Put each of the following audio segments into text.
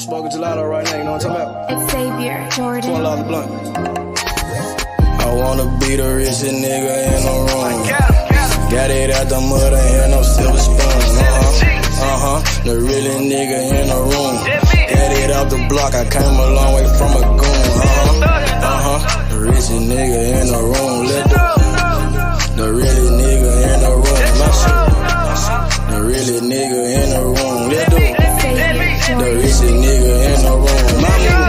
Smoking gelato right now, you know what I'm talking about? Xavier, Jordan. $12 a blunt. I wanna be the richest nigga in the room. Got it out the mud, ain't had no silver spoon. The really nigga in the room. Got it out the block, I came a long way from a goon. The richest nigga in the room. The really nigga in the room. My shit. The really nigga in the room. The richest nigga in the room. My nigga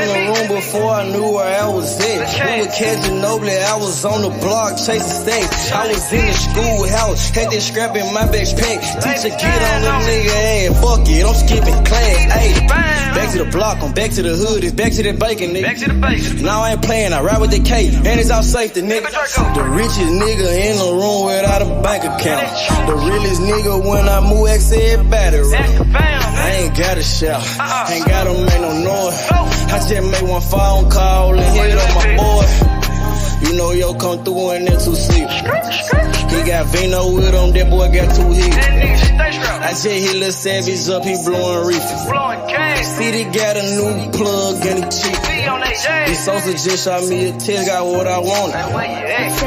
in the room before I knew where I was at. We were catching Nobly, I was on the block chasing stacks. I was in the schoolhouse, had that scrap in my backpack. Teacher get on the nigga ass, fuck it, I'm skipping class. Ayy, back to the block, I'm back to the hood, it's back to that bacon, nigga. Back to the bacon. Now I ain't playing, I ride with the K, and it's out safety, nigga. The richest nigga in the room without a bank account. The realest nigga when I move, X everybody around. I ain't gotta shout, ain't gotta make no noise. I just make one phone call and hit on my boy. You know yo come through in that 2-seater. He got Vino with him, that boy got 2 hits. I just hit Lil Savage up, he blowing reefers. City got a new plug and he cheap. This Sosa just shot me a test, got what I wanted.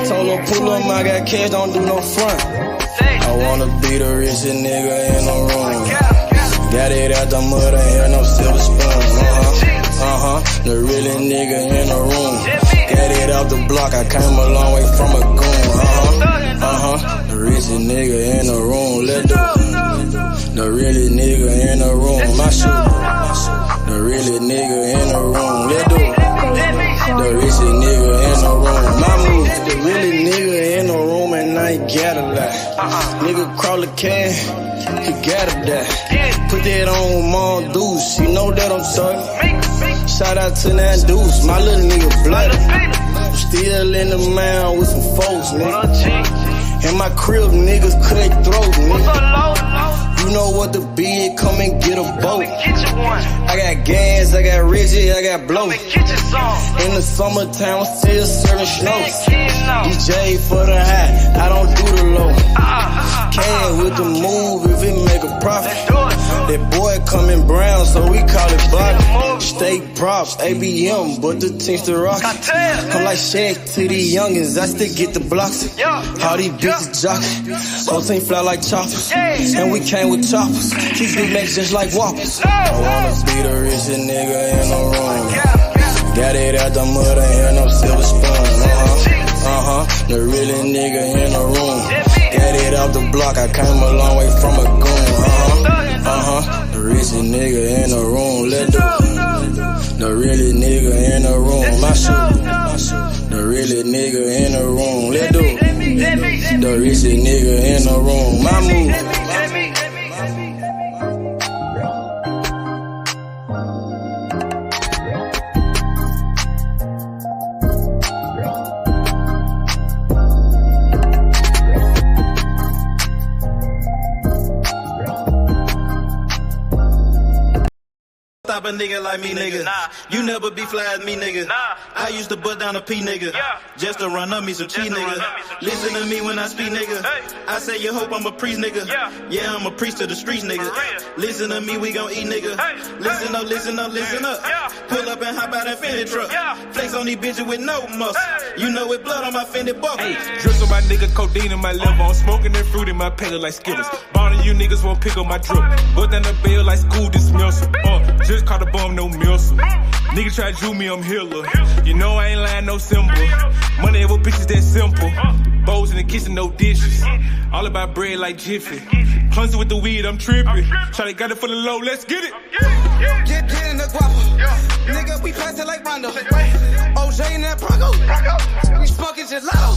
Told him pull up, I got cash, don't do no front. I wanna be the richest nigga in the room. Got it out the mud, ain't had no silver spoon. The really nigga in the room. Got it out the block, I came a long way from a goon. The richest nigga in the room. The really nigga in the room. My shoe. The really nigga in the room. The richest nigga in the room. My move. The really nigga in the room and I ain't got a lot. Nigga crawl a can, he gotta die. Put that on Mom Deuce, you know that I'm talking. Shout out to that Deuce, my little nigga bloody. Still in the mound with some folks, nigga. In my crib, niggas cut throats, nigga. You know what the bid, come and get a boat. I got gas, I got Reggie, I got blow. In the summertime, I'm still serving snows. DJ for the high, I don't do the low. Can with the move if it make a profit. That boy coming brown, so we call it Bobby. State props, ABM, but the team's the rock. I'm like Shaq to these youngins, I still get the blocks. All these bitches jockey, whole team fly like choppers. And we came with choppers, keep big legs just like whoppers. I wanna be the richest nigga in the room. Got it out the mud, ain't had no silver spoon. The really nigga in the room. Got it out the block, I came a long way from a goon. The richest nigga in the room. The really nigga in the room. My shoe. The really nigga in the room. The richest nigga in the room. My move. Stop a nigga like me, nigga. Nah. You never be fly as me, nigga. Nah. I used to bust down a P, nigga. Yeah. Just to run up me some cheese, nigga. Listen to me when I speak, nigga. Hey. I say you hope I'm a priest, nigga. Yeah, I'm a priest to the streets, nigga. Listen to me, we gon' eat, nigga. Hey. Listen up, listen up, listen up. Yeah. Pull up and hop out that Fendi truck. Yeah. Flex on these bitches with no muscle. Hey. You know it blood on my Fendi buckle. Hey. Drips on my nigga, codeine in my liver. I'm smoking that fruit in my pedal like Skittles. Bonding you niggas won't pick up my drip. But then the bill like school dismissal. Just caught a bum, no missile. Nigga try to do me, I'm Hitler. You know I ain't lying, no symbol. Money with bitches that simple. Bowls in the kitchen, no dishes. All about bread like Jiffy. Clumsy with the weed, I'm tripping. Shawty got it for the low, let's get it. Get in the guapa. Nigga, we pass it like Rondo. OJ in that Bronco. We smoking gelato.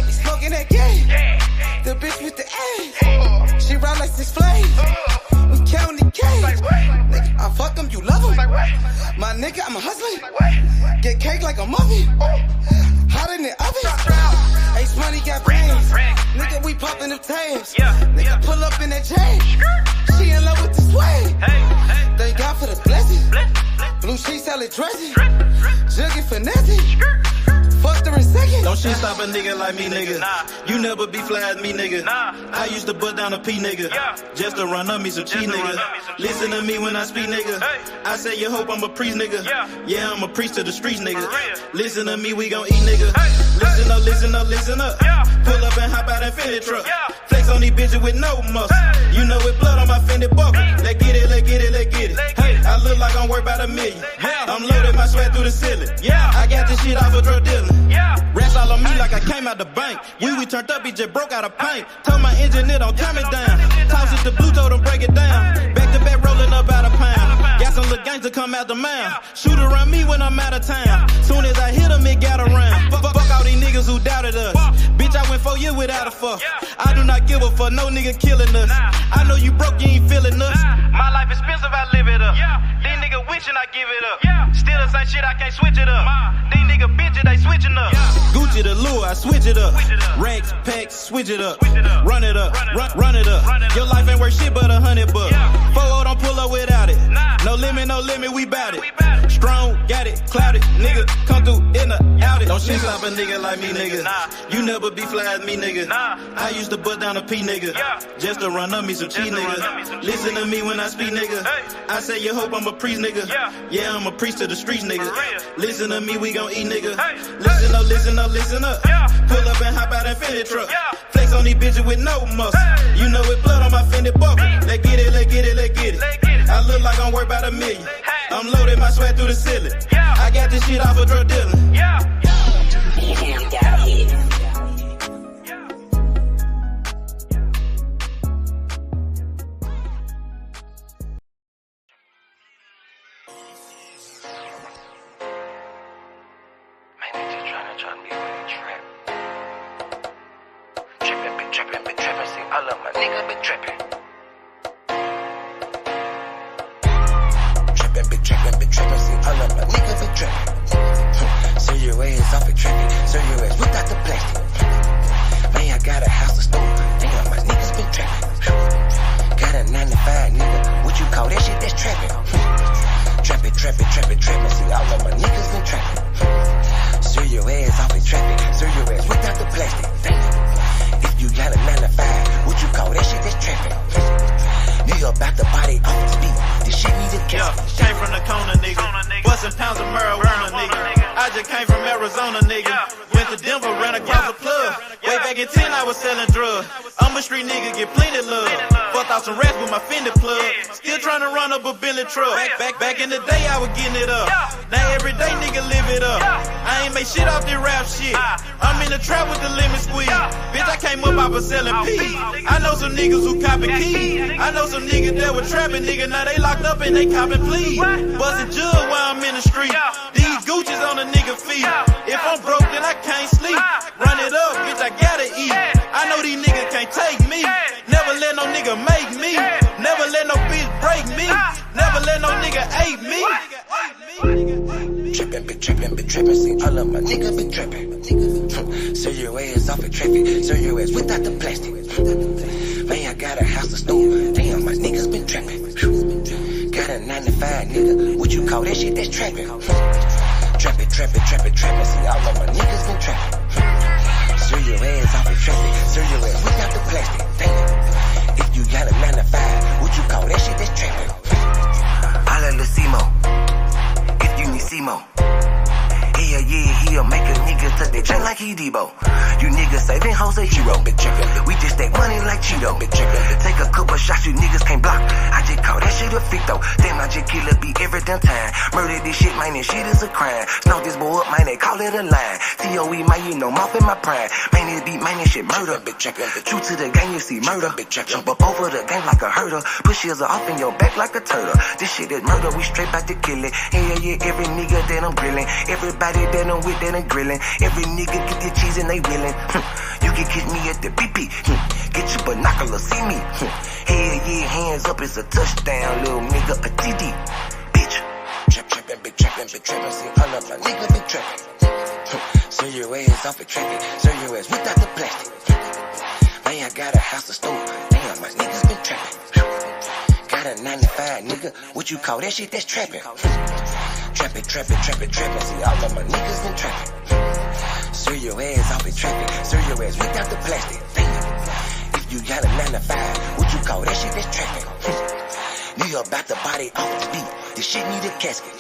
We smoking that game. The bitch with the ass. She ride like 6 Flames. We counting the cash. Nigga, I fuck them, you love them. My nigga, I'm a hustler. Get cake like a muffin. Hot in the oven. Ace money got brains. Nigga, we popping them tags. Nigga, pull up in that chain. She in love with the swag. Thank God for the blessing. Blue sheets, salad dressing. Jugging finessing. Fucked her in second. Don't Don't shit stop a nigga like me, nigga. You never be fly as me, nigga. I used to bust down a P, nigga. Just to run up me some cheese, nigga. Listen to me when I speak, nigga. I say you hope I'm a priest, nigga. Yeah, I'm a priest to the streets, nigga. Listen to me, we gon' eat, nigga. Listen up, listen up, listen up. Pull up and hop out that Fendi truck. Flex on these bitches with no muscle. You know with blood on my Fendi buckle. Let's get it, let's get it, let's get it. Hey, I look like I'm worth about $1 million. I'm loaded, my sweat through the ceiling. I got this shit off of drug dealing. Rats all on me like I came out the bank. We turned up, he just broke out of paint. Told my engineer don't turn it down. Toss it to blue, told him break it down. Back to back rolling up out of pound. Got some little gangs to come out the mouth. Shoot around me when I'm out of town. Soon as I hit him, it got around. Fuck all these niggas who doubted us. Bitch, I went 4 years without a fuck. I do not give a fuck, no nigga killing us. I know you broke, you ain't feeling us. My life expensive, I live it up. These niggas wishing I give it up. Still the same shit, I can't switch it up. These niggas bitches, they switching up. Gucci the lure, I switch it up. Racks, packs, switch it up. Run it up, run it up. Your life ain't worth shit but $100 bucks. 4-0 don't pull up without it. No limit, we bout it. Strong, got it, clouded. Nigga, come through in the out it. Don't shit stop a nigga like me, nigga. You never be fly as me, nigga. I used to bust down a P, nigga. Just to run up me some cheese, nigga. Listen to me when I speak, nigga. I say you hope I'm a priest, nigga. Yeah, I'm a priest to the streets, nigga. Listen to me, we gon' eat, nigga. Listen up, listen up, listen up. Pull up and hop out that Fendi truck. Flex on these bitches with no muscle. You know with blood on my Fendi buckle. Let's get it, let's get it, let's get it. I look like I'm worth about $1 million. I'm loaded, my sweat through the ceiling. I got this shit off of drug dealing. Back in the day, I was getting it up. Now every day, nigga live it up. I ain't make shit off this rap shit. I'm in the trap with the lemon squeeze. Bitch, I came up off of selling peas. I know some niggas who copping keys. I know some niggas that were trapping, nigga. Now they locked up and they copping pleas. Bustin' jug while I'm in the street. These Gucci's on a nigga feet. If I'm broke, then I can't sleep. Run it up, bitch, I gotta eat. I know these niggas can't take me. Never let no nigga make me. Never let no bitch break me. Never let no nigga hate me. Trippin', be trippin', see all of my niggas be trippin'. Serve your ass off at traffic, serve your ass without the plastic. Man, I got a house to store, damn, my niggas been trappin'. Got a 9 to 5, nigga, what you call that shit, that's trappin'. Trappin', see all of my niggas been trappin'. Serve your ass off at traffic, serve your ass without the plastic. Damn, if you got a 9 to 5, what you call that shit, that's trappin'. Holla Lucimo, if you need Simo. Hell yeah, he'll make a nigga tuck that chin like he Debo. You niggas saving hoes a hero. We just take money like Cheeto. Take a couple shots you niggas can't block. I just call that shit a freak though. Damn, I just kill a beat every damn time. Murder this shit, man, this shit is a crime. Snow this boy up, man, they call it a line. COE, man, you know, mouth in my prime. Man, this beat, man, this shit murder. True to the game, you see murder. Jump up over the game like a hurdle. Push his off in your back like a turtle. This shit is murder, we straight back to kill it. Hell yeah, every nigga that I'm grilling. Everybody that I'm with, that I'm grilling. Every nigga get the cheese and they willing. You can catch me at the BP. Get your binoculars, see me. Hell yeah, hands up, it's a touchdown, little nigga, a TD. Bitch. Trappin', see all of my niggas be trappin'. Serve your ass off at traffic, serve your ass without the plastic. Man, I got a house to store, damn, my niggas been trappin'. Got a 9 to 5, nigga, what you call that shit, that's trappin'. Trappin', see all of my niggas been trappin'. Serve your ass off in traffic. Serve your ass without the plastic. If you got a 9 to 5, what you call that shit? That's traffic. Nigga about to body off the beat. This shit need a casket.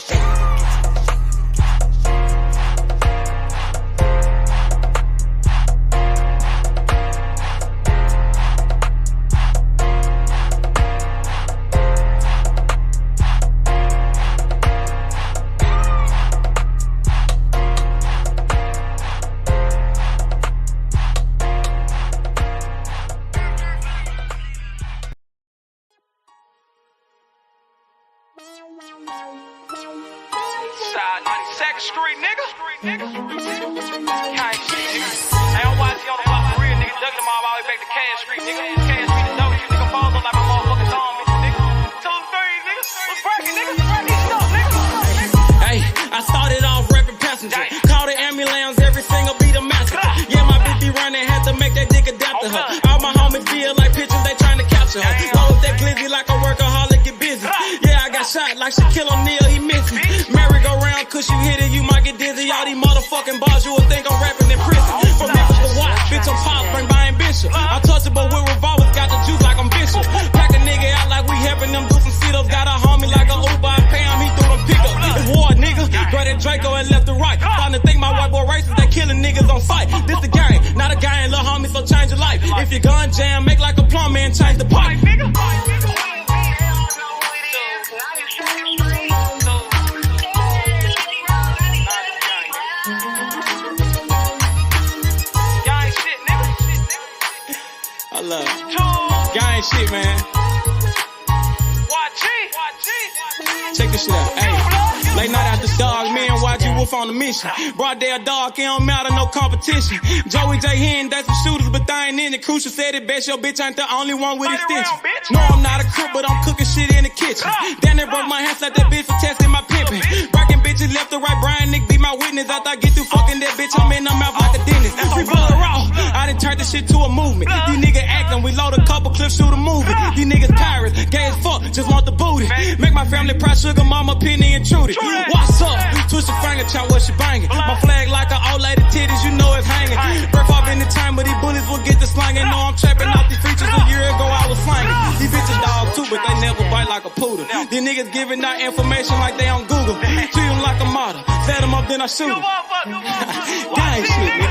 Broad day a dog, it don't matter, no competition. Joey J. Hen, that's some shooters, but they ain't in it. Crucial said it best, your bitch ain't the only one with extensions. No, I'm not a crip, but I'm cooking shit in the kitchen. Damn, they broke my hands like that bitch for testing my pimping. Breaking bitches left to right, Brian Nick be my witness. After I get through fucking that bitch, I'm in her mouth like a dentist. Free blood raw, I done turned this shit to a movement. These niggas acting, we load a couple clips, shoot a movie. These niggas pirates, gay as fuck, just want the booty. Make my family proud, sugar mama, penny intruded. What's up? Twist your finger, chop what she banging. My flag like an old lady titties, you know it's hanging. Birth off in the time, but these bullies will get the slanging. No, I'm trapping out these features. A year ago, I was slanging. These bitches dog too, but they never bite like a poodle. These niggas giving out information like they on Google. Treat them like a model. Set them up, then I shoot them. Gang shit, nigga.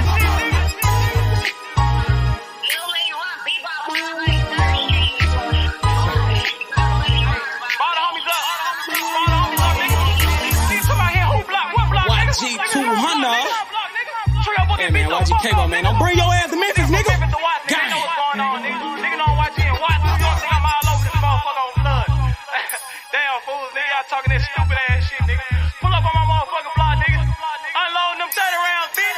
G200. Hey man, YGK, man, don't bring your ass to Memphis, nigga. Gang. Nigga don't watch it and watch. You don't think I'm all over this motherfucker on blood. Damn fools, nigga, y'all talking that stupid ass shit, nigga. Pull up on my motherfucking block, nigga. Unloading them 30 rounds, bitch.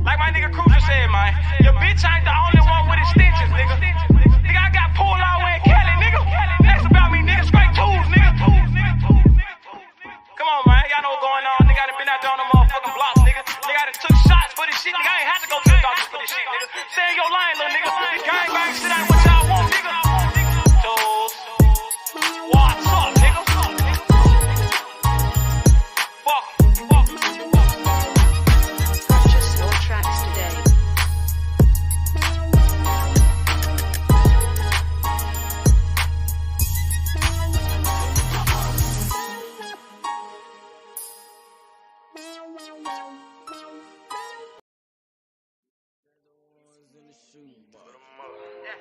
Like my nigga Crucial said, man, your bitch ain't the only one with extensions, nigga. Nigga, I got pulled out in Cali, nigga. That's about me, nigga. Straight tools, nigga. Come on, man. Y'all know what's going on. Nigga, I done been out there on the motherfucking blocks, nigga. Nigga, I done took shots for this shit. Nigga, I ain't had to go to the doctor for this shit, nigga. Stay in your line, little nigga. Gang bang shit ain't what y'all want, nigga. Tools. What's up, nigga? Fuck. Purchase your tracks today.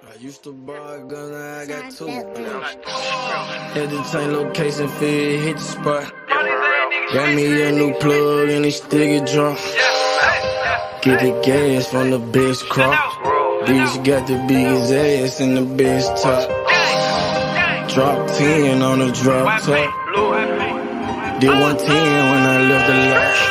I used to buy a gun, now I got two. Had to change location, feed, hit the spot. Got me a new plug and it still get drunk. Get the gas from the best crop. Bitch got the biggest ass and the best top. Drop 10 on the drop top. Did 110 when I left the lot.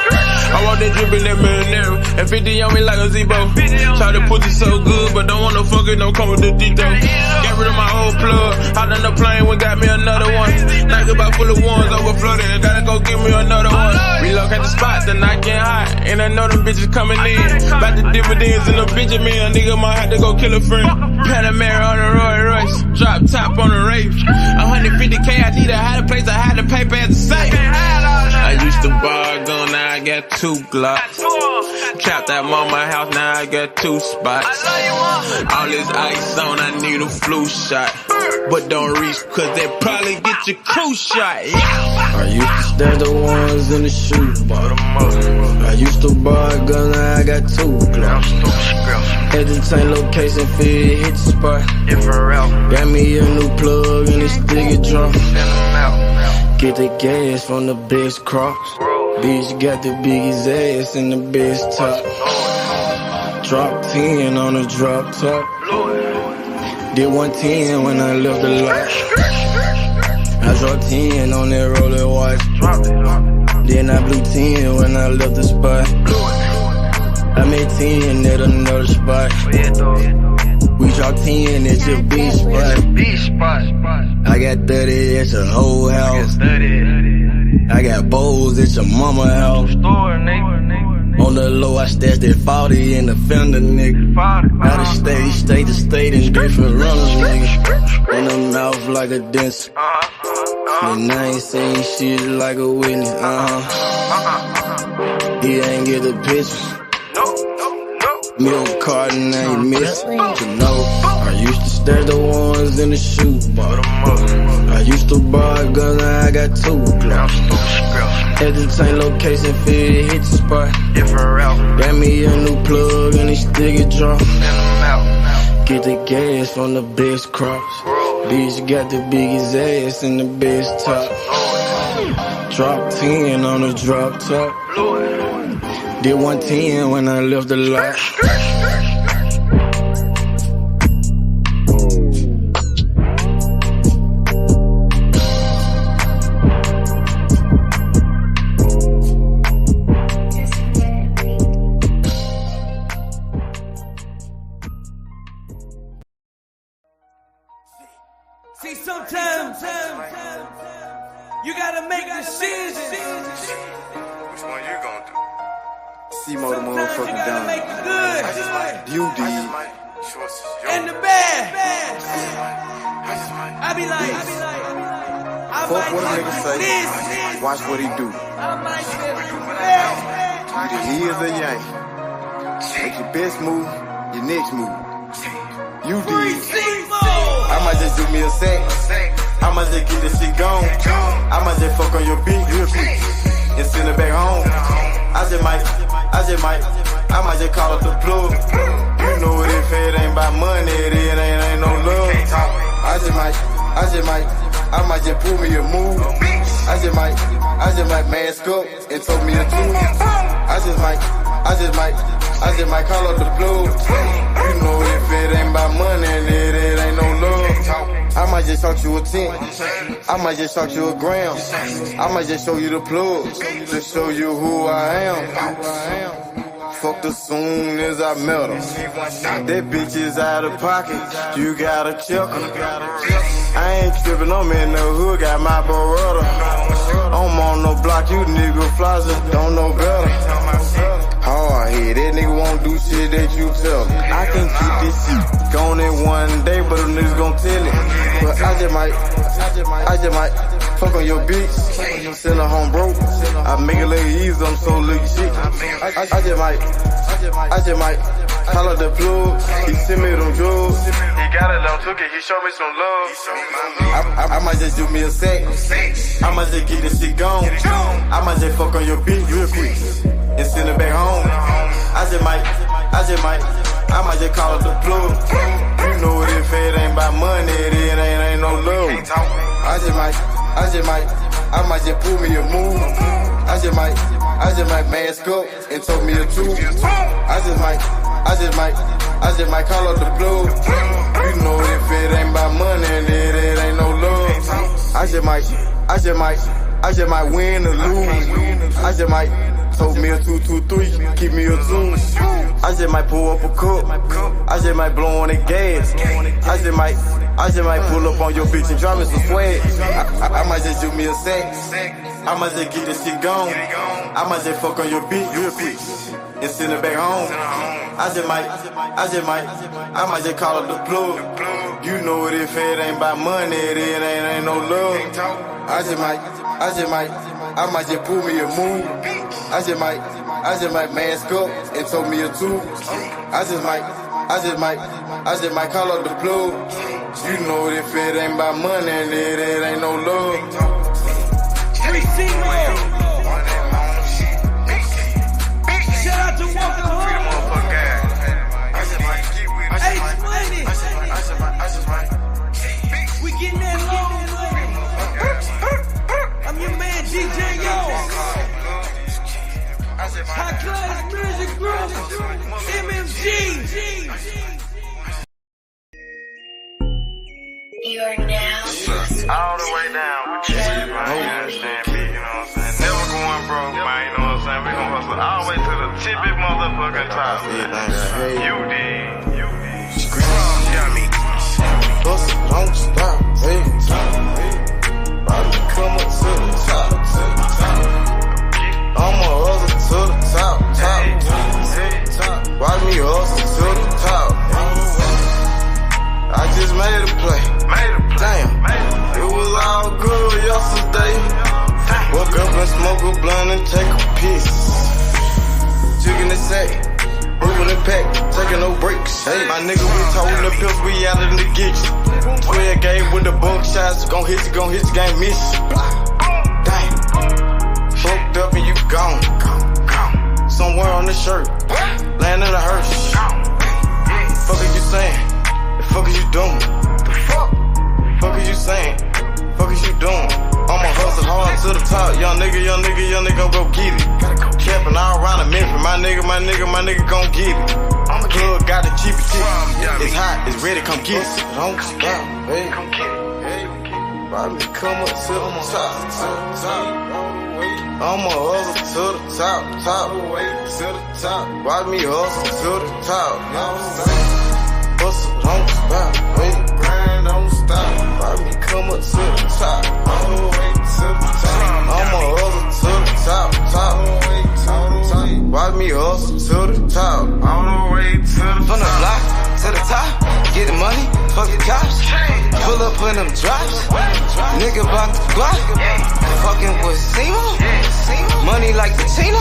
I want that drip in that marinara, and 50 on me like a Zebo. Try to put it so good, but don't want no fucking, don't come with the detail. Get rid of my old plug, hopped on the plane, when got me another one. Night about full of ones, overflooded, gotta go get me another one. Relocate the spot, the night getting hot, and I know them bitches coming in. About the dividends in the Benjamin, a nigga might have to go kill a friend. Panamera on the Roy Royce, drop top on the Wraith. 150K, I need a higher place, I had to pay as a safe. I used to bar a gun, now I got got 2 Glocks. Trapped at mama house, now I got 2 spots. All this ice on, I need a flu shot. But don't reach, cause they probably get your crew shot. Yeah. I used to stash the ones in the shoebox. I used to buy a gun, now I got 2 Glocks. Had to change location, fit, hit the spot. Got me a new plug and it still get drunk. Get the gas from the best crops. Bitch got the biggest ass and the best top. Drop 10 on the drop top. Did 110 when I left the lot. I dropped 10 on that roller watch. Then I blew 10 when I left the spot. I made 10 at another spot. We dropped 10 at your beach spot. I got 30 at your whole house. I got bowls at your mama house. On the low, I stashed that 40 in the fender, nigga. Out of state to state in different runners, nigga. In the mouth like a dentist. And I ain't saying shit like a witness, He ain't get the picture. Milk carton ain't missing. You know, I used to stash the ones in the shoebox. I used to buy a gun, now I got 2 Glocks. Had to change location, fit, hit the spot. Got me a new plug and it still get drunk. Get the gas from the best crops. Bitch got the biggest ass and the best top. Drop 10 on the drop top. Did 110 when I left the lot. See, sometimes you gotta make decisions. Which one you gonna do? See more the motherfucking down. You did. And the bad. I be like, fuck what a nigga say. Watch what he do. Either he is a yank. Make your best move, your next move. You did. I might just do me a sec. I might just get this shit gone. I might just fuck on your beat real quick and send it back home. I might just call up the plug. You know what, if it ain't about money, it ain't no love. I might just pull me a move. I just might mask up and told me a tune. I just might call up the plug. You know if it ain't about money, it ain't no love. I might just talk you a 10. I might just talk you a gram. I might just show you the plugs to show you who I am. Fucked her soon as I met her. That bitch is out of pocket. You gotta check her. I ain't trippin', I'm in the hood, got my Beretta. I'm on no block, you nigga flossin', don't know better. Hard head, that nigga won't do shit that you tell him. I can keep this shit going in one day, but them niggas gon' tell it. But I just might fuck on your bitch, send her home broke. I make it look easy, I'm so little shit. I just might call up the plug, he send me them drugs. He got it, I took it, he showed me some love. I might just do me a sec, I might just get this shit gone. I might just fuck on your bitch real quick and send it back home. I might just call up the plug. You know what, if it ain't about money, it ain't no love. I might just pull me a move. I just might mask up and told me a truth. I just might call up the plug. You know if it ain't about money, it ain't no love. I just might win or lose. I just might told me a 2-2-3, keep me a 2. I just might pull up a cup. I just might blow on the gas. I just might pull up on your bitch and drop me some swag. I might just do me a sack. I might just get this shit gone. I might just fuck on your bitch real quick and send it back home. I might just call up the plug. You know what, if it ain't about money, it ain't no love. I might just pull me a move. I just might mask up and told me a two. I just might call up the plug. You know if it ain't about money, it ain't no love. 3-0. Shout out to Walker Home. We getting that long. I'm your man, DJ Yo. High Class Music Group, MMG. You are now all the way down with you, man. You understand me, you know what I'm saying? Never going broke, man, you know what I'm saying? We gon' hustle all the way to the tippy motherfucking top. You did. Hustle, don't stop, hey, Bobby, come up to the top, I'ma hustle to the top. Watch me hustle to the top. I just made a play. Damn, it was all good yesterday. Woke up and smoke a blunt and take a piss. Jigging the sack, moving the pack, taking no breaks. Hey, my nigga, we told the pills, we out in the kitchen. 12 game with the bug shots, gon' hit you, game miss. Damn, fucked up and you gone. Somewhere on the shirt, land in a hearse. Fuck are you saying? The fuck is you doing? Fuck is you saying? Fuck is you doing? I'ma hustle hard to the top. Young nigga go get it. Capping all around the Memphis. My nigga gon' get it. Plug got the cheapest ticket. It's hot, it's ready, come get it. Don't stop, hey. Bobby, come up to the top. I'ma hustle to the top. Watch me hustle to the top. Hustle, don't stop, hey. Grind, don't stop. Bobby, come up to the top. All the way to the top. I'ma hustle to the top. Watch me hustle to the top. All the way to the top. From the block to the top, get the money, fuck the cops. Pull up in them drops. Nigga bout the block. Fucking with Simo. Money like the Tino.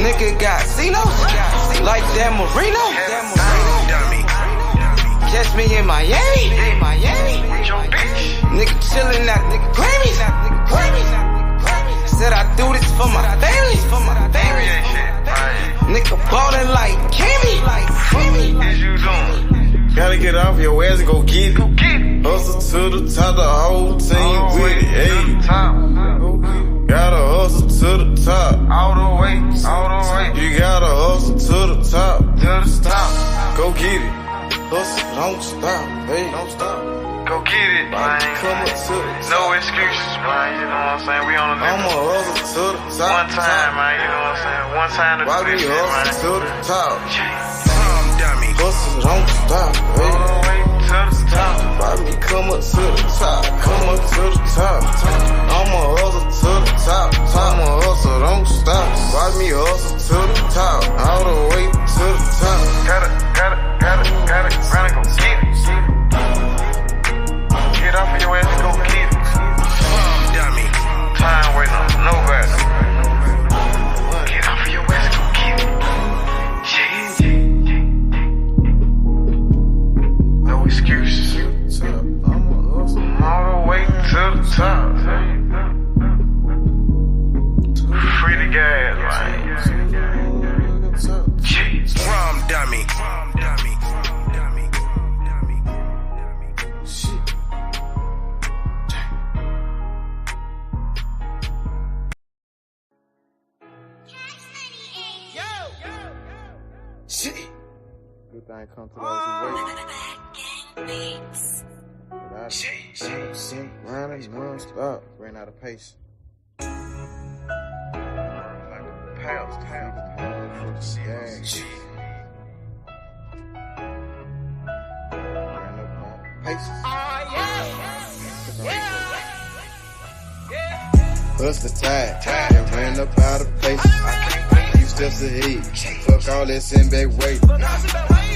Nigga got Cinos. Like that Marino. Catch me in Miami. Nigga chillin' at nigga Grammys. Said I do this for my family. Nigga ballin' like Kimmy. Gotta get off your ass and go get it. Hustle to the top, the whole team with it. Hey, gotta hustle to the top. All the way. You gotta hustle to the top. Go get it. Hustle, don't stop. Hey, don't stop. Go get it, man. Come up to the top. No excuses, man. You know what I'm saying? We on the I'ma hustle to the top. one time, man. You know what I'm saying? One time to Why do we this shit, man. hustle to the top? Hustle, don't stop. Hey, All the way to the top. why me come up to the top? Come up to the top. I'ma hustle to the top. I'ma hustle, don't stop. Why me hustle to the top? All the way to the top. Gotta, run and go get it. Get off of your ass and go get it. Time waiting on nobody. Get off of your ass and go get it. No excuses. All the way to the top. Free the gas, man. Drum dummy. Good thing come to those who wait. Running non-stop. Ran out of pace. Bust the tide, and ran up out of place. Few steps ahead, fuck all that send back weight.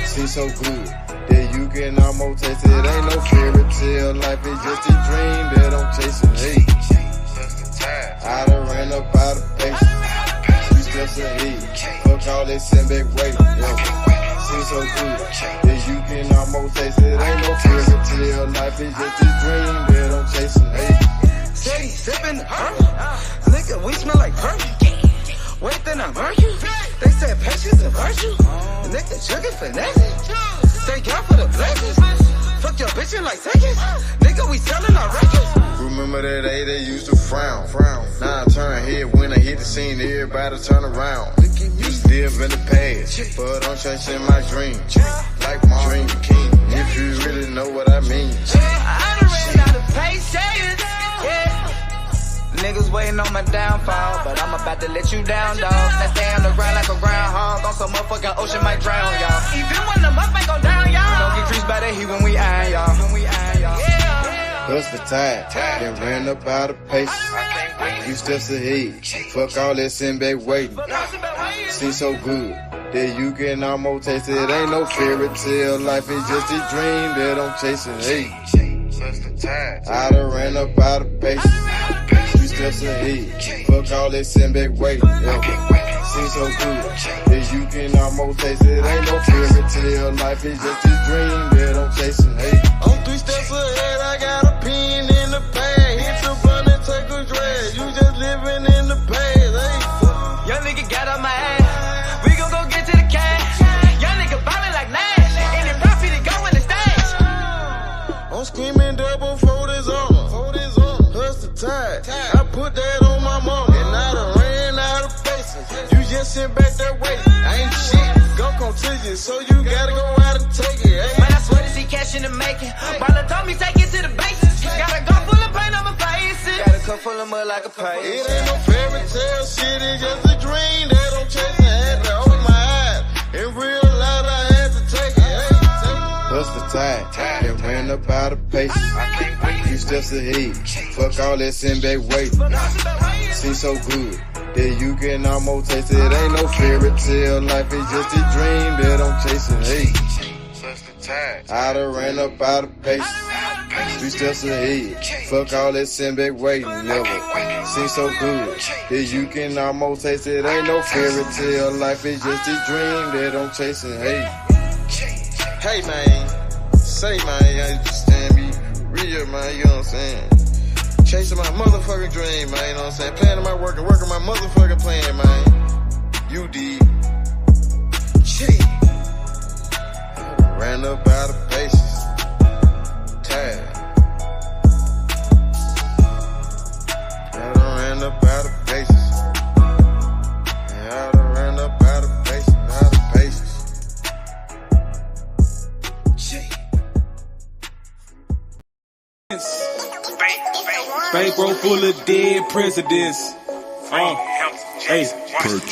Seems so good that you can almost taste it. Ain't no fairy tale, life is just a dream that I'm chasing. Hey, I done ran up out of place. Few back waiting. Seems so good that you can almost taste it. Ain't no fairy tale life, it's just a dream that I'm chasing. Hey, steady sipping the perfume. Nigga, we smell like perfume. Wait, then I murder you. They said patience a virtue. Nigga, chugging for nothing. Thank God for the blessings. Fuck your bitch in like seconds. Nigga, we selling our records. Remember that day they used to frown. Now I turn head when I hit the scene, everybody turn around. Used to live in the past, but I'm chasing my dream. Like my dream king, if you really know what I mean. I done ran out of patience, yeah. Niggas waiting on my downfall, but I'm about to let you down, dog. Now stay on the ground like a groundhog, on some motherfucking ocean might drown, y'all. Even when the mud might go down, y'all. Don't get creased by the heat when we iron, y'all. Plus the tide, then ran up out of pace. Few steps ahead, fuck all that sitting back waiting. Seems so good that you can almost taste it. Ain't no fairy tale life, it's just a dream that I'm chasing. Hey, I done ran up out of pace. Few steps ahead, fuck all that sitting back waiting. Seems so good that you can almost taste it. Ain't no fairy tale life, it's just a dream that I'm chasing. Hey, I'm 3 steps ahead, I got a pin in the bag. Hit the button and take a drag. You just living in the past. Hey, young nigga got on my ass. We gon' go get to the cash. Young nigga ballin' like Nash. And the profit to go in the stash. I'm screaming double for this armor. Plus the tide. I put that on my mama. And I done ran out of faces. You just sit back there waiting. I ain't shit. Gon' come to you, so you gotta go out and take it. Hey. Man, I swear to see cash in the making. Baller told me take it to the bases. Got a gun full of paint on my faces. Got a cup full of mud like a pace. It ain't no fairy tale shit, it's just a dream that I'm chasing. I had to open my eyes and realize I had to take it. Hey. plus the tide, then ran up out of pace. Few steps ahead, fuck all that sitting back waiting. Seems so good that you can almost taste it. Ain't no fairy tale life, it's just a dream that I'm chasing. Hey, I done ran up out of pace. Few steps ahead, fuck all that sitting back waiting. Never seems so good that you can almost taste it. Ain't no fairy tale life, it's just a dream that I'm chasing. Hey man, say man, you understand me, real man, you know what I'm saying? Chasing my motherfucking dream, man, you know what I'm saying? Planning my work and working my motherfucking plan, man. You did. Ran up out of paces. Tired. I done ran up out of paces. I done ran up out of paces, out of paces. Bankroll full of dead presidents. Hey,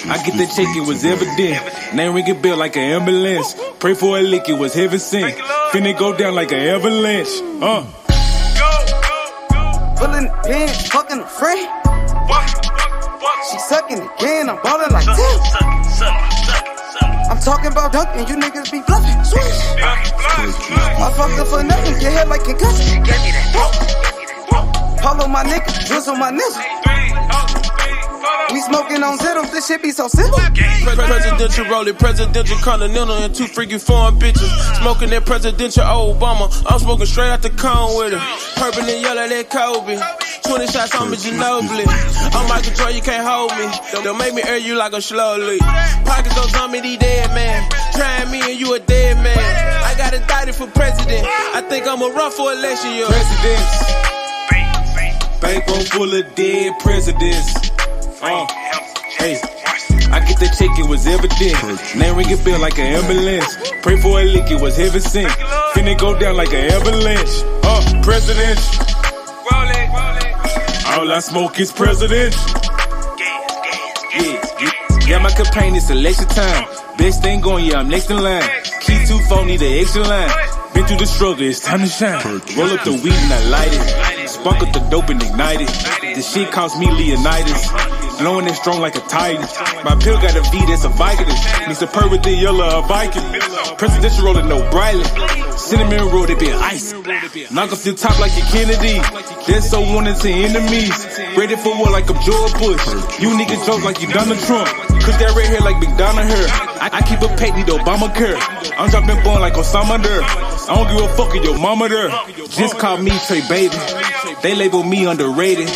I get that check, it was evident. Name ring a bell like an ambulance. Pray for a lick, it was heaven sent. Finna go down like an avalanche. Pulling the pin, fucking the friend. She sucking again, I'm ballin' like 10. I'm talking about dunking, you niggas be bluffing. Swish. I fucked up for nothing, get hit like concussion. Follow my nigga, drizzle my nigga. We smoking on Zeros, this shit be so simple. Presidential rolling, presidential continental, and 2 freaky foreign bitches. Smoking that presidential Obama. I'm smoking straight out the cone with it. Purple and yellow, that Kobe. 20 shots on me, Ginobili. I'm Michael Jordan, you can't hold me. Don't make me air you like a slow leak. Pockets don't tell me these dead man. Trying me and you a dead man. I got indicted for president. I think I'm a run for election year. Presidents. Bankroll full of dead presidents. Hey, I get that check, it was evident. Name ring a bell like an ambulance. Pray for a lick, it was heaven sent. Finna go down like an avalanche. President. All I smoke is president. Yeah, my campaign is election time. Best thing going, yeah, I'm next in line. Key 2 phone, need an extra line. Been through the struggle, it's time to shine. Roll up the weed and I light it. Spunk up the dope and ignite it. This shit cost me Leonidas. Blowing it strong like a titan. My pill got a V that's a Vicodin. Needs a purr with the yellow, a Viking. Presidential rolling, no Briley. Cinnamon roll, they been ice. Knock off the top like a Kennedy. They're so wanted to enemies. Ready for war like I'm George Bush. You niggas joke like you Donald Trump. Cause got red hair like Big Donna hair. I keep a pet, need Obamacare. I'm dropping born like Osama there. I don't give a fuck if your mama there. Just call me Trey Baby. They label me underrated.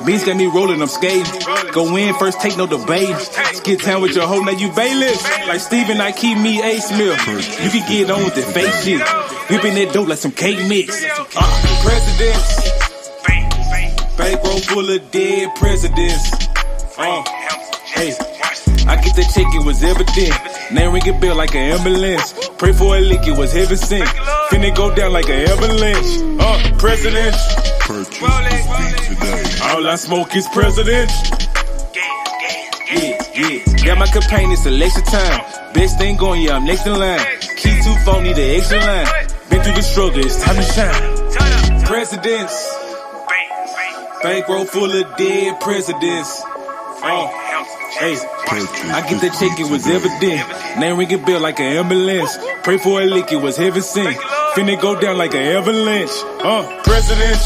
Beans got me rolling, I'm skating. Go in first, take no debate. Skid town with your hoe, now you bailiff. Like Steven, I keep me A Smith. You can get on with the fake shit. Whipping that dope like some cake mix. Presidents. Bankroll full of dead presidents. Hey, I get the check, it was evident. Name ring a bell like an ambulance. Pray for a lick, it was heaven sent. Finna go down like an avalanche. President. All I smoke is president. Yeah. Got my campaign, it's election time. Best thing going, yeah, I'm next in line. Key 2 phone, need the extra line. Been through the struggle, it's time to shine. Presidents. Bankroll full of dead presidents. Hey, I get the check, it was evident. Name ring a bell like an ambulance. Pray for a lick, it was heaven sent. Finna go down like an avalanche. President.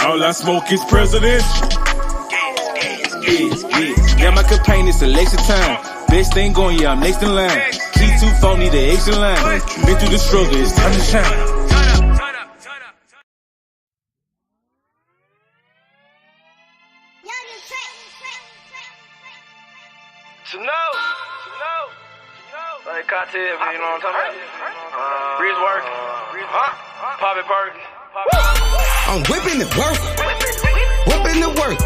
All I smoke is president. Yeah. Got my campaign, it's election time. Best thing going, yeah, I'm next in line. Key 2 phone, need the extra line. Been through the struggle, it's time to shine. Like cocktail, you know what I'm talking about? Breeze work. Pop it, perky. I'm whipping it work. Whipping the work.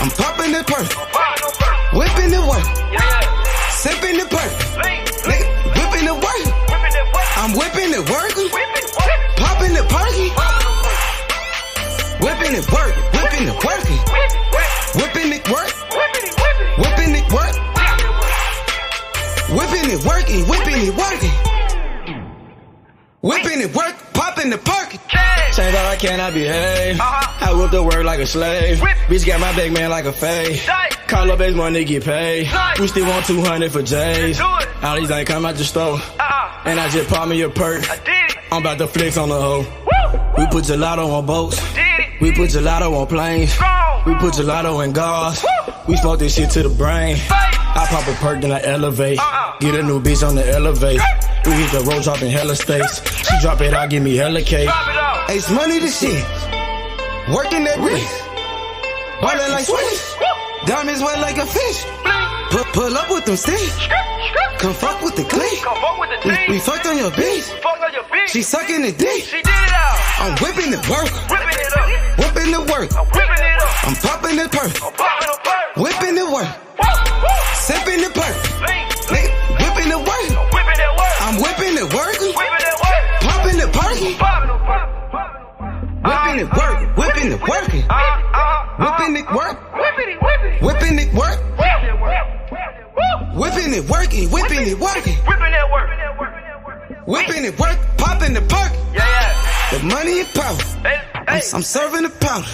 I'm popping the perk. Whipping the work. Sipping the perk. Whipping the work. I'm whipping the work. Popping the perky. Whipping it work. Whipping the working. Whipping it work. Whipping it work. Whipping it working, whipping it working. Whipping it work, popping the perk. Change all I can, I behave. I whip the work like a slave. Bitch got my big man like a fade. Call up base money, get paid. We still want 200 for J's. All these ain't come out the store. And I just pop me a perk. I'm about to flex on the hoe. We put gelato on boats. We put gelato on planes. We put gelato in cars. We smoke this shit to the brain. I pop a perk, then I elevate. Get a new bitch on the elevate. We hit the road, dropping hella states. She drop it out, give me hella cake. Ace money to shit. Working that wrist. Ballin' like Swiss. Diamonds wet like a fish. Pull up with them sticks. Come fuck with the clique. We fucked on your bitch. She sucking the dick. I'm whipping the work. Whipping the work. I'm popping the perk. Whipping the work. Sipping the perk. Whipping the work. I'm whipping the work. Popping the perky. Whipping it work. Whipping it working. Whipping it work. Whipping it work. Whipping it working. Whipping it working. Whipping it work. Popping the perk. The money is power. I'm serving the powder.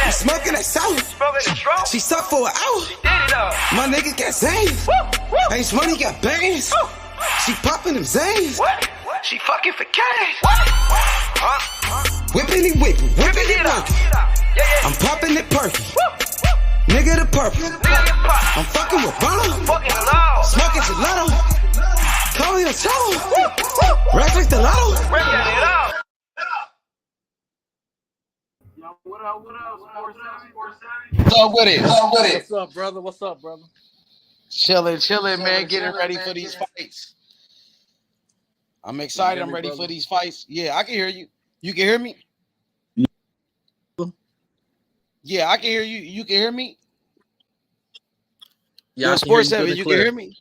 I'm smoking that sour. She sucked for an hour. My niggas got Zans. Ace money got bands. She popping them Zans. She fucking for cash. Whipping it, whipping it working. I'm popping it perky. Nigga the purple. I'm fucking with Bono. Smoking gelato. Call me a cholo. Racks like the lotto. What's up with it? What's up, brother? What's up, brother? Chilling, man. Getting ready for these fights. I'm excited. I'm ready for these fights. Yeah, I can hear you. You can hear me? Yeah, I can hear you. You can hear me? Yeah, I Sports 7, you can hear me?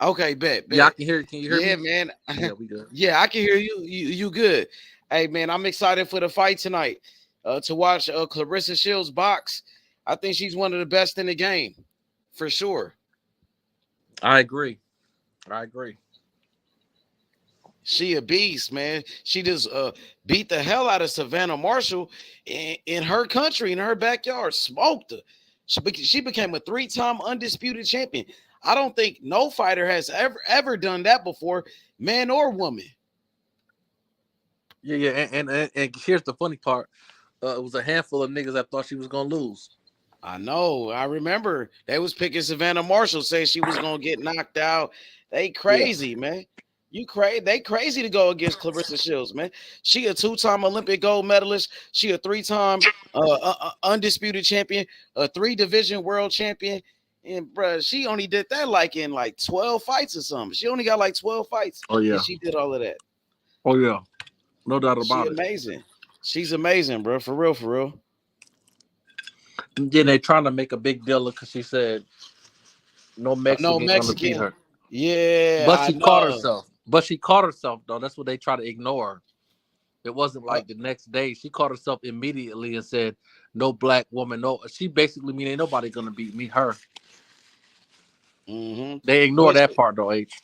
Okay, bet. Yeah, I can hear you. Can you hear me? Yeah, man. Yeah, we good. Yeah, I can hear you. You good. Hey, man, I'm excited for the fight tonight. To watch Clarissa Shields box. I think she's one of the best in the game, for sure. I agree. She a beast, man. She just beat the hell out of Savannah Marshall in her country, in her backyard. Smoked her. She became a 3-time undisputed champion. I don't think no fighter has ever done that before, man or woman. Yeah, and here's the funny part. It was a handful of niggas that thought she was gonna lose. I know. I remember they was picking Savannah Marshall, saying she was gonna get knocked out. They crazy, man. You crazy? They crazy to go against Clarissa Shields, man. She a 2-time Olympic gold medalist. She a 3-time undisputed champion, a 3-division world champion. And bruh, she only did that like in like 12 fights or something. She only got like 12 fights. Oh yeah. And she did all of that. Oh yeah. No doubt about She it. amazing. She's amazing, bro. For real, for real. And then they trying to make a big deal because she said no Mexican gonna beat her. Yeah, But she caught herself. But she caught herself though. That's what they try to ignore. It wasn't like the next day. She caught herself immediately and said, "No black woman, no." She basically mean ain't nobody gonna beat me. Her. Mm-hmm. They ignore that part though. H.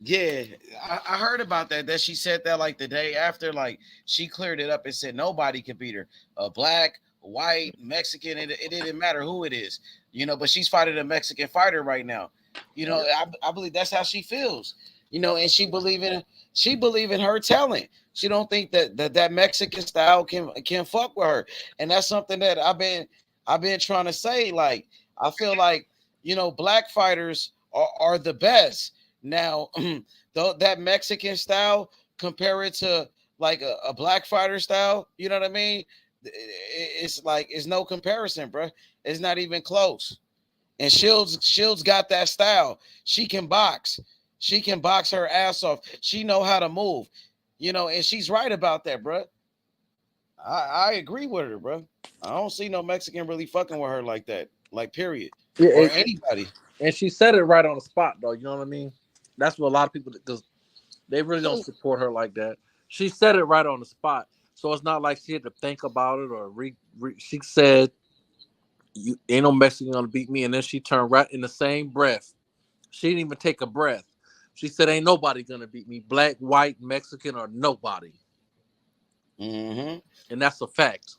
Yeah, I heard about that. That she said that like the day after, like she cleared it up and said nobody could beat her. A black, white, Mexican, it didn't matter who it is, you know. But she's fighting a Mexican fighter right now. You know, I believe that's how she feels. You know, and she believe in her talent. She don't think that Mexican style can fuck with her, and that's something that I've been trying to say. Like I feel like black fighters are the best. Now, though that Mexican style, compare it to like a black fighter style, you know what I mean? It's like it's no comparison, bro. It's not even close. And Shields got that style. She can box. She can box her ass off. She know how to move, and she's right about that, bro. I agree with her, bro. I don't see no Mexican really fucking with her like that, like period, or anybody. And she said it right on the spot, though. You know what I mean? That's what a lot of people, because they really don't support her like that. She said it right on the spot, so it's not like she had to think about it or she said, "You ain't no Mexican gonna beat me," and then she turned right in the same breath. She didn't even take a breath. She said, "Ain't nobody gonna beat me, black, white, Mexican, or nobody." Mm-hmm. And that's a fact.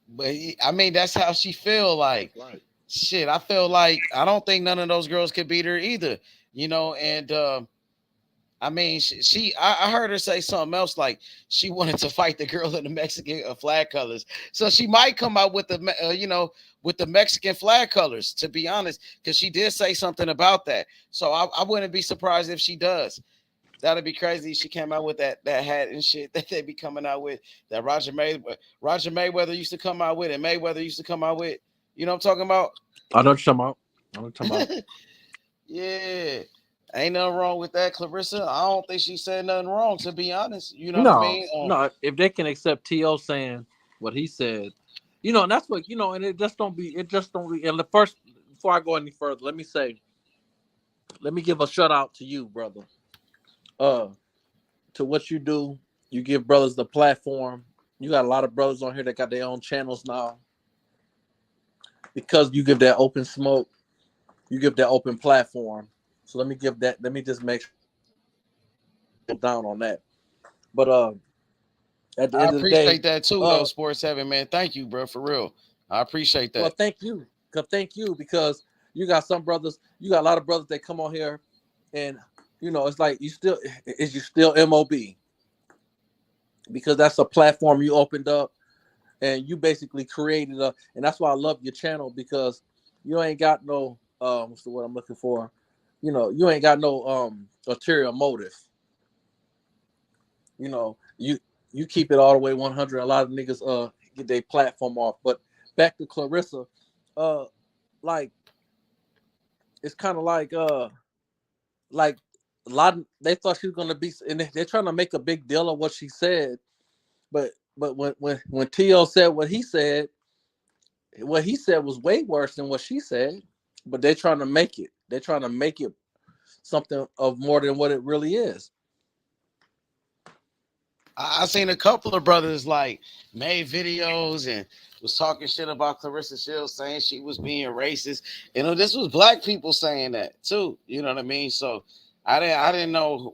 But I mean, that's how she feel. Like, shit, I feel like I don't think none of those girls could beat her either. And I mean, I heard her say something else, like she wanted to fight the girl in the Mexican flag colors. So she might come out with the, with the Mexican flag colors, to be honest, because she did say something about that. So I wouldn't be surprised if she does. That'd be crazy. She came out with that hat and shit that they be coming out with, that Roger Mayweather used to come out with, and Mayweather used to come out with. You know what I'm talking about? I know what you're talking about. Yeah. Ain't nothing wrong with that, Clarissa. I don't think she said nothing wrong, to be honest. You know what I mean? No, if they can accept T.O. saying what he said, and that's what, and it just don't be, and the first, before I go any further, let me give a shout out to you, brother. To what you do. You give brothers the platform. You got a lot of brothers on here that got their own channels now. Because you give that open smoke, you give that open platform. So let me just make sure down on that. But at the end of the day, I appreciate that too, though, Sports 7, man. Thank you, bro, for real. I appreciate that. Well, thank you. Because you got some brothers, you got a lot of brothers that come on here, and it's like you still MOB, because that's a platform you opened up and you basically created and that's why I love your channel, because you ain't got no what's the word I'm looking for? You ain't got no ulterior motive. You keep it all the way 100. A lot of niggas get their platform off. But back to Clarissa, like it's kind of like a lot of, they thought she was gonna be, and they're trying to make a big deal of what she said. But when T.O. said what he said was way worse than what she said. But they're trying to make it something of more than what it really is. I seen a couple of brothers like made videos and was talking shit about Clarissa Shields, saying she was being racist. This was black people saying that too. You know what I mean? So I didn't know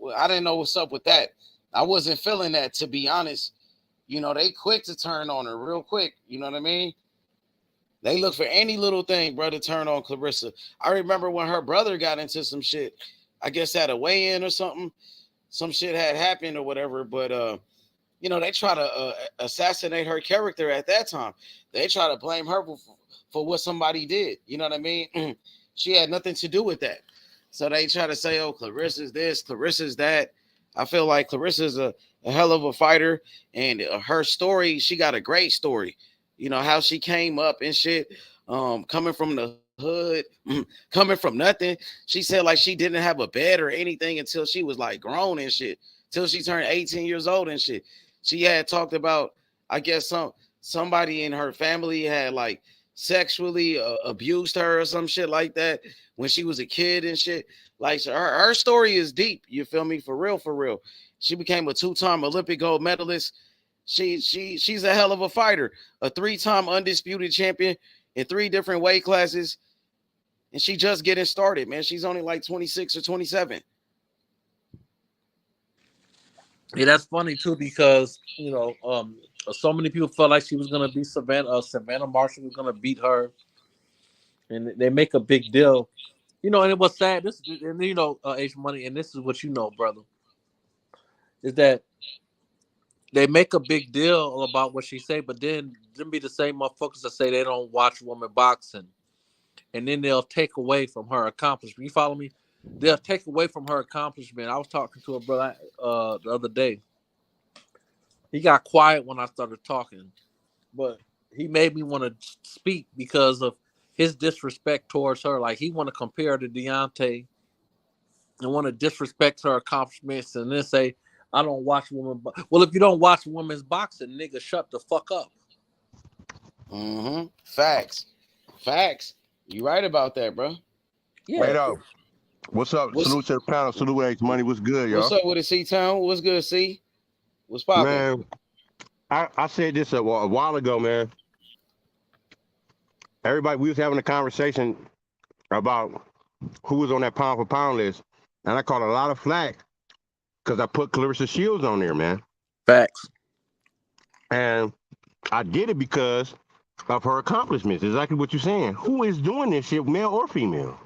what's up with that. I wasn't feeling that, to be honest. They quick to turn on her real quick. You know what I mean? They look for any little thing, bro, to turn on Clarissa. I remember when her brother got into some shit, I guess at a weigh-in or something. Some shit had happened or whatever, but they try to assassinate her character at that time. They try to blame her for what somebody did. You know what I mean? She had nothing to do with that. So they try to say, oh, Clarissa's this, Clarissa's that. I feel like Clarissa's a hell of a fighter, and her story, she got a great story. How she came up and shit, coming from the hood, coming from nothing. She said like she didn't have a bed or anything until she was like grown and shit, till she turned 18 years old and shit. She had talked about, I guess somebody in her family had like sexually abused her or some shit like that when she was a kid and shit. Like her story is deep. You feel me? For real, for real. She became a 2-time Olympic gold medalist. She's a hell of a fighter, a 3-time undisputed champion in 3 different weight classes, and she just getting started, man. She's only like 26 or 27. Yeah, that's funny too because so many people felt like she was gonna be Savannah. Savannah Marshall was gonna beat her, and they make a big deal. And it was sad. H Money, and this is what brother, is that they make a big deal about what she say, but then them be the same motherfuckers that say they don't watch women boxing, and then they'll take away from her accomplishment. You follow me? They'll take away from her accomplishment. I was talking to a brother the other day. He got quiet when I started talking, but he made me want to speak because of his disrespect towards her. Like he want to compare her to Deontay and want to disrespect her accomplishments and then say, I don't watch women. Well, if you don't watch women's boxing, nigga, shut the fuck up. Facts. You right about that, bro. Yeah. Wait up. What's up? Salute to the panel. Salute H Money. What's good, y'all? What's up with it, C-Town? What's good, C? What's poppin'? Man, I said this a while ago, man. Everybody, we was having a conversation about who was on that pound for pound list, and I caught a lot of flack because I put Clarissa Shields on there, man. Facts. And I did it because of her accomplishments. Exactly what you're saying. Who is doing this shit, male or female?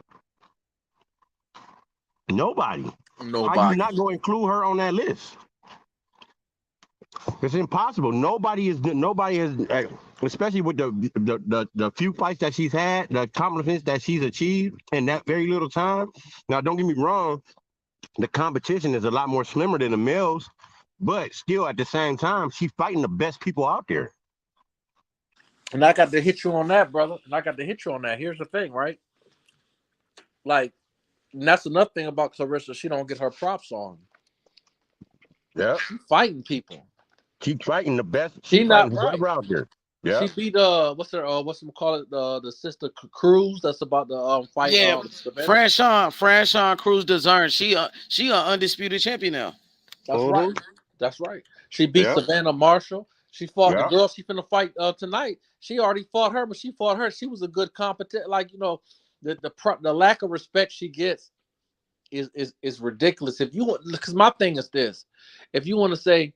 Nobody. How you not going to include her on that list? It's impossible. Nobody has, especially with the few fights that she's had, the accomplishments that she's achieved in that very little time. Now, don't get me wrong, the competition is a lot more slimmer than the males, but still at the same time, she's fighting the best people out there. And I got to hit you on that, brother. Here's the thing, right? Like, and that's another thing about Clarissa. She don't get her props on. Yeah. She's fighting people. She's fighting the best. She's not right out there. Yeah. She beat what's them call it, the sister Cruz that's about the fight. Yeah, Franchon Cruz DAZN. She an undisputed champion now. That's right. That's right. She beat Savannah Marshall. She fought the girl she finna fight tonight. She already fought her, but she fought her. She was a good competent. Like, the lack of respect she gets is ridiculous. If you want, because my thing is this: if you want to say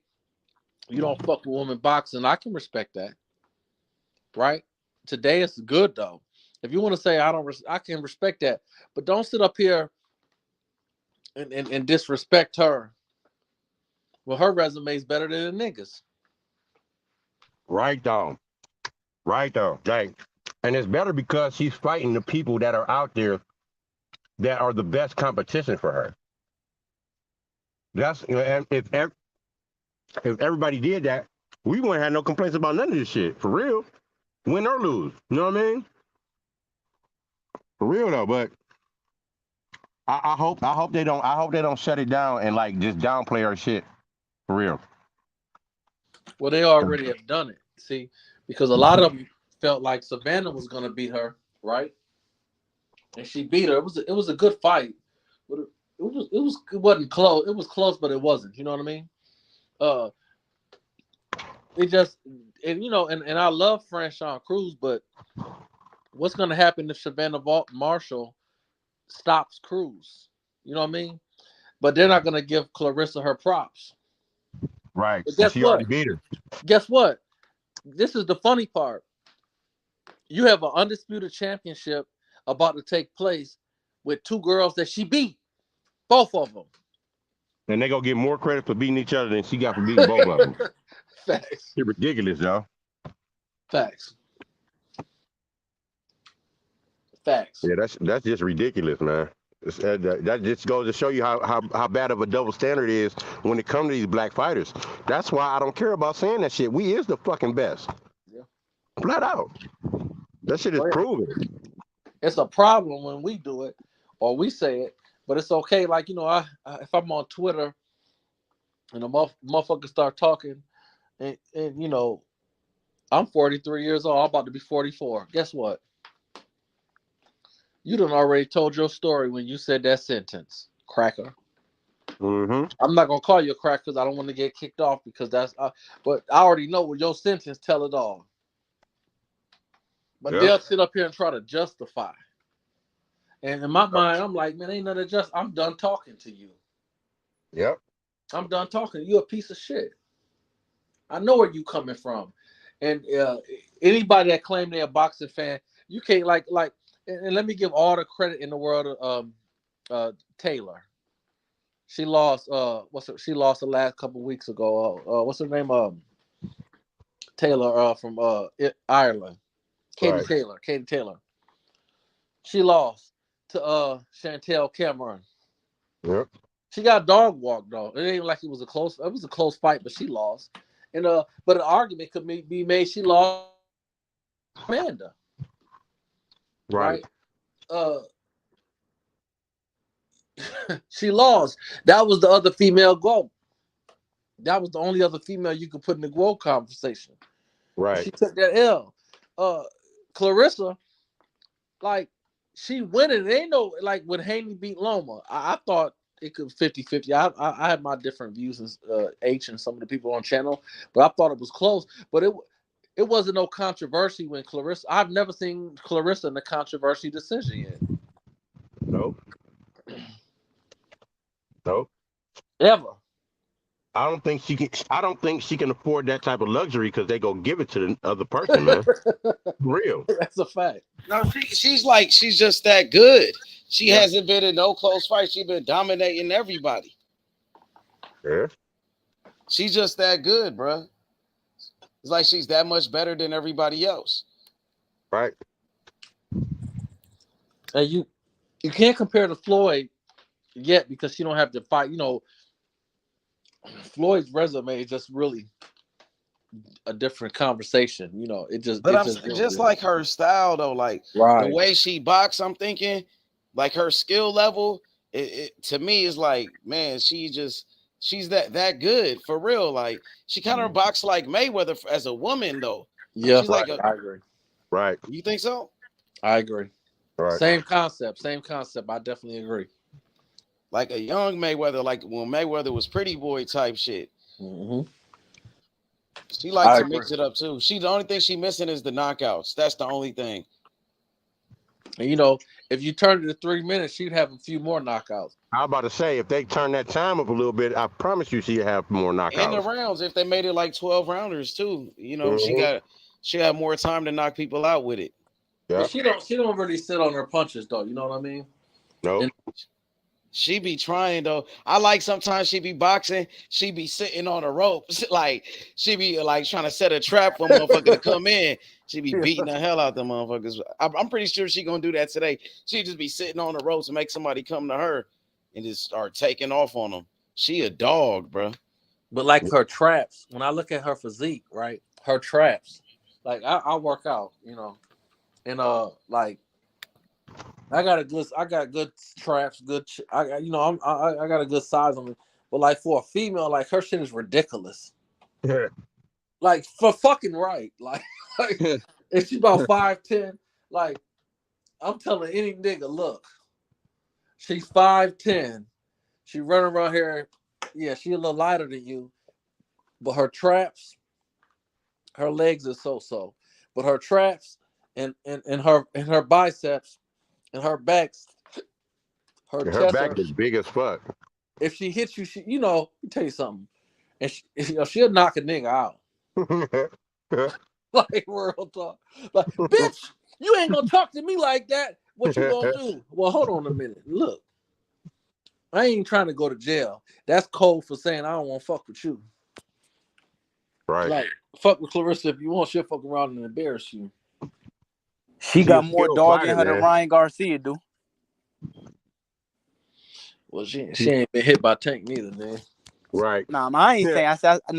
you don't fuck with women boxing, I can respect that. Right? Today it's good though. If you want to say I can respect that, but don't sit up here and disrespect her. Well, her resume is better than the niggas. Right down. Like, and it's better because she's fighting the people that are out there that are the best competition for her. That's, and if everybody did that, we wouldn't have no complaints about none of this shit. For real. Win or lose. You know what I mean? For real though, but I hope they don't shut it down and like just downplay her shit. For real. Well, they already have done it. See, because a lot of them felt like Savannah was gonna beat her, right? And she beat her. It was a good fight, but it wasn't close. It was close, but it wasn't. You know what I mean? It just, and I love Franchon Cruz, but what's gonna happen if Savannah Marshall stops Cruz? You know what I mean? But they're not gonna give Clarissa her props. Right. But guess she what? already beat her. Guess what? This is the funny part. You have an undisputed championship about to take place with 2 girls that she beat. Both of them. And they gonna get more credit for beating each other than she got for beating both of them. Facts. It's ridiculous, y'all. Facts. Facts. Yeah, that's just ridiculous, man. That just goes to show you how bad of a double standard is when it comes to these black fighters. That's why I don't care about saying that shit. We is the fucking best. Yeah. Flat out. That shit is proven. It's a problem when we do it or we say it, but it's okay. Like, you know, I if I'm on Twitter and a motherfucker start talking and you know, I'm 43 years old. I'm about to be 44. Guess what? You done already told your story when you said that sentence, cracker. Mm-hmm. I'm not gonna call you a cracker because I don't want to get kicked off because that's. But I already know what your sentence tell it all. But they'll sit up here and try to justify. And in my mind, I'm like, man, ain't nothing just. I'm done talking to you. Yep. I'm done talking. You a piece of shit. I know where you coming from, and anybody that claim they're a boxing fan, you can't like. And let me give all the credit in the world of Taylor. She lost. She lost the last couple weeks ago. What's her name? Taylor from Ireland. Katie Taylor. She lost to Chantel Cameron. Yep. She got dog walked though. It ain't like it was a close. It was a close fight, but she lost. And but an argument could be made. She lost Amanda. Right. She lost. That was the other female GOAT. That was the only other female you could put in the GOAT conversation. Right. She took that L. Clarissa, like, she winning. It ain't no, like, when Haney beat Loma, I thought it could 50-50. I had my different views as H and some of the people on channel, but I thought it was close. But it wasn't no controversy when Clarissa. I've never seen Clarissa in a controversy decision yet. Nope. Nope. Ever. I don't think she can afford that type of luxury because they go give it to the other person, man. Real. That's a fact. No, she's just that good. She hasn't been in no close fight. She's been dominating everybody. Yeah. She's just that good, bro. It's like she's that much better than everybody else. Right. And you can't compare to Floyd yet because she don't have to fight. You know, Floyd's resume is just really a different conversation. You know, it just. But just like her style though, like the way she boxes, I'm thinking, like her skill level, it to me is like, man, she's that good for real. Like she kind of boxes like Mayweather as a woman though. Yeah, she's like I agree. Right. You think so? I agree. Right. Same concept. I definitely agree. Like a young Mayweather, like when Mayweather was pretty boy type shit. Mm-hmm. She likes to mix it up too. The only thing she missing is the knockouts. That's the only thing. And you know, if you turn it to 3 minutes, she'd have a few more knockouts. I was about to say, if they turn that time up a little bit, I promise you she'd have more knockouts. In the rounds, if they made it like 12 rounders too, you know, she had more time to knock people out with it. Yeah. She don't really sit on her punches though. You know what I mean? No. Nope. She be trying though. I like sometimes she be boxing. She be sitting on the ropes, like she be like trying to set a trap for a motherfucker to come in. She be beating the hell out the motherfuckers. I'm pretty sure she gonna do that today. She just be sitting on the ropes and make somebody come to her and just start taking off on them. She a dog, bro. But like her traps, when I look at her physique, right? Her traps, like I work out, you know, and like. I got good traps, I got a good size on me. But like for a female, like her shit is ridiculous. Yeah. Like for fucking right. Like if she's about 5'10", like I'm telling any nigga, look, she's 5'10". She running around here. Yeah, she a little lighter than you. But her traps, her legs are so. But her traps and her biceps. And her back is big as fuck. If she hits you, let me tell you something. And she'll knock a nigga out. Like real talk. Like, bitch, you ain't gonna talk to me like that. What you gonna do? Well, hold on a minute. Look, I ain't trying to go to jail. That's code for saying I don't want to fuck with you. Right. Like, fuck with Clarissa if you want. She'll fuck around and embarrass you. She got more dog in her than Ryan Garcia do. Well, she ain't been hit by Tank neither, man. Right. Nah, I ain't saying.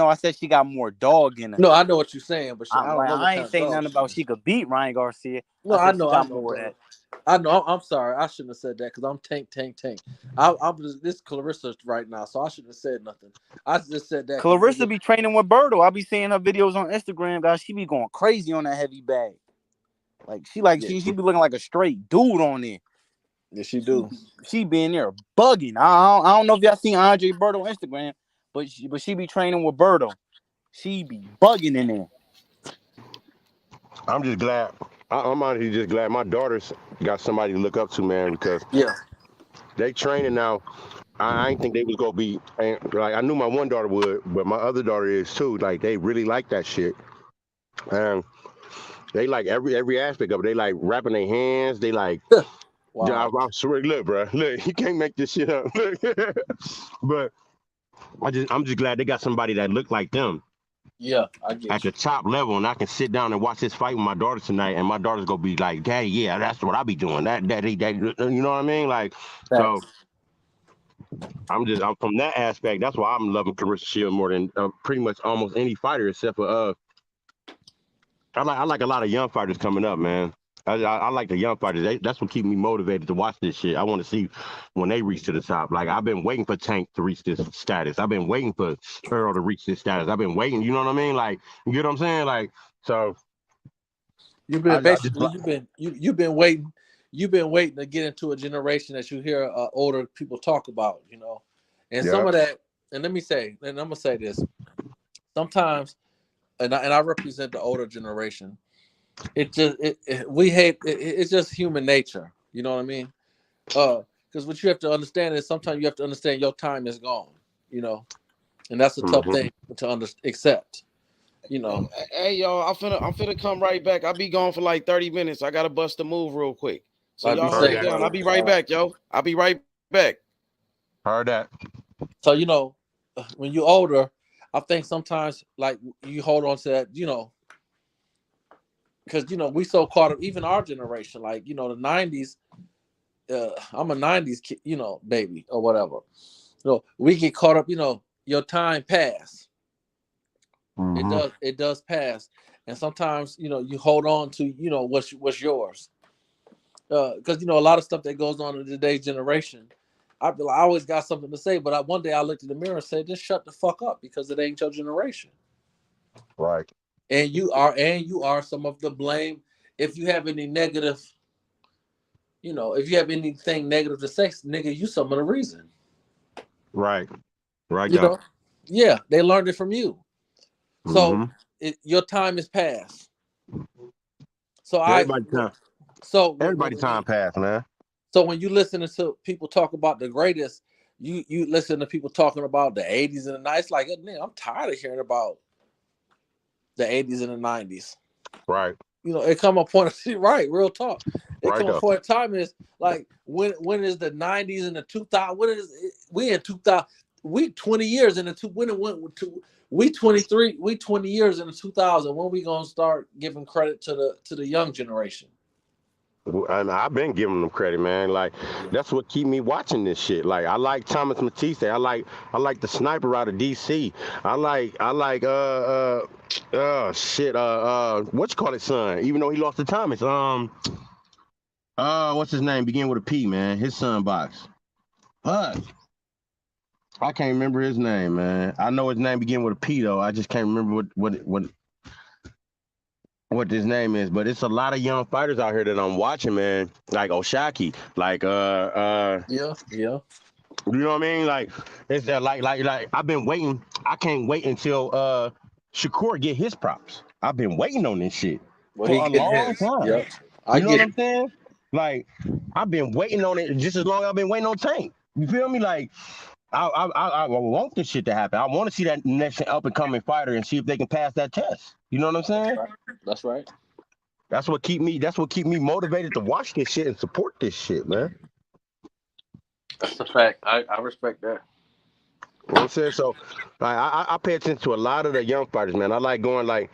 I said she got more dog in her. No, I know what you're saying, but I don't know. I ain't saying nothing about she could beat Ryan Garcia. No, I know. She got more of that. I know. I'm sorry. I shouldn't have said that because I'm Tank. I'm just this Clarissa right now, so I shouldn't have said nothing. I just said that. Clarissa be training with Birdo. I be seeing her videos on Instagram, guys. She be going crazy on that heavy bag. She be looking like a straight dude on there. Yeah, she do. She be in there bugging. I don't know if y'all seen Andre Birdo on Instagram, but she be training with Birdo. She be bugging in there. I'm just glad. I'm honestly just glad my daughter's got somebody to look up to, man, because they training now. I ain't think they was gonna be like I knew my one daughter would, but my other daughter is too. Like they really like that shit. And they like every aspect of it. They like wrapping their hands. They like wow. I swear, look, bro, look, you can't make this shit up. But I'm just glad they got somebody that look like them. Yeah, I get at the top level, and I can sit down and watch this fight with my daughter tonight, and my daughter's gonna be like, "Daddy, yeah, that's what I be doing." That, you know what I mean? Like, so I'm from that aspect. That's why I'm loving Clarissa Shields more than pretty much almost any fighter, except for I like a lot of young fighters coming up, man. I like the young fighters. That's what keep me motivated to watch this shit. I want to see when they reach to the top. Like I've been waiting for Tank to reach this status. I've been waiting for Earl to reach this status. I've been waiting. You know what I mean? Like, you get what I'm saying? Like, so you've been you've been waiting. You've been waiting to get into a generation that you hear older people talk about. You know, and some of that. And let me say, and I'm gonna say this. Sometimes, and I represent the older generation. It's just human nature. You know what I mean? Because what you have to understand is sometimes you have to understand your time is gone. You know, and that's a tough thing to accept. You know. Hey y'all, I'm finna come right back. I'll be gone for like 30 minutes. I gotta bust a move real quick. So y'all hold it down. I'll be right back, yo. I'll be right back. Heard that. So you know, when you're older, I think sometimes like you hold on to that. You know. Because, you know, we so caught up, even our generation, like, you know, the 90s, I'm a 90s kid, you know, baby or whatever. So we get caught up, you know, your time pass. It does pass. And sometimes, you know, you hold on to, you know, what's yours. Because, you know, a lot of stuff that goes on in today's generation, I always got something to say, but one day I looked in the mirror and said, just shut the fuck up because it ain't your generation. Right. And you are some of the blame. If you have any negative, you know, if you have anything negative to say, nigga, you some of the reason. Right. Right. You know? Yeah, they learned it from you. So your time is past. So everybody's time passed, man. So when you listen to people talk about the greatest, you listen to people talking about the 80s and the 90s, like, man, I'm tired of hearing about the 80s and the 90s. Right. You know, it come a point of right, real talk. It come a point of time is like when is the 90s and the 2000? What is it? We in 2000? We 20 years in the we 23. We 20 years in the 2000. When we gonna start giving credit to the young generation? I've been giving them credit, man. Like that's what keep me watching this shit. Like I like Thomas Matisse. I like the sniper out of DC. I like what you call it, son? Even though he lost to Thomas. What's his name? Begin with a P, man. His son box. But I can't remember his name, man. I know his name begin with a P though. I just can't remember what his name is, but it's a lot of young fighters out here that I'm watching, man. Like Oshaki, like yeah. You know what I mean? Like it's that like I've been waiting. I can't wait until Shakur get his props. I've been waiting on this shit for a long time. Yep. You know what I'm saying? Like I've been waiting on it just as long as I've been waiting on Tank. You feel me? Like I want this shit to happen. I want to see that next up and coming fighter and see if they can pass that test. You know what I'm saying? That's right. That's what keep me motivated to watch this shit and support this shit, man. That's a fact. I respect that. You know what I'm saying? So like, I pay attention to a lot of the young fighters, man. I like going like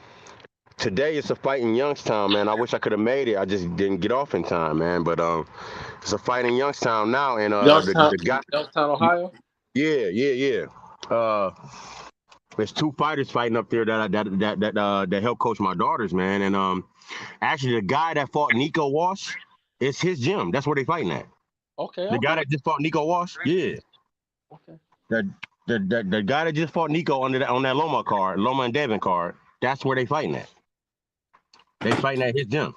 today it's a fight in Youngstown, man. I wish I could have made it. I just didn't get off in time, man. But it's a fight in Youngstown now, and Youngstown, the guy, Youngstown, Ohio. yeah. There's two fighters fighting up there that help coach my daughters, man. And actually the guy that fought Nico Walsh, it's his gym. That's where they fighting at. Okay. The guy that just fought Nico Walsh, yeah. Okay. The guy that just fought Nico on that Loma and Devin card, that's where they fighting at. They fighting at his gym.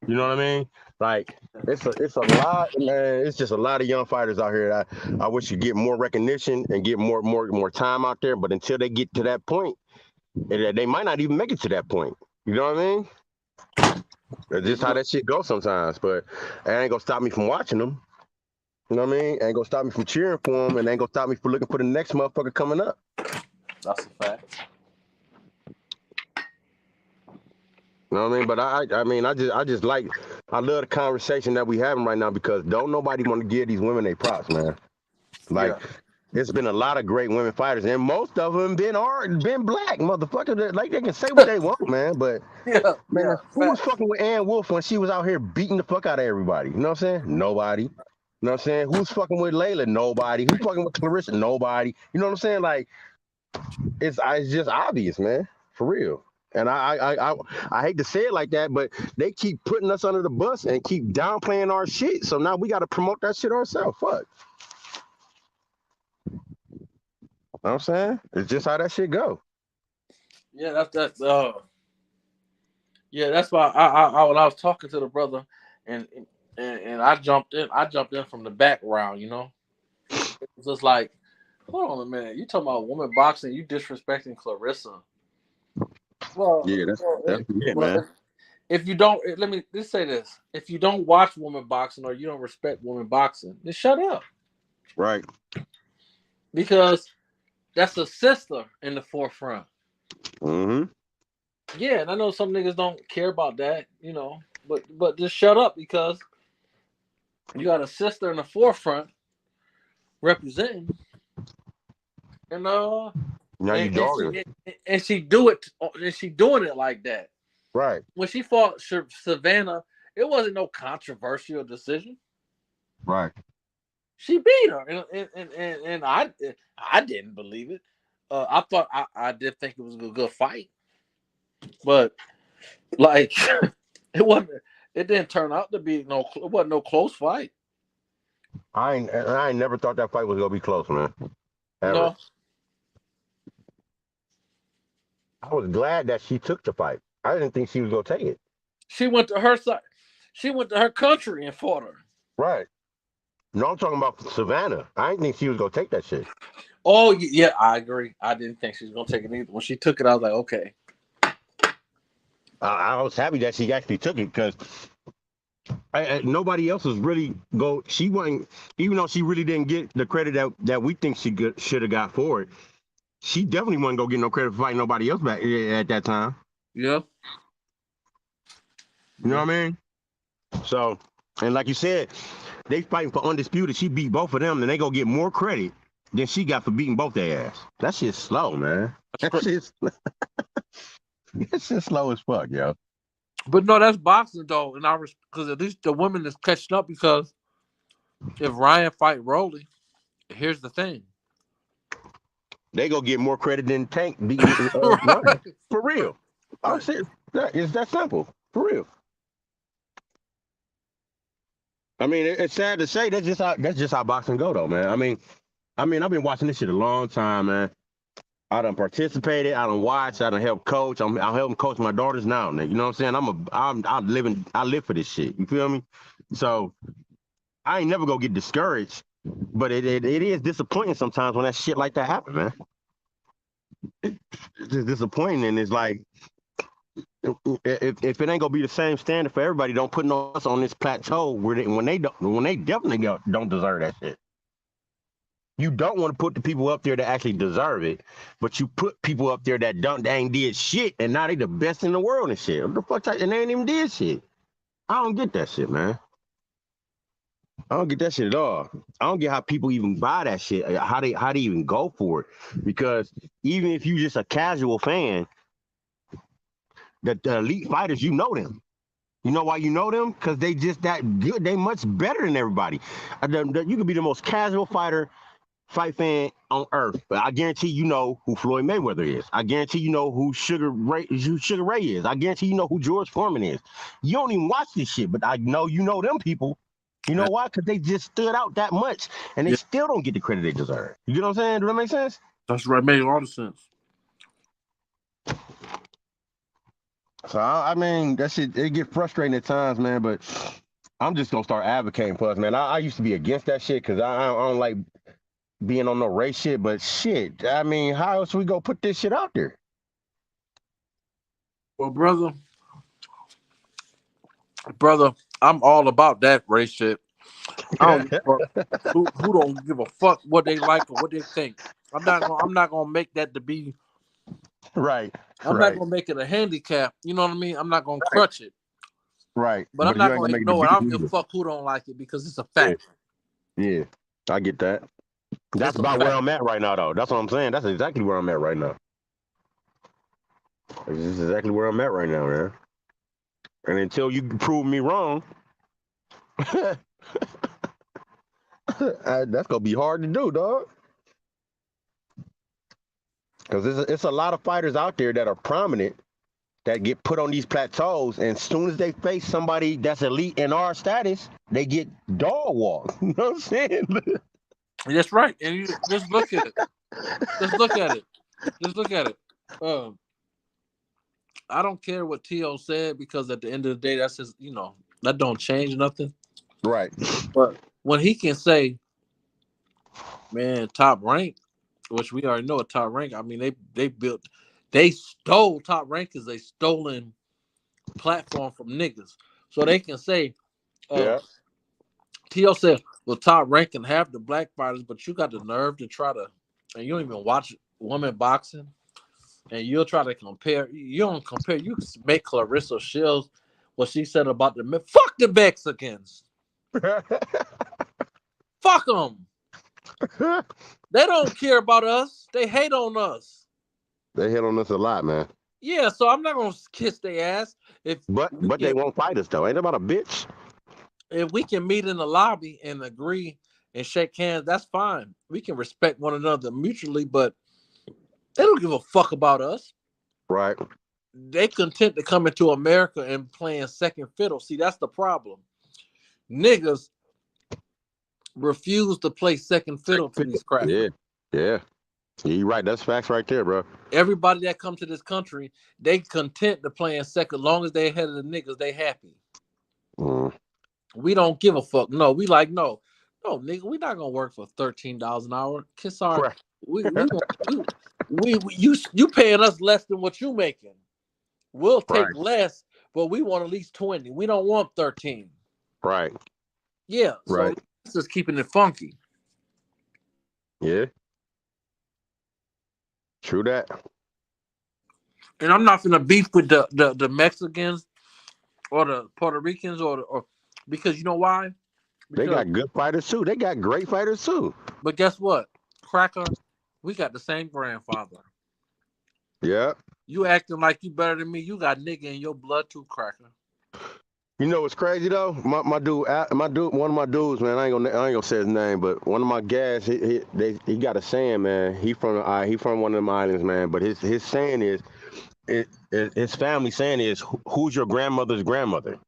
You know what I mean? Like it's a lot, man. It's just a lot of young fighters out here. I wish you get more recognition and get more time out there. But until they get to that point, they might not even make it to that point. You know what I mean? That's just how that shit goes sometimes. But it ain't gonna stop me from watching them. You know what I mean? Ain't gonna stop me from cheering for them, and ain't gonna stop me from looking for the next motherfucker coming up. That's a fact. You know what I mean? But I love the conversation that we having right now because don't nobody want to give these women their props, man. Like there's been a lot of great women fighters, and most of them been black motherfuckers. Like they can say what they want, man. But man, who was fucking with Ann Wolf when she was out here beating the fuck out of everybody? You know what I'm saying? Nobody. You know what I'm saying? Who's fucking with Layla? Nobody. Who's fucking with Clarissa? Nobody. You know what I'm saying? Like it's just obvious, man. For real. And I hate to say it like that, but they keep putting us under the bus and keep downplaying our shit. So now we got to promote that shit ourselves. Fuck. You know what I'm saying? It's just how that shit go. Yeah, that's yeah, that's why I when I was talking to the brother and I jumped in from the background, you know. It was just like, hold on a minute, you talking about woman boxing, you disrespecting Clarissa. Well, yeah, that's it, man. If you don't, let me just say this: if you don't watch woman boxing or you don't respect woman boxing, then shut up. Right. Because that's a sister in the forefront. Mm-hmm. Yeah, and I know some niggas don't care about that, you know, but just shut up because you got a sister in the forefront representing, and now you dogging, and she do it, and she doing it like that. Right. When she fought Savannah, it wasn't no controversial decision. Right. She beat her, and I didn't believe it. I thought I did think it was a good fight, but like it didn't turn out to be it wasn't no close fight. I ain't never thought that fight was gonna be close, man. Ever. No. I was glad that she took the fight. I didn't think she was gonna take it. She went to her side. She went to her country and fought her. Right. No, I'm talking about Savannah. I didn't think she was gonna take that shit. Oh yeah, I agree. I didn't think she was gonna take it either. When she took it, I was like, okay. I was happy that she actually took it because nobody else was really go. She wasn't, even though she really didn't get the credit that we think she should have got for it. She definitely wasn't gonna get no credit for fighting nobody else back at that time. Yeah. You know what I mean? So, and like you said, they fighting for undisputed. She beat both of them, and they gonna get more credit than she got for beating both their ass. That shit's slow, man. That shit's slow as fuck, yo. But no, that's boxing though, and because at least the women is catching up. Because if Ryan fight Rolly, here's the thing: they go get more credit than Tank beating Ryan. For real. I'm serious. It's that simple. For real. I mean, it's sad to say that's just how boxing go though, man. I mean, I've been watching this shit a long time, man. I done participated, I done watched, I done helped coach. I'm helping coach my daughters now, nigga. You know what I'm saying? I live for this shit. You feel me? So I ain't never gonna get discouraged, but it is disappointing sometimes when that shit like that happens, man. It's just disappointing, and it's like if it ain't gonna be the same standard for everybody, don't put us on this plateau when they definitely don't deserve that shit. You don't want to put the people up there that actually deserve it, but you put people up there that ain't did shit, and now they the best in the world and shit. What the fuck? And they ain't even did shit. I don't get that shit, man. I don't get that shit at all. I don't get how people even buy that shit. How they even go for it? Because even if you just a casual fan, the elite fighters, you know them. You know why you know them? Because they just that good. They much better than everybody. You could be the most casual fight fan on earth, but I guarantee you know who Floyd Mayweather is. I guarantee you know who Sugar Ray is. I guarantee you know who George Foreman is. You don't even watch this shit, but I know you know them people. You know why? Because they just stood out that much, and they still don't get the credit they deserve. You get what I'm saying? Does that make sense? That's right. Made all the sense. So I mean, that shit it get frustrating at times, man. But I'm just gonna start advocating for us, man. I used to be against that shit because I don't like being on no race shit. But shit, I mean, how else we go put this shit out there? Well, brother, I'm all about that race shit. I don't give a fuck who don't give a fuck what they like or what they think. I'm not gonna make that to be right. I'm not gonna make it a handicap. You know what I mean? I'm not gonna crutch it. Right. But I'm not gonna ignore it. I don't give a fuck who don't like it because it's a fact. Yeah, I get that. That's about where I'm at right now, though. That's what I'm saying. That's exactly where I'm at right now. This is exactly where I'm at right now, man. And until you prove me wrong, that's gonna be hard to do, dog. Because it's a lot of fighters out there that are prominent that get put on these plateaus, and as soon as they face somebody that's elite in our status, they get dog walked. You know what I'm saying? That's right. And you just look at it. Just look at it. I don't care what T.O. said because at the end of the day, that's just, that don't change nothing. Right. But when he can say, man, top rank, which we already know a top rank. I mean, they stole top rank as a stolen platform from niggas. So they can say, T.O. said, well, top rank can have the black fighters, but you got the nerve to try to, and you don't even watch women boxing, and you'll try to compare. You don't compare. You make Clarissa Shields what she said about the fuck the Mexicans. Fuck them. They don't care about us. They hate on us. They hate on us a lot, man. Yeah, so I'm not gonna kiss their ass. But they won't fight us though. Ain't about a bitch. If we can meet in the lobby and agree and shake hands, that's fine. We can respect one another mutually, but they don't give a fuck about us. Right. They content to come into America and playing second fiddle. See, that's the problem. Niggas refuse to play second fiddle to these crackers. Yeah. You're right. That's facts right there, bro. Everybody that comes to this country, they content to play in second. Long as they ahead of the niggas, they happy. We don't give a fuck. No, we like no, nigga. We not gonna work for $13 an hour. Kiss our. Right. You paying us less than what you making. We'll take less, but we want at least 20. We don't want 13. Right. Yeah. So it's just keeping it funky. Yeah. True that. And I'm not gonna beef with the Mexicans or the Puerto Ricans or because you know why? Because they got good fighters too. They got great fighters too. But guess what? Cracker, we got the same grandfather. Yeah. You acting like you better than me. You got nigga in your blood too, Cracker. You know what's crazy though? My dude, one of my dudes, man. I ain't gonna say his name, but one of my guys, he got a saying, man. He from one of them islands, man. But his saying is, his family saying is, who's your grandmother's grandmother?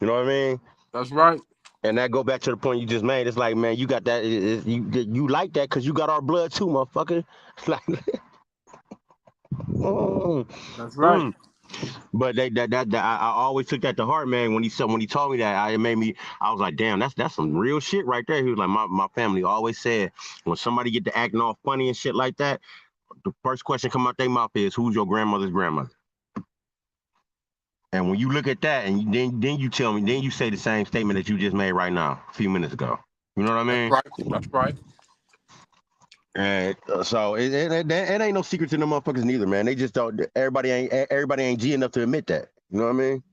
You know what I mean? That's right. And that go back to the point you just made. It's like, man, you got that. You like that because you got our blood too, motherfucker. Like, that's right. But I always took that to heart, man. When he told me that, I was like, damn, that's some real shit right there. He was like, my family always said when somebody get to acting all funny and shit like that, the first question come out their mouth is, who's your grandmother's grandmother? And when you look at that, and then you tell me, then you say the same statement that you just made right now, a few minutes ago. You know what I mean? That's right. And so it ain't no secret to them motherfuckers neither, man. They just don't. Everybody ain't G enough to admit that. You know what I mean?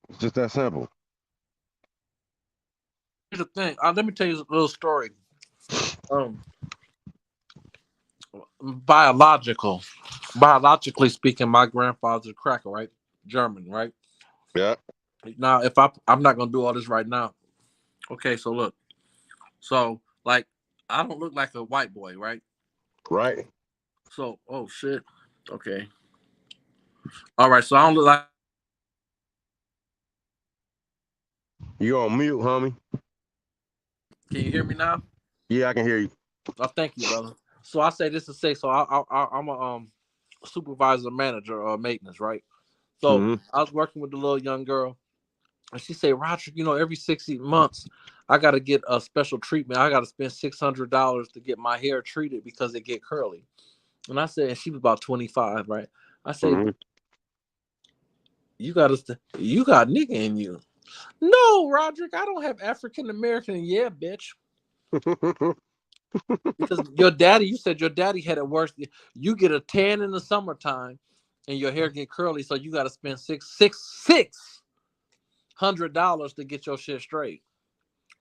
It's just that simple. Here's the thing. Let me tell you a little story. Um, biologically speaking, my grandfather's a cracker, right? German, right? Yeah. Now, I'm not gonna do all this right now. Okay, so look, so like I don't look like a white boy, right? Right. So, oh shit. Okay. All right. So I don't look like. You on mute, homie? Can you hear me now? Yeah, I can hear you. Oh, thank you, brother. So I say this to say, so I'm a supervisor, manager, or maintenance, right? So Mm-hmm. I was working with the little young girl, and she said, Roger, every 60 months, I got to get a special treatment. I got to spend $600 to get my hair treated because it get curly. And I said, and she was about 25, right? I said, Mm-hmm. you got nigga in you. No, Roderick, I don't have African American. Yeah, bitch. Because you said your daddy had it worse. You get a tan in the summertime, and your hair get curly, so you got to spend $600 to get your shit straight.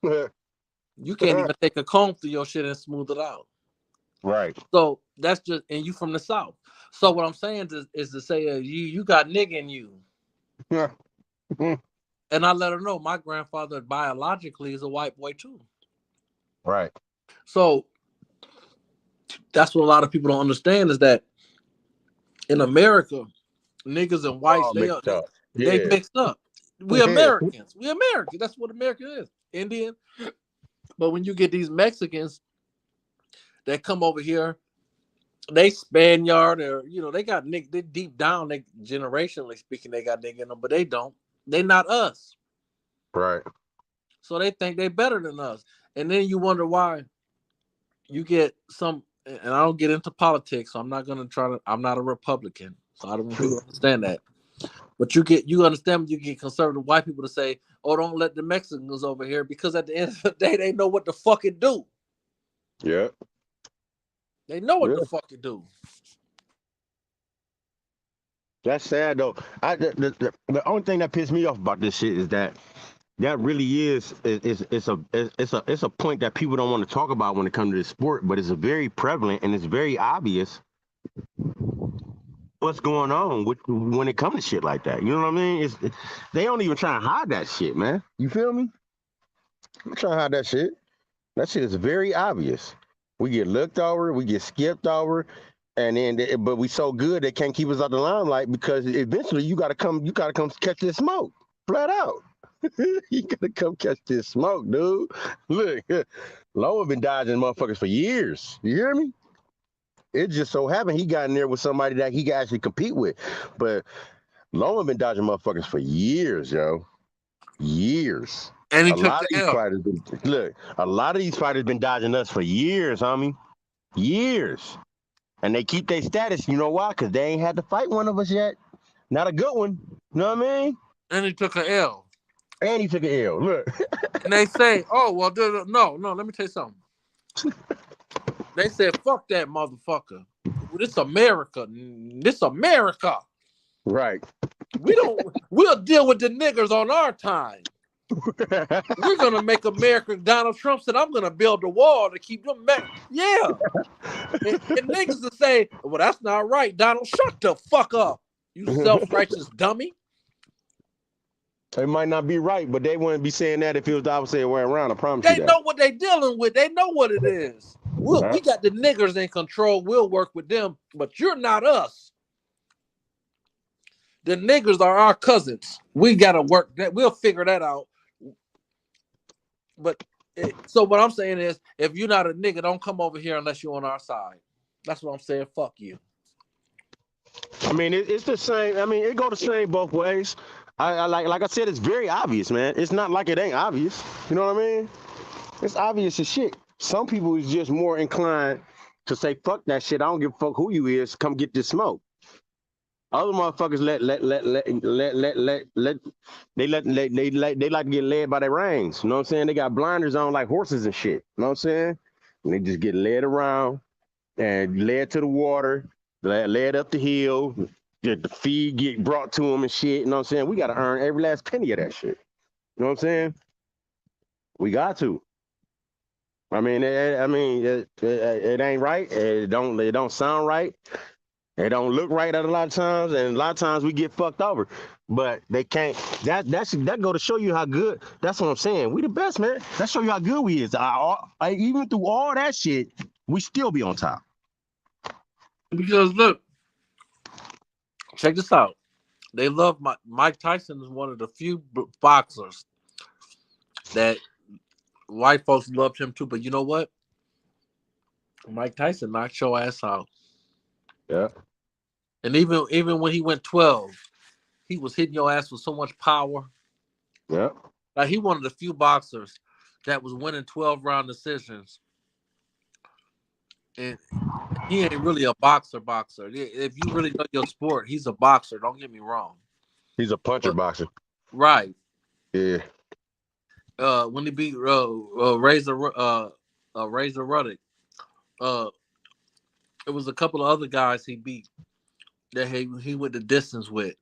You can't even take a comb through your shit and smooth it out. Right. So that's just, and you from the South. So what I'm saying is to say you got nigga in you. Yeah. And I let her know my grandfather biologically is a white boy too. Right. So that's what a lot of people don't understand is that in America, niggas and whites, they mixed up. We Americans. We Americans. That's what America is. Indian. But when you get these Mexicans that come over here, they Spaniard or they got nigga. They deep down, they generationally speaking, they got nigga in them, but they don't. They not us. Right. So they think they better than us. And then you wonder why you get some, and I don't get into politics, so I'm not gonna I'm not a Republican. So I don't know if you understand that. But you understand when you get conservative white people to say, oh, don't let the Mexicans over here, because at the end of the day, they know what the fuck it do. Yeah. They know what the fuck it do. That's sad though. The only thing that pissed me off about this shit is that really is it's a point that people don't want to talk about when it comes to this sport, but it's a very prevalent and it's very obvious what's going on when it comes to shit like that. You know what I mean? They don't even try to hide that shit, man. You feel me? I'm trying to hide that shit. That shit is very obvious. We get looked over, we get skipped over, and then but we so good they can't keep us out the limelight because eventually you gotta come catch this smoke. Flat out. You gotta come catch this smoke, dude. Look, Lowe been dodging motherfuckers for years. You hear me? It just so happened he got in there with somebody that he could actually compete with. But Lowe been dodging motherfuckers for years, yo. Years. And he a took lot the of these L. fighters a lot of these fighters been dodging us for years, homie. Years. And they keep their status. You know why? Because they ain't had to fight one of us yet. Not a good one. You know what I mean? And he took an L. And he took an L. Look. And they say, oh, well, no, let me tell you something. They said, fuck that motherfucker. This America. This America. Right. We'll deal with the niggers on our time. We're going to make America. Donald Trump said, I'm going to build a wall to keep them back. Yeah. and niggas to say, well, that's not right. Donald, shut the fuck up. You self-righteous dummy. It might not be right, but they wouldn't be saying that if it was the opposite way around. I promise you that. They know what they're dealing with. They know what it is. We got the niggers in control. We'll work with them, but you're not us. The niggers are our cousins. We got to work that. We'll figure that out. But so what I'm saying is, if you're not a nigga, don't come over here unless you're on our side. That's what I'm saying. Fuck you. I mean, it's the same. I mean, it go the same both ways. I like I said, it's very obvious, man. It's not like it ain't obvious. You know what I mean? It's obvious as shit. Some people is just more inclined to say, fuck that shit. I don't give a fuck who you is. Come get this smoke. Other motherfuckers they like to get led by their reins. You know what I'm saying? They got blinders on like horses and shit. You know what I'm saying? And they just get led around and led to the water, led up the hill. The feed get brought to them and shit. You know what I'm saying? We got to earn every last penny of that shit. You know what I'm saying? We got to. I mean, it ain't right. It don't sound right. It don't look right at a lot of times, and a lot of times we get fucked over. But they can't. That go to show you how good. That's what I'm saying. We the best, man. That show you how good we is. Even through all that shit, we still be on top. Because look, check this out. They love Mike Tyson is one of the few boxers that white folks loved him too. But you know what? Mike Tyson knocked your ass out. Yeah. And even when he went 12, he was hitting your ass with so much power. Yeah. Like he one of the few boxers that was winning 12-round decisions. And he ain't really a boxer. If you really know your sport, he's a boxer. Don't get me wrong. He's a puncher boxer. Right. Yeah. When he beat Razor Ruddock, it was a couple of other guys he beat that he went the distance with,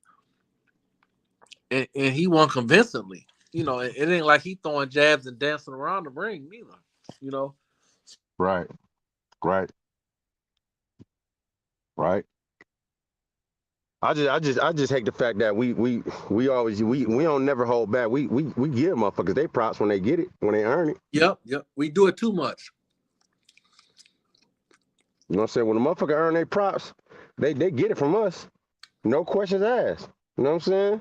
and he won convincingly. You know, it ain't like he throwing jabs and dancing around the ring neither. You know. Right. I just hate the fact that we don't never hold back. We give motherfuckers they props when they get it, when they earn it. Yep. We do it too much. You know what I'm saying? When the motherfucker earn their props, they get it from us. No questions asked. You know what I'm saying?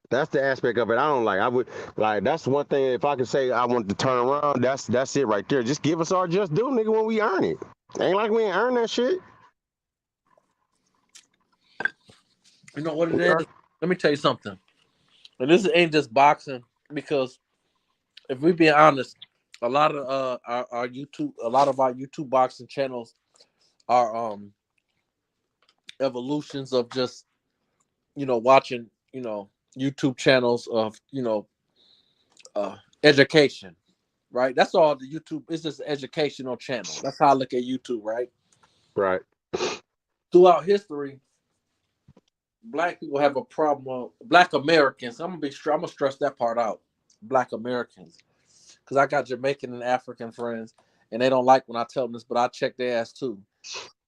That's the aspect of it I don't like. I would like that's one thing if I could say I want to turn around, that's it right there. Just give us our just due, nigga, when we earn it. Ain't like we ain't earn that shit. You know what it is? Let me tell you something. And this ain't just boxing, because if we be honest, a lot of our YouTube boxing channels are evolutions of just watching YouTube channels of education, right? That's all the YouTube is, just an educational channel. That's how I look at YouTube, right? Right. Throughout history, Black people have a problem. Black Americans. I'm gonna stress that part out. Black Americans, because I got Jamaican and African friends, and they don't like when I tell them this, but I check their ass too.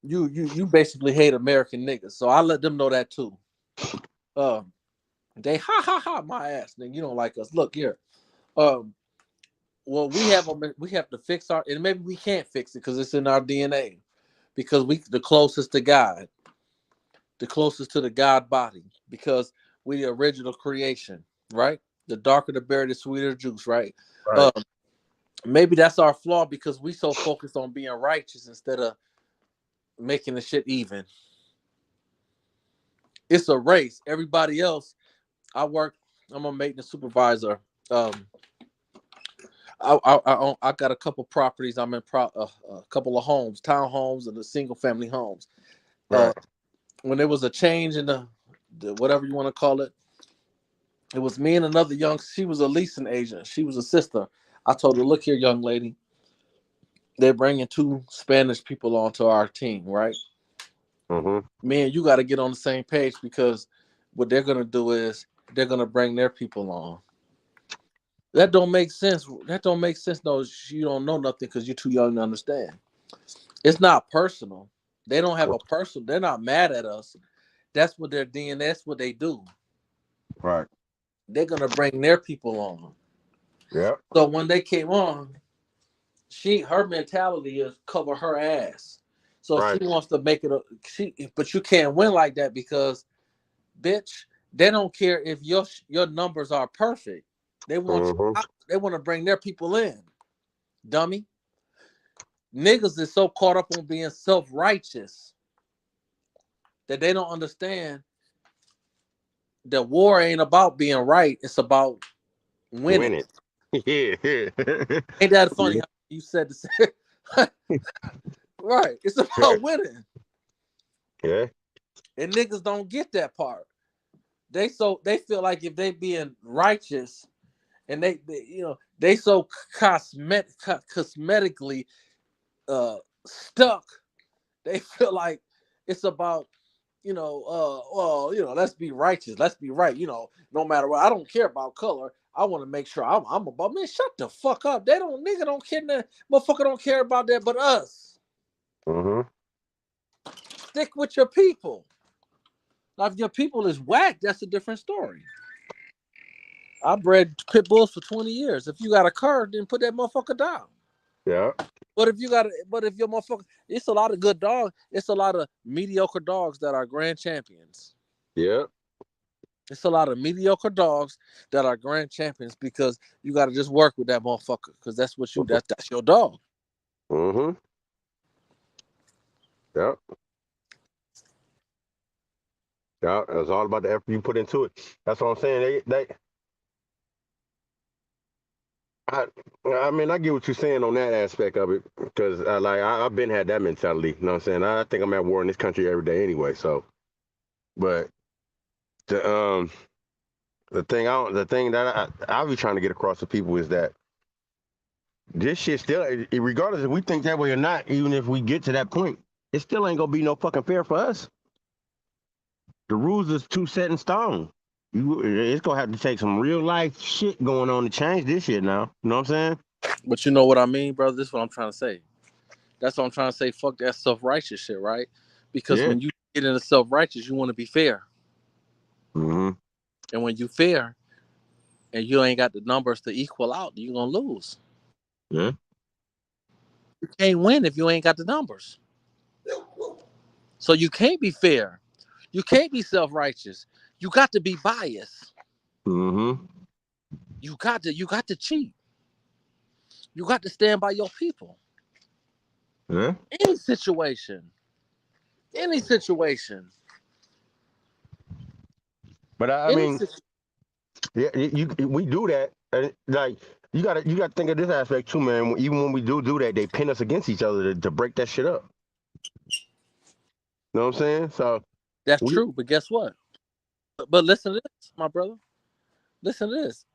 You basically hate American niggas, so I let them know that too. They ha my ass, nigga. You don't like us. Look here. Well, we have to fix our, and maybe we can't fix it because it's in our DNA, because we the closest to God. The closest to the God body, because we the original creation, right? The darker the berry, the sweeter the juice, right? Maybe that's our flaw, because we so focused on being righteous instead of making the shit even. It's a race. Everybody else, I'm a maintenance supervisor. I got a couple properties. I'm in a couple of homes, townhomes, and the single family homes. When there was a change in the whatever you want to call it, it was me and another she was a leasing agent. She was a sister. I told her, look here, young lady, they're bringing 2 Spanish people onto our team, right? Man, you got to get on the same page, because what they're going to do is they're going to bring their people on. That don't make sense. No, you don't know nothing because you're too young to understand. It's not personal. They don't have a personal. They're not mad at us. That's what their DNA. That's what they do. Right. They're gonna bring their people on. Yeah. So when they came on, her mentality is cover her ass. So she wants to make it but you can't win like that, because, bitch, they don't care if your numbers are perfect. They want they want to bring their people in. Dummy. Niggas is so caught up on being self-righteous that they don't understand that war ain't about being right. It's about winning. Yeah. Ain't that funny how you said the right. It's about winning. Yeah. And niggas don't get that part. They feel like if they being righteous and they so cosmetically stuck, they feel like it's about let's be righteous, let's be right, no matter what. I don't care about color. I want to make sure I'm above. Man, shut the fuck up. Nigga don't care. Motherfucker don't care about that but us. Mm-hmm. Stick with your people. Now, if your people is whack, that's a different story. I bred pit bulls for 20 years. If you got a cur, then put that motherfucker down. Yeah. But if your motherfucker, it's a lot of good dogs. It's a lot of mediocre dogs that are grand champions. Yeah. It's a lot of mediocre dogs that are grand champions because you got to just work with that motherfucker because that's your dog. Mm-hmm. Yep. Yeah, it's all about the effort you put into it. That's what I'm saying. I mean, I get what you're saying on that aspect of it because, I've been had that mentality. You know what I'm saying? I think I'm at war in this country every day anyway. So, but the thing that I be trying to get across to people is that this shit still, regardless if we think that way or not, even if we get to that point, it still ain't gonna be no fucking fair for us. The rules is too set in stone. It's gonna have to take some real life shit going on to change this shit now. You know what I'm saying? But you know what I mean, brother? This is what I'm trying to say. That's what I'm trying to say. Fuck that self-righteous shit, right? Because when you get into self-righteous, you want to be fair. Mm-hmm. And when you fair and you ain't got the numbers to equal out, you're gonna lose. Yeah. You can't win if you ain't got the numbers. So you can't be fair. You can't be self-righteous. You got to be biased. Mm-hmm. You got to cheat. You got to stand by your people. Yeah. Any situation. But I mean, we do that, and you gotta think of this aspect too, man. Even when we do that, they pin us against each other to break that shit up. You know what I'm saying? So that's true. But guess what? But listen to this, my brother. Listen to this.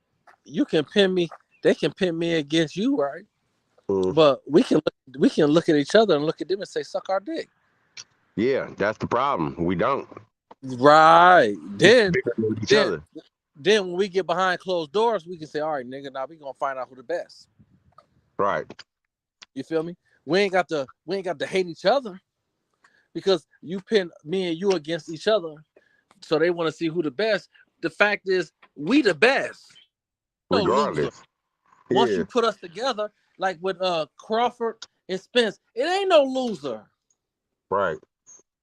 You can pin me. They can pin me against you, right? But we can look at each other and look at them and say, "Suck our dick." Yeah, that's the problem. We don't. Right. Then when we get behind closed doors, we can say, "All right, nigga, now we gonna find out who the best." Right. You feel me? We ain't got to hate each other because you pin me and you against each other, so they want to see who the best. The fact is, we the best. No loser. Once you put us together, like with Crawford and Spence, it ain't no loser. Right.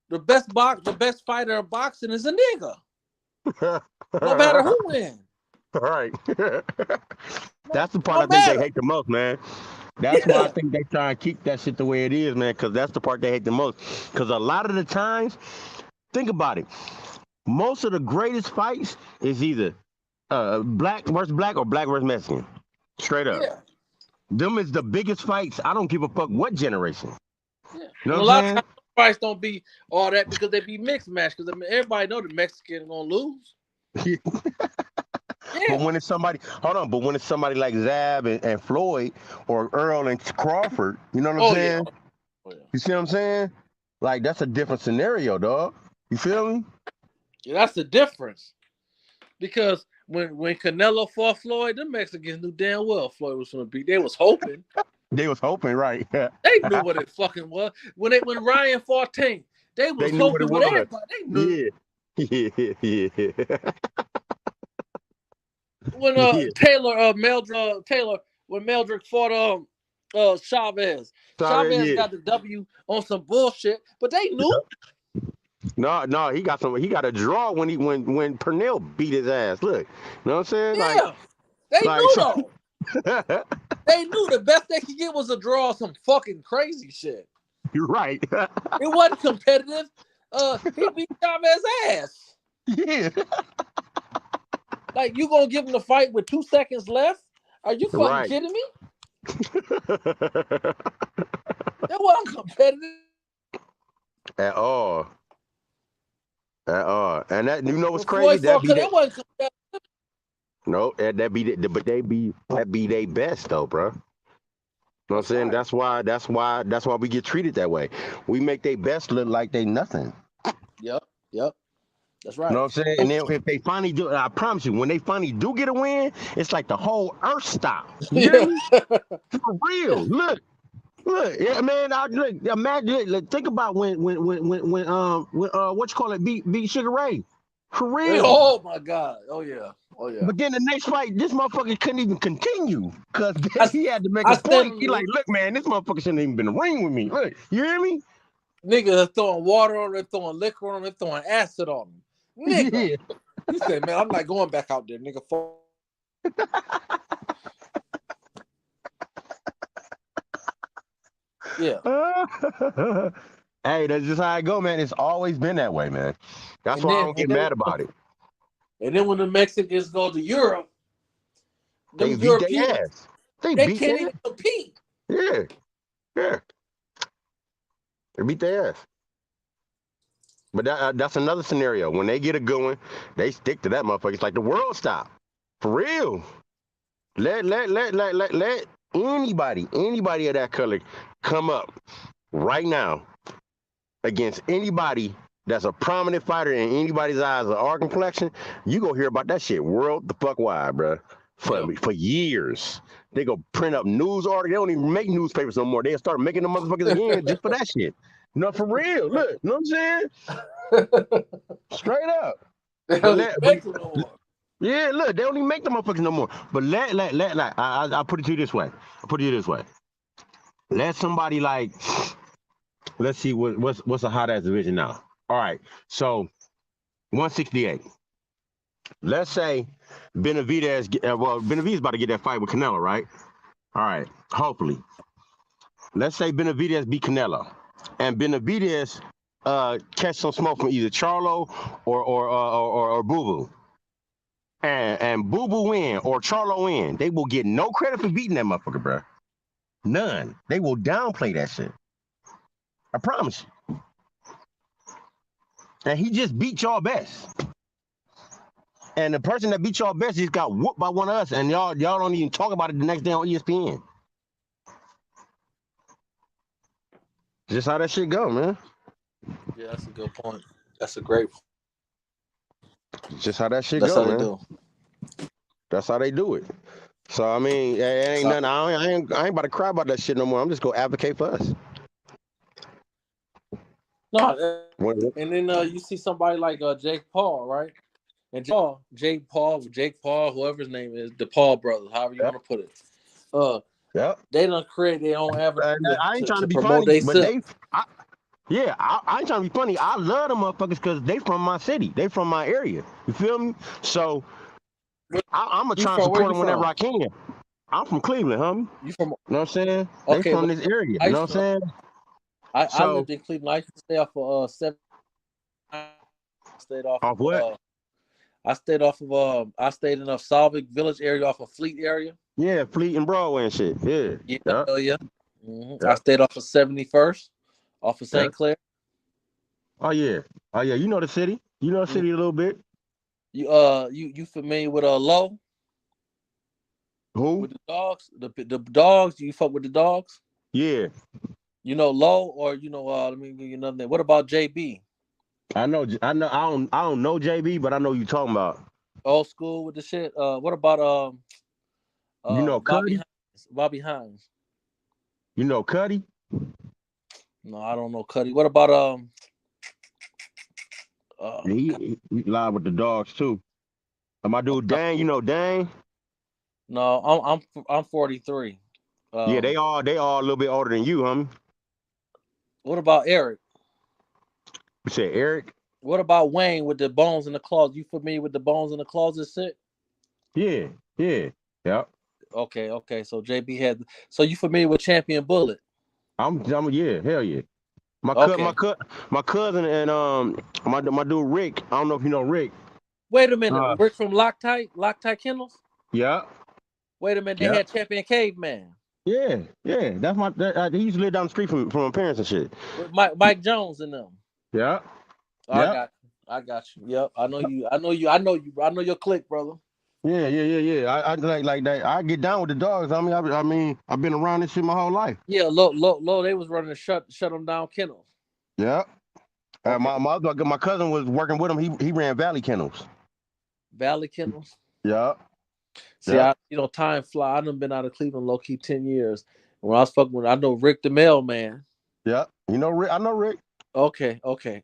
The best fighter in boxing is a nigga. No matter who wins. Right. That's the part I think they hate the most, man. That's why I think they try and keep that shit the way it is, man, because that's the part they hate the most. Because a lot of the times, think about it, most of the greatest fights is either black versus black or black versus Mexican. Straight up. Yeah. Them is the biggest fights. I don't give a fuck what generation. Yeah. You know a lot of times fights don't be all that because they be mixed match. Because I mean, everybody know the Mexican gonna lose. But when it's somebody, when it's somebody like Zab and Floyd or Earl and Crawford, you know what I'm saying? Yeah. Oh, yeah. You see what I'm saying? Like, that's a different scenario, dog. You feel me? Yeah, that's the difference. Because when Canelo fought Floyd, the Mexicans knew damn well Floyd was going to beat. They was hoping. They was hoping, right? They knew what it fucking was. When Ryan fought Tank, they was hoping with everybody. They knew. Yeah. When when Meldrick fought Chavez got the W on some bullshit, but they knew. No, he got a draw when Pernell beat his ass. Look, you know what I'm saying? Yeah, they knew though. They knew the best they could get was a draw of some fucking crazy shit. You're right. It wasn't competitive. He beat Chavez's ass. Yeah. Like, you gonna give him the fight with 2 seconds left? Are you fucking kidding me? That wasn't competitive at all. And that, you know what's crazy? That wasn't competitive. No, that be their best though, bro. You know what I'm saying? That's why we get treated that way. We make their best look like they nothing. Yep. That's You right. know what I'm saying? And then if they finally do, I promise you, when they finally do get a win, it's like the whole earth stops. You hear me? For real. Look, yeah, man. Look, imagine. Like, think about when what you call it, beat Sugar Ray. For real. Oh my God. Oh yeah. Oh yeah. But then the next fight, this motherfucker couldn't even continue because he had to make I a point. said- He like, look, man, this motherfucker shouldn't even been in the ring with me. Look, you hear me? Niggas are throwing water on them, throwing liquor on them, throwing acid on them. Nigga. Yeah. You say, man, I'm not going back out there, nigga. Yeah. Hey, that's just how I go, man. It's always been that way, man. That's why I don't get mad about it. And then when the Mexicans go to Europe, They them beat Europeans, their ass. They they beat can't their even compete. Yeah. Yeah. They beat their ass. But that's another scenario. When they get a good one, they stick to that motherfucker. It's like the world stop. For real. Let anybody of that color come up right now against anybody that's a prominent fighter in anybody's eyes of our complexion. You go hear about that shit world the fuck wide, bro. For years. They go print up news articles. They don't even make newspapers no more. They'll start making them motherfuckers again just for that shit. No, for real. Look, you know what I'm saying? Straight up. Yeah, look, they don't even make the motherfuckers no more. But I'll put it to you this way. Let somebody like, let's see what's a hot ass division now. All right, so 168. Let's say Benavidez about to get that fight with Canelo, right? All right, hopefully. Let's say Benavidez beat Canelo, and Benavidez catch some smoke from either Charlo or Boo Boo. And Boo Boo win or Charlo win, they will get no credit for beating that motherfucker, bro. None. They will downplay that shit. I promise you. And he just beat y'all best. And the person that beat y'all best just got whooped by one of us, and y'all don't even talk about it the next day on ESPN. Just how that shit go, man. Yeah, that's a good point. That's a great point. Just how that shit That's go, how man. they do. That's how they do it. So I mean, it ain't nothing. I ain't about to cry about that shit no more. I'm just gonna advocate for us. No, and then you see somebody like Jake Paul, right? And Jake Paul, whoever his name is, the Paul brothers, however you want to put it. They don't create their own avenue. I ain't trying to be promote funny, but I ain't trying to be funny. I love them motherfuckers because they from my city. They from my area. You feel me? So I'm gonna try and support them whenever I can. I'm from Cleveland, homie. You from? You know what I'm saying? Okay, they from this area. You know what I'm saying? I lived in Cleveland. I used to stay off of 7. I stayed off of what? I stayed off of I stayed in a Salvic Village area off of Fleet area. Yeah, Fleet and Broadway and shit. Yeah. Yeah. Mm-hmm. I stayed off of 71st, off of St. Clair. Oh yeah. You know the city. You know the city a little bit. You familiar with Low? Who? With the dogs? The dogs? You fuck with the dogs? Yeah. You know Low, or let me give you another name. What about JB? I know. I don't know JB, but I know you talking about. Old school with the shit. What about you know Cuddy? Bobby Hines. You know Cuddy? No, I don't know Cuddy. What about he live with the dogs too. My dude Dang, you know Dang? No, I'm 43. Yeah, they all a little bit older than you, homie. What about Eric? You said Eric? What about Wayne with the bones in the closet? You familiar with the bones in the closet shit? Yeah. Okay. So JB had. So you familiar with Champion Bullet? I'm yeah, hell yeah. My cousin and my dude Rick. I don't know if you know Rick. Wait a minute, Rick from Loctite Kennels? Yeah. Wait a minute, they had Champion Caveman. Yeah. That's he used to live down the street from my parents and shit. With Mike Jones and them. Yeah. I got you. Yep. I know your clique, brother. Yeah. I like that. I get down with the dogs. I mean, I've been around this shit my whole life. Yeah, low. They was running to shut them down kennels. Yeah. My cousin was working with him. He ran Valley Kennels. Valley Kennels. Yeah. See, time fly. I done been out of Cleveland low key 10 years. When I was fucking with, I know Rick the mailman. Yeah, you know Rick. I know Rick. Okay.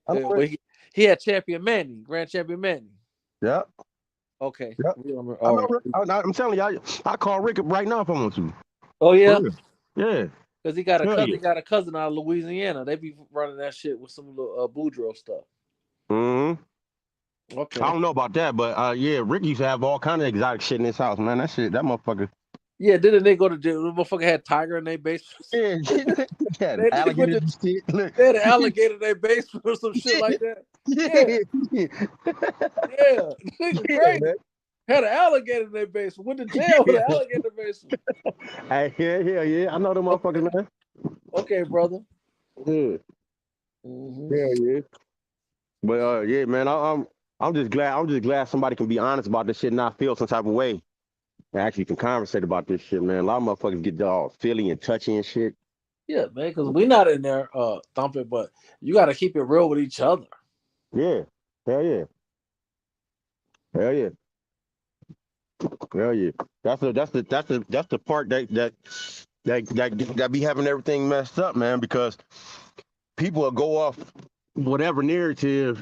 But he had Champion Manny, Grand Champion Manny. Yeah. Okay. Yeah. I know Rick. I'm telling you, I call Rick right now if I want to. Oh yeah. Yeah. Because he got a cousin out of Louisiana. They be running that shit with some little Boudreaux stuff. Mm-hmm. Okay. I don't know about that, but yeah, Rick used to have all kind of exotic shit in his house, man. That motherfucker. Yeah, didn't they go to jail? The motherfucker had tiger in their basement. Yeah, they alligator shit. Look. They had an alligator in their basement or some shit like that. Yeah. Nigga crazy. Man. Had an alligator in their basement. Went to jail with an alligator in their basement. Hey, yeah. I know them motherfuckers, man. Okay, brother. Yeah. Mm-hmm. Yeah. But yeah, man, I'm just glad somebody can be honest about this shit and not feel some type of way. And actually can conversate about this shit, man. A lot of motherfuckers get all feely and touchy and shit. Yeah, man, because we're not in there thumping, but you got to keep it real with each other. Yeah. Hell yeah. That's the part that be having everything messed up, man, because people will go off whatever narrative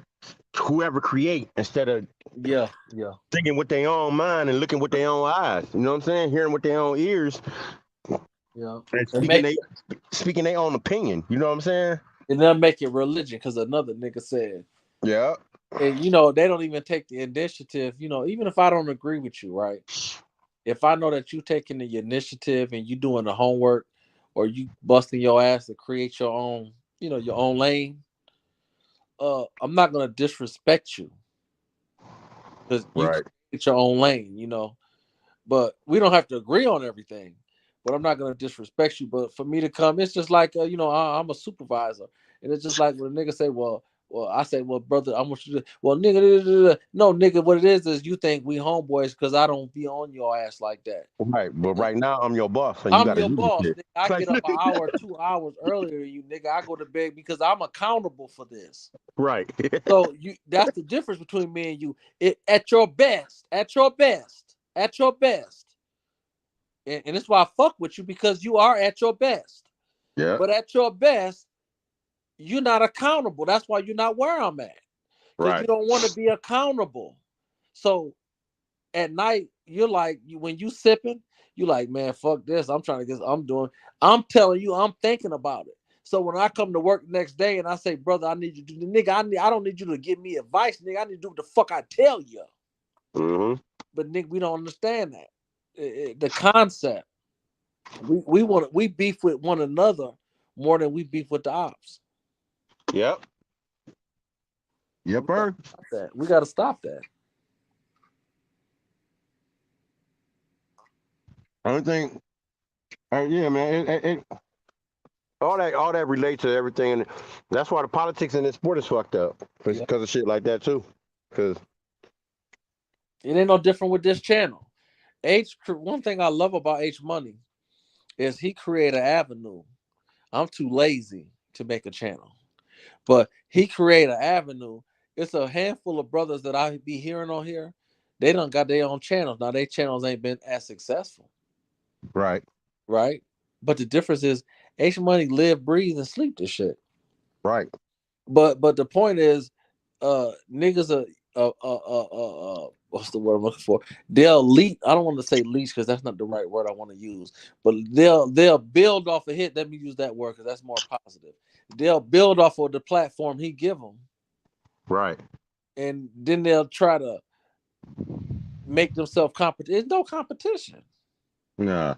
whoever create instead of thinking with their own mind and looking with their own eyes. You know what I'm saying? Hearing with their own ears. Yeah. And speaking their own opinion. You know what I'm saying? And then make it religion because another nigga said. Yeah. And they don't even take the initiative. Even if I don't agree with you, right? If I know that you taking the initiative and you doing the homework, or you busting your ass to create your own, your own lane, I'm not gonna disrespect you because you create your own lane, But we don't have to agree on everything. But I'm not gonna disrespect you. But for me to come, it's just like I'm a supervisor, and it's just like when a nigga say, well, I say, well, brother, I want you to, well, nigga, no, nigga, what it is you think we homeboys because I don't be on your ass like that. Right, but right now I'm your boss. So I'm your boss. Nigga. I get up an hour, 2 hours earlier than you, nigga. I go to bed because I'm accountable for this. Right. So that's the difference between me and you. At your best. And it's why I fuck with you because you are at your best. Yeah. But at your best, you're not accountable. That's why you're not where I'm at. Because you don't want to be accountable. So at night, you're like, when you sipping, you like, man, fuck this. I'm trying to get, I'm telling you, I'm thinking about it. So when I come to work the next day and I say, brother, I need you to do, nigga, I don't need you to give me advice, nigga. I need to do what the fuck I tell you. Mm-hmm. But nigga, we don't understand that. The concept. We beef with one another more than we beef with the ops. Yep. Yep, bird. We got to stop that. I think, yeah, man. All that relates to everything, and that's why the politics in this sport is fucked up because of shit like that too. Because it ain't no different with this channel. One thing I love about H Money is he created an avenue. I'm too lazy to make a channel, but he created an avenue. It's a handful of brothers that I be hearing on here. They done got their own channels. Now their channels ain't been as successful. Right. But the difference is H Money live, breathe, and sleep this shit. Right. But the point is, niggas are what's the word I'm looking for? They'll leech. I don't want to say leech because that's not the right word I want to use. But they'll build off a hit. Let me use that word because that's more positive. They'll build off of the platform he give them. Right. And then they'll try to make themselves competition. There's no competition. Nah.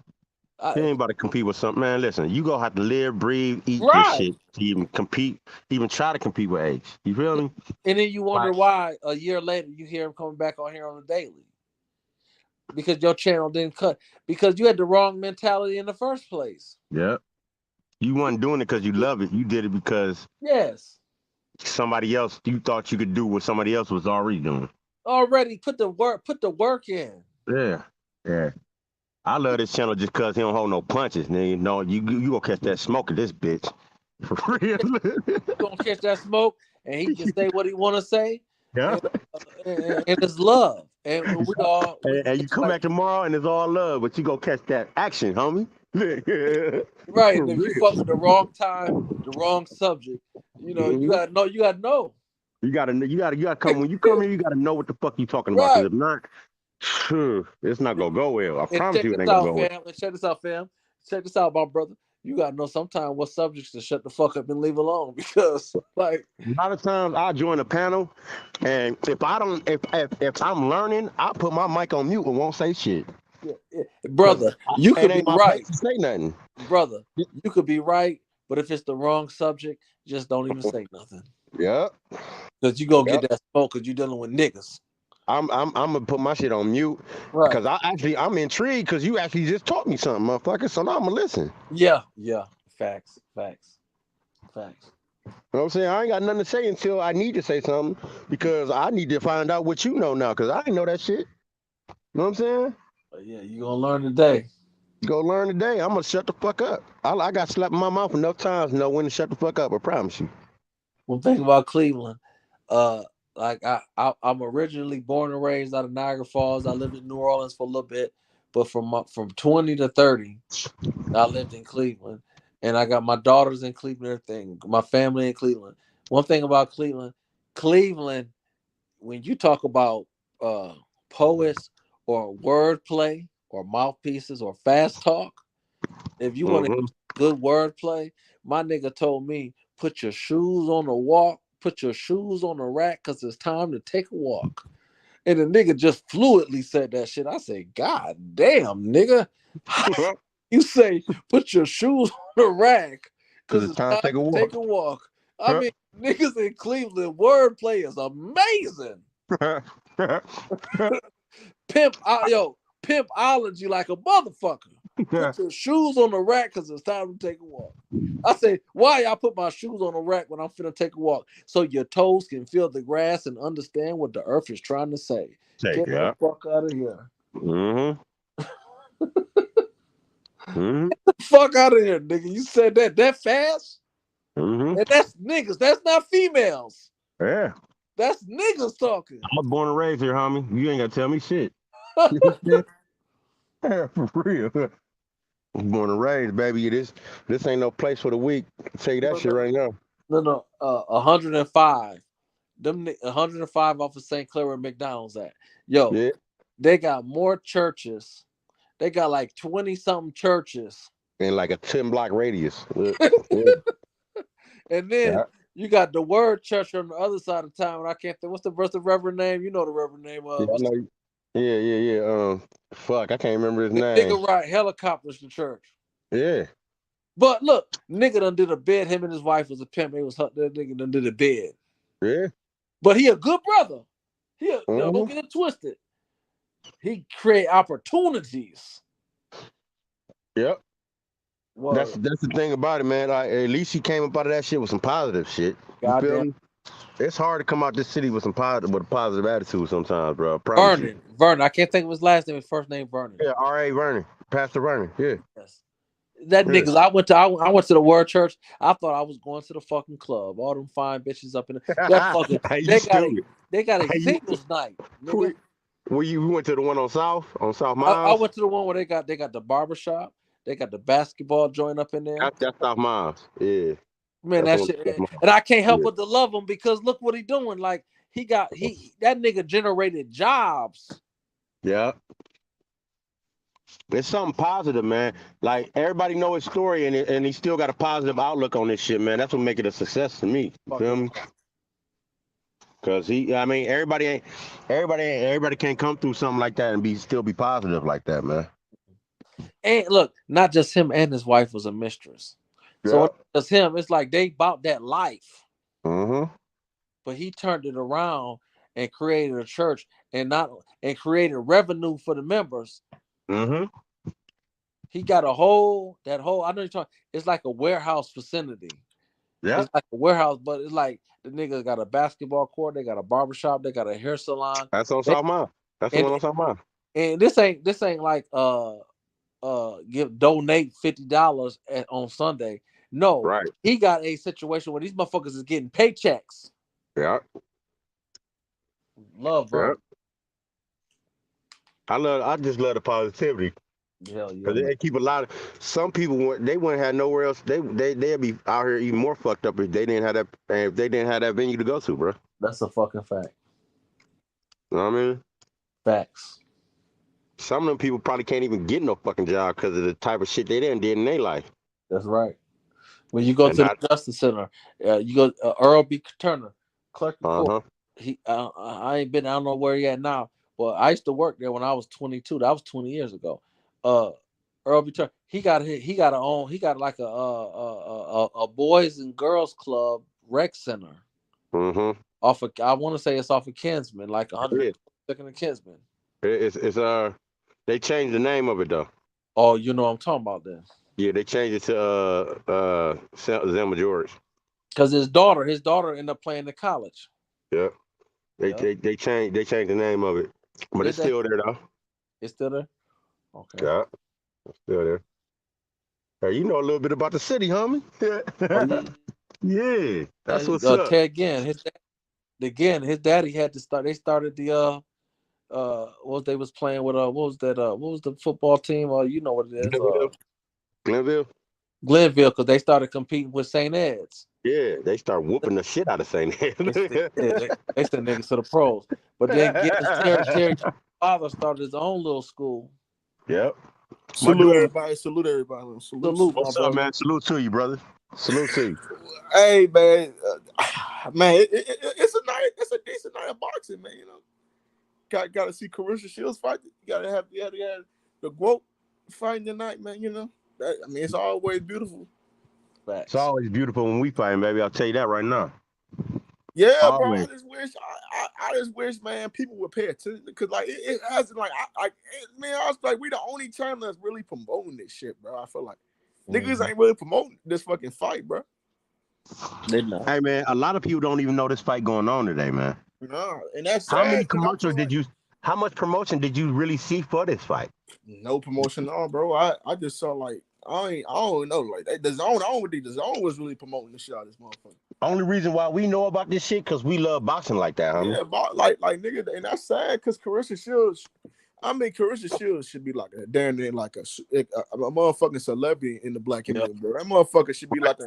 You ain't about to compete with something, man. Listen, you gonna have to live, breathe, eat this shit to even compete, even try to compete with H. You feel me? And then you wonder why a year later you hear him coming back on here on the daily. Because your channel didn't cut. Because you had the wrong mentality in the first place. Yeah. You wasn't doing it because you love it. You did it because somebody else, you thought you could do what somebody else was already doing. Already put the work in. Yeah. I love this channel just because he don't hold no punches, nigga. No, you gonna catch that smoke of this bitch. For real. You gonna catch that smoke, and he can say what he want to say, Yeah. and it's love, and we all And you come back tomorrow and it's all love, but you go catch that action, homie. right. For And if you real. fuck with the wrong time, the wrong subject, you Mhm. gotta know. You gotta know. You gotta come when you come here. You gotta know what the fuck you talking about. Because Right. if not, it's not gonna go well. I And promise check you, it this ain't gonna out, go well. fam. And check this out, fam. Check this out, my brother. You gotta know sometimes what subjects to shut the fuck up and leave alone because, like, A lot of times I join a panel, and if I don't, if I'm learning, I put my mic on mute and won't say shit. brother, you It could be ain't my place right, to say nothing. brother. You could be right, but if it's the wrong subject, just don't even say nothing. Yep. Because you gonna Yep. get that smoke because you're dealing with niggas. I'm gonna put my shit on mute Right. because I'm intrigued because you actually just taught me something, motherfucker. So now I'm gonna listen. Yeah. Facts. You know what I'm saying? I ain't got nothing to say until I need to say something because I need to find out what you know now because I didn't know that shit. You know what I'm saying? Yeah, you gonna learn today. Go learn today. I'm gonna shut the fuck up. I got slapped in my mouth enough times to know when to shut the fuck up. I promise you. One thing about Cleveland, like I'm originally born and raised out of Niagara Falls. I lived in New Orleans for a little bit, but from 20 to 30, I lived in Cleveland, and I got my daughters in Cleveland. Everything, my family in Cleveland. One thing about Cleveland, when you talk about poets or wordplay or mouthpieces or fast talk, if you want to Mm-hmm. good wordplay, my nigga told me, put your shoes on the walk, put your shoes on the rack, because it's time to take a walk. And the nigga just fluidly said that shit. I said, God damn, nigga. You say, put your shoes on the rack, because it's time to take a walk. I mean, niggas in Cleveland, wordplay is amazing. Pimpology like a motherfucker. Put your shoes on the rack because it's time to take a walk. I say, why y'all put my shoes on the rack when I'm finna take a walk? So your toes can feel the grass and understand what the earth is trying to say. Get the fuck out of here. Mm-hmm. Get the fuck out of here, nigga. You said that fast? Mm-hmm. And that's niggas. That's not females. Yeah. That's niggas talking. I was born and raised here, homie. You ain't gotta tell me shit. For real. Born and raised, baby. This ain't no place for the weak. I'll tell you that shit right now. No. 105. Them 105 off of St. Clair where McDonald's at. Yo, yeah. They got more churches. They got like 20-something churches. In like a 10-block radius. And then you got the Word Church on the other side of town. I can't think. What's the reverend name? You know the reverend name of. Yeah. Fuck, I can't remember his name. Nigga ride helicopters to church. Yeah. But look, nigga done did a bed. Him and his wife was a pimp. It was that nigga done did a bed. Yeah. But he a good brother. Don't get it twisted. He create opportunities. Yep. Well, that's the thing about it, man. Like, at least he came up out of that shit with some positive shit. You feel me? It's hard to come out this city with a positive attitude sometimes, bro. Vernon. I can't think of his last name. His first name Vernon. Yeah, R.A. Vernon, Pastor Vernon. Yeah. Yes. That niggas. I went to the Word Church. I thought I was going to the fucking club. All them fine bitches up in there. That fucking. They got a singles night. Nigga. We went to the one on South Miles. I went to the one where they got the barbershop. They got the basketball joint up in there. That's South Miles. Yeah. Man, that shit. And I can't help but to love him because look what he doing. Like that nigga generated jobs. Yeah. It's something positive, man. Like everybody know his story, and he still got a positive outlook on this shit, man. That's what make it a success to me. You feel me? Because everybody can't come through something like that and still be positive like that, man. And look, not just him and his wife was a mistress. Yeah. So it's him. It's like they bought that life. Mm-hmm. But he turned it around and created a church and created revenue for the members. Mm-hmm. He got I know you're talking. It's like a warehouse vicinity. Yeah. It's like a warehouse, but it's like the niggas got a basketball court, they got a barbershop, they got a hair salon. That's on South Mile. That's the one on South Mile. And this ain't like donate $50 on Sunday. No, Right. he got a situation where these motherfuckers is getting paychecks. Yeah. Love, bro. Yeah. I just love the positivity. Hell yeah, Cause man. they keep a lot of some people they wouldn't have nowhere else. They'd be out here even more fucked up if they didn't have that venue to go to, bro. That's a fucking fact. You know what I mean? Facts. Some of them people probably can't even get no fucking job because of the type of shit they did in their life. That's right. When you go to the Justice Center, you go Earl B. Turner, clerk of court. I ain't been. I don't know where he at now, but I used to work there when I was 22. That was 20 years ago. Earl B. Turner. He got like a boys and girls club rec center. Off of, I want to say it's off of Kinsman, like 100 second of Kinsman. They changed the name of it though. Oh, you know what I'm talking about then. Yeah, they changed it to Zelma George. Because his daughter ended up playing in college. Yeah. They changed the name of it. But it's still there though. It's still there? Okay. Yeah. It's still there. Hey, you know a little bit about the city, homie. Yeah. That's what's up. Ted Ginn, his daddy had to start. They started the what they was playing with what was the football team? You know what it is. Glenville, because they started competing with St. Ed's. Yeah, they start whooping the shit out of St. Ed's. They sent niggas to the pros. But then Terry's father started his own little school. Yep. Salute everybody. Salute. What's up, man? Salute to you, brother. Salute to you. Hey, man. It's a decent night of boxing, man. You know, got to see Clarissa Shields fight. You gotta have the GOAT fighting tonight, man. You know, it's always beautiful. Facts. It's always beautiful when we fight, baby. I'll tell you that right now. Yeah, always. bro. I just wish, man, people would pay attention because, like, it hasn't, like, I was like, we the only channel that's really promoting this shit, bro. I feel like niggas ain't really promoting this fucking fight, bro. They not. Hey, man, a lot of people don't even know this fight going on today, man. No, and that's how sad, many commercials how much promotion did you really see for this fight? No promotion at all, bro. I just saw, like, I don't know, like the zone. I don't think the zone was really promoting the shit out of this motherfucker. Only reason why we know about this shit because we love boxing like that, homie. Yeah, like nigga, and that's sad because Clarissa Shields. I mean, Clarissa Shields should be like a damn near like a motherfucking celebrity in the black community, bro. That motherfucker should be like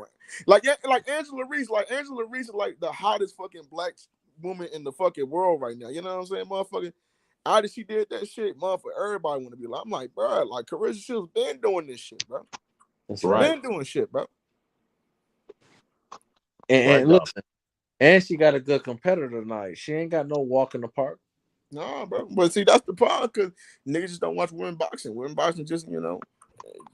Angela Reese, like the hottest fucking black woman in the fucking world right now. You know what I'm saying, motherfucker? After she did that shit, motherfucker, everybody want to be like, I'm like, bro, like Clarissa Shields been doing this shit, bro. That's right. Been doing shit, bro. And listen, and she got a good competitor tonight. She ain't got no walk in the park. No, bro. But see, that's the problem because niggas just don't watch women boxing. Women boxing just, you know,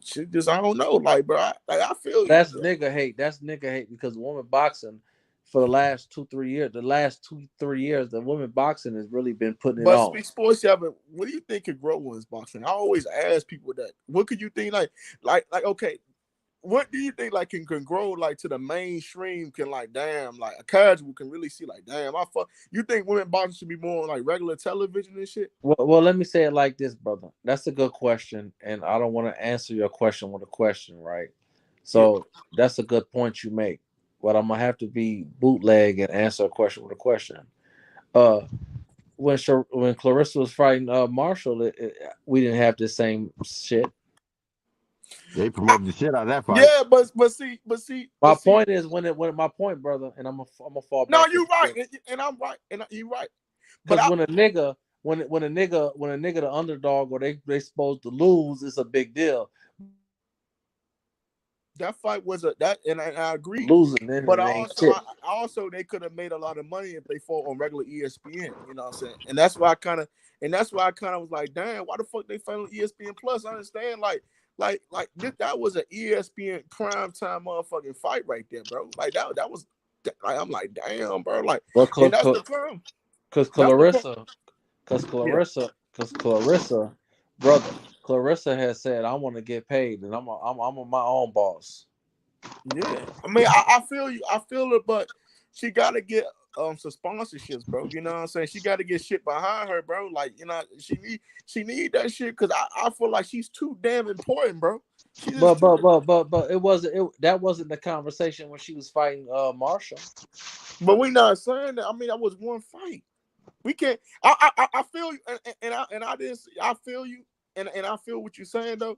shit just, I don't know. Like, bro, I feel that's nigga hate. That's nigga hate because women boxing for the last 2-3 years, the women boxing has really been putting it on. But Sports, what do you think could grow women's boxing? I always ask people that. What could you think like okay? What do you think like can grow like to the mainstream? Can like damn like a casual can really see like damn you think women boxing should be more on like regular television and shit? Well, let me say it like this, brother. That's a good question, and I don't want to answer your question with a question, right? So that's a good point you make. But I'm gonna have to be bootleg and answer a question with a question. When Clarissa was fighting Marshall, we didn't have the same shit. They promoted the shit out of that fight. Yeah, but see. My point is when my point, brother, and I'm gonna fall back. No, you're right, and I'm right, and you're right. Because when a nigga, the underdog, or they supposed to lose, it's a big deal. That fight was and I agree. Losing, but also they could have made a lot of money if they fought on regular ESPN. You know what I'm saying? And that's why I kind of was like, damn, why the fuck they fight on ESPN Plus? I understand, that was an ESPN primetime motherfucking fight right there, bro. Like that was, like, I'm like, damn, bro. Like, and that's the problem. Because Clarissa has said, I want to get paid, and I'm my own boss. Yeah, I mean, I feel you. I feel it, but she got to get some sponsorships, bro. You know what I'm saying? She got to get shit behind her, bro. Like, you know, she need that shit because I feel like she's too damn important, bro. But that wasn't the conversation when she was fighting Marshall. But we not saying that. I mean, that was one fight. We can't. I feel you, and I didn't. I feel you, and I feel what you're saying though.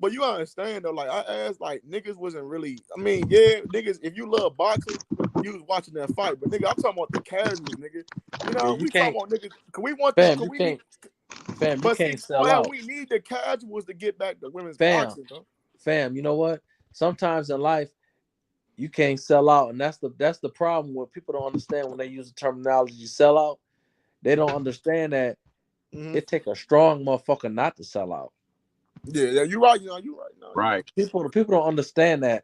But you understand though, like I asked, like niggas wasn't really. I mean, yeah, niggas. If you love boxing, you was watching that fight. But nigga, I'm talking about the casuals, nigga. You know, Yeah, we talking about niggas. Can we want fam, the? you Can we? can't, fam, you But see, can't sell out. we need the casuals to get back to women's Fam, boxing, though. fam, you know what? Sometimes in life, you can't sell out, and that's the problem. What people don't understand when they use the terminology "sell out," they don't understand that it take a strong motherfucker not to sell out. Yeah, you're right. You know, you're right. No, Right. People don't understand that.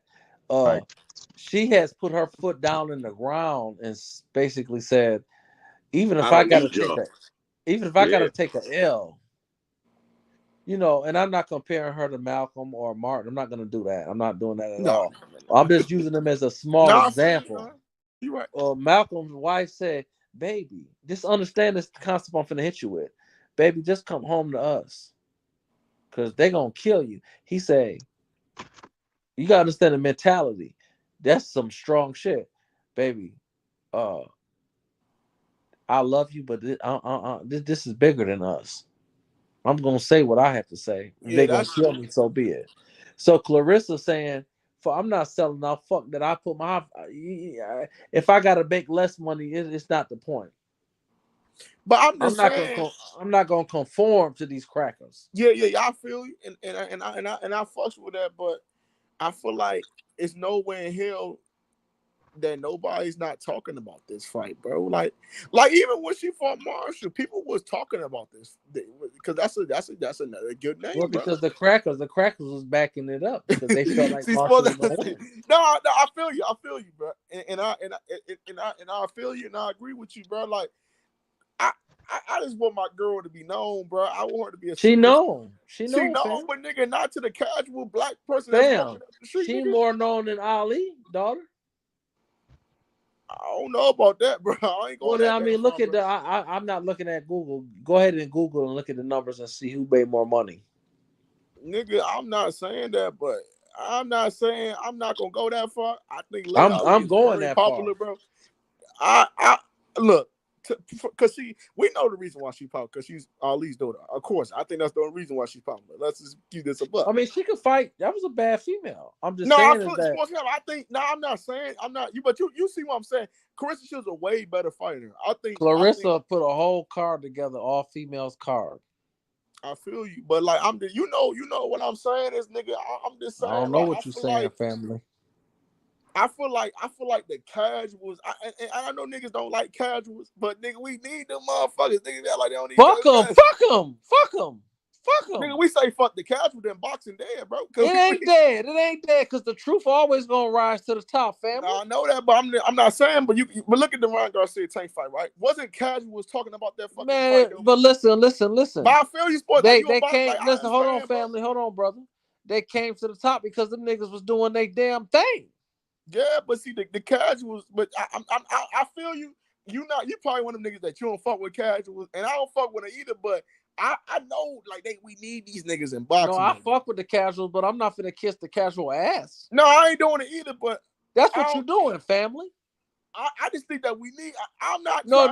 She has put her foot down in the ground and basically said, even if I gotta take a L, you know, and I'm not comparing her to Malcolm or Martin. I'm not gonna do that. I'm not doing that at all. I'm just using them as a small example. You're right. Malcolm's wife said, "Baby, just understand this concept I'm finna hit you with. Baby, just come home to us, cause they gonna kill you." He said, "You gotta understand the mentality. That's some strong shit, baby. I love you, but this is bigger than us. I'm gonna say what I have to say. If they gonna kill me, so be it." So Clarissa saying, I'm not selling out. Fuck that. I put my if I gotta make less money, it's not the point. But I'm just saying, I'm not gonna conform to these crackers. Yeah. I feel you, and I fucks with that, but I feel like it's nowhere in hell that nobody's not talking about this fight, bro. Like even when she fought Marshall, people was talking about this because that's another good name. Well, because the crackers was backing it up because they felt like See, Marshall was gonna win. No, I feel you, bro, and I feel you, and I agree with you, bro. Like I just want my girl to be known, bro. I want her to be a. She known, but nigga, not to the casual black person that's walking up the street. She nigga. more known than Ali, daughter. I don't know about that, bro. I ain't going. Well, I mean, look at the. I'm not looking at Google. Go ahead and Google and look at the numbers and see who made more money. Nigga, I'm not saying that, but I'm not saying I'm not gonna go that far. I think I'm going that popular, far, bro. I look. Because we know the reason why she popular, because she's Ali's daughter. Of course, I think that's the only reason why she's popular. Let's just give this a buck. I mean, she could fight. That was a bad female. I'm just saying I think. No, I'm not saying. I'm not. But you see what I'm saying. Clarissa Shields a way better fighter. I think Clarissa put a whole card together, all females card. I feel you, but like I'm just, you know what I'm saying is, nigga. I'm just saying. I don't know what you're saying, family. I feel like the casuals. I know niggas don't like casuals, but nigga, we need them motherfuckers. Niggas that like they don't need. Fuck them. Nigga, we say fuck the casual, then boxing dead, bro. It ain't dead, because the truth always gonna rise to the top, family. I know that, but I'm not saying. But but look at the Ryan Garcia Tank fight, right? Wasn't casuals talking about that fucking fight? But listen. But I feel you, sport. They came. Like, listen, hold on, family. Hold on, brother. They came to the top because them niggas was doing their damn thing. Yeah, but see the casuals. But I feel you. You probably one of them niggas that you don't fuck with casuals, and I don't fuck with it either. But I know like we need these niggas in boxing. No, I fuck with the casuals, but I'm not finna kiss the casual ass. No, I ain't doing it either. But that's what you doing, family. I just think that we need. I'm not. No.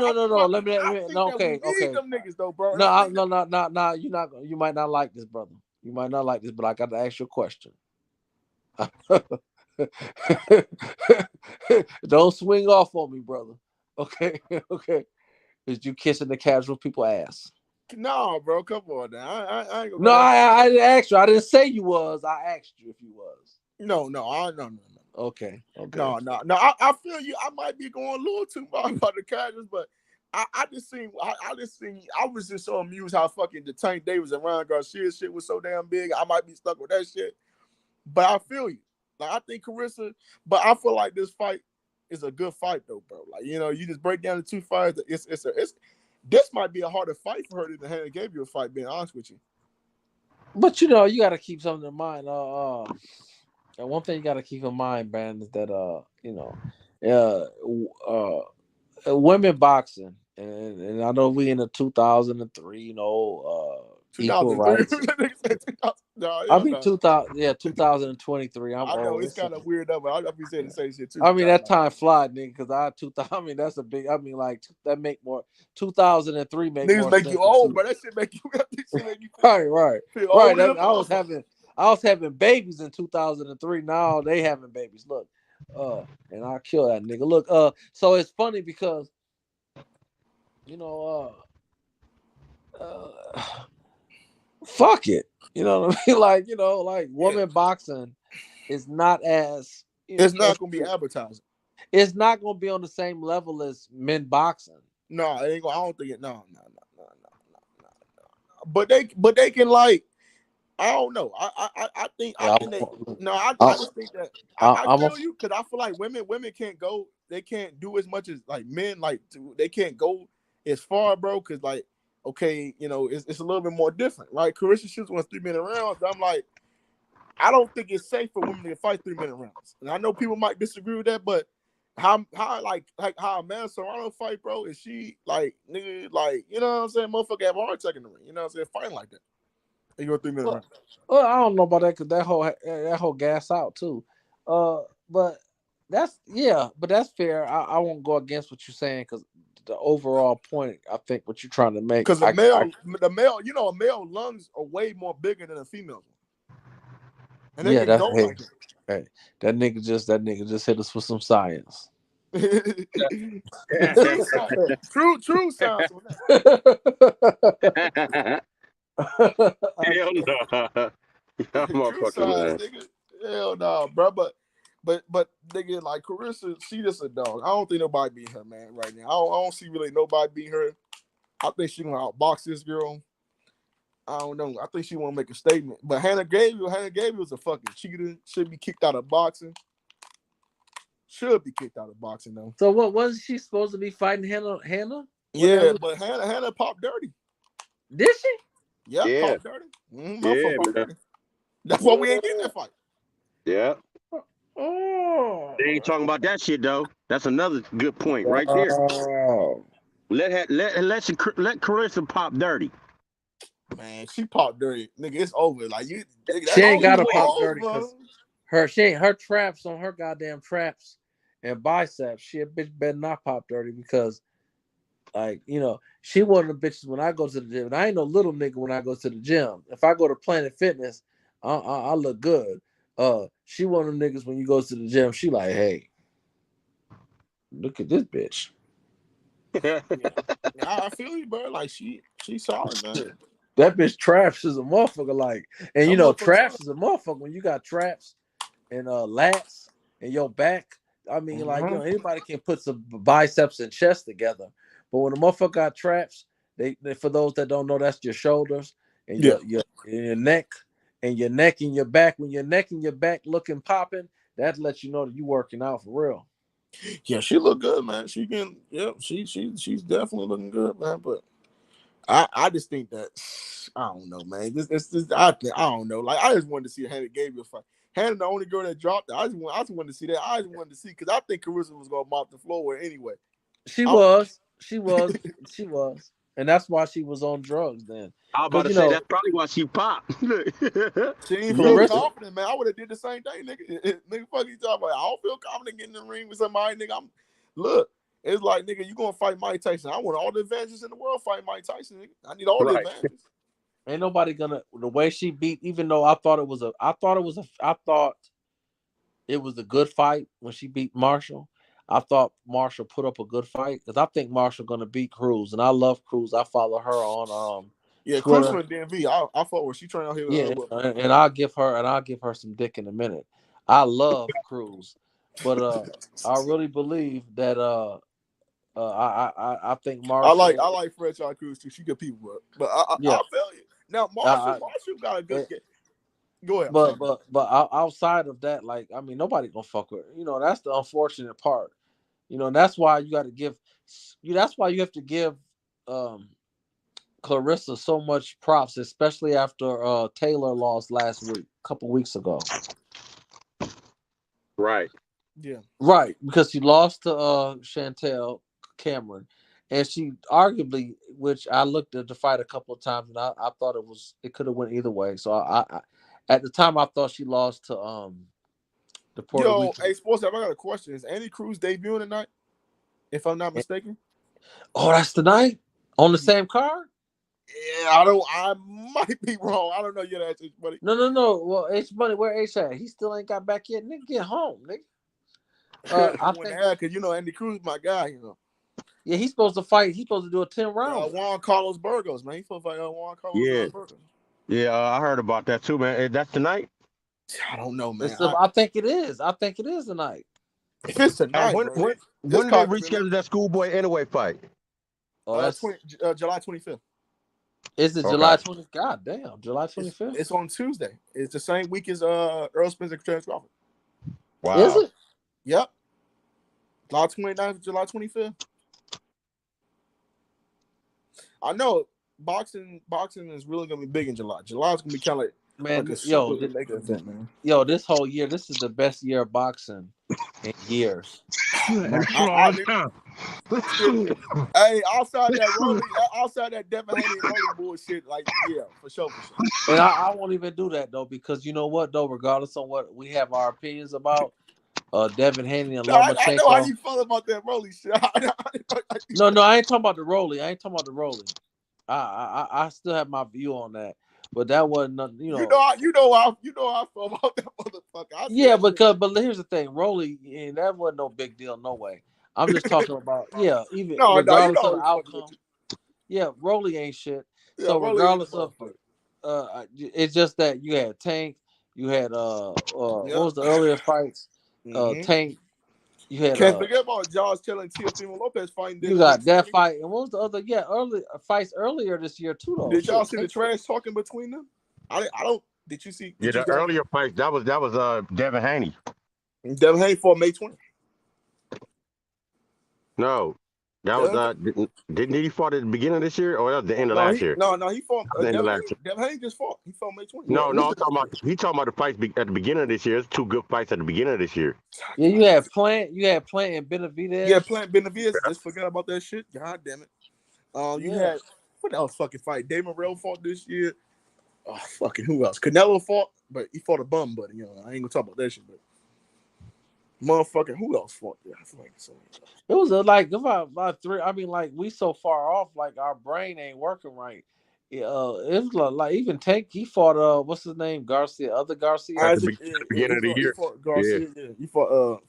Let me. Okay. Need them niggas though, bro. No. You might not like this, brother. You might not like this, but I got to ask you a question. Don't swing off on me, brother. Okay. Is you kissing the casual people ass? No, bro. Come on now. I ain't gonna. No, I didn't ask you. I didn't say you was. I asked you if you was. No. Okay. No. I feel you. I might be going a little too much about the casuals, but I was just so amused how fucking the Tank Davis and Ryan Garcia shit was so damn big. I might be stuck with that shit, but I feel you. Like I think Clarissa, but I feel like this fight is a good fight though, bro. Like you just break down the two fights. This might be a harder fight for her than Hannah Gabriel fight. Being honest with you, but you got to keep something in mind. And one thing you got to keep in mind, Brandon, is that women boxing, and I know we in the 2003, Equal 2003. rights. No, I hell mean no. 2023. I'm I know old. it's kind of weird, though, but I'll be saying the same shit too. I mean that time fly, nigga. Because 2000. I mean that's a big. I mean like that make more. 2003 make Niggas more make sense you than old, bro. That shit make you. That shit make you right. feel Right. old in a I was having babies in 2003. Now they having babies. Look, and I'll kill that nigga. Look, so it's funny because, you know, fuck it. You know what I mean? Like, you know, like woman boxing is not as. It's not gonna be advertising. It's not gonna be on the same level as men boxing. No, it ain't gonna. I don't think it. No. But they can like. I don't know. I think Yeah, they. No, I just think that I feel you because I feel like women can't go. They can't do as much as like men. Like they can't go as far, bro. Because like, okay, you know, it's a little bit more different, right? Clarissa Shields won 3-minute rounds. I'm like, I don't think it's safe for women to fight 3-minute rounds. And I know people might disagree with that, but how like how a man Serrano fight, bro? Is she like nigga like you know what I'm saying? Motherfucker have a heart attack in the ring. You know what I'm saying? Fighting like that. You go 3-minute round. Well, I don't know about that because that whole gas out too. But that's fair. I won't go against what you're saying because the overall point, I think what you're trying to make. Because the male, you know, a male lungs are way more bigger than a female. And they can go like that. Hey, that nigga just hit us with some science. True science. Hell no. True science, nigga. Hell no, bro. But nigga, like Clarissa, she just a dog. I don't think nobody beat her, man, right now. I don't see really nobody beat her. I think she gonna outbox this girl. I don't know. I think she want to make a statement. But Hannah Gabriel's a fucking cheater. Should be kicked out of boxing. Should be kicked out of boxing though. So what was she supposed to be fighting Hannah? Yeah, but Hannah popped dirty. Did she? Yeah. Popped dirty. Popped dirty. That's why we ain't getting that fight. Yeah. Oh. They ain't talking about that shit though. That's another good point right there. Let Clarissa pop dirty. Man, she popped dirty, nigga. It's over. Like you, she ain't got to pop dirty because her traps on her goddamn traps and biceps. She a bitch better not pop dirty because, like you know, she one of the bitches when I go to the gym. And I ain't no little nigga when I go to the gym. If I go to Planet Fitness, I look good. She one of them niggas when you go to the gym. She like, hey, look at this bitch. Yeah, I feel you, bro. Like she solid, man. That bitch traps is a motherfucker, like, and you know, traps is a motherfucker when you got traps and lats and your back. I mean, like, you know, anybody can put some biceps and chest together, but when a motherfucker got traps, they for those that don't know, that's your shoulders and your neck and your neck and your back. When your neck and your back looking popping, that lets you know that you working out for real. Yeah, she look good, man. She can, she's definitely looking good, man. But I just think that I don't know, man. I don't know. Like I just wanted to see Hannah Gabriel fight. Hannah, the only girl that dropped it. I just wanted to see that. I just wanted to see because I think Clarissa was gonna mop the floor with anyway. She was, and that's why she was on drugs then. I was about to say that's probably why she popped. She ain't feel confident, man. I would have did the same thing, nigga. Nigga, fuck you talking about. I don't feel confident getting in the ring with somebody, nigga. Look. It's like, nigga, you gonna fight Mike Tyson. I want all the advantages in the world fighting Mike Tyson, nigga. I need all the advantages. Ain't nobody gonna the way she beat, even though I thought it was a good fight when she beat Marshall. I thought Marshall put up a good fight because I think Marshall gonna beat Cruz, and I love Cruz. I follow her on Twitter. Cruz from DMV. I fought where she trying out here. Yeah, and I'll give her some dick in a minute. I love Cruz, but I really believe that I think Marshall. I like Franchise Cruz too. She good people, but I feel you. Now Marshall got a good. Go ahead. But outside of that, like I mean, nobody gonna fuck with her. You know, that's the unfortunate part. You know, and that's why you got to give. That's why you have to give Clarissa so much props, especially after Taylor lost last week, a couple weeks ago. Right. Yeah. Right, because she lost to Chantel Cameron, and she arguably, which I looked at the fight a couple of times, and I thought it could have went either way. So I at the time I thought she lost to the Puerto Yo, Rican. hey, Sports, I got a question. Is Andy Cruz debuting tonight? If I'm not mistaken. Oh, that's tonight on the same card. Yeah, I might be wrong. I don't know. Yeah, that's H Money. No. Well, H Money, where H at? He still ain't got back yet. Nigga, get home, nigga. I think because Andy Cruz, my guy. Yeah, he's supposed to fight. He's supposed to do a 10 round. Juan Carlos Burgos, man. He's supposed to fight Juan Carlos Burgos. Yeah, I heard about that too, man. That's tonight. I don't know, man. I think it is. I think it is tonight. If it's tonight, when did they reschedule that schoolboy anyway fight? Oh, that's July 25th. Is it July 20th? God damn, July 25th. It's on Tuesday. It's the same week as Earl Spence and Clarence Crawford. Wow. Is it? Yep. July 29th, July 25th. I know boxing is really gonna be big in July. July is gonna be kind of like event, man. Yo, this whole year, this is the best year of boxing in years. Hey, outside that Devin Haney and Rolly bullshit, like for sure. And I won't even do that though, because you know what though, regardless of what we have our opinions about, Devin Haney and Lomachenko. I know how you feel about that Rolly shit. No, I ain't talking about the Rolly. I still have my view on that, but that wasn't nothing. You know how I feel about that motherfucker. But here's the thing, Rolly, and that wasn't no big deal, no way. I'm just talking about even regardless of the outcome. Yeah, Rolly ain't shit. Yeah, so Rolly regardless of it's just that you had Tank, you had what was the earlier fights? Tank. You had can't forget about Josh Taylor and Teofimo Lopez fighting. You got that fight, and what was the other? Yeah, fights earlier this year too. Though. Did y'all see the trash talking between them? I don't. Did you see? The earlier fight that was Devin Haney. Devin Haney fought May 20th. No, that was didn't he fought at the beginning of this year or that was the end of last year? No, he fought. Devin Haney just fought. He fought May 20th. No, I'm talking about the fights at the beginning of this year. It's two good fights at the beginning of this year. Yeah, you had Plant and Benavidez. Yeah, Plant Benavidez. Just forgot about that shit. God damn it. You had what else fucking fight? Dave Morrell fought this year. Oh, fucking who else? Canelo fought, but he fought a bum, but I ain't gonna talk about that shit, but motherfucking who else fought there? It was about three. I mean, like we so far off, like our brain ain't working right. It was like even Tank. He fought what's his name? Garcia. Other Garcia. At the beginning of the year. He fought Garcia. Yeah. He fought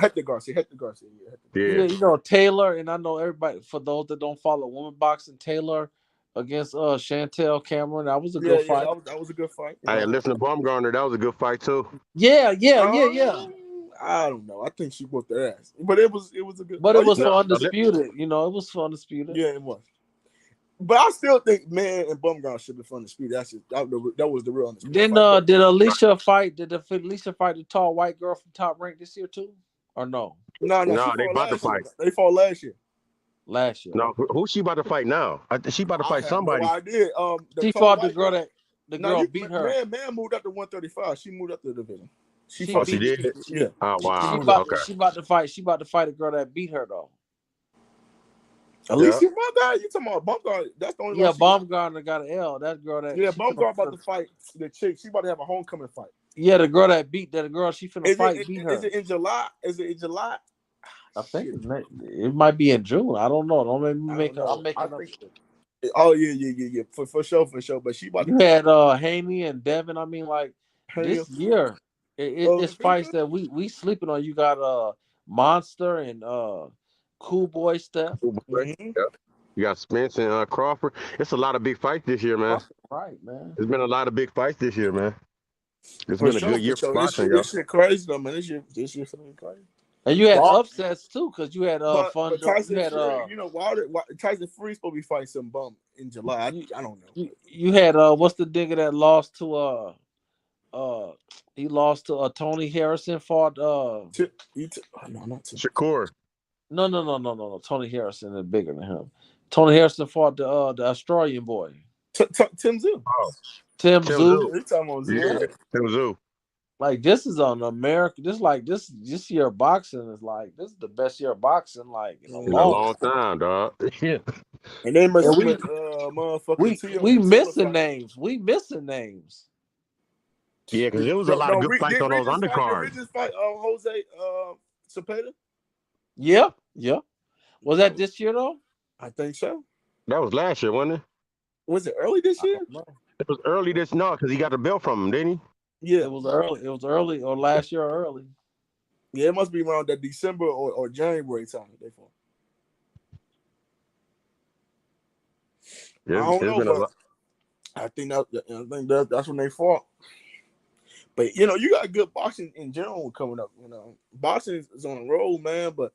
Hector Garcia. Hector Garcia. Yeah. You know Taylor, and I know everybody. For those that don't follow women boxing, Taylor against Chantel Cameron. That was a good fight. That was a good fight. Hey, listen to Baumgartner. That was a good fight too. Yeah. I don't know. I think she whooped their ass, but it was a good. But it was for undisputed. It was for undisputed. Yeah, it was. But I still think Man and Baumgartner should be for undisputed. That was the real undisputed. Then did Alicia fight? Did Alicia fight the tall white girl from Top Rank this year too, or no? No, they about to fight. They fought last year. No, who's she about to fight now? She about to fight somebody. No idea. She fought the girl beat her. Man moved up to 135. She moved up to the division. She did. Yeah. Oh wow. She about to fight. She about to fight a girl that beat her though. Alicia Baumgartner, you talking about Baumgartner? That's the only. Yeah, Baumgartner got an L. That girl that. Yeah, Baumgartner about to fight the chick. She about to have a homecoming fight. Yeah, the girl that beat that girl she finna fight beat her. Is it in July? I think it might be in June. I don't know. Don't make me make it. I'm making up. Oh yeah. For sure. But she about. You had Haney and Devin. I mean, like this year, it's fights that we sleeping on. You got Monster and Cool Boy Steph. You got Spence and Crawford. It's a lot of big fights this year, man. Right, man. There's been a lot of big fights this year, man. It's been a good year for boxing, This shit crazy though, man. This year something crazy. And you had upsets too, because you had fun. Tyson you had Tyson Fury's supposed to be fighting some bum in July. I don't know. You had what's the nigga that lost to he lost to Tony Harrison fought not Shakur. No. Tony Harrison is bigger than him. Tony Harrison fought the Australian boy. Tim Zoo. Oh. Tim Zoo. Tim Zoo. Tim Zoo. Like this is on America. This year of boxing is like this is the best year of boxing like in a In a long long time. time, dog. Yeah. And they must And have put motherfucking Tio we and Taylor missing fight. names. We missing names. Yeah, because there was a lot of good fights Did on those undercards. Regis fight Jose Cepeda? Yeah, yeah. Was that this year though? I think so. That was last year, wasn't it? Was it early this year? It was early this no, because he got the belt from him, didn't he? Yeah. It was early. It was early or last year or early. Yeah, it must be around that December or January time they fought. I don't know, but I think that's when they fought. But you know, you got good boxing in general coming up. You know, boxing is on the road, man. But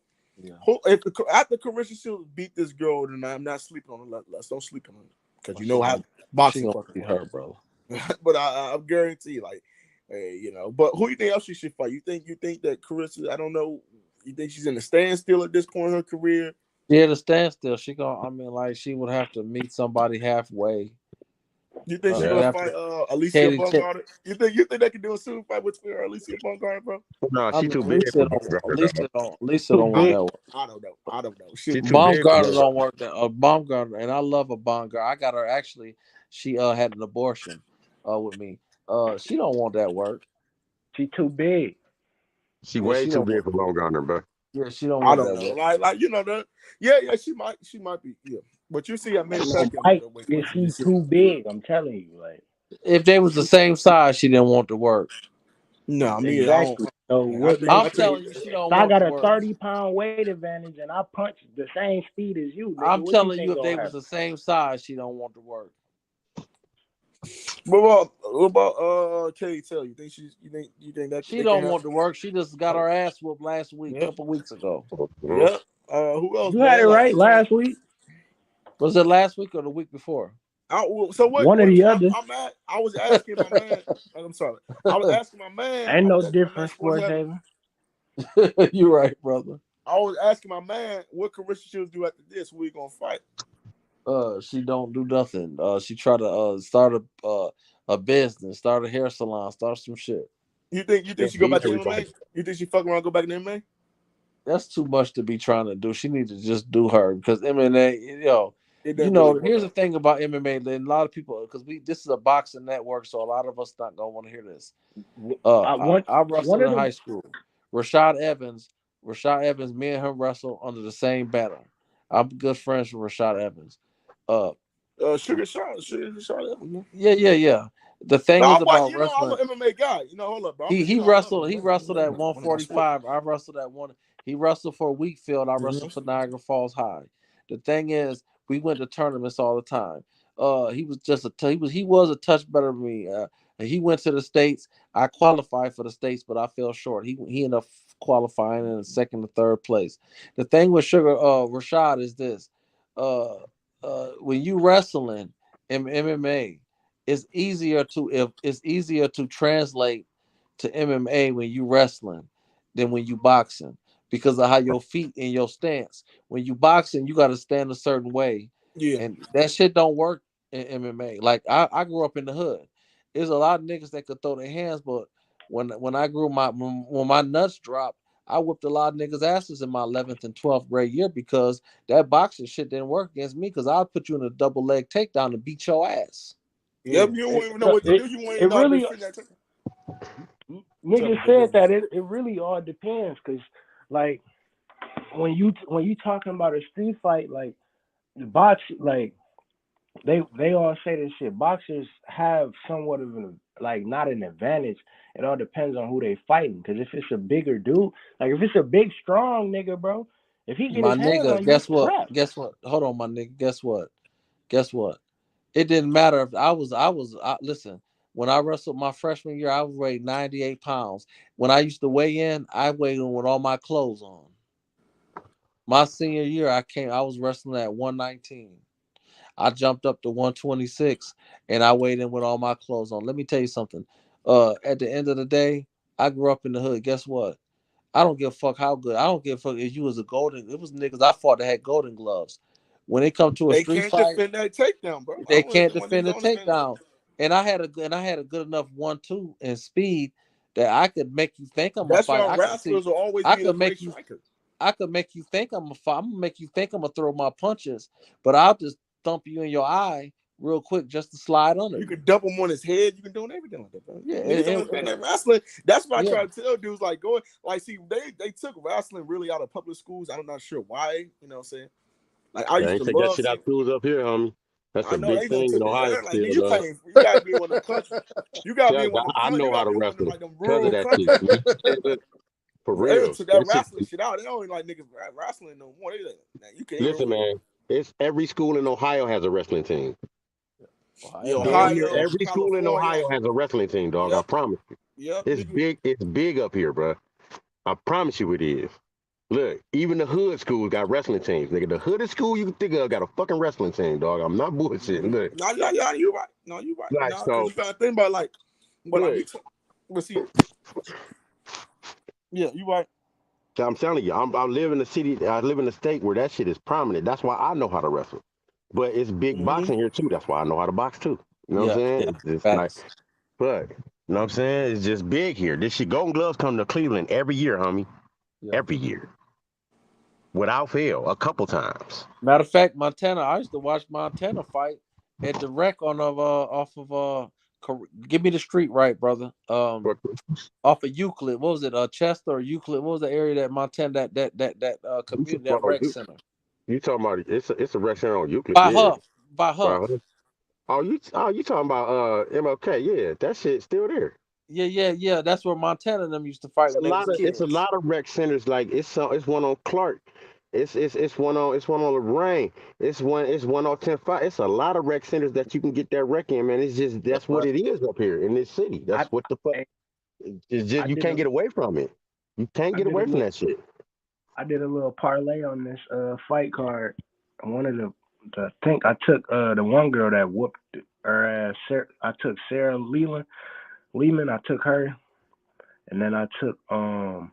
after Clarissa Shields beat this girl, then I'm not sleeping on her. Let's don't sleep on her because you know how boxing fucking beat her, bro. But I guarantee, like, hey, you know. But who you think else she should fight? You think that Clarissa? I don't know. You think she's in a standstill at this point in her career? Yeah, the standstill. She gonna. I mean, like she would have to meet somebody halfway. You think she's gonna fight Alicia Bungardner? You think they can do a super fight between her and Alicia Bungardner, bro? No, she's too big. Alicia don't want that work. I don't know. Baumgartner don't work that. Baumgartner, and I love a Baumgartner. I got her actually. She had an abortion with me. She don't want that work. She too big. She way too big for Baumgartner, bro. Yeah, she don't want that work. Like you know that. Yeah, she might be. Yeah, but you see, I mean, she's too big. I'm telling you, like if they was the same size, she didn't want to work. No, me exactly. So I'm telling you, she don't. I got a 30-pound weight advantage, and I punch the same speed as you. Nigga. I'm telling you, if they was the same size, she don't want to work. What about Katie Taylor? You think that she don't want to work? She just got her ass whooped last week, a couple weeks ago. Yeah. Who else? You had it right last week. Was it last week or the week before? So what? One or the other. I was asking my man. I'm sorry. I was asking my man. Ain't no difference, Sportshaven. You're right, brother. I was asking my man what Clarissa Shields do after this. Who we gonna fight? She don't do nothing. She try to start a business, start a hair salon, start some shit. You think she go back to MMA? You think she fuck around and go back to MMA? That's too much to be trying to do. She needs to just do her because MMA, here's the thing about MMA. And a lot of people, because this is a boxing network, so a lot of us not gonna want to hear this. I wrestled in high school. Rashad Evans, me and him wrestle under the same banner. I'm good friends with Rashad Evans. Sugar Shot Evans. Yeah. The thing is about wrestling. I'm an MMA guy. Hold up, bro. He wrestled at 145. I wrestled at one. He wrestled for Wheatfield. I wrestled for Niagara Falls High. The thing is, we went to tournaments all the time. He was just he was a touch better than me. He went to the States. I qualified for the States, but I fell short. He ended up qualifying in second or third place. The thing with Rashad is this: when you wrestling in MMA, it's easier to translate to MMA when you wrestling than when you boxing because of how your feet and your stance. When you boxing, you got to stand a certain way. Yeah, and that shit don't work in MMA. Like I grew up in the hood. There's a lot of niggas that could throw their hands, but when I grew when my nuts dropped, I whipped a lot of niggas' asses in my 11th and 12th grade year because that boxing shit didn't work against me because I'll put you in a double leg takedown to beat your ass. Yep, you don't even know what to do. You ain't know really, niggas said that it really all depends because like when you talking about a street fight, like the box, like they all say this shit. Boxers have somewhat of not an advantage. It all depends on who they fighting. Because if it's a bigger dude, like if it's a big strong nigga, bro, if he get his hands on you, guess what? Hold on, my nigga. Guess what? It didn't matter if I was listen. When I wrestled my freshman year, I weighed 98 pounds. When I used to weigh in, I weighed in with all my clothes on. My senior year, I was wrestling at 119. I jumped up to 126 and I weighed in with all my clothes on. Let me tell you something. At the end of the day, I grew up in the hood. Guess what? I don't give a fuck how good. I don't give a fuck if you was a golden. It was niggas I fought that had golden gloves. When it come to a street fight, they can't defend that takedown, bro. They can't defend the takedown. And I had a good enough 1-2 and speed that I could make you think I'm a That's fight. why wrestlers will always I be the could make great you. striker. I could make you think I'm a fight. I'm gonna make you think I'm gonna throw my punches, but I'll just thump you in your eye real quick just to slide under. You can dump him on his head. You can do everything like that, bro. Yeah, Niggas don't understand that wrestling. That's why I yeah. try to tell dudes like going like, see, they took wrestling really out of public schools. I'm not sure why. You know what I'm saying? Like I Yeah, used they to take that love shit out seeing. schools up here, homie. That's I a know big they done thing in took it. Ohio Like, still, nigga, you dog. can't. You gotta be in one of them country. You gotta Yeah, be in one of them I country. You know how gotta to be in one of them wrestle like them because of rural that country. shit. For They real. took that wrestling shit out. They don't even like niggas wrestling no more. They like, nah, you can't Listen, even. man. It's every school in Ohio has a wrestling team. Damn near Ohio, every school in California. Ohio has a wrestling team, dog. I Yep. promise you. Yep. It's big. It's big up here, bro. I promise you it is. Look, even the hood schools got wrestling teams. Nigga, the hooded school you can think of got a fucking wrestling team, dog. I'm not bullshitting. Look. No, you right. No, you right. Like, No, because so, you gotta think about like, but like look, but see, yeah, you right. I'm telling you, I live in the city, I live in the state where that shit is prominent. That's why I know how to wrestle. But it's big boxing here too. That's why I know how to box too. You know what I'm saying? Yeah, It's just like, but you know what I'm saying? It's just big here. This shit, Golden Gloves come to Cleveland every year, homie. Yeah. Every year. Without fail, a couple times. Matter of fact, Montana. I used to watch Montana fight at the rec on off of give me the street right, brother. Off of Euclid. What was it? Chester or Euclid? What was the area that Montana that community that rec center? You talking about it's a rec center on Euclid? By Yeah. Huff. By Huff. Oh, you talking about MLK? Yeah, that shit's still there. Yeah. That's where Montana and them used to fight when they was kids. It's a lot of rec centers. Like it's one on Clark. It's one on Lorraine. It's one on 10-5. It's a lot of rec centers that you can get that rec in, man. It's just that's what it is up here in this city. That's what the fuck. It's just you can't get away from it. You can't get away from that shit. I did a little parlay on this fight card. One of the I think I took the one girl that whooped her ass. I took Sarah Lehman. I took her, and then I took I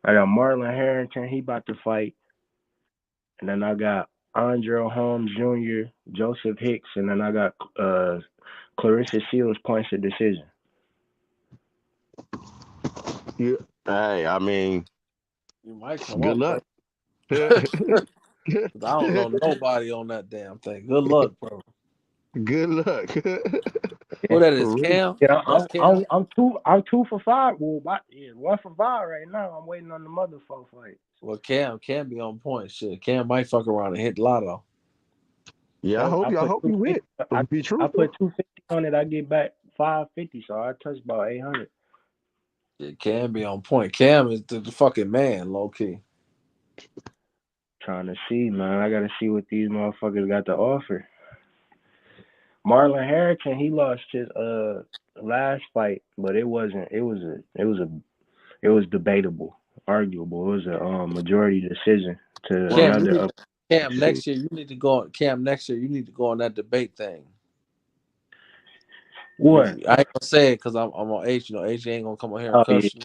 got Marlon Harrington. He about to fight, and then I got Andre Holmes Jr., Joseph Hicks, and then I got Clarissa Shields points of decision. Yeah. Hey, I mean, you might come good up, luck. I don't know nobody on that damn thing. Good luck, bro. Good luck. What that is, Cam? Yeah, That's Cam. I'm 2 for 5. Well, 1 for 5 right now. I'm waiting on the mother 4 fights. Well, Cam be on point. Shit, Cam might fuck around and hit lotto. Yeah, I hope you win. I Be true. I put 250 on it. I get back 550, so I touched about 800. Yeah, Cam be on point. Cam is the fucking man, low key. Trying to see, man. I gotta see what these motherfuckers got to offer. Marlon Harrington, he lost his last fight, but it wasn't. It was debatable, arguable. It was a majority decision to another. Cam, next year you need to go. Cam, next year you need to go on that debate thing. What? I ain't gonna say it because I'm on H. You know, H ain't gonna come on here and cuss you.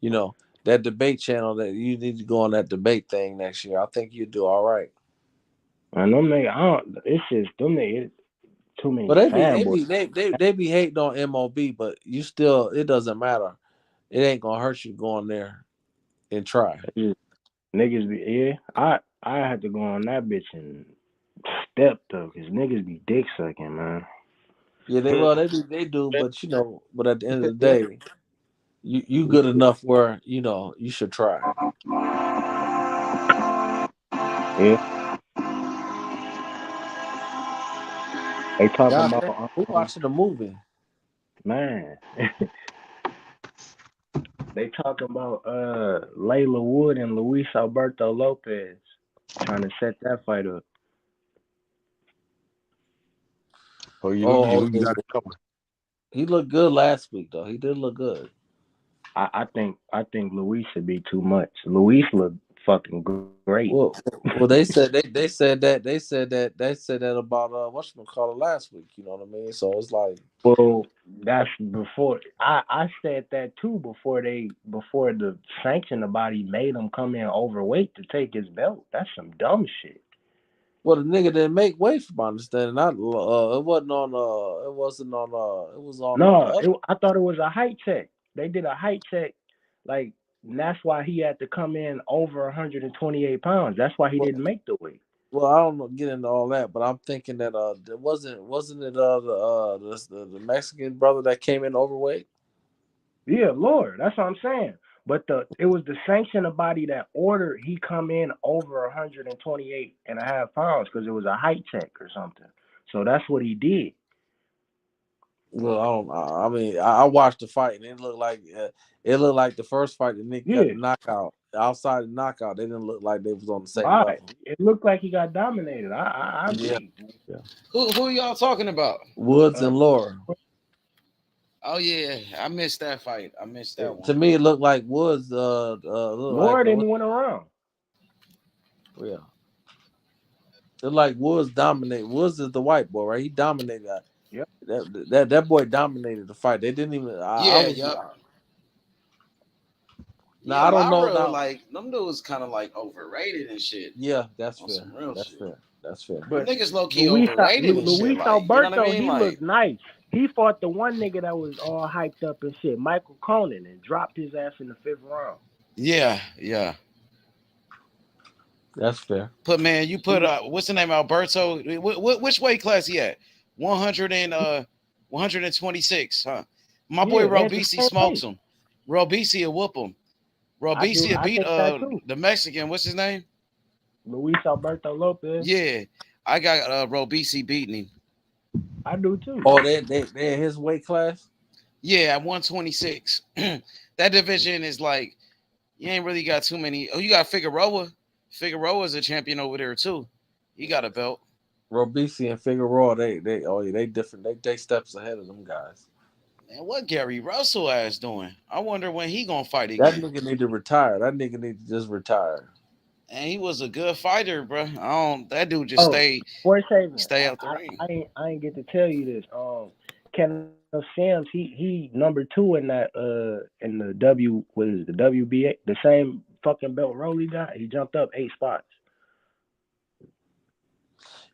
You know that debate channel that you need to go on that debate thing next year. I think you do all right. And them niggas, it's just them niggas. Too many. But they be hating on MOB, but you still, it doesn't matter. It ain't gonna hurt you to go on there and try. Niggas be I had to go on that bitch and step though, cause niggas be dick sucking, man. Yeah, they do, but you know, but at the end of the day, you good enough where you know you should try. Yeah. They talking about we watching the movie. Man. They talking about Layla Wood and Luis Alberto Lopez trying to set that fight up. He looked good last week though. He did look good. I think Luis should be too much. Luis looked fucking great. Well, they said that about whatchamacallit last week. You know what I mean? So it's like, well, that's before I said that too before the sanctioning body made him come in overweight to take his belt. That's some dumb shit. Well, the nigga didn't make weight, from my understanding. It was on. No, I thought it was a height check. they did a height check, like, and that's why he had to come in over 128 pounds. That's why he didn't make the weight. Well, I don't know, get into all that, but I'm thinking that wasn't it the Mexican brother that came in overweight? Yeah, Lord, that's what I'm saying. But it was the sanctioning body that ordered he come in over 128 and a half pounds because it was a height check or something. So that's what he did. Well, I don't. I mean, I watched the fight and it looked like the first fight that Nick got Yeah, the knockout. Outside the knockout, they didn't look like they was on the same right. level. It looked like he got dominated. I Yeah, agree. yeah. Who y'all talking about? Woods and Laura. Oh yeah, I missed that fight. I missed that To one. me, it looked like Woods. Looked like Laura didn't went around. yeah. It like Woods dominated. Woods is the white boy, right? He dominated that. Yep. That boy dominated the fight. They didn't even. I Yeah, was. yup. Now Yeah, I don't know. Lyra, Now, like them dudes, kind of like overrated and shit. yeah, that's On fair. some real That's shit. fair. That's fair. Them But niggas low key overrated and shit. Luis Like, you know what I Alberto, mean? he Like, looked nice. He fought the one nigga that was all hyped up and shit, Michael Conan, and dropped his ass in the 5th round. yeah. That's fair. You put what's the name, Alberto? Which weight class he at? 100 and 126, huh? My boy Robisi smokes him. Robisi will whoop him. Robisi will I beat think that too. the Mexican. What's his name? Luis Alberto Lopez. Yeah, I got Robisi beating him. I do too. Oh, they in his weight class. Yeah, at 126. That division is like you ain't really got too many. Oh, you got Figueroa. Figueroa's a champion over there too. He got a belt. Robisi and Figueroa, they different. They steps ahead of them guys. And what Gary Russell ass doing? I wonder when he gonna fight That again. nigga need to retire. That nigga need to just retire. And he was a good fighter, bro. That dude just stay out the ring. I ain't get to tell you this. Kenneth Sims, he number 2 in that in the the WBA, the same fucking belt Rolly got. He jumped up 8 spots.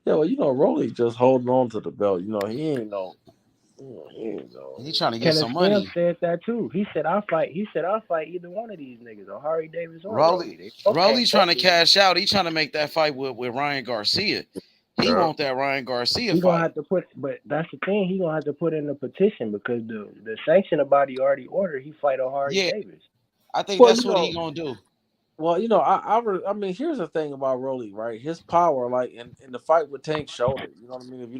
Yeah, well, Rolly just holding on to the belt. He ain't no. He trying to get some money. Spence said that too. He said I'll fight either one of these niggas, or Harry Davis or Rolly. Rolly trying to cash out. He trying to make that fight with Ryan Garcia. He want that Ryan Garcia He fight. gonna have to but that's the thing. He gonna have to put in a petition because the sanctioning body already ordered he fight Harry Davis. I think that's what he gonna do. Well, I mean, here's the thing about Rolly, right? His power, like in the fight with Tank, showed it. You know what I mean? If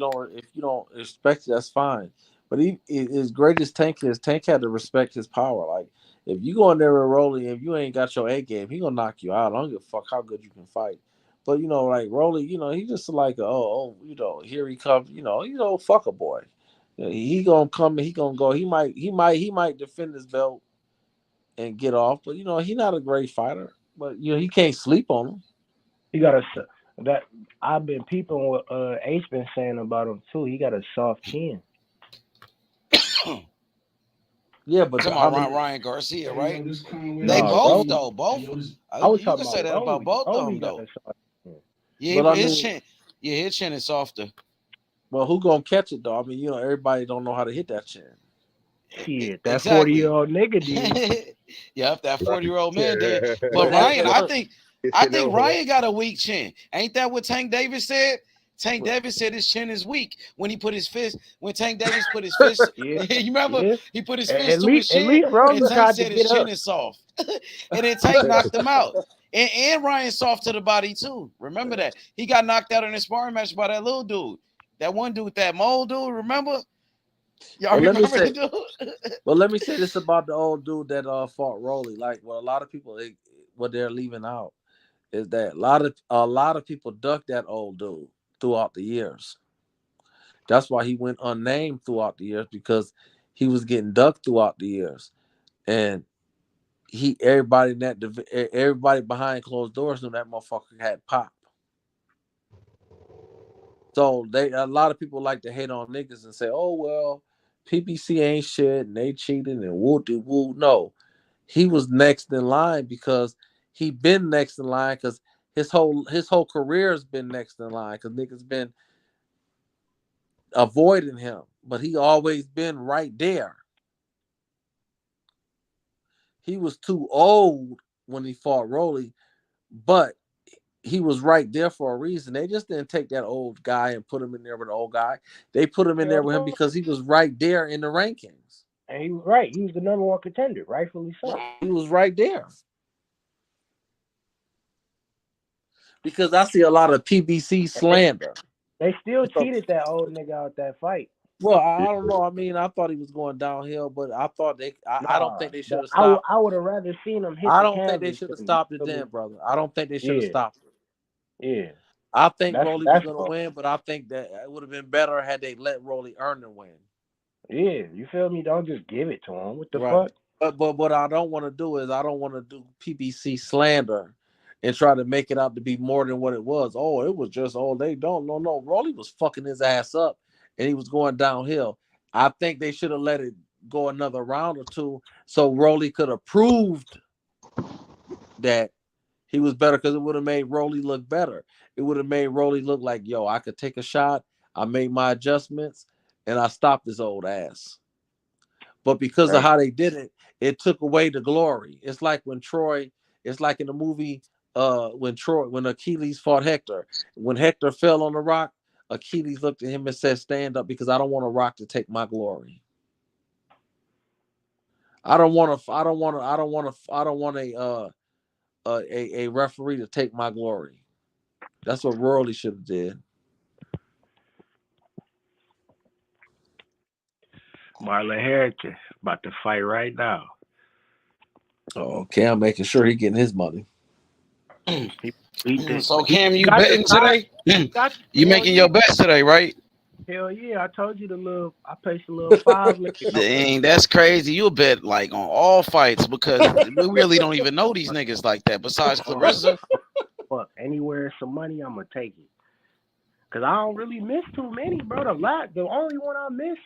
you don't respect it, that's fine. But as great as Tank is, Tank had to respect his power. Like, if you go in there with Rolly, if you ain't got your A game, he gonna knock you out. I don't give a fuck how good you can fight. But like Rolly, he just like here he comes. Fuck a boy. He gonna come and he gonna go. He might defend his belt and get off. But he's not a great fighter. But he can't sleep on him. He got that I've been peeping what Ace been saying about him too. He got a soft chin. Yeah, but Ryan Garcia, right? They both though. Both. I was you talking can say that about both of them though. Yeah, but his chin. Yeah, his chin is softer. Well, who gonna catch it though? I mean, everybody don't know how to hit that chin. Shit, that 40-year-old nigga did. Yep, that 40-year-old man did. But Ryan, I think Ryan got a weak chin. Ain't that what Tank Davis said? Tank Davis said his chin is weak when he put his fist. When Tank Davis put his fist, you remember he put his fist to his chin, and Tank said his chin is soft. And then Tank knocked him out. And Ryan's soft to the body too. Remember that he got knocked out in a sparring match by that little dude, that one dude, that mole dude. Remember? Y'all remember the dude? Well, let me say this about the old dude that fought Rolly. Like, what a lot of people what they're leaving out is that a lot of people ducked that old dude throughout the years. That's why he went unnamed throughout the years, because he was getting ducked throughout the years, and everybody behind closed doors knew that motherfucker had pop. So a lot of people like to hate on niggas and say, "Oh well, PBC ain't shit and they cheated and woo-de-woo." No, he was next in line because he been next in line because his whole career has been next in line because niggas been avoiding him, but he always been right there. he was too old when he fought Rolly, but he was right there for a reason. They just didn't take that old guy and put him in there with the old guy. They put him in there with him because he was right there in the rankings. And he was right. He was the number one contender, rightfully so. He was right there. Because I see a lot of PBC slander. They still cheated that old nigga out that fight. Well, I don't know. I mean, I thought he was going downhill, but I thought I don't think they should have I stopped. would have rather seen him hit I the don't think they canvas should have than- stopped it then, brother. I don't think they should have Yeah. stopped it. Yeah. I think That's- Rolly was that's going fine. to win, but I think that it would have been better had they let Rolly earn the win. Yeah, you feel me? Don't just give it to him. What the Right. fuck? But what I don't want to do is I don't want to do PBC slander and try to make it out to be more than what it was. Oh, it was just they don't. No. Rolly was fucking his ass up and he was going downhill. I think they should have let it go another round or two so Rolly could have proved that he was better, because it would have made Rolly look better. It would have made Rolly look like, yo, I could take a shot. I made my adjustments and I stopped his old ass. But because of how they did it, it took away the glory. It's like when it's like in the movie when Achilles fought Hector. When Hector fell on the rock, Achilles looked at him and said, stand up, because I don't want a rock to take my glory. I don't want a referee to take my glory. That's what Rolly should have did. Marlon Harrington about to fight right now. Oh, Cam making sure he getting his money. So Cam, you betting today? You making your bets today, right? Hell yeah! I told you I placed a little $5. Dang, that's crazy. You bet like on all fights because we really don't even know these niggas like that. Besides Clarissa, fuck, anywhere some money, I'm gonna take it. Cause I don't really miss too many, bro. The only one I missed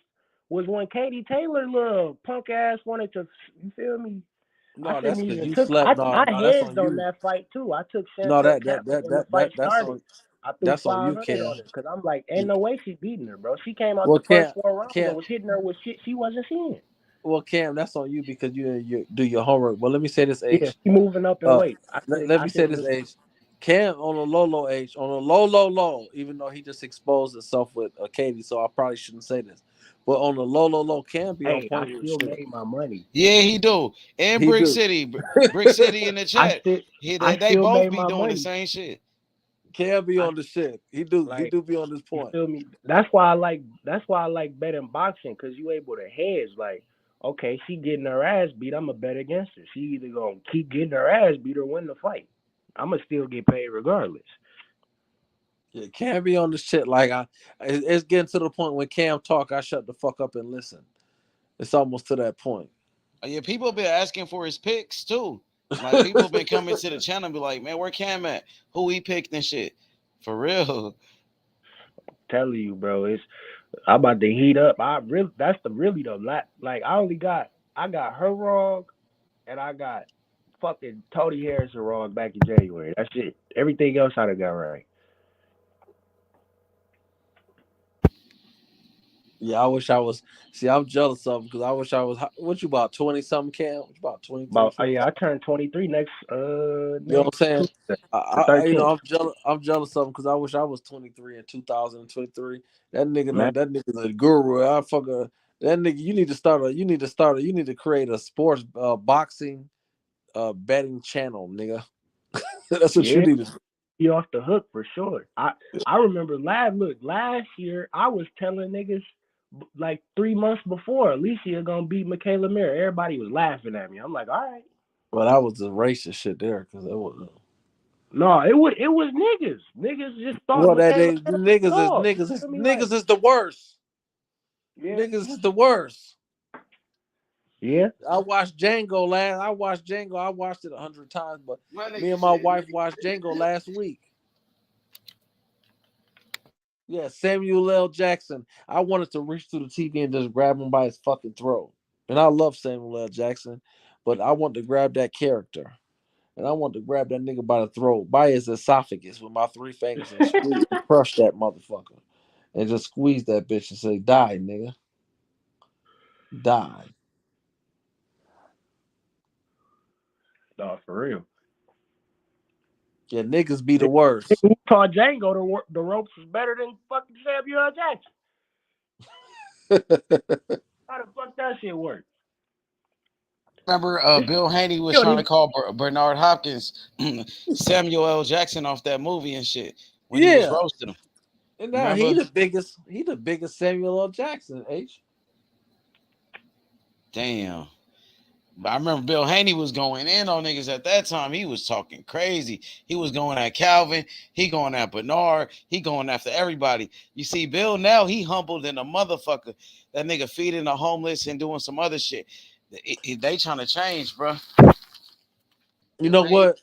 was when Katie Taylor, little punk ass, wanted to. You feel me? No, that's because you slept. I that's hedged on that fight too. I took No, Chantel Campbell when the fight started. I threw that's on you, 500 Cam. on it because I'm like, ain't no way she's beating her, bro. She came out Well, the first Cam- 4 rounds Cam- and was hitting her with shit she wasn't seeing. Well, Cam, that's on you because you do your homework. Well, let me say this, H. Yeah, she moving up in weight. Let me say this, H. Cam on a low, H, on a low, even though he just exposed himself with Katie, so I probably shouldn't say this. But on the low, Cam be on point I with still shit. made my money. yeah, he do. And He Brick do. City in the chat. They both be doing the same shit. Cam be on the shit. He do be on this point. You feel me? That's why I like betting boxing, because you able to hedge. Like, okay, she getting her ass beat, I'm gonna bet against her. She either gonna keep getting her ass beat or win the fight. I'm gonna still get paid regardless. Yeah, Cam be on the shit. Like it's getting to the point when Cam talk, I shut the fuck up and listen. It's almost to that point. Yeah, people been asking for his picks too. Like people been coming to the channel and be like, man, where Cam at? Who he picked and shit. For real. I'm telling you, bro, I'm about to heat up. That's the lot. Like I got her wrong, and I got fucking Tony Harrison wrong back in January. That's it. Everything else I done got right. Yeah, I wish I was. See, I'm jealous of him because I wish I was. What you about 20 something, Cam? What you about 23? I turned 23 next. You know what I'm saying? I'm jealous. I'm jealous of him because I wish I was 23 in 2023. That nigga's a guru. That nigga. You need to create a sports boxing betting channel, nigga. That's what you need to do. You off the hook for sure. I remember last year I was telling niggas like 3 months before Alicia gonna beat Michaela Mir. Everybody was laughing at me. I'm like, all right. Well, that was the racist shit there because it was. No, it was niggas. Niggas just thought. Well, niggas is the worst. Yeah. Niggas is the worst. Yeah. I watched Django last. I watched it 100 times, but me and my wife watched Django last week. Yeah, Samuel L. Jackson. I wanted to reach through the TV and just grab him by his fucking throat. And I love Samuel L. Jackson, but I want to grab that character. And I want to grab that nigga by the throat, by his esophagus with my 3 fingers and squeeze and crush that motherfucker. And just squeeze that bitch and say, die, nigga. Die. No, for real. Yeah, niggas be the worst. Who taught Django the ropes is better than fucking Samuel L. Jackson? How the fuck that shit work? Remember, Bill Haney was You don't trying to even. call Bernard Hopkins Samuel L. Jackson off that movie and shit when he was Yeah. roasting him. And now Remember? he the biggest Samuel L. Jackson, H. Damn. But I remember Bill Haney was going in on niggas at that time. He was talking crazy. He was going at Calvin. He going at Bernard. He going after everybody. You see, Bill now, he humbled in a motherfucker. That nigga feeding the homeless and doing some other shit. They trying to change, bro. You know what?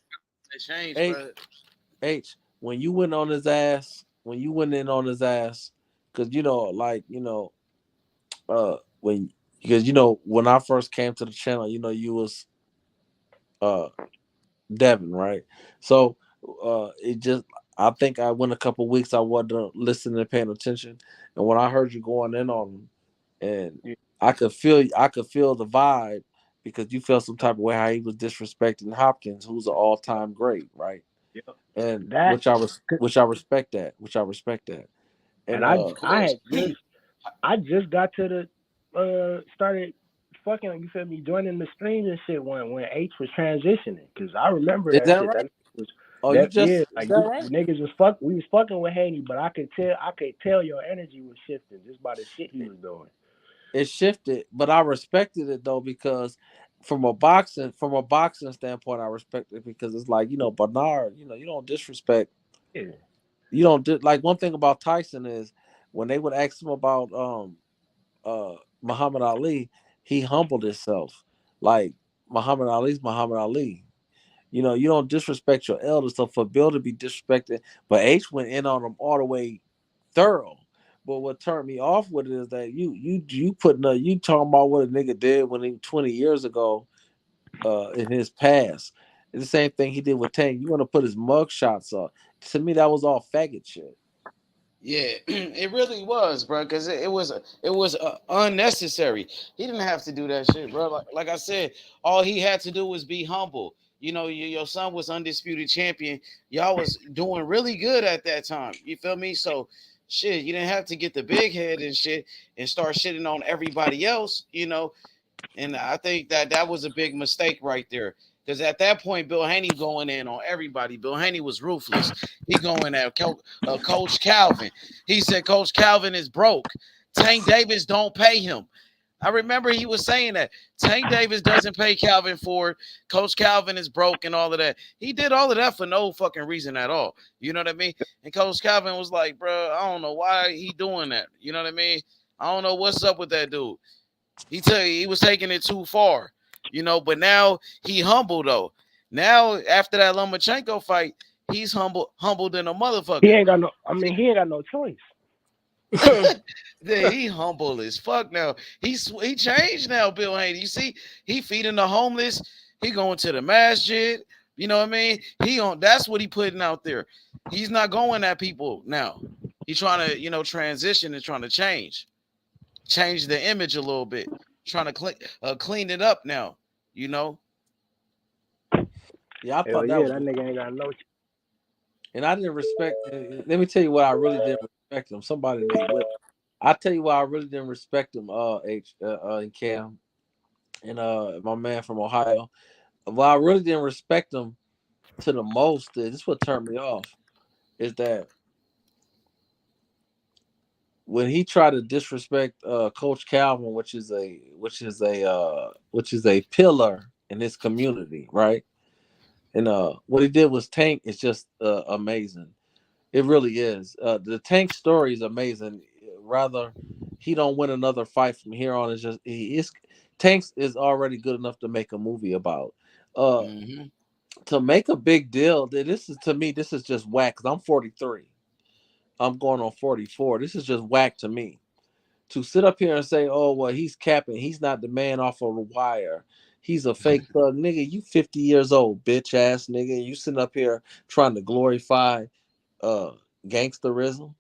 They change, H, bro. when you went on his ass, when you went in on his ass, because when because when I first came to the channel, you was Devin, right? So it just I think I went a couple weeks I wasn't listening and paying attention, and when I heard you going in on him, and I could feel the vibe because you felt some type of way how he was disrespecting Hopkins, who's an all time great, right? Yeah. And That which I respect that, and and I just got to the started fucking, you feel me, joining the stream and shit when H was transitioning, because I remember is that that shit. right? That was Oh, you that, just yeah, is like that you right? niggas we was fucking with Haney, but I could tell your energy was shifting just by the shit he was doing. It shifted, but I respected it though because from a boxing standpoint, I respect it because it's like Bernard, you don't disrespect. Yeah. You don't like one thing about Tyson is when they would ask him about Muhammad Ali, he humbled himself. Like Muhammad Ali's Muhammad Ali. You don't disrespect your elders. So for Bill to be disrespected, but H went in on him all the way thorough. But what turned me off with it is that you talking about what a nigga did when he 20 years ago in his past. It's the same thing he did with Tank. You want to put his mug shots up. To me, that was all faggot shit. Yeah, it really was, bro. Because it was unnecessary. He didn't have to do that shit, bro. Like I said, all he had to do was be humble. Your son was undisputed champion. Y'all was doing really good at that time. You feel me? So, shit, you didn't have to get the big head and shit and start shitting on everybody else. And I think that was a big mistake right there. Because at that point, Bill Haney going in on everybody. Bill Haney was ruthless. He going at Coach Calvin. He said Coach Calvin is broke. Tank Davis don't pay him. I remember he was saying that Tank Davis doesn't pay Calvin Ford. Coach Calvin is broke and all of that. He did all of that for no fucking reason at all. You know what I mean? And Coach Calvin was like, bro, I don't know why he doing that. You know what I mean? I don't know what's up with that dude. He was taking it too far, but now he humble though. Now after that Lomachenko fight, he's humbled in a He motherfucker. ain't got no. I mean, he ain't got no choice. He humble as fuck now. He changed now, Bill Haney. You see, he feeding the homeless. He going to the masjid. You know what I mean? That's what he putting out there. He's not going at people now. He's trying to, transition and trying to change the image a little bit, trying to clean it up now, Yeah, I Hell thought that yeah, was. that nigga ain't got no. And I didn't respect. Let me tell you what I really didn't respect him. Somebody named Whip. I tell you why I really didn't respect him. And Cam, and my man from Ohio. Well, I really didn't respect him to the most. This is what turned me off. Is that when he tried to disrespect Coach Calvin, which is a pillar in his community, right? And what he did was Tank is just amazing. It really is. The Tank story is amazing. Rather, he don't win another fight from here on. It's just he is Tanks is already good enough to make a movie about. Uh, Mm-hmm. to make a big deal, this is to me. This is just whack. Cause I'm 43. I'm going on 44. This is just whack to me. To sit up here and say, "Oh well, he's capping. He's not the man off of the wire. He's a fake thug, nigga. You 50 years old, bitch ass nigga. You sitting up here trying to glorify uh gangsterism.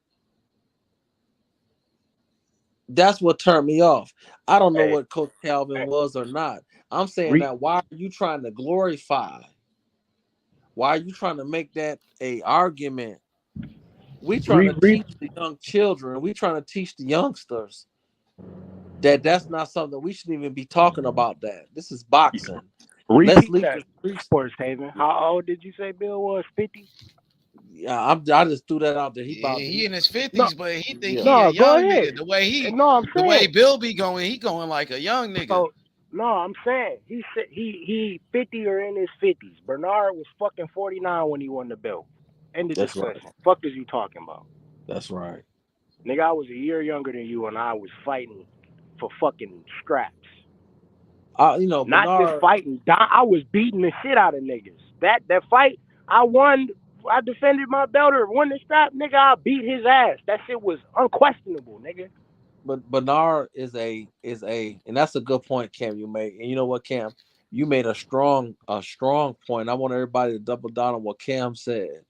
That's what turned me off. I don't know what Coach Calvin was or not. I'm saying that why are you trying to glorify? Why are you trying to make that a argument? We trying to teach the young children. We trying to teach the youngsters that that's not something we shouldn't even be talking about. That this is boxing. Let's Repeat leave that, the streets. Force Haven. How old did you say Bill was? 50? Yeah, I just threw that out there. He in his No, 50s, but he think he a no, go young ahead. nigga. The way I'm saying. Bill be going, he going like a young nigga. So, no, I'm saying he said he 50 or in his 50s. Bernard was fucking 49 when he won the belt. End of That's right. discussion. Fuck is you talking about? That's right. Nigga, I was a year younger than you and I was fighting for fucking scraps. Not just Bernard. fighting. I was beating the shit out of niggas. That fight, I won. I defended my belt or won the strap, nigga. I beat his ass. That shit was unquestionable, nigga. But Bernard is a, and that's a good point, Cam. You made, and you know what, Cam, you made a strong point. I want everybody to double down on what Cam said.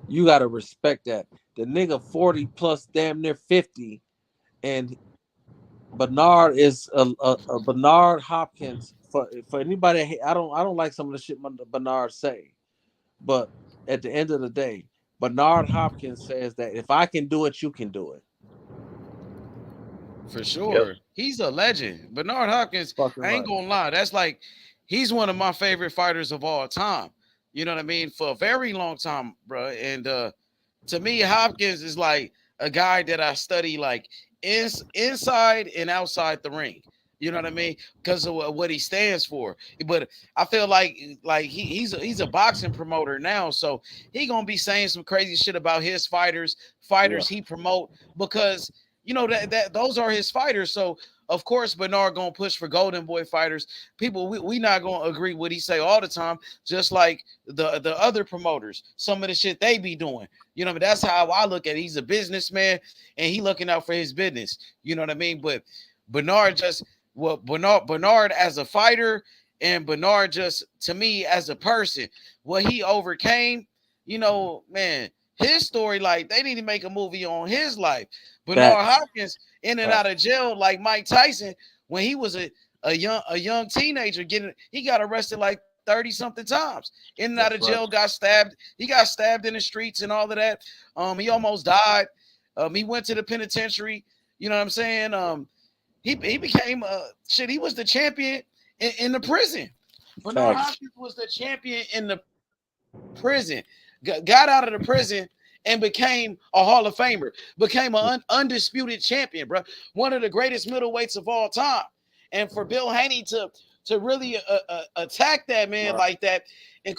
You got to respect that the nigga 40 plus, damn near 50, and Bernard is a Bernard Hopkins. For anybody, I don't like some of the shit Bernard say, but at the end of the day, Bernard Hopkins says that if I can do it, you can do it. For sure. Yep. He's a legend. Bernard Hopkins, I ain't gonna lie. That's like, he's one of my favorite fighters of all time. You know what I mean? For a very long time, bro. And to me, Hopkins is like a guy that I study like inside and outside the ring. You know what I mean? Because of what he stands for. But I feel like he's a boxing promoter now, so he gonna be saying some crazy shit about his fighters he promote, because you know that those are his fighters. So of course Bernard gonna push for Golden Boy fighters. People, we not gonna agree what he say all the time, just like the other promoters. Some of the shit they be doing. You know, but that's how I look at it. He's a businessman and he looking out for his business. You know what I mean? But Bernard Bernard as a fighter and Bernard just, to me, as a person, what he overcame, you know, man, his story, like, they need to make a movie on his life. Bernard Hopkins in and out of jail like Mike Tyson when he was a young teenager, he got arrested like 30 something times. In and out of jail, got stabbed. He got stabbed in the streets and all of that. He almost died. He went to the penitentiary. You know what I'm saying? He became he was the champion in the prison. Bernard Hopkins was the champion in the prison. Got out of the prison and became a Hall of Famer, became an undisputed champion, bro. One of the greatest middleweights of all time. And for Bill Haney to really attack that man like that and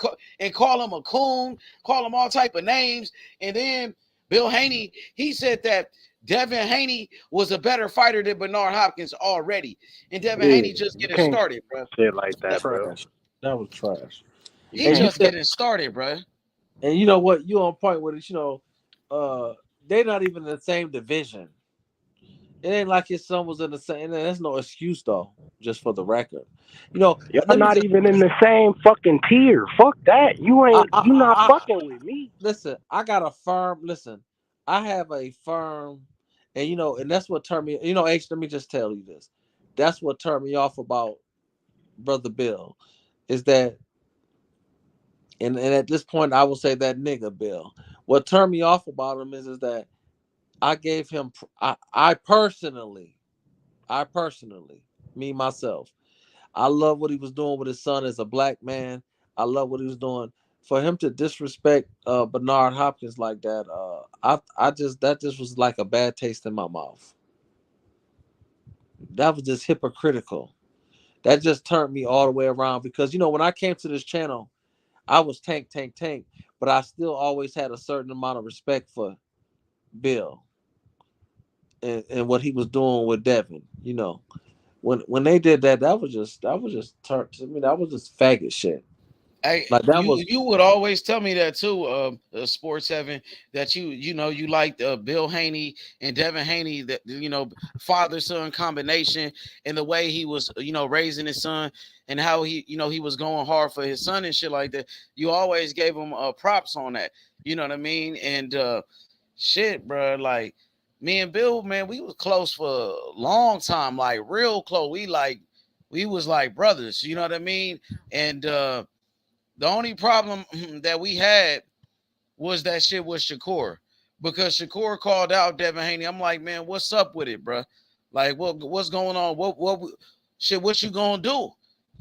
call him a coon, call him all type of names. And then Bill Haney, he said that Devin Haney was a better fighter than Bernard Hopkins already. And Devin Haney just getting started, bro. Shit like that, bro. That was trash. He just getting started, bro. And you know what? You on point with it. You know, they're not even in the same division. It ain't like his son was in the same. And there's no excuse though, just for the record. You know, y'all not even in the same fucking tier. Fuck that. You ain't. You not fucking with me. Listen, I got a firm. Listen, I have a firm, and you know, and that's what turned me. You know, H. Let me just tell you this. That's what turned me off about Brother Bill, is that. And at this point, I will say that nigga Bill. What turned me off about him is that I gave him. I personally, me myself, I love what he was doing with his son as a black man. I love what he was doing. For him to disrespect Bernard Hopkins like that, that just was like a bad taste in my mouth. That was just hypocritical. That just turned me all the way around, because you know, when I came to this channel, I was tank, but I still always had a certain amount of respect for Bill and what he was doing with Devin. You know, when they did that, that was just turned to me. That was just faggot shit. Hey, like that you would always tell me that too, Sports 7, that you know you liked Bill Haney and Devin Haney, that you know, father son combination, and the way he was, you know, raising his son and how he, you know, he was going hard for his son and shit like that. You always gave him props on that. You know what I mean? And shit, bro, like me and Bill, man, we was close for a long time, like real close. We was like brothers, you know what I mean? And the only problem that we had was that shit with Shakur, because Shakur called out Devin Haney. I'm like, man, what's up with it, bro? Like, what's going on? What you gonna do?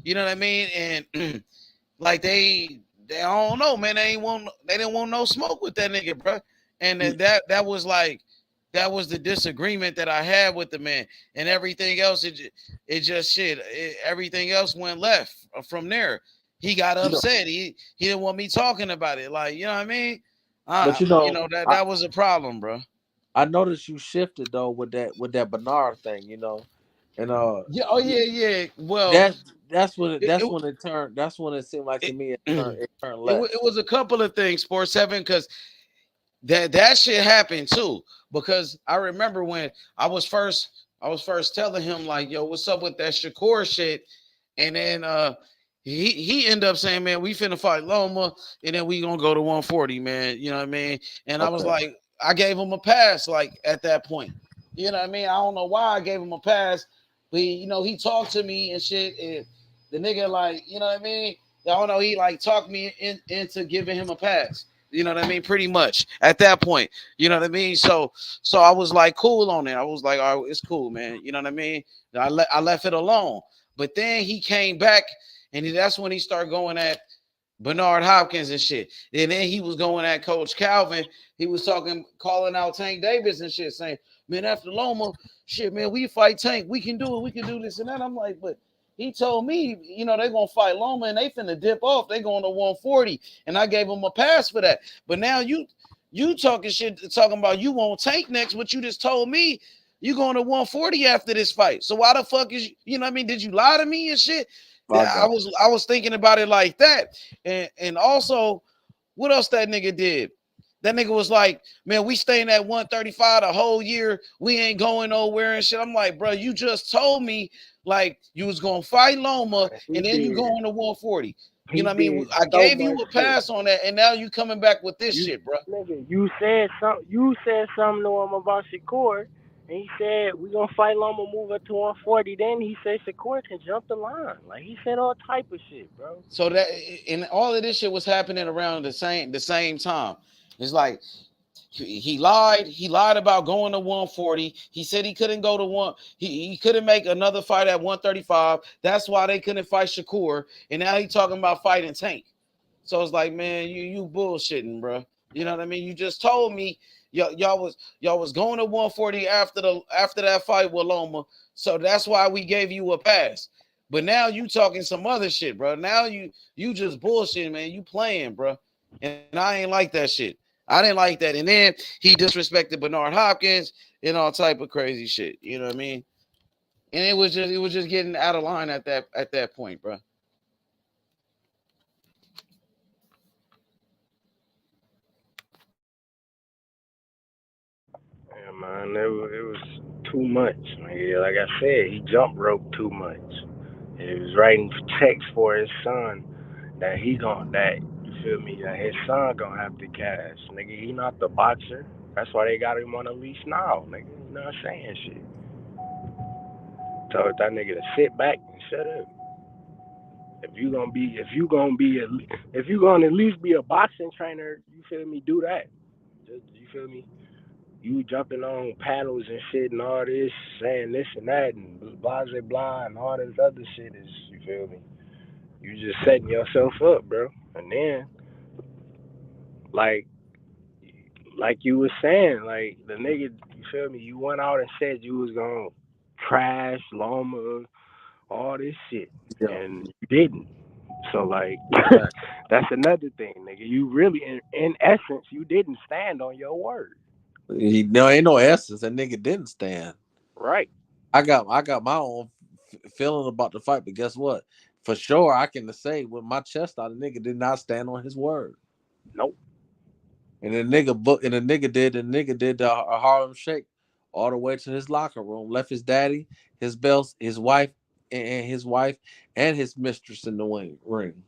You know what I mean? And like they I don't know, man. They didn't want no smoke with that nigga, bro. And that was like that was the disagreement that I had with the man, and everything else it just shit. Everything else went left from there. He got upset. He didn't want me talking about it. Like, you know what I mean? But That was a problem, bro. I noticed you shifted though with that Bernard thing, and Yeah. Oh yeah. Well, that's when it turned. That's when it seemed like to me it turned left. it was a couple of things, Sports 7, because that shit happened too. Because I remember when I was first telling him like, yo, what's up with that Shakur shit? And then he ended up saying, man, we finna fight Loma, and then we gonna go to 140, man. You know what I mean? And I was like, I gave him a pass, like at that point. You know what I mean? I don't know why I gave him a pass, but he talked to me and shit. And the nigga, like, you know what I mean? I don't know, he like talked me into giving him a pass. You know what I mean? Pretty much at that point. You know what I mean? So I was like cool on it. I was like, all right, it's cool, man. You know what I mean? I left it alone. But then he came back, and that's when he started going at Bernard Hopkins and shit. And then he was going at Coach Calvin. He was calling out Tank Davis and shit, saying, man, after Loma, shit, man, we fight Tank. We can do it. We can do this and that. I'm like, but he told me, they're going to fight Loma and they finna dip off. They going to 140. And I gave him a pass for that. But now you talking shit, talking about you won't Tank next, but you just told me you going to 140 after this fight. So why the fuck you know what I mean? Did you lie to me and shit? I was thinking about it like that. And also, what else that nigga did? That nigga was like, man, we staying at 135 the whole year. We ain't going nowhere and shit. I'm like, bro, you just told me like you was gonna fight Loma and then you going to 140. You know what I mean? I gave you a pass on that, and now you coming back with this shit, bro. Nigga, you said something to him about Shakur, and he said we gonna fight Loma, move up to 140. Then he said Shakur can jump the line. Like, he said all type of shit, bro. So that, and all of this shit was happening around the same time. It's like he lied. He lied about going to 140. He said he couldn't go to one. He couldn't make another fight at 135. That's why they couldn't fight Shakur. And now he talking about fighting Tank. So it's like, man, you bullshitting, bro. You know what I mean? You just told me y'all was going to 140 after that fight with Loma. So that's why we gave you a pass. But now you talking some other shit, bro. Now you just bullshitting, man. You playing, bro. And I ain't like that shit. I didn't like that. And then he disrespected Bernard Hopkins and all type of crazy shit. You know what I mean? And it was just getting out of line at that point, bro. Yeah, man, it was too much. Like I said, he jump rope too much. He was writing checks for his son that you feel me, that his son gonna have to cash. Nigga, he not the boxer. That's why they got him on a leash now, nigga. You know what I'm saying? Shit. Told that nigga to sit back and shut up. If you gonna at least be a boxing trainer, you feel me, do that. You feel me? You jumping on panels and shit and all this, saying this and that and blah blah blah and all this other shit is, you feel me? You just setting yourself up, bro. And then, like you was saying, like the nigga, you feel me? You went out and said you was gonna trash Loma, all this shit, and you didn't. So like, that's another thing, nigga. You really, in essence, you didn't stand on your word. Ain't no essence. That nigga didn't stand. Right. I got my own feeling about the fight, but guess what? For sure, I can say with my chest out, the nigga did not stand on his word. Nope. And the nigga did the Harlem Shake all the way to his locker room. Left his daddy, his belts, his wife, and his mistress in the ring.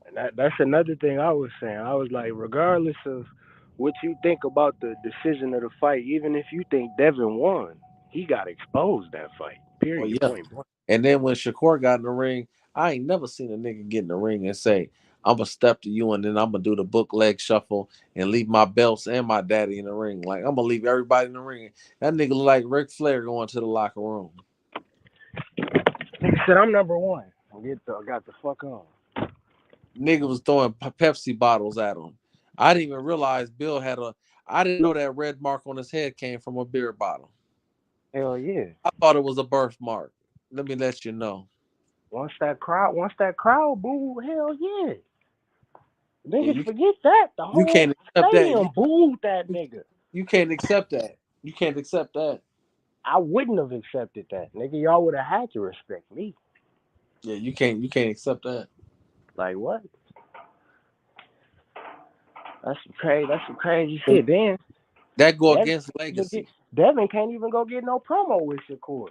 And that's another thing I was saying. I was like, regardless of what you think about the decision of the fight. Even if you think Devin won, he got exposed that fight. Oh Period. yeah. Point blank. And then when Shakur got in the ring, I ain't never seen a nigga get in the ring and say, "I'm gonna step to you and then I'm gonna do the book leg shuffle and leave my belts and my daddy in the ring. Like I'm gonna leave everybody in the ring." That nigga look like Ric Flair going to the locker room. Nigga said I'm number one. Got the fuck on. Nigga was throwing Pepsi bottles at him. I didn't even realize Bill had a. I didn't know that red mark on his head came from a beer bottle. Hell yeah. I thought it was a birthmark. Let me let you know. Once that crowd booed, hell yeah. Yeah, Niggas forget that. The you whole can't accept that. stadium booed that nigga. You can't accept that. You can't accept that. I wouldn't have accepted that. Nigga, y'all would have had to respect me. Yeah, you can't accept that. Like what? That's some crazy shit. Then That go against legacy. Devin can't even go get no promo with Shakur.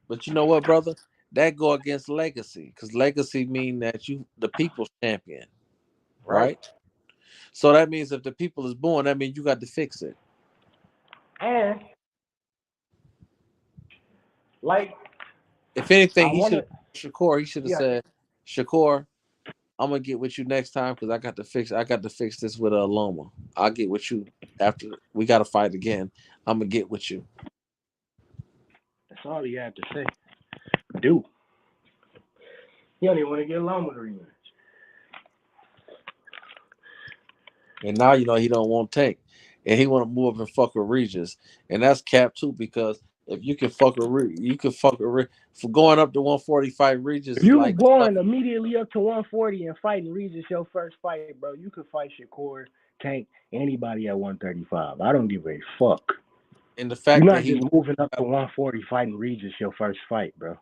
But you know what, brother? That go against legacy. Because legacy mean that you the people's champion. Right? So that means if the people is born, that means you got to fix it. And like if anything, he should Shakur, he should have said, Shakur, I'm gonna get with you next time because I got to fix this with a Loma. I'll get with you after we gotta fight again. I'm gonna get with you. That's all he had to say. Do. He don't even want to get Loma to rematch. And now you know he don't want Tank. And he want to move up and fuck with Regis. And that's cap too, because if you can fuck with for going up to 145 Regis If you like going immediately up to 140 and fighting Regis your first fight, bro, you could fight Shakur, Tank, anybody at 135. I don't give a fuck. And the fact you're that not just moving up to 140 fighting Regis your first fight, bro.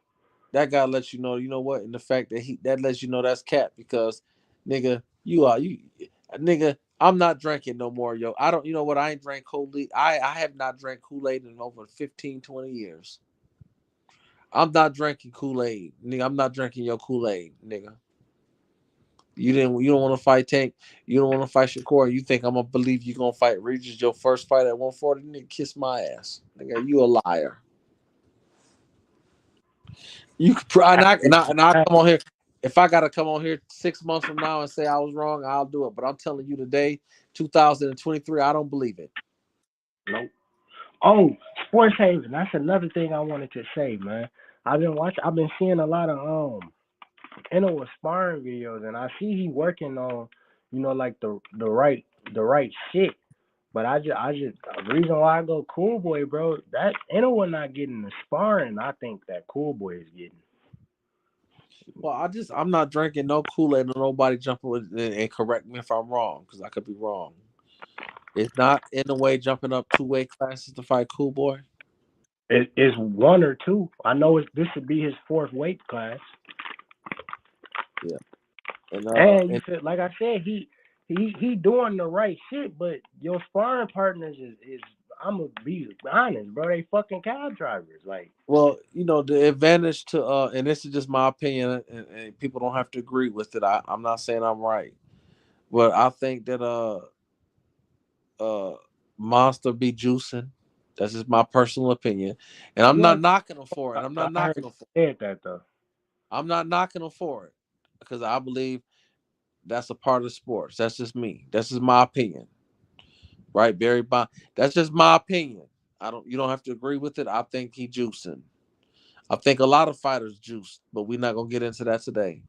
That guy lets you know what, and the fact that that lets you know that's cap because nigga, nigga, I'm not drinking no more, yo. I don't, you know what, I ain't drank Kool-Aid. I have not drank Kool-Aid in over 15, 20 years. I'm not drinking Kool-Aid, nigga. I'm not drinking your Kool-Aid, nigga. You don't want to fight Tank. You don't want to fight Shakur. You think I'm gonna believe you gonna fight Regis your first fight at 140? Nigga, kiss my ass, nigga. You a liar. You could and I come on here. If I gotta come on here 6 months from now and say I was wrong, I'll do it. But I'm telling you today, 2023, I don't believe it. Nope. Oh, Sports Haven. That's another thing I wanted to say, man. I've been seeing a lot of Inoue sparring videos, and I see he working on, like the right shit. But I just the reason why I go Cool Boy, bro, that Inoue not getting the sparring. I think that Cool Boy is getting. Well, I'm not drinking no Kool-Aid or nobody jumping with and correct me if I'm wrong, because I could be wrong. It's not Inoue jumping up 2 weight classes to fight Cool Boy. It's 1 or 2. I know this would be his 4th weight class. Yeah. And you said, like I said, he doing the right shit, but your sparring partners is I'm gonna be honest, bro. They fucking cab drivers, like. Well, the advantage to and this is just my opinion, and people don't have to agree with it. I'm not saying I'm right, but I think that Monster be juicing. That's just my personal opinion, and I'm not knocking him for it. I'm not knocking him for it. That though. I'm not knocking him for it because I believe that's a part of sports. That's just me. That's just my opinion. Right, Barry Bond. That's just my opinion. You don't have to agree with it. I think he juicing. I think a lot of fighters juice, but we're not gonna get into that today.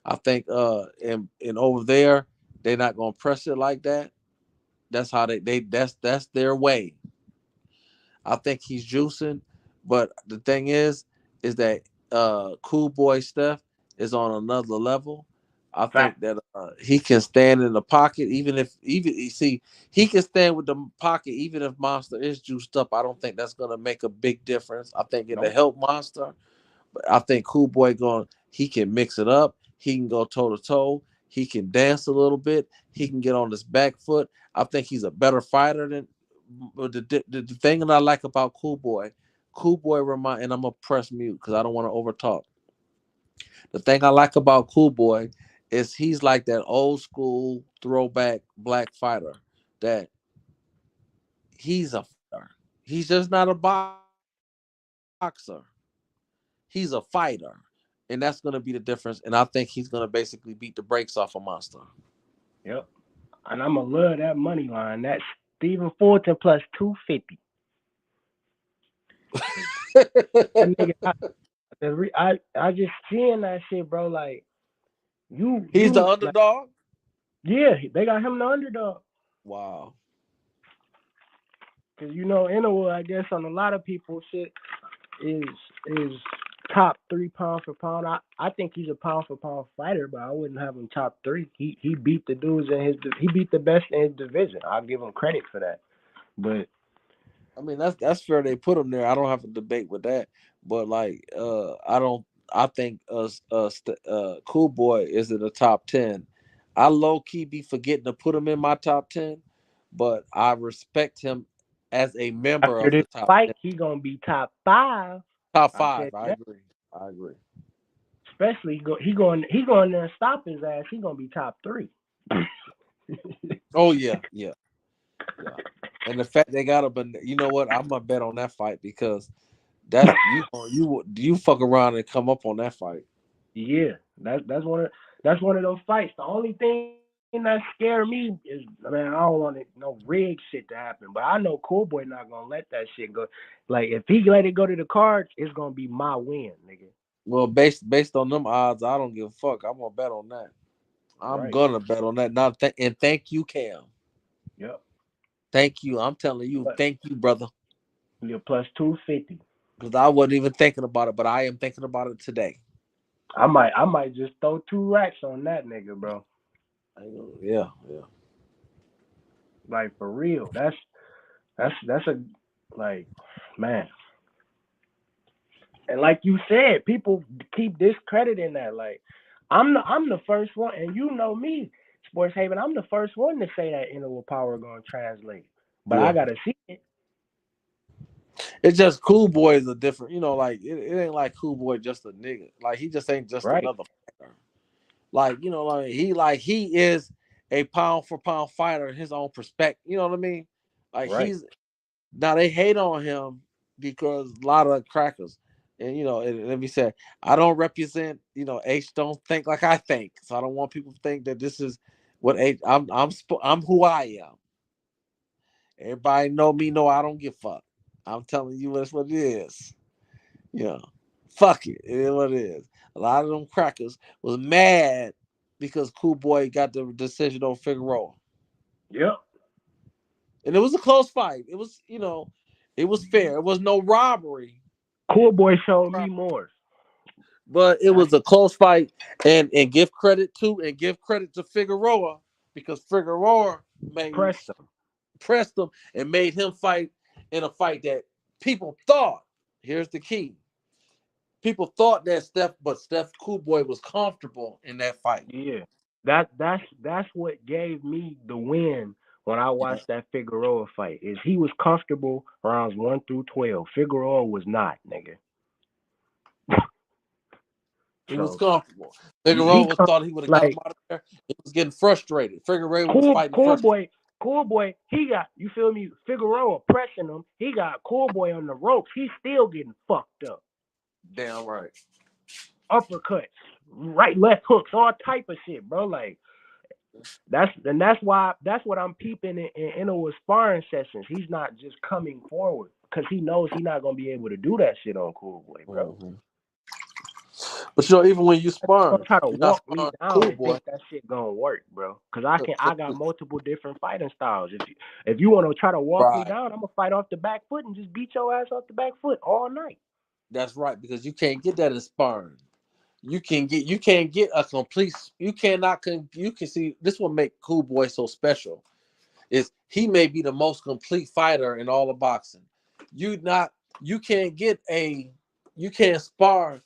I think and over there, they're not gonna press it like that. That's how that's their way. I think he's juicing, but the thing is that Cool Boy Steph is on another level. I think that he can stand in the pocket, even you see he can stand with the pocket, even if Monster is juiced up. I don't think that's gonna make a big difference. I think it'll help Monster, but I think Cool Boy he can mix it up. He can go toe to toe. He can dance a little bit. He can get on his back foot. I think he's a better fighter than. But the thing that I like about Cool Boy and I'm gonna press mute because I don't want to overtalk. The thing I like about Cool Boy is he's like that old school throwback black fighter that he's a fighter. He's just not a boxer. He's a fighter. And that's going to be the difference. And I think he's going to basically beat the brakes off of Monster. Yep. And I'm going to love that money line. That's Stephen Fulton plus 250. That nigga, I just seeing that shit, bro. Like, he's the underdog? Yeah, they got him the underdog. Wow. Because, Inoue, I guess, on a lot of people's shit, is top 3 pound for pound. I think he's a pound for pound fighter, but I wouldn't have him top 3. He beat the dudes he beat the best in his division. I'll give him credit for that. But I mean, that's fair. They put him there. I don't have to debate with that. But like, I think Cool Boy is in the top 10. I low key be forgetting to put him in my top 10, but I respect him as a member after of the this top fight, 10. he gonna be top 5. Top 5. I agree. Especially he going there and stop his ass. He gonna be top 3. Oh yeah. And the fact they got but you know what? I'm gonna bet on that fight because that's you fuck around and come up on that fight. Yeah, that's one of those fights. The only thing that scared me is, I don't want no rig shit to happen, but I know Cool Boy not gonna let that shit go. Like if he let it go to the cards, it's gonna be my win, nigga. Well, based on them odds, I don't give a fuck. I'm gonna bet on that. I'm gonna bet on that. Now, and thank you, Cam. Yep. Thank you. I'm telling you, thank you, brother. You're plus 250. Because I wasn't even thinking about it, but I am thinking about it today. I might just throw 2 racks on that nigga, bro. Yeah. Like for real. That's a like, man. And like you said, people keep discrediting that. Like, I'm the first one, and you know me, Sports Haven. I'm the first one to say that Inner Power gonna translate, but I gotta see it. It's just Cool Boy is a different, like it ain't like Cool Boy just a nigga. Like he just ain't just another fighter. Like he is a pound for pound fighter in his own perspective. You know what I mean? Like he's now they hate on him because a lot of crackers. And and let me say, I don't represent, H don't think like I think. So I don't want people to think that this is what H I'm who I am. Everybody know me, know I don't give a fuck. I'm telling you that's what it is. Fuck it. It is what it is. A lot of them crackers was mad because Cool Boy got the decision on Figueroa. Yep. And it was a close fight. It was, it was fair. It was no robbery. Cool Boy showed me more. But it was a close fight, and give credit to Figueroa because Figueroa pressed him and made him fight in a fight that people thought. Here's the key: people thought that Steph Cool Boy was comfortable in that fight. Yeah, that's what gave me the win when I watched that Figueroa fight. Is he was comfortable rounds 1 through 12. Figueroa was not, nigga. He was comfortable. Figueroa thought he would have got him out of there. He was getting frustrated. Figueroa was fighting frustrated. Cool Boy, he got, you feel me? Figueroa pressing him. He got Cool Boy on the ropes. He's still getting fucked up. Damn right. Uppercuts, right, left hooks, all type of shit, bro. Like that's what I'm peeping in a sparring sessions. He's not just coming forward because he knows he's not gonna be able to do that shit on Cool Boy, bro. Mm-hmm. But even when you spar, try to walk me down Cool Boy, think that shit gonna work, bro. Because I got multiple different fighting styles. If you want to try to walk me down, I'm gonna fight off the back foot and just beat your ass off the back foot all night. That's right, because you can't get that in sparring. You can't get a complete. You can see this will make Cool Boy so special. Is he may be the most complete fighter in all of boxing. You can't get a sparring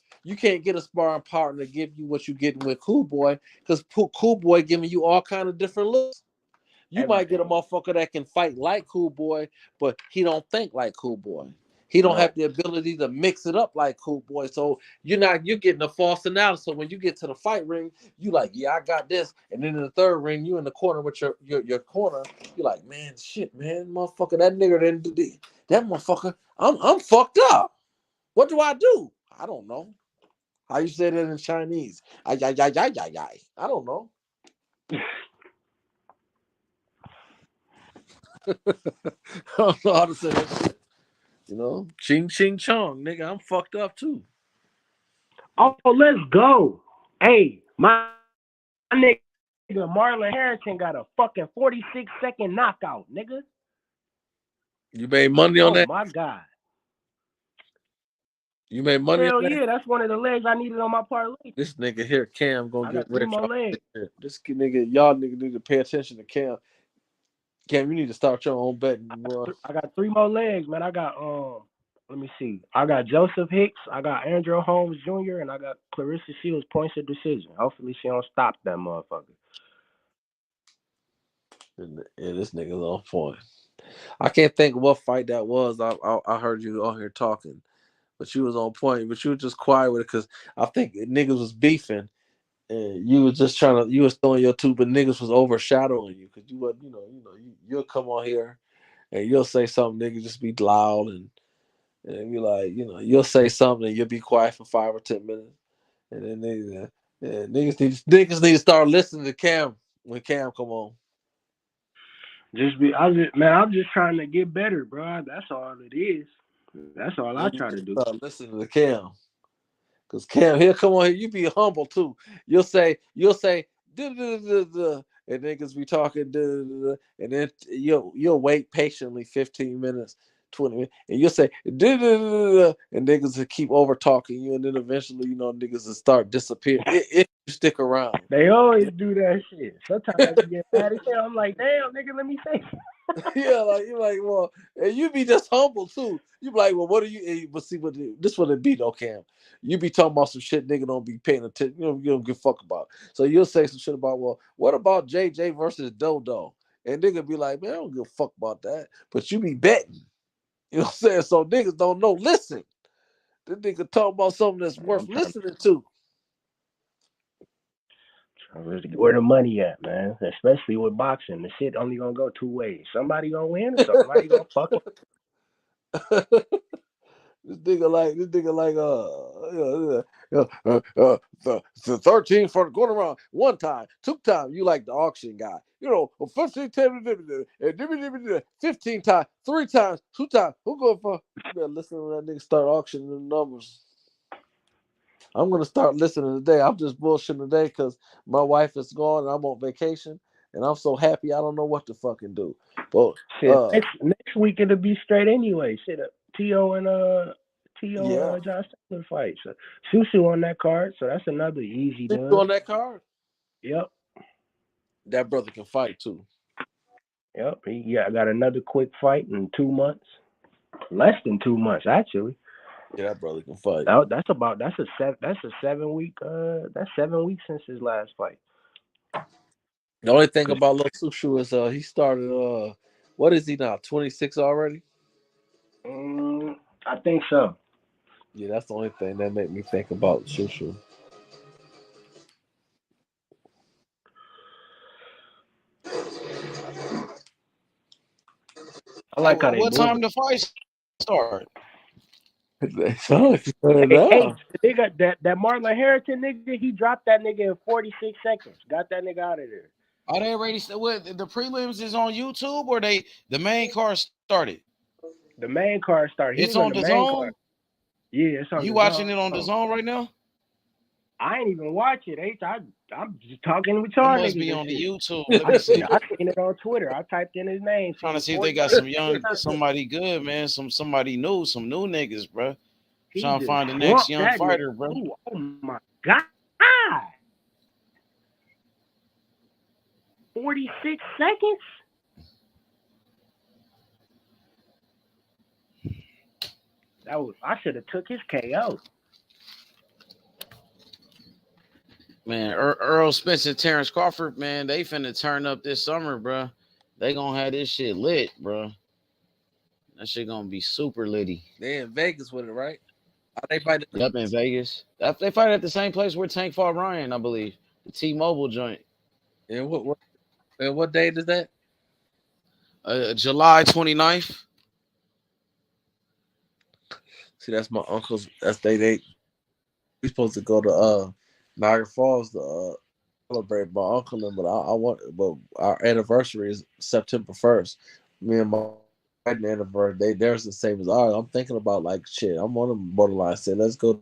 partner to give you what you get with Cool Boy, because Cool Boy giving you all kind of different looks. You might get a motherfucker that can fight like Cool Boy, but he don't think like Cool Boy. He don't Right. have the ability to mix it up like Cool Boy. So you're getting a false analysis. So when you get to the fight ring, you like, yeah, I got this. And then in the third ring, you in the corner with your corner. You're like, man, shit, man, motherfucker, that nigga didn't do this. That motherfucker, I'm fucked up. What do I do? I don't know. How you say that in Chinese? I don't know. I don't know how to say that shit. You know, ching ching chong, nigga. I'm fucked up too. Oh, let's go. Hey, my nigga Marlon Harrington got a fucking 46-second knockout, nigga. You made money on that? Oh my god. You made money Hell on that? yeah, that's one of the legs I needed on my parlay. This nigga here, Cam, gonna I get got 3 rich. more legs. This nigga, y'all nigga need to pay attention to Cam. Cam, you need to start your own betting, boy. I got 3 more legs, man. I got let me see. I got Joseph Hicks, I got Andrew Holmes Jr., and I got Clarissa Shields points of decision. Hopefully she don't stop that motherfucker. Yeah, this nigga's on point. I can't think of what fight that was. I heard you on here talking, but you was on point. But you were just quiet with it because I think niggas was beefing, and you was just you was throwing your two, but niggas was overshadowing you because you was, you'll come on here and you'll say something, niggas just be loud and be like, you'll say something and you'll be quiet for 5 or 10 minutes, and then niggas need to start listening to Cam when Cam come on. I'm just trying to get better, bro. That's all it is. That's all I try to do. Start listening to Cam. Cause Cam, he'll come on here. You be humble too. You'll say, and niggas be talking, and then you'll wait patiently 15 minutes, 20 minutes, and you'll say, and niggas will keep over talking you, and then eventually, niggas will start disappearing if you stick around. They always do that shit. Sometimes I get mad as hell. I'm like, damn, nigga, let me say. Yeah, you're like, well, and you be just humble too. You be like, well, what are you? But see, this what it be though, Cam. You be talking about some shit nigga don't be paying attention. You don't give a fuck about. So you'll say some shit about, well, what about JJ versus Dodo? And nigga be like, man, I don't give a fuck about that. But you be betting. You know what I'm saying? So niggas don't know. Listen, this nigga talk about something that's worth listening to. Where the money at, man? Especially with boxing, the shit only gonna go 2 ways. Somebody gonna win, or somebody gonna fuck up. This nigga like 13 for the going around 1 time, 2 times. You like the auction guy, 15 times, 15 times, 3 times, 2 times. Who going for? You better listen to that nigga start auctioning the numbers. I'm gonna start listening today. I'm just bullshitting today because my wife is gone and I'm on vacation, and I'm so happy I don't know what to fucking do. But next week it'll be straight anyway. Shit, T.O. and Josh Taylor fight. So Susu on that card, so that's another easy done. On that card? Yep. That brother can fight too. Yep. I got another quick fight in 2 months. Less than 2 months, actually. Yeah, that brother can fight. That's a 7 week. That's 7 weeks since his last fight. The only thing about Lil Susu is he started. What is he now? 26 already? I think so. Yeah, that's the only thing that made me think about Susu. I like how they what time the fight start? Hey, they got that Marlon Harrington nigga. He dropped that nigga in 46 seconds. Got that nigga out of there. Are they already? What the prelims is on YouTube or the main card started? The main card started. It's on the zone. Yeah, it's on. You watching it on the zone right now? I ain't even watch it. I'm just talking with y'all. It must be on the YouTube. Let me see. I seen it on Twitter. I typed in his name. Trying to see if they got some somebody good, man. Somebody new, some new niggas, bro. Trying to find the next young fighter, bro. Oh my god! 46 seconds. I should have took his KO. Man, Earl Spence and Terrence Crawford, man, they finna turn up this summer, bro. They gonna have this shit lit, bro. That shit gonna be super litty. They in Vegas with it, right? Are they fighting? Yep, in Vegas. They fight at the same place where Tank fought Ryan, I believe. The T-Mobile joint. And what date is that? July 29th. See, that's my uncle's. That's they. We supposed to go to Niagara Falls to celebrate my uncle and but I want but our anniversary is September 1st. Me and my wedding anniversary, theirs the same as ours. I'm thinking about like shit. I'm on the borderline. Say let's go.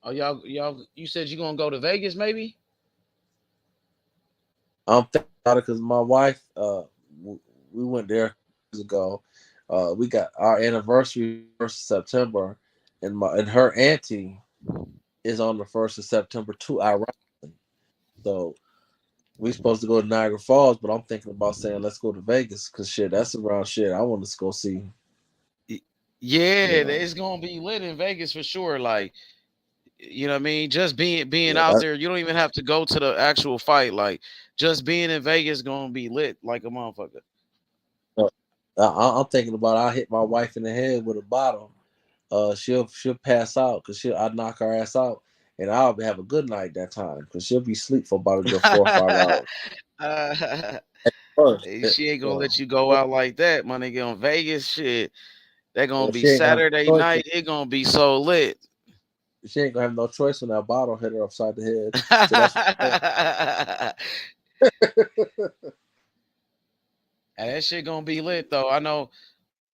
Oh y'all, you said you gonna go to Vegas maybe? I'm thinking about it because my wife, we went there years ago. We got our anniversary 1st of September, and her auntie is on the 1st of September too. Ironically, so we supposed to go to Niagara Falls, but I'm thinking about saying let's go to Vegas because shit, that's around shit I want to go see. Yeah, it's gonna be lit in Vegas for sure. Like, you know what I mean? Just being out there, you don't even have to go to the actual fight. Like, just being in Vegas gonna be lit like a motherfucker. I'm thinking about I hit my wife in the head with a bottle. She'll pass out because I knock her ass out, and I'll have a good night that time because she'll be asleep for about a good 4 or 5 hours. She ain't gonna let you go out like that, my nigga. On Vegas, shit, that gonna be she ain't got Saturday no night. It gonna be so lit. She ain't gonna have no choice when that bottle hit her upside the head. So And that shit gonna be lit though. I know,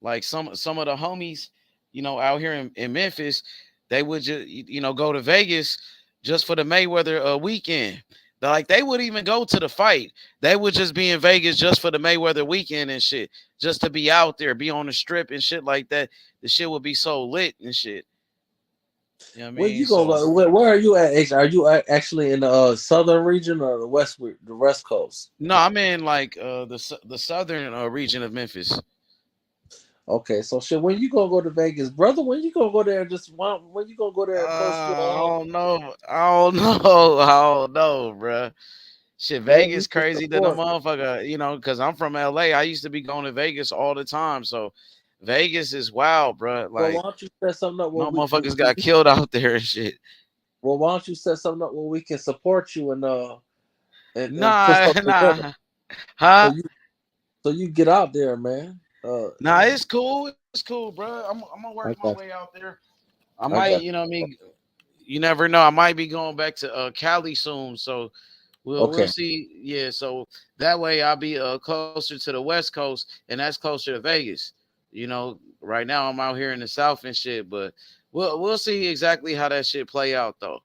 like some of the homies, out here in Memphis, they would just go to Vegas just for the Mayweather weekend. They would even go to the fight. They would just be in Vegas just for the Mayweather weekend and shit, just to be out there, be on the strip and shit like that. The shit would be so lit and shit. You know what I mean? Where you gonna go? Where are you at? Are you actually in the southern region or the west coast? No, I'm in like the southern region of Memphis. Okay, so shit. When you gonna go to Vegas, brother? When you gonna go there? When you gonna go there? I don't know. I don't know, bro. Shit, Vegas crazy than a motherfucker. Because I'm from LA. I used to be going to Vegas all the time. So Vegas is wild, bro. Well, Like, why don't you set something up where motherfuckers got killed out there and shit. Well, why don't you set something up where we can support you and nah, put something together? Huh? So you get out there, man. Nah, it's cool. It's cool, bro. I'm gonna work my way out there. I might, you know what I mean? You never know. I might be going back to Cali soon. So we'll see. Yeah, so that way I'll be closer to the West Coast, and that's closer to Vegas. Right now I'm out here in the South and shit, but we'll see exactly how that shit play out though.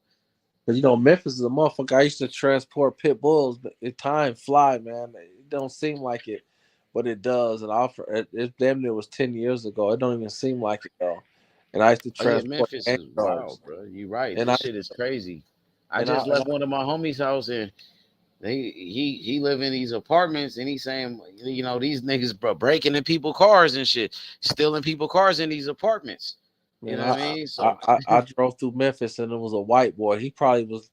Cause Memphis is a motherfucker. I used to transport pit bulls, but time fly, man. It don't seem like it, but it does. And it damn near was 10 years ago. It don't even seem like it though. And I used to transport. Memphis is wild, bro. You right. And this shit is crazy. I just left one of my homies' house and he live in these apartments and he's saying, these niggas breaking in people's cars and shit, stealing people's cars in these apartments. You know what I mean? So I drove through Memphis and it was a white boy. He probably was,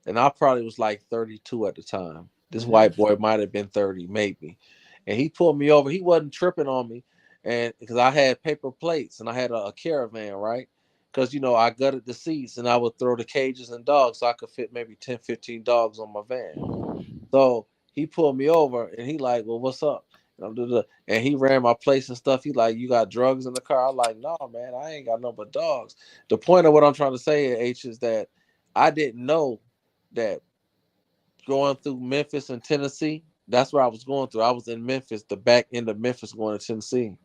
and I probably was like 32 at the time. This white boy might have been 30, maybe. And he pulled me over. He wasn't tripping on me, and because I had paper plates and I had a caravan, right? Because I gutted the seats and I would throw the cages and dogs so I could fit maybe 10, 15 dogs on my van. So he pulled me over and he like, well, what's up? And he ran my place and stuff. He like, you got drugs in the car? I'm like, no, man, I ain't got no but dogs. The point of what I'm trying to say, H, is that I didn't know that going through Memphis and Tennessee, that's where I was going through. I was in Memphis, the back end of Memphis going to Tennessee.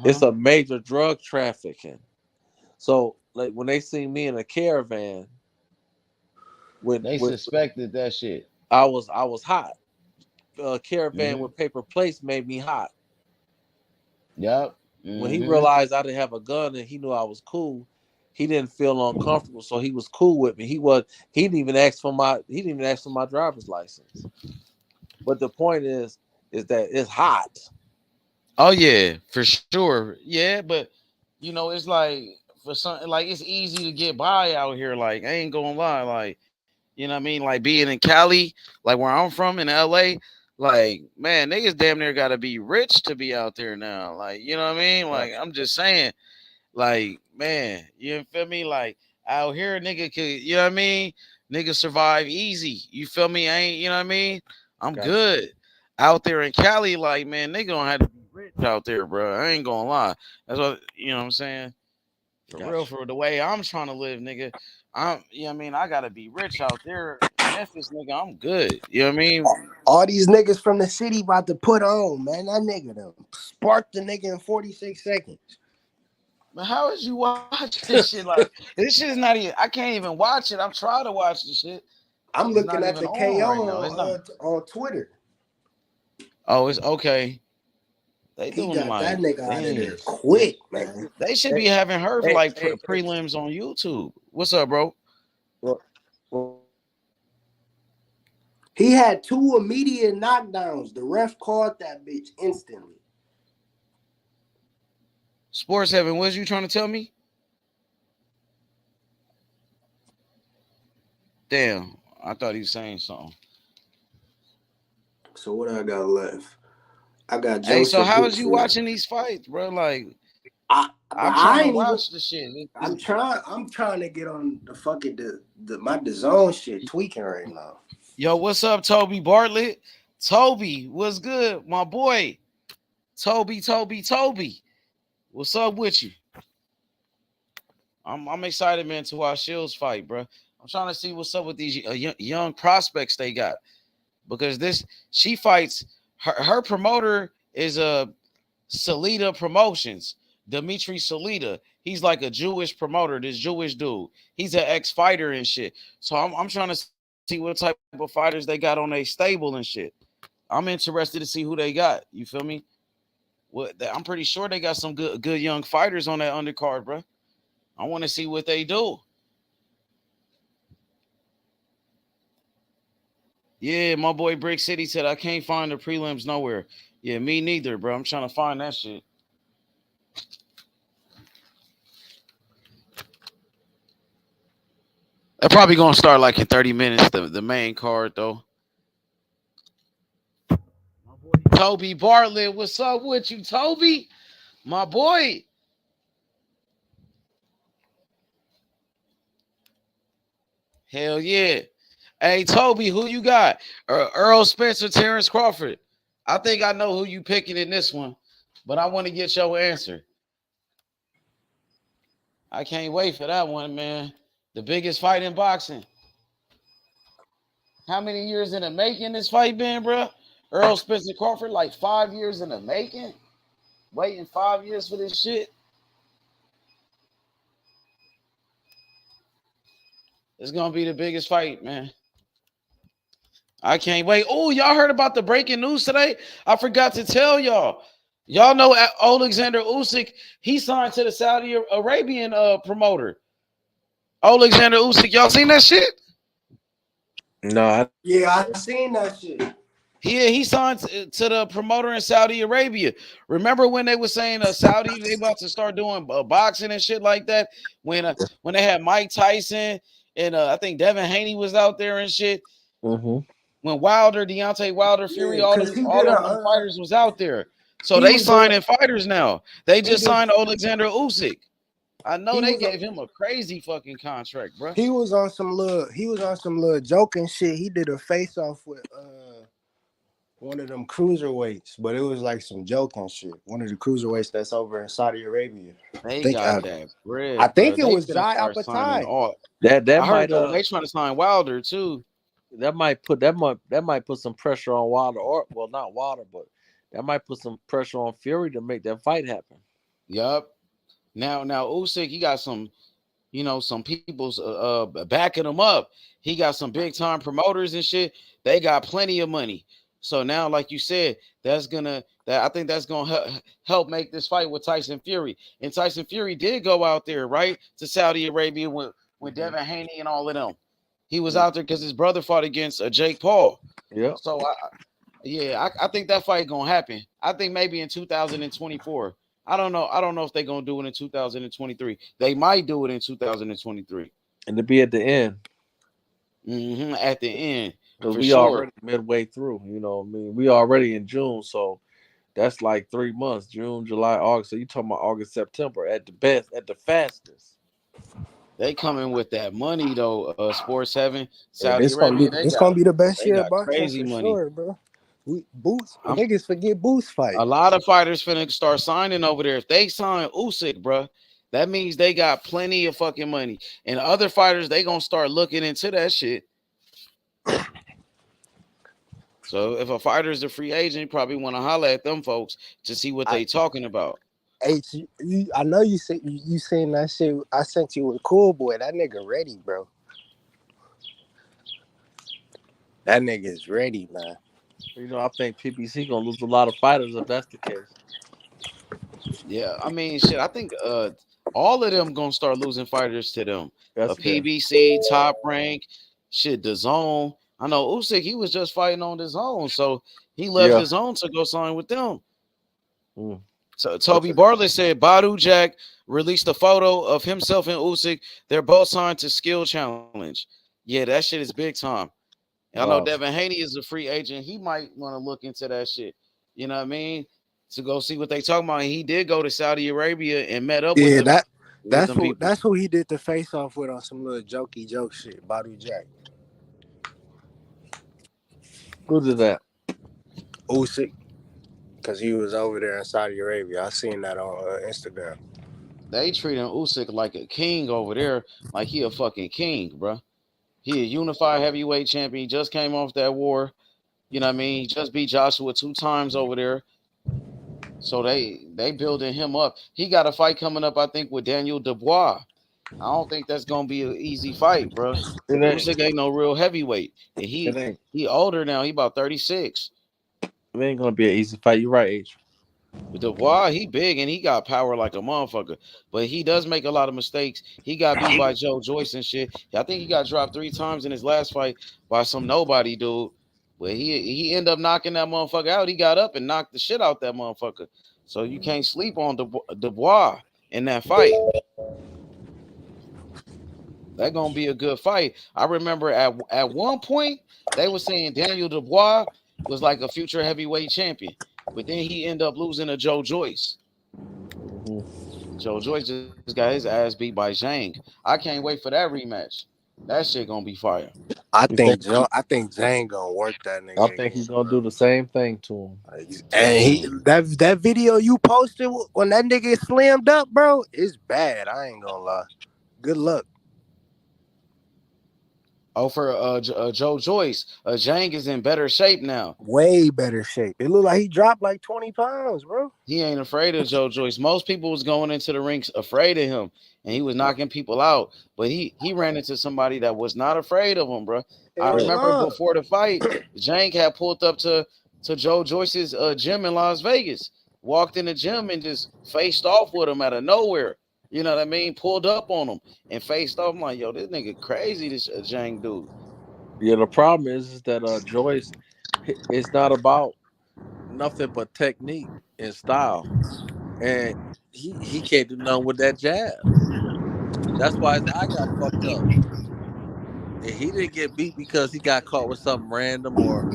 It's a major drug trafficking. So like when they see me in a caravan, they suspected that shit. I was hot. Caravan with paper plates made me hot. Yep. When he realized I didn't have a gun and he knew I was cool, he didn't feel uncomfortable, so he was cool with me. He didn't even ask for my driver's license. But the point is that it's hot. Oh yeah, for sure. Yeah, but it's like for something like it's easy to get by out here. Like I ain't gonna lie, like you know what I mean. Like being in Cali, like where I'm from in LA, Like, man, niggas damn near gotta be rich to be out there now. Like, you know what I mean? Like, I'm just saying, like, man, you feel me? Like out here, nigga could, you know what I mean? Nigga survive easy. You feel me? I ain't, you know what I mean? I'm Gotcha. good. Out there in Cali, like, man, nigga don't have to be rich out there, bro. I ain't gonna lie. That's what you know what I'm saying? For real, Gotcha. for the way I'm trying to live, nigga. You know what I mean? I gotta be rich out there. Memphis, nigga, I'm good. You know what I mean? All these niggas from the city about to put on, man. That nigga done sparked the nigga in 46 seconds. But how is you watch this shit? Like, this shit is not even, I can't even watch it. I'm trying to watch the shit. I'm It's looking not at even the on KO right now. It's not. on Twitter. Oh, it's okay. They He doing got that like, nigga out of dang. there quick, man. They should be having her for Hey, like hey, hey. prelims on YouTube. What's up, bro? Well, He had 2 immediate knockdowns. The ref called that bitch instantly. Sports Heaven, what was you trying to tell me? Damn, I thought he was saying something. So what I got left? I got Hey, so Joseph how is you Whitfield. watching these fights, bro? Like, I'm I trying to ain't watch even. the shit. I'm trying to get on the fucking my DAZN shit tweaking right now. Yo, what's up, Toby Bartlett? Toby, what's good, my boy? Toby. What's up with you? I'm excited, man, to watch Shields fight, bro. I'm trying to see what's up with these young prospects they got, because she fights her promoter is Salida Promotions, Dimitri Salida. He's like a Jewish promoter, this Jewish dude. He's an ex-fighter and shit. So I'm trying to see what type of fighters they got on their stable and shit. I'm interested to see who they got. You feel me? I'm pretty sure they got some good young fighters on that undercard, bro. I want to see what they do. Yeah, my boy Brick City said I can't find the prelims nowhere. Yeah, me neither, bro. I'm trying to find that shit. They're probably gonna start like in 30 minutes. The main card though. My boy Toby Bartlett, what's up with you, Toby? My boy. Hell yeah. Hey, Toby, who you got? Earl Spence or Terrence Crawford? I think I know who you picking in this one, but I want to get your answer. I can't wait for that one, man. The biggest fight in boxing. How many years in the making this fight been, bro? Earl Spence and Crawford, like 5 years in the making? Waiting 5 years for this shit? It's going to be the biggest fight, man. I can't wait. Oh, y'all heard about the breaking news today? I forgot to tell y'all. Y'all know Alexander Usyk, he signed to the Saudi Arabian promoter. Alexander Usyk, y'all seen that shit? No. Yeah, I seen that shit. Yeah, he signed to the promoter in Saudi Arabia. Remember when they were saying Saudi, they about to start doing boxing and shit like that? When they had Mike Tyson and I think Devin Haney was out there and shit. Mm-hmm. When Deontay Wilder, Fury, Yeah, all 'cause them fighters was out there. So they signing fighters now. They just signed Alexander Usyk. I know they gave him a crazy fucking contract, bro. He was on some little joking shit. He did a face off with one of them cruiserweights, but it was like some joking shit. One of the cruiserweights that's over in Saudi Arabia. They got that bread. I think bro. it was Jai Jai Alpatai. That I heard might they trying to sign Wilder too. That might put some pressure on Wilder, or well, not Wilder, but that might put some pressure on Fury to make that fight happen. Yup. Now Usyk, he got some, some people's backing him up. He got some big time promoters and shit. They got plenty of money. So now, like you said, I think that's gonna help make this fight with Tyson Fury. And Tyson Fury did go out there, right, to Saudi Arabia with Devin Haney and all of them. He was out there because his brother fought against Jake Paul. Yeah. So I think that fight gonna happen. I think maybe in 2024. I don't know if they're gonna do it in 2023. They might do it in 2023. And to be at the end. At the end. Because For we sure. already midway through, you know what I mean? We already in June, so that's like 3 months. June, July, August. So you talking about August, September at the best, at the fastest. They coming with that money though. Sports Heaven, Yeah, Saudi this gonna be Arabia, this gonna be the best they year of got boxing crazy for money. sure, bro. We boots I'm niggas forget boots fight. a lot of fighters finna start signing over there. If they sign Usyk, bro, that means they got plenty of fucking money. And other fighters, they gonna start looking into that shit. So if a fighter is a free agent, you probably want to holler at them folks to see what they talking about. H, I know you said you seen that shit I sent you with Cool Boy. That nigga ready, bro. That nigga is ready, man. You know, I think PBC gonna lose a lot of fighters if that's the case. Yeah, I mean, shit. I think all of them gonna start losing fighters to them. That's PBC, Top Rank, shit, the Zone. I know Usyk, he was just fighting on the Zone, so he left the Zone to go sign with them. So Toby Bartlett said Badu Jack released a photo of himself and Usyk. They're both signed to Skill Challenge. Yeah, that shit is big time. I know Devin Haney is a free agent. He might want to look into that shit. You know what I mean? To go see what they talking about. He did go to Saudi Arabia and met up with them. That's who he did the face off with on some little jokey joke shit. Badu Jack. Who did that? Usyk. Because he was over there in Saudi Arabia. I seen that on Instagram. They treating Usyk like a king over there, like he a fucking king, bro. He a unified heavyweight champion. He just came off that war. You know what I mean? He just beat Joshua 2 times over there. So they building him up. He got a fight coming up, I think, with Daniel Dubois. I don't think that's gonna be an easy fight, bro. Usyk ain't no real heavyweight, and he older now. He about 36. It ain't gonna be an easy fight. You're right, H. But Dubois, he big and he got power like a motherfucker. But he does make a lot of mistakes. He got beat by Joe Joyce and shit. I think he got dropped 3 times in his last fight by some nobody dude. But he ended up knocking that motherfucker out. He got up and knocked the shit out that motherfucker. So you can't sleep on Dubois in that fight. That's gonna be a good fight. I remember at one point they were saying Daniel Dubois was like a future heavyweight champion, but then he ended up losing to Joe Joyce. Joe Joyce just got his ass beat by Zhang. I can't wait for that rematch. That shit gonna be fire. I think Zane gonna work that nigga. I think he's gonna do the same thing to him. And that video you posted when that nigga slammed up, bro, is bad. I ain't gonna lie. Good luck. Oh, for Joe Joyce, Zhang is in better shape now. Way better shape. It looked like he dropped like 20 pounds, bro. He ain't afraid of Joe Joyce. Most people was going into the rinks afraid of him, and he was knocking people out. But he ran into somebody that was not afraid of him, bro. I remember before the fight, Zhang had pulled up to Joe Joyce's gym in Las Vegas, walked in the gym and just faced off with him out of nowhere. You know what I mean? Pulled up on him and faced off. I'm like, yo, this nigga crazy, this Zhang dude. Yeah, the problem is that Joyce, it's not about nothing but technique and style, and he can't do nothing with that jab. That's why his eye got fucked up. And he didn't get beat because he got caught with something random or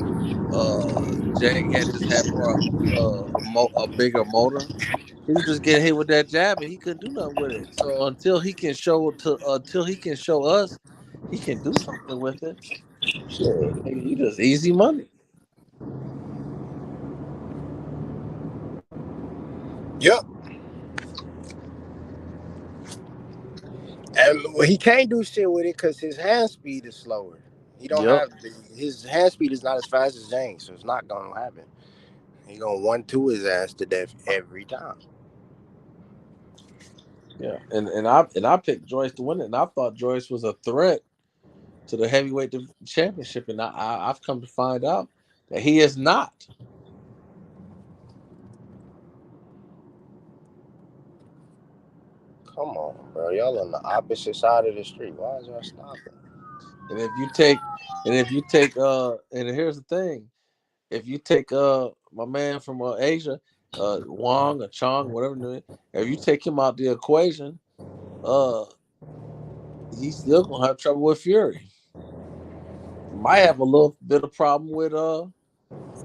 Jang had more a bigger motor. He was just getting hit with that jab and he couldn't do nothing with it. So until he can show us he can do something with it. Shit, he just easy money. Yep. And he can't do shit with it because his hand speed is slower. He don't have his hand speed is not as fast as James, so it's not gonna happen. He gonna 1-2 his ass to death every time. Yeah, and I picked Joyce to win it, and I thought Joyce was a threat to the heavyweight championship, and I've come to find out that he is not. Come on, bro. Y'all on the opposite side of the street. Why is y'all stopping? And if you take, and here's the thing, if you take my man from Asia, Wang or Chong, whatever, if you take him out the equation, he's still gonna have trouble with Fury. might have a little bit of problem with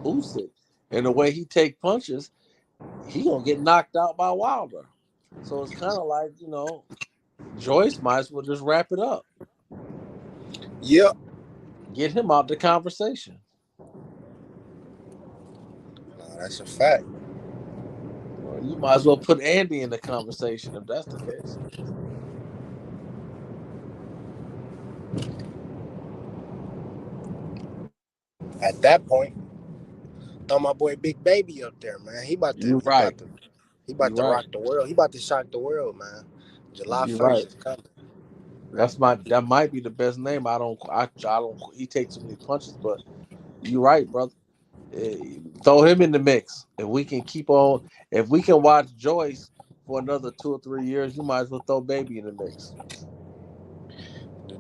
Usyk and the way he take punches. He gonna get knocked out by Wilder. So it's kind of like, Joyce might as well just wrap it up. Yep. Get him out the conversation. No, that's a fact. Well, you might as well put Andy in the conversation if that's the case. At that point, throw my boy Big Baby up there, man. He about to rock the world. He about to shock the world, man. July 1st is coming. That might be the best name. I don't. He takes too many punches, but you're right, brother. Throw him in the mix. If we can watch Joyce for another 2 or 3 years, you might as well throw Baby in the mix. The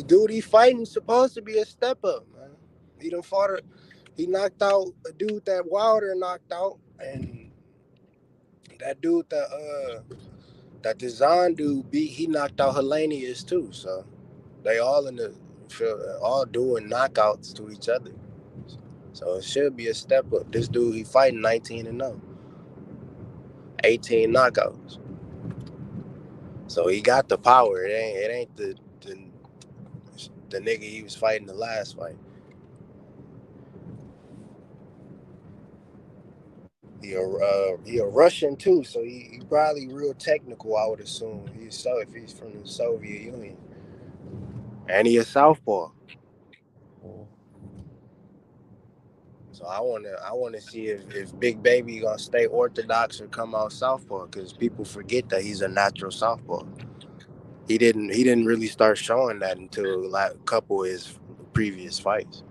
dude he fighting supposed to be a step up, man. He knocked out a dude that Wilder knocked out, and that dude that Design dude beat, he knocked out Hellenius too. So they all all doing knockouts to each other. So it should be a step up. This dude, he fighting 19-0, 18 knockouts. So he got the power. It ain't the nigga he was fighting the last fight. He a Russian too, so he probably real technical, I would assume. If he's from the Soviet Union. And he a southpaw. So I wanna see if Big Baby gonna stay orthodox or come out southpaw, because people forget that he's a natural southpaw. He didn't really start showing that until like a couple of his previous fights.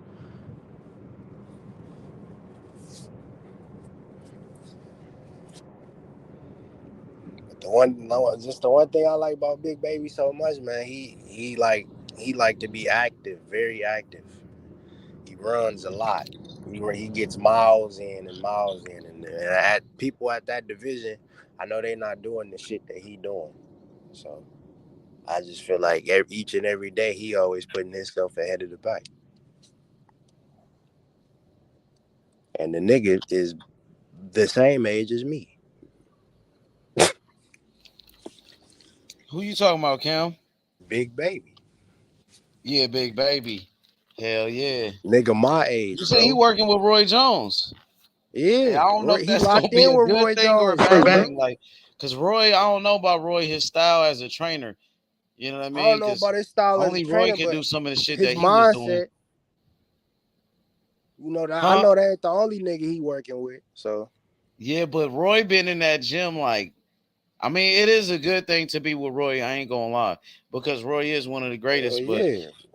The one thing I like about Big Baby so much, man, he like to be active, very active. He runs a lot. He gets miles in, and people at that division, I know they're not doing the shit that he doing. So I just feel like each and every day he always putting himself ahead of the pack. And the nigga is the same age as me. Who you talking about, Cam? Big Baby. Yeah, Big Baby. Hell yeah. Nigga my age, You say he working with Roy Jones. Yeah. Hey, I don't know if He that's going to locked be in a with good Roy thing or a Jones, bad thing. Like, because Roy, I don't know about Roy, his style as a trainer. You know what I mean? I don't know about his style as a only trainer, Roy can but do some of the shit his that he was doing. mindset, I know that ain't the only nigga he working with. So yeah, but Roy been in that gym like, I mean, it is a good thing to be with Roy. I ain't gonna lie, because Roy is one of the greatest. But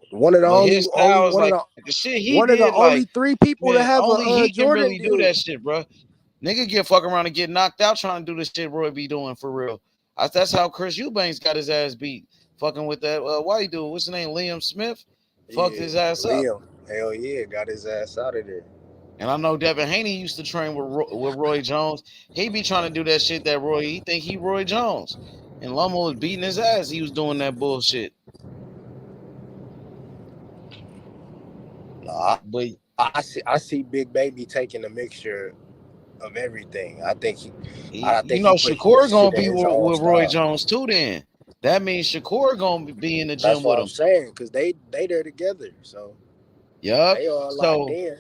one of the his style is like the shit he one of the did. Like, only 3 people to man, have only a he can Jordan really do deal. that shit, bro. Nigga get fuck around and get knocked out trying to do the shit Roy be doing for real. That's how Chris Eubanks got his ass beat, fucking with that white dude. What's his name? Liam Smith. Fucked his ass up. Hell yeah, got his ass out of there. And I know Devin Haney used to train with Roy Jones. He be trying to do that shit that Roy. He think he Roy Jones, and Lomo was beating his ass. He was doing that bullshit. But I see Big Baby taking a mixture of everything. I think Shakur gonna be with Roy Jones too. Then that means Shakur gonna be in the gym That's what with I'm him. saying, because they there together. So yup. they all locked in.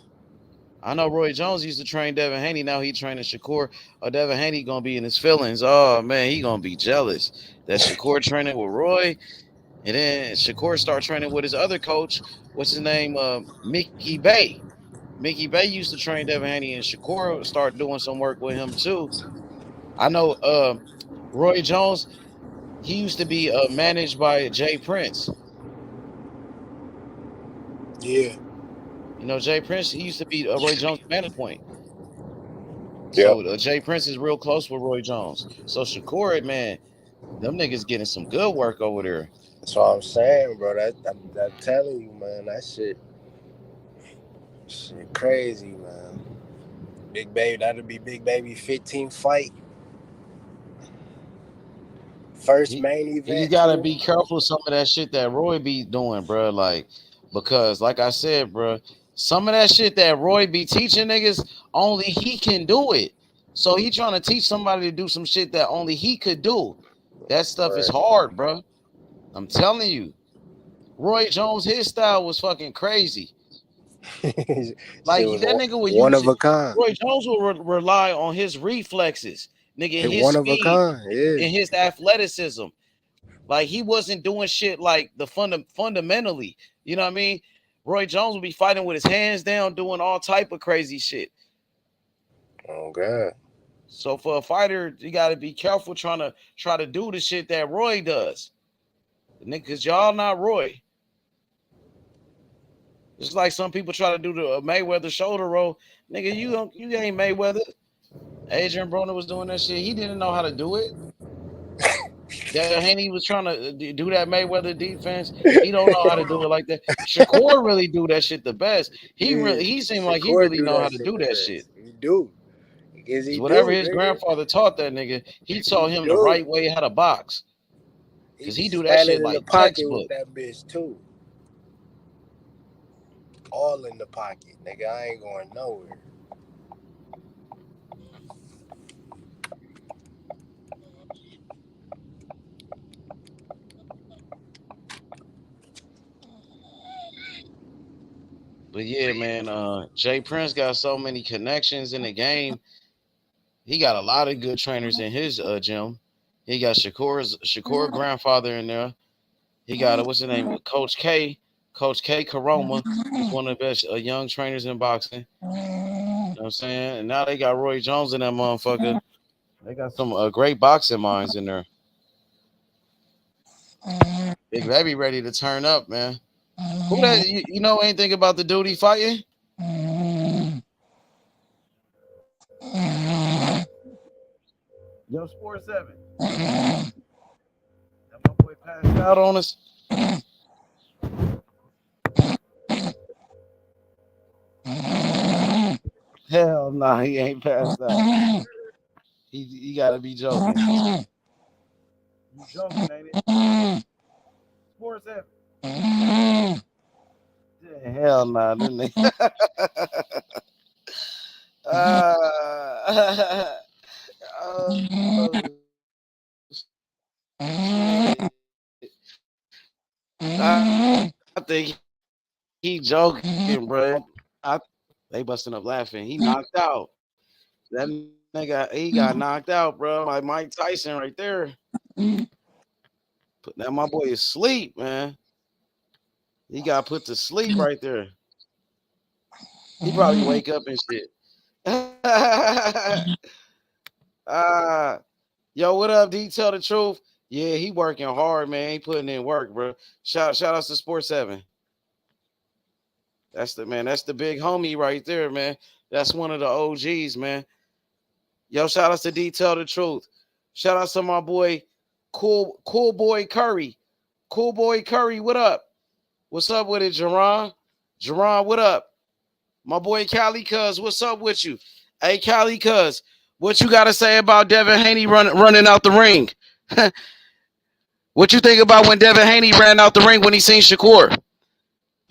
I know Roy Jones used to train Devin Haney. Now he training Shakur. Devin Haney gonna be in his feelings. Oh man, he gonna be jealous that Shakur training with Roy, and then Shakur start training with his other coach. What's his name? Mickey Bay. Mickey Bay used to train Devin Haney, and Shakur started doing some work with him too. I know Roy Jones. He used to be managed by Jay Prince. Yeah. You know, Jay Prince, he used to be Roy Jones' management point. Yep. So Jay Prince is real close with Roy Jones. So Shakur, man, them niggas getting some good work over there. That's what I'm saying, bro. I'm telling you, man, that shit crazy, man. Big Baby, that'll be Big Baby 15th fight. First main event. You gotta be careful some of that shit that Roy be doing, bro. Like Because, like I said, bro, some of that shit that Roy be teaching niggas, only he can do it. So he trying to teach somebody to do some shit that only he could do. That stuff is hard, bro. I'm telling you. Roy Jones, his style was fucking crazy. Like Shit was that nigga would one use of it. a kind. Roy Jones will rely on his reflexes, nigga, It his one of a speed kind. Yeah. and his athleticism. Like he wasn't doing shit like the fundamentally. You know what I mean? Roy Jones would be fighting with his hands down, doing all type of crazy shit. Oh God. So for a fighter, you got to be careful trying to do the shit that Roy does. Niggas, y'all not Roy. Just like some people try to do the Mayweather shoulder roll. Nigga, you ain't Mayweather. Adrian Broner was doing that shit. He didn't know how to do it. That Haney was trying to do that Mayweather defense. He don't know how to do it like that. Shakur really do that shit the best. He seemed like he Shakur really do know that how to shit do the that best. shit. He do. Because he Whatever do, his nigga. grandfather taught that nigga, he taught him the do. right way how to box. Because he do that shit Standing in the like pocket with textbook. that bitch too. All in the pocket, nigga. I ain't going nowhere. But yeah, man, Jay Prince got so many connections in the game. He got a lot of good trainers in his gym. He got Shakur grandfather in there. He got what's his name? Coach K Karoma is one of the best young trainers in boxing. You know what I'm saying? And now they got Roy Jones in that motherfucker. They got some great boxing minds in there. They be ready to turn up, man. Who that? You know anything about the dude he fighting? Yo, Sport 7. That my boy passed out on us. Hell nah, he ain't passed out. He gotta be joking. You joking, ain't it? Sport 7. Yeah, hell nah, didn't they? I think he joking, bro. They busting up laughing. He knocked out. That nigga, he got knocked out, bro. Like Mike Tyson right there. Now my boy is asleep, man. He got put to sleep right there. He probably wake up and shit. Yo, what up, D? Tell the truth. Yeah, he working hard, man. He putting in work, bro. Shout outs to Sports 7. That's the big homie right there, man. That's one of the OGs, man. Yo, shout outs to D. Tell the truth. Shout outs to my boy, Cool Boy Curry. Cool Boy Curry, what up? What's up with it, Jerron? Jerron, what up? My boy Cali Cuz, what's up with you? Hey, Cali Cuz, what you got to say about Devin Haney running out the ring? What you think about when Devin Haney ran out the ring when he seen Shakur?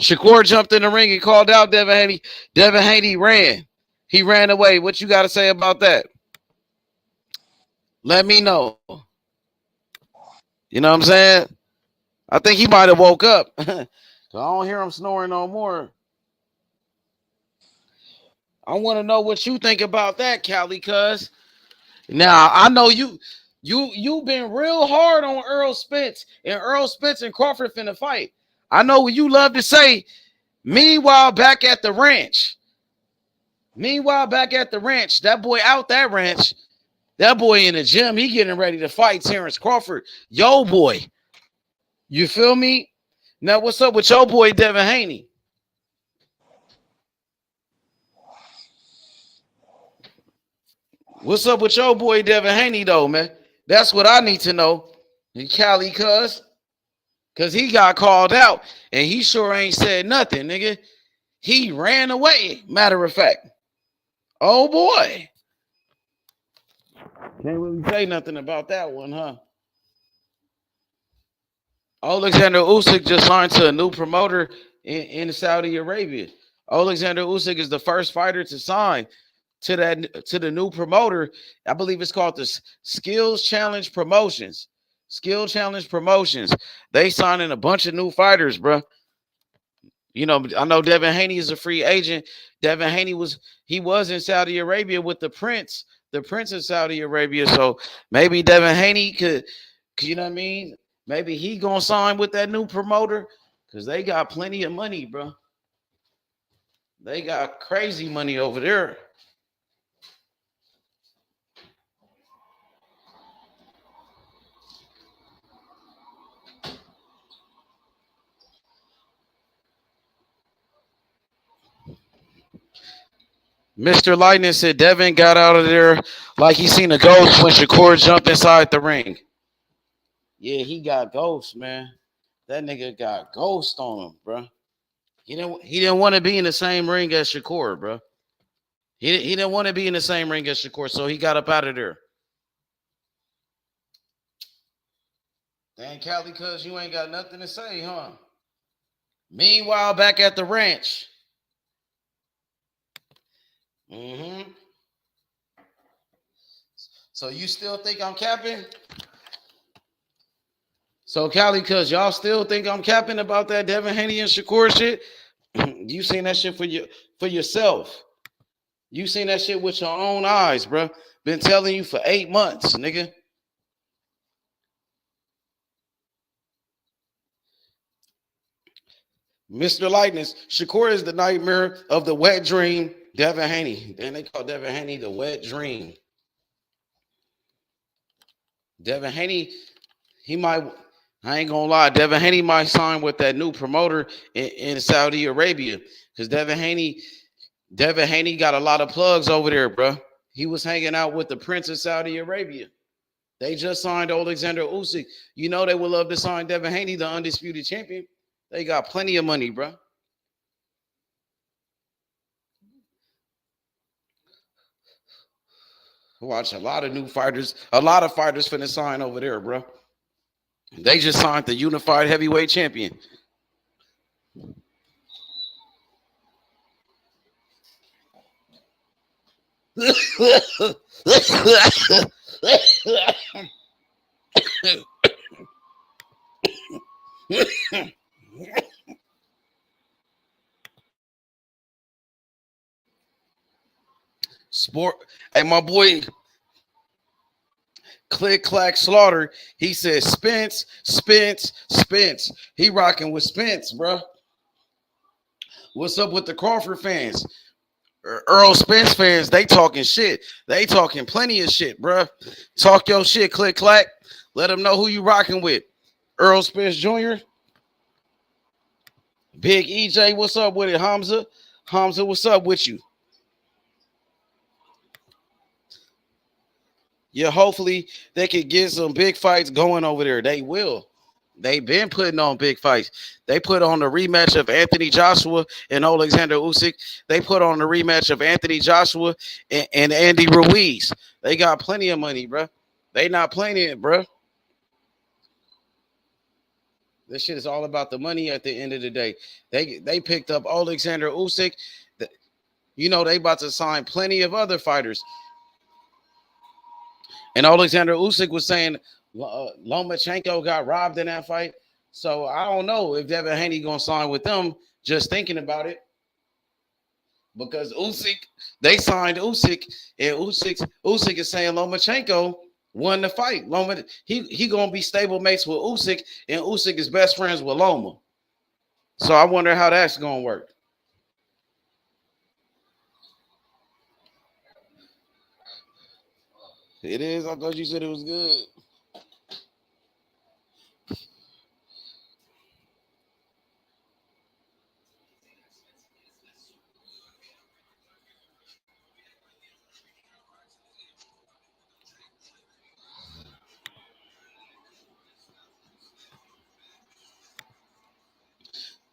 Shakur jumped in the ring and called out Devin Haney. Devin Haney ran. He ran away. What you got to say about that? Let me know. You know what I'm saying? I think he might have woke up. I don't hear him snoring no more. I want to know what you think about that, Cali, cuz. Now, I know you've been real hard on Earl Spence and Crawford finna fight. I know what you love to say. Meanwhile, back at the ranch, that boy out that ranch, that boy in the gym, he getting ready to fight Terrence Crawford. Yo, boy. You feel me? Now, what's up with your boy, Devin Haney? What's up with your boy, Devin Haney, though, man? That's what I need to know. Cali, cuz. Because he got called out, and he sure ain't said nothing, nigga. He ran away, matter of fact. Oh, boy. Can't really say nothing about that one, huh? Alexander Usyk just signed to a new promoter in Saudi Arabia. Alexander Usyk is the first fighter to sign to the new promoter. I believe it's called the Skills Challenge Promotions. Skill Challenge Promotions. They signing a bunch of new fighters, bro. You know, I know Devin Haney is a free agent. Devin Haney was in Saudi Arabia with the Prince of Saudi Arabia. So maybe Devin Haney could, you know what I mean? Maybe he gonna sign with that new promoter because they got plenty of money, bro. They got crazy money over there. Mr. Lightning said Devin got out of there like he seen a ghost when Shakur jumped inside the ring. Yeah, he got ghost, man. That nigga got ghost on him, bro. He didn't want to be in the same ring as Shakur, bro. He didn't want to be in the same ring as Shakur, so he got up out of there. Dang, Cali, cuz you ain't got nothing to say, huh? Meanwhile, back at the ranch. So you still think I'm capping? So Cali, cuz y'all still think I'm capping about that Devin Haney and Shakur shit? You seen that shit for yourself. You seen that shit with your own eyes, bro. Been telling you for 8 months, nigga. Mr. Lightness, Shakur is the nightmare of the wet dream. Devin Haney. Then they call Devin Haney the wet dream. Devin Haney, I ain't gonna lie, Devin Haney might sign with that new promoter in Saudi Arabia. Because Devin Haney got a lot of plugs over there, bro. He was hanging out with the Prince of Saudi Arabia. They just signed Alexander Usyk. You know they would love to sign Devin Haney, the undisputed champion. They got plenty of money, bro. Watch a lot of fighters finna sign over there, bro. They just signed the unified heavyweight champion. Sport. Hey, my boy, Click Clack Slaughter. He said Spence. He rocking with Spence, bro. What's up with the Crawford fans? Earl Spence fans, they talking shit. They talking plenty of shit, bro. Talk your shit, Click Clack. Let them know who you rocking with. Earl Spence Jr. Big EJ, what's up with it? Hamza, what's up with you? Yeah, hopefully they could get some big fights going over there. They will. They've been putting on big fights. They put on the rematch of Anthony Joshua and Alexander Usyk. They put on the rematch of Anthony Joshua and Andy Ruiz. They got plenty of money, bro. They not playing it, bro. This shit is all about the money at the end of the day. They picked up Alexander Usyk. You know, they about to sign plenty of other fighters. And Alexander Usyk was saying Lomachenko got robbed in that fight. So I don't know if Devin Haney going to sign with them, just thinking about it. Because they signed Usyk, and Usyk is saying Lomachenko won the fight. He going to be stable mates with Usyk, and Usyk is best friends with Loma. So I wonder how that's going to work. It is. I thought you said it was good.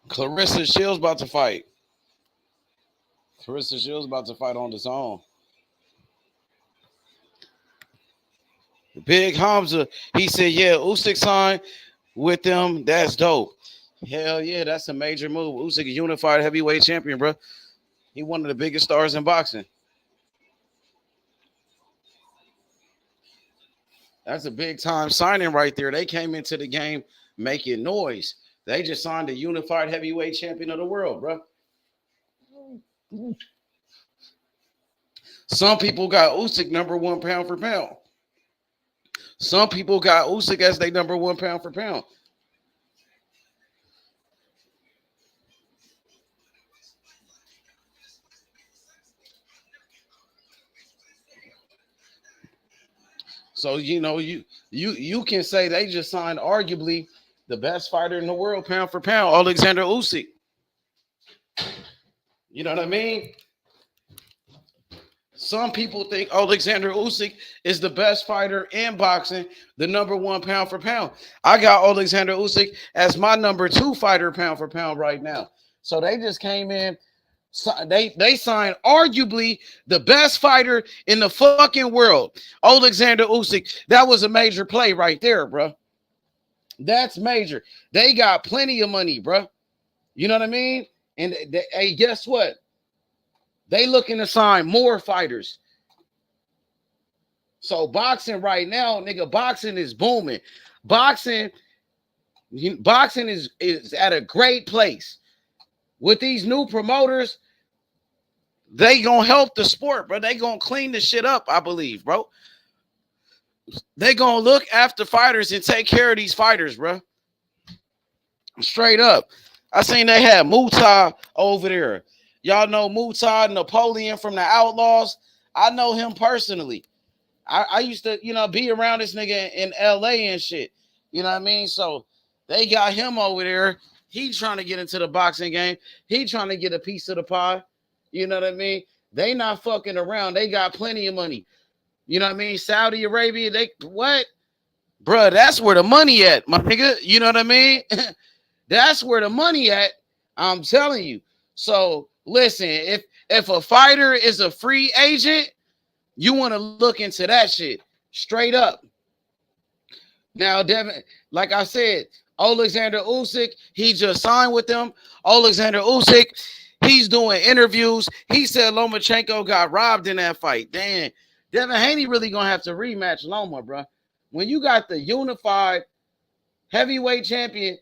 Clarissa Shields about to fight. Clarissa Shields about to fight on his own. Big Hamza, he said, yeah, Usyk signed with them. That's dope. Hell yeah, that's a major move. Usyk, a unified heavyweight champion, bro. He one of the biggest stars in boxing. That's a big time signing right there. They came into the game making noise. They just signed a unified heavyweight champion of the world, bro. Some people got Usyk number one pound for pound. Some people got Usyk as their number one pound for pound. So you can say they just signed arguably the best fighter in the world, pound for pound, Alexander Usyk. You know what I mean? Some people think Alexander Usyk is the best fighter in boxing, the number one pound for pound. I got Alexander Usyk as my number two fighter pound for pound right now. So they just came in. They signed arguably the best fighter in the fucking world, Alexander Usyk. That was a major play right there, bro. That's major. They got plenty of money, bro. You know what I mean? And hey, guess what? They looking to sign more fighters. So boxing right now, nigga, boxing is booming. Boxing is at a great place. With these new promoters, they gonna help the sport, bro. They gonna clean the shit up, I believe, bro. They gonna look after fighters and take care of these fighters, bro. Straight up. I seen they had Muta over there. Y'all know Muta Napoleon from the Outlaws. I know him personally. I used to, be around this nigga in LA and shit. You know what I mean? So they got him over there. He trying to get into the boxing game. He trying to get a piece of the pie. You know what I mean? They not fucking around. They got plenty of money. You know what I mean? Saudi Arabia, what? Bruh, that's where the money at, my nigga. You know what I mean? That's where the money at. I'm telling you. So listen, if a fighter is a free agent, you want to look into that shit straight up. Now, Devin, like I said, Alexander Usyk, he just signed with them. Alexander Usyk, he's doing interviews. He said Lomachenko got robbed in that fight. Damn, Devin Haney really gonna have to rematch Loma, bro. When you got the unified heavyweight champion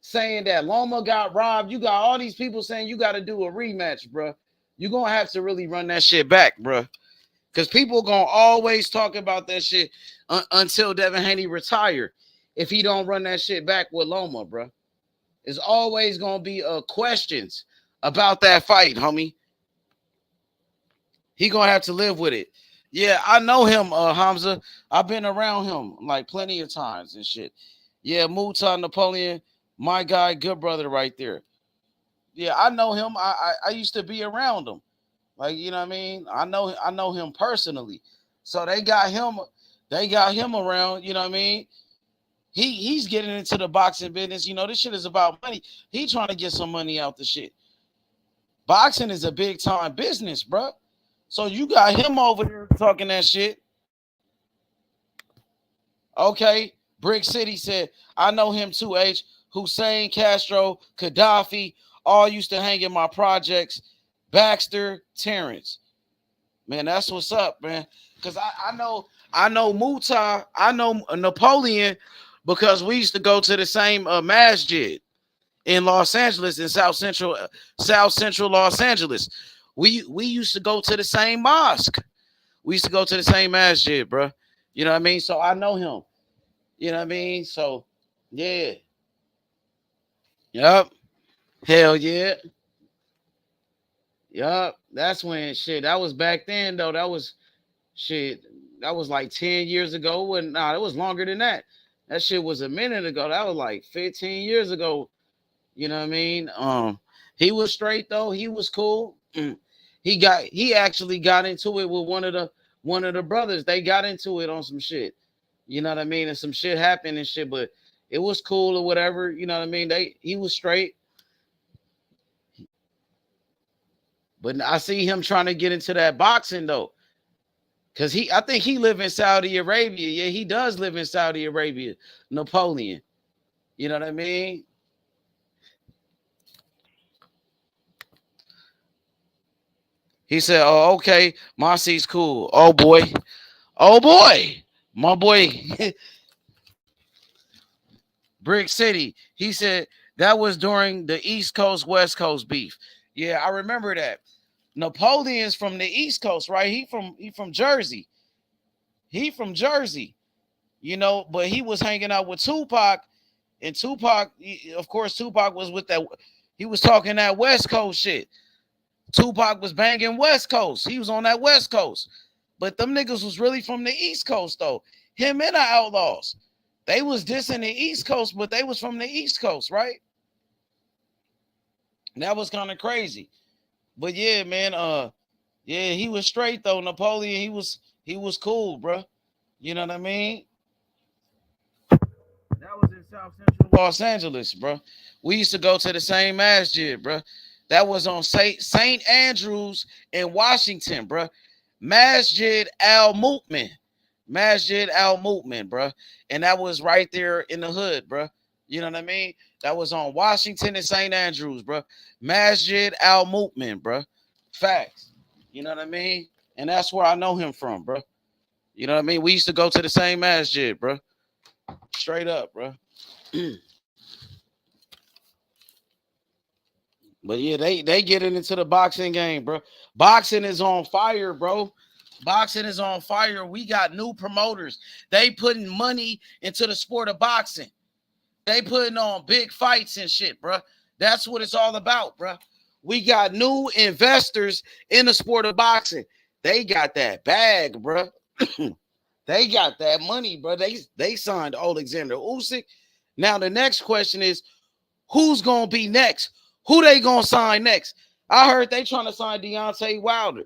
saying that Loma got robbed, you got all these people saying you got to do a rematch, bro. You're gonna have to really run that shit back, bro. Because people gonna always talk about that shit until Devin Haney retire. If he don't run that shit back with Loma, bro. It's always gonna be questions about that fight, homie. He gonna have to live with it. Yeah, I know him, Hamza. I've been around him like plenty of times and shit. Yeah, Muta Napoleon, my guy, good brother right there. Yeah, I know him. I used to be around him. Like, you know what I mean? I know him personally. So they got him around, you know what I mean? He's getting into the boxing business. You know, this shit is about money. He trying to get some money out the shit. Boxing is a big time business, bro. So you got him over there talking that shit. Okay. Brick City said, I know him too, H. Hussein, Castro, Gaddafi, all used to hang in my projects. Baxter, Terrence. Man, that's what's up, man. Because I know Muta, I know Napoleon, because we used to go to the same masjid in Los Angeles, in South Central Los Angeles. We used to go to the same mosque. We used to go to the same masjid, bro. You know what I mean? So I know him. You know what I mean? So, yeah. Yup. Hell yeah. Yup. That's when shit. That was back then, though. That was shit. That was like 10 years ago. It was longer than that. That shit was a minute ago. That was like 15 years ago. You know what I mean? He was straight though. He was cool. He actually got into it with one of the brothers. They got into it on some shit. You know what I mean? And some shit happened and shit, but it was cool or whatever. You know what I mean? He was straight. But I see him trying to get into that boxing though. Cause I think he live in Saudi Arabia. Yeah, he does live in Saudi Arabia. Napoleon. You know what I mean? He said, "Oh, okay, my seat's cool." Oh boy, my boy, Brick City. He said that was during the East Coast West Coast beef. Yeah, I remember that. Napoleon's from the East Coast, right? He from Jersey. He from Jersey, you know, but he was hanging out with Tupac, and Tupac, of course, Tupac was with that. He was talking that West Coast shit. Tupac was banging West Coast. He was on that West Coast. But them niggas was really from the East Coast, though. Him and the Outlaws. They was dissing the East Coast, but they was from the East Coast, right? And that was kind of crazy. But yeah, man, yeah, he was straight though. Napoleon, he was cool, bro. You know what I mean? That was in South Central Los Angeles, bro. We used to go to the same masjid, bro. That was on St. Andrews in Washington, bro. Masjid Al Mu'min. Masjid Al Mu'min, bro. And that was right there in the hood, bro. You know what I mean? That was on Washington and St. Andrews, bro. Masjid Al Mu'min, bro. Facts. You know what I mean? And that's where I know him from, bro. You know what I mean? We used to go to the same masjid, bro. Straight up, bro. But yeah, they getting into the boxing game, bro. Boxing is on fire, bro. Boxing is on fire. We got new promoters. They putting money into the sport of boxing. They putting on big fights and shit, bro. That's what it's all about, bro. We got new investors in the sport of boxing. They got that bag, bro. They got that money, bro. They signed Alexander Usyk. Now the next question is, who's gonna be next? Who they gonna sign next? I heard they trying to sign Deontay Wilder.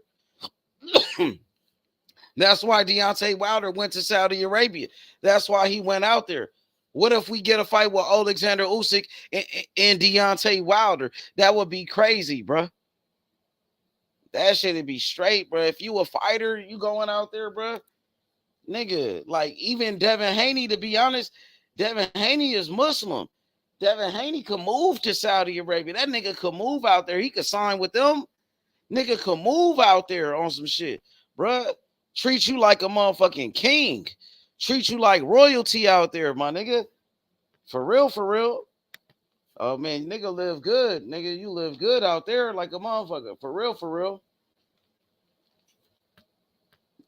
That's why Deontay Wilder went to Saudi Arabia. That's why he went out there. What if we get a fight with Alexander Usyk and Deontay Wilder? That would be crazy, bro. That shit'd be straight, bro. If you a fighter, you going out there, bro. Nigga, like even Devin Haney, to be honest, Devin Haney is Muslim. Devin Haney could move to Saudi Arabia. That nigga could move out there. He could sign with them. Nigga could move out there on some shit, bruh. Treat you like a motherfucking king. Treat you like royalty out there, my nigga. For real, for real. Oh, man, nigga live good. Nigga, you live good out there like a motherfucker. For real, for real.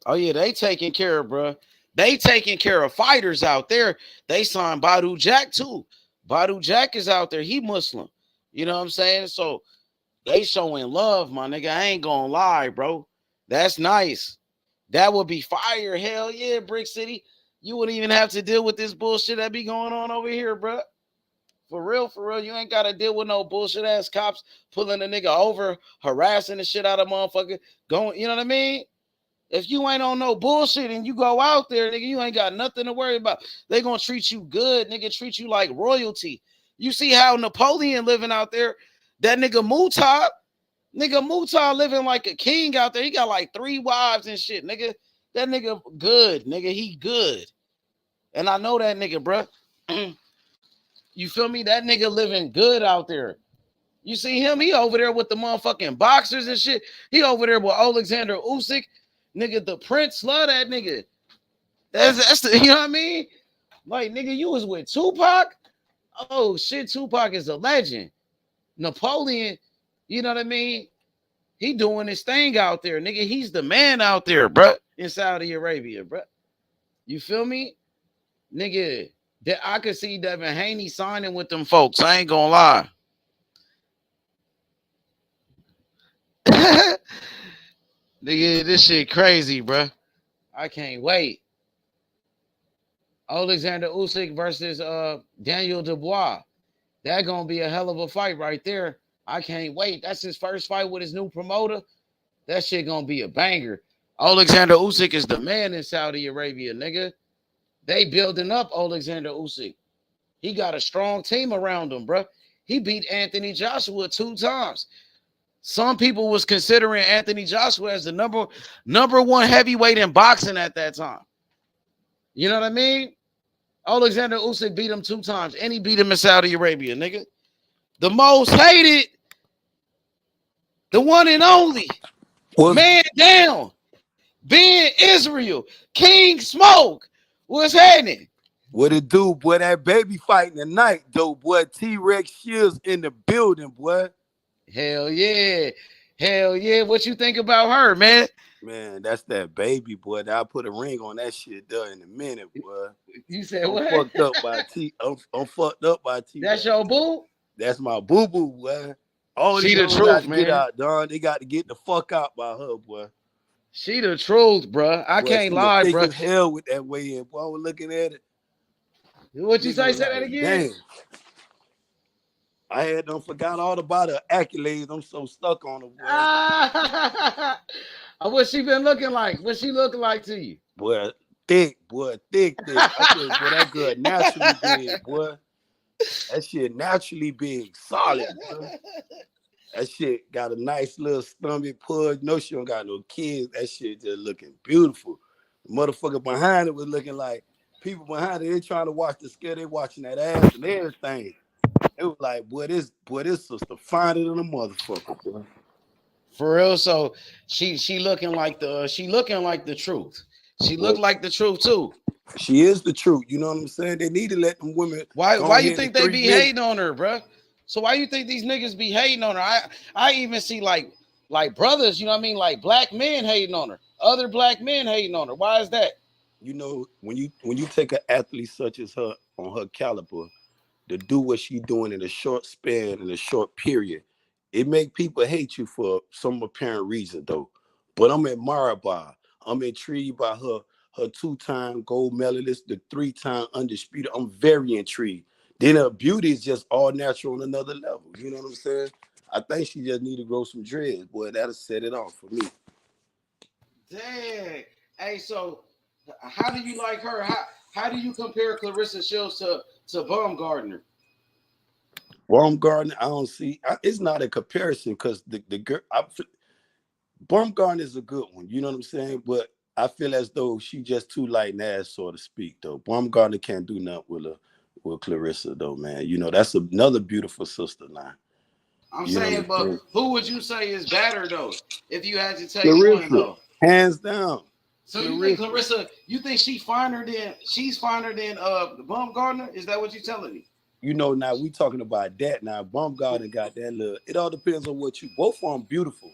Oh, yeah, they taking care of, bruh. They taking care of fighters out there. They signed Badu Jack, too. Badu Jack is out there. He Muslim. You know what I'm saying? So they showing love, my nigga. I ain't gonna lie, bro. That's nice. That would be fire. Hell yeah, Brick City. You wouldn't even have to deal with this bullshit that be going on over here, bro. For real, you ain't got to deal with no bullshit ass cops pulling a nigga over, harassing the shit out of motherfucker. Going, you know what I mean? If you ain't on no bullshit and you go out there, nigga, you ain't got nothing to worry about. They gonna treat you good, nigga, treat you like royalty. You see how Napoleon living out there? That nigga Muta living like a king out there. He got like 3 wives and shit, nigga. That nigga good, nigga. He good. And I know that nigga, bro. You feel me? That nigga living good out there. You see him? He over there with the motherfucking boxers and shit. He over there with Alexander Usyk. Nigga, the Prince love that nigga. That's the, you know what I mean? Like, nigga, you was with Tupac? Oh, shit, Tupac is a legend. Napoleon, you know what I mean? He doing his thing out there, nigga. He's the man out there, bro, in Saudi Arabia, bro. You feel me? Nigga, I could see Devin Haney signing with them folks. I ain't gonna lie. Nigga, this shit crazy, bro. I can't wait. Alexander Usyk versus Daniel Dubois. That gonna be a hell of a fight right there. I can't wait. That's his first fight with his new promoter. That shit gonna be a banger. Alexander Usyk is the man in Saudi Arabia, nigga. They building up Alexander Usyk. He got a strong team around him, bro. He beat Anthony Joshua 2 times. Some people was considering Anthony Joshua as the number 1 heavyweight in boxing at that time. You know what I mean? Alexander Usyk beat him 2 times, and he beat him in Saudi Arabia, nigga. The most hated, the one and only, Man down. Ben Israel. King Smoke. What's happening? What it do, boy? That baby fighting tonight, though, boy. T-Rex Shields in the building, boy. Hell yeah. Hell yeah. What you think about her, man? Man, that's that baby, boy. I'll put a ring on that shit though in a minute, boy. You said I'm what? fucked up by T. I'm fucked up by T. That's your boo? That's my boo boo, boy. All She these the hoes truth, got to man. get out, Don. They got to get the fuck out by her, boy. She the truth, bro. I Boy, can't she lie, thick bro. as hell with that way in. Boy, I was looking at it. What you say? Nigga, Say that like, again. damn. I had done forgot all about her accolades. I'm so stuck on her, boy. What she been looking like? What she looking like to you? Boy, thick. I said, boy, that girl naturally big, boy. That shit naturally big, solid, boy. That shit got a nice little stomach pudge. No, she don't got no kids. That shit just looking beautiful. The motherfucker behind it was looking like people behind it. They trying to watch the scale. They watching that ass and everything. It was like, boy, this sister finer than a motherfucker, boy. For real. So she looking like the truth. She looked like the truth too. She is the truth. You know what I'm saying? They need to let them women. Why you think they be hating on her, bro? So why you think these niggas be hating on her? I even see like brothers, you know what I mean? Like black men hating on her. Other black men hating on her. Why is that? You know, when you take an athlete such as her on her caliber to do what she's doing in a short span, in a short period, it make people hate you for some apparent reason, though. But I'm admired by her. I'm intrigued by her 2-time gold medalist, the 3-time undisputed. I'm very intrigued. Then her beauty is just all natural on another level. You know what I'm saying? I think she just need to grow some dreads. Boy, that'll set it off for me. Dang. Hey, so how do you like her? How do you compare Clarissa Shields to Baumgardner? Baumgardner, I don't see. It's not a comparison because the girl. Baumgardner is a good one. You know what I'm saying? But I feel as though she just too light and ass, so to speak. Though Baumgardner can't do nothing with Clarissa, though, man. You know that's another beautiful sister now. I'm saying, but who would you say is better though? If you had to take Clarissa, one though, hands down. So you think Clarissa? You think she's finer than Baumgardner? Is that what you're telling me? You know, now we talking about that. Now Baumgardner got that little. It all depends on what you. Both of them beautiful.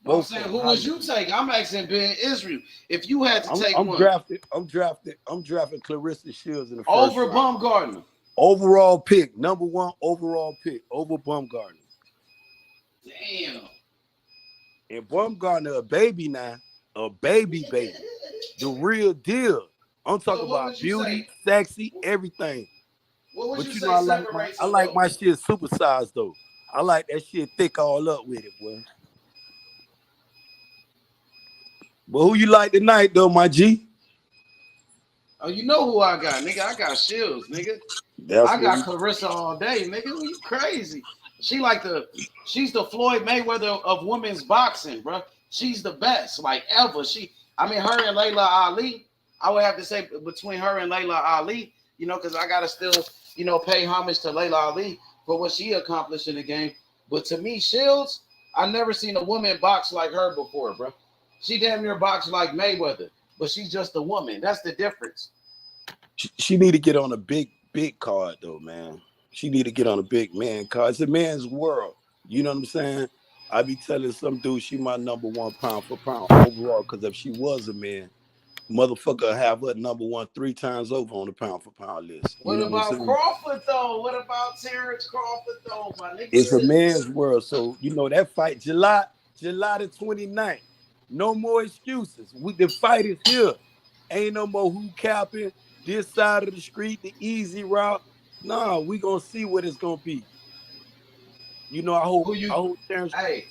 I'm saying, who would you take? I'm asking Ben Israel. If you had to take one, I'm drafting Clarissa Shields in the first over round. Baumgardner. Overall pick, number 1 overall pick over Baumgardner. Damn. And Baumgardner a baby now, a baby. The real deal. I'm talking about beauty, sexy, everything. What would you say I like my shit supersized though. I like that shit thick all up with it, boy. But who you like tonight though, my G? Oh, you know who I got, nigga. I got Shields, nigga. I got Clarissa all day, nigga. You crazy? She's the Floyd Mayweather of women's boxing, bro. She's the best, like ever. Her and Layla Ali. I would have to say between her and Layla Ali, you know, because I gotta still, you know, pay homage to Layla Ali for what she accomplished in the game. But to me, Shields, I never seen a woman box like her before, bro. She damn near boxed like Mayweather, but she's just a woman. That's the difference. She need to get on a big card though, man. She need to get on a big man card. It's a man's world. You know what I'm saying? I be telling some dude she my number 1 pound for pound overall. Because if she was a man, motherfucker have her number 1 3 times over on the pound for pound list. What about Crawford though? What about Terrence Crawford though, my nigga? It's a man's world. So you know that fight July the 29th. No more excuses. The fight is here. Ain't no more who capping this side of the street, the easy route. Nah, we gonna see what it's gonna be. You know, I hope Terrence. Hey,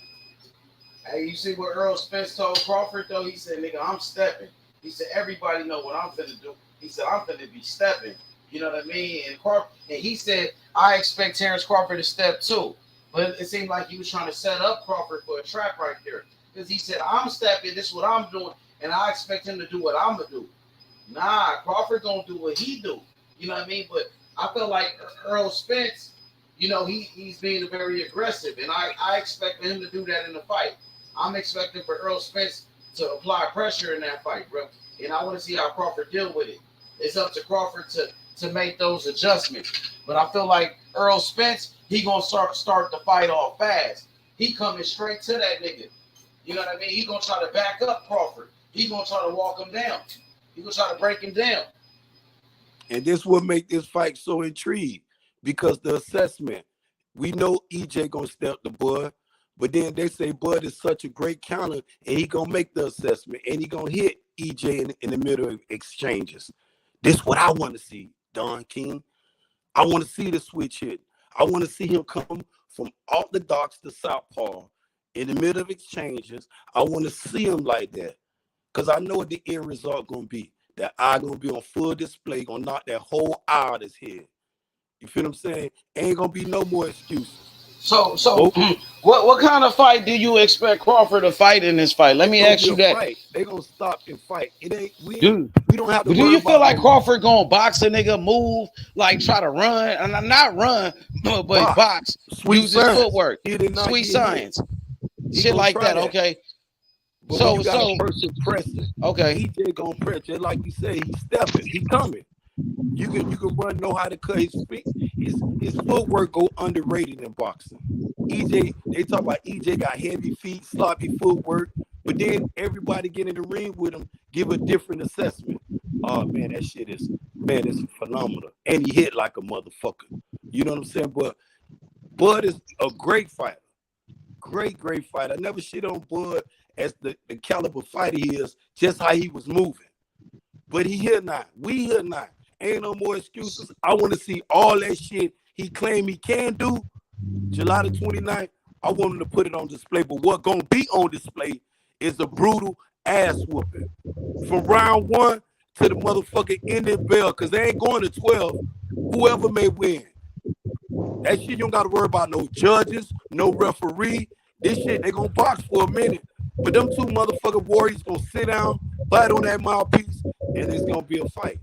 you see what Earl Spence told Crawford though? He said, "Nigga, I'm stepping." He said, "Everybody know what I'm finna do." He said, "I'm finna be stepping." You know what I mean? And he said, "I expect Terrence Crawford to step too." But it seemed like he was trying to set up Crawford for a trap right there. Because he said, "I'm stepping, this is what I'm doing, and I expect him to do what I'm going to do." Nah, Crawford gonna do what he do. You know what I mean? But I feel like Earl Spence, you know, he's being very aggressive, and I expect him to do that in the fight. I'm expecting for Earl Spence to apply pressure in that fight, bro. And I want to see how Crawford deal with it. It's up to Crawford to make those adjustments. But I feel like Earl Spence, he gonna start the fight off fast. He coming straight to that nigga. You know what I mean? He gonna try to back up Crawford. He gonna try to walk him down. He gonna try to break him down. And this will make this fight so intrigued because the assessment, we know EJ gonna step the Bud, but then they say Bud is such a great counter and he gonna make the assessment and he gonna hit EJ in the middle of exchanges. This is what I want to see, Don King. I want to see the switch hit. I want to see him come from orthodox to southpaw in the middle of exchanges. I want to see him like that because I know what the end result gonna be. That eye gonna be on full display, gonna knock that whole eye out of his head. You feel what I'm saying? Ain't gonna be no more excuses. So what kind of fight do you expect Crawford to fight in this fight? Let me ask you that. Fight. They gonna stop and fight. It ain't we don't have to. Do you feel like Crawford gonna box a nigga, move, like try to run, and not run, but box, use his footwork, sweet science, shit like that? Okay. But so a person pressing. Okay. EJ gonna press just like you say. He's stepping. He's coming. You can run, know how to cut his feet. His footwork go underrated in boxing. EJ, they talk about EJ got heavy feet, sloppy footwork, but then everybody get in the ring with him, give a different assessment. Oh man, that shit is it's phenomenal. And he hit like a motherfucker. You know what I'm saying? But Bud is a great fighter. Great fighter. I never shit on Bud as the caliber fighter he is, just how he was moving. But he here not. We here not. Ain't no more excuses. I want to see all that shit he claimed he can do. July the 29th, I want him to put it on display. But what gonna be on display is a brutal ass whooping. From round 1 to the motherfucking ending bell, because they ain't going to 12. Whoever may win. That shit you don't gotta worry about no judges, no referee. This shit, they gonna box for a minute. But them two motherfucking warriors gonna sit down, fight on that mouthpiece, and it's gonna be a fight.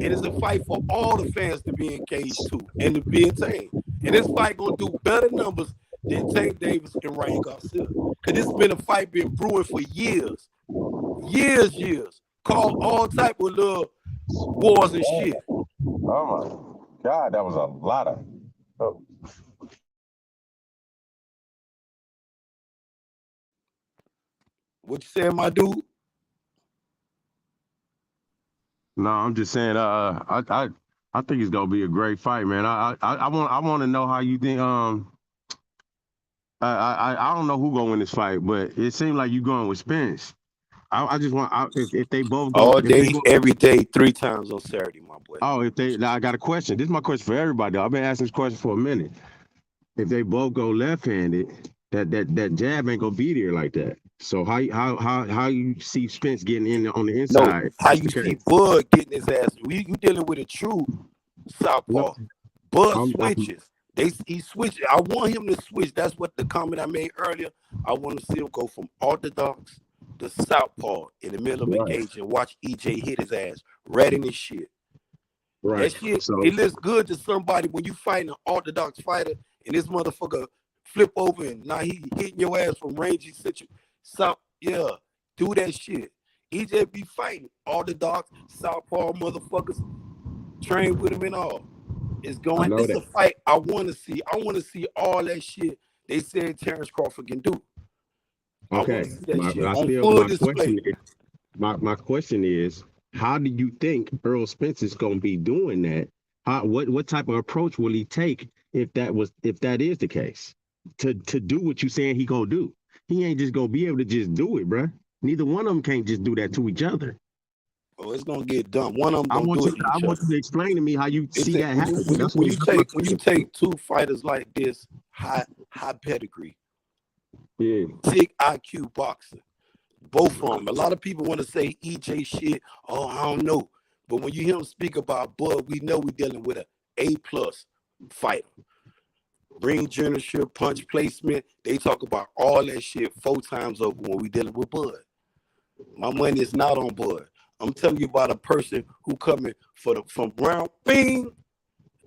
It is a fight for all the fans to be engaged to and to be entertained. And this fight gonna do better numbers than Tank Davis and Ryan Garcia. Cause this been a fight been brewing for years. Years. Called all type of little wars and shit. Oh my God, that was a lot of. Oh. What you saying, my dude? No, I'm just saying. I think it's gonna be a great fight, man. I want to know how you think. I don't know who gonna win this fight, but it seems like you going with Spence. I just want if they both go all day, every day, 3 times on Saturday, my boy. Oh, now I got a question. This is my question for everybody. I've been asking this question for a minute. If they both go left-handed, that jab ain't gonna be there like that. So how you see Spence getting in on the inside? No, how you see Bud getting his ass? You dealing with a true southpaw. Bud switches. He switches. I want him to switch. That's what the comment I made earlier. I want to see him go from orthodox to southpaw in the middle of a cage and watch EJ hit his ass right in his shit. Right. That shit, it looks good to somebody when you fighting an orthodox fighter and this motherfucker flip over and now he hitting your ass from rangy situation. So yeah, do that shit. EJ be fighting orthodox southpaw motherfuckers. Train with him and all. It's going. It's a fight I want to see. I want to see all that shit they said Terrence Crawford can do. Okay. My question is, how do you think Earl Spence is going to be doing that? What type of approach will he take if that is the case? To do what you saying he gonna do? He ain't just gonna be able to just do it, bruh. Neither one of them can't just do that to each other. Oh, it's gonna get done. One of them I want you to explain to me how you see that happen. When you take two fighters like this, high pedigree, big IQ boxer, both of them. A lot of people want to say EJ shit. Oh, I don't know, but when you hear him speak about Bud, we know we're dealing with an A+ fighter. Ring generalship, punch placement. They talk about all that shit 4 times over when we dealing with Bud. My money is not on Bud. I'm telling you about a person who coming from Brown Bing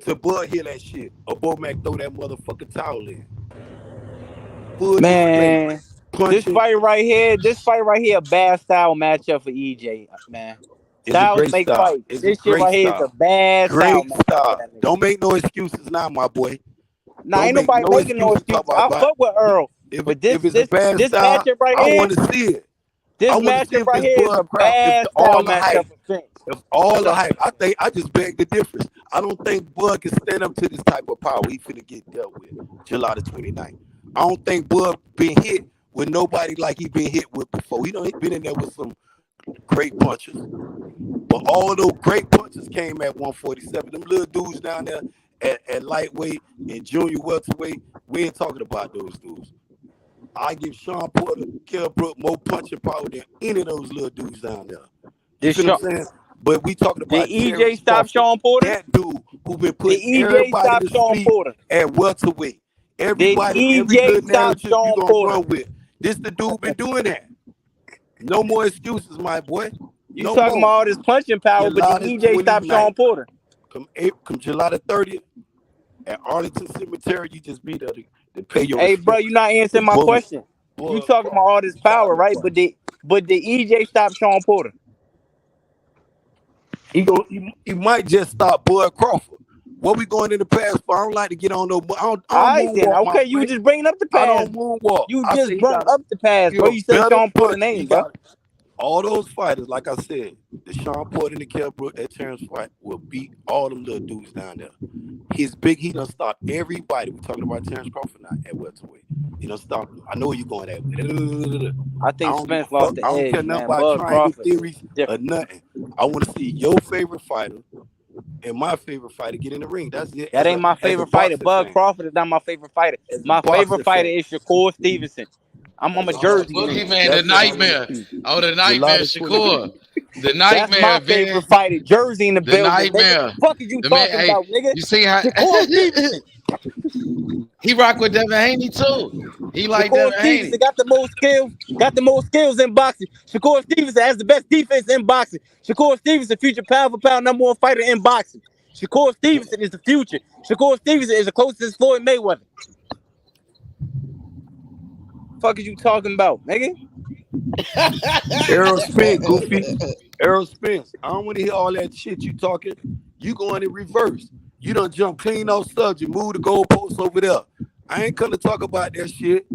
to Bud hear that shit. Or Bo Mac throw that motherfucking towel in. Bud man, This punching. fight right here, a bad style matchup for EJ, man. It's a Styles great make style. fights. It's a This shit great right here is a style. bad style Great matchup for style. that nigga. Don't make no excuses now, my boy. Nah, Don't ain't make nobody no making no excuses. excuses. Talk I about fuck with Earl, if but this it's a bad this style, matchup right I here, want to see it. this I want to see matchup if right it's here is a Bud Crouch. If bad all style the matchup hype, for Spence. if all That's the all. hype, I just beg the difference. I don't think Bud can stand up to this type of power he finna get dealt with July the 29th. I don't think Bud been hit with nobody like he been hit with before. He been in there with some great punches. But all those great punches came at 147. Them little dudes down there at lightweight and junior welterweight, we ain't talking about those dudes. I give Sean Porter, Kell Brook more punching power than any of those little dudes down there. You see what I'm saying? But we talking Did about EJ Terrence stop Crawford, Sean Porter? that dude who been Did putting EJ everybody stop to Sean sleep Porter? at welterweight. Did Everybody, every EJ little stop narrative you Sean gonna Porter? run with. This the dude been doing that. No more excuses, my boy. You No talking about more. all this punching power, but July did the EJ stop Sean 29th. Porter? Come July the 30th at Arlington Cemetery, you just be there to pay your Hey, bro, respects you not to answering my question. You Bud talking about all this power, right? But did EJ stop Sean Porter? He might just stop Bud Crawford. What we going in the past for? I don't like to get on no. I don't All right, then. moonwalk, my Okay, you friend. just bringing up the I past. don't moonwalk. You I just say he brought got up the past, bro. a You said better Sean Porter punch. He name, bro. got all those fighters, like I said, the Sean Porter and the Kell Brook, that Terrence fight will beat all them little dudes down there. He done stopped everybody. We talking about Terrence Crawford now at welterweight. He done stopped them. I know where you going at. I think don't give a Spence lost fuck. the I don't edge, care nothing man. about Bud triangle Crawford is theories or different. nothing. I want to see your favorite fighter and my favorite fighter get in the ring. That's it. That ain't my favorite fighter. Bud Crawford is not my favorite fighter. My favorite fighter is Shakur Stevenson. I'm a Jersey nigga. Boogeyman, the nightmare. Oh, the nightmare, Shakur. The That's nightmare, my favorite man. fighter. Jersey in the The building, nigga. nightmare. Fuck is you The man, talking hey, about, nigga? you see how Shakur Stevenson. he rock with Devin Haney too. He like Shakur Devin Stevenson Haney. got the most skills. Got the most skills in boxing. Shakur Stevenson has the best defense in boxing. Shakur Stevenson, future pound for pound #1 fighter in boxing. Shakur Stevenson is the future. Shakur Stevenson is the closest Floyd Mayweather. Fuck is you talking about, nigga? Errol Spence, goofy. Errol Spence. I don't want to hear all that shit you talking. You going in reverse. You done jump clean off subject. Move the goalposts over there. I ain't gonna talk about that shit.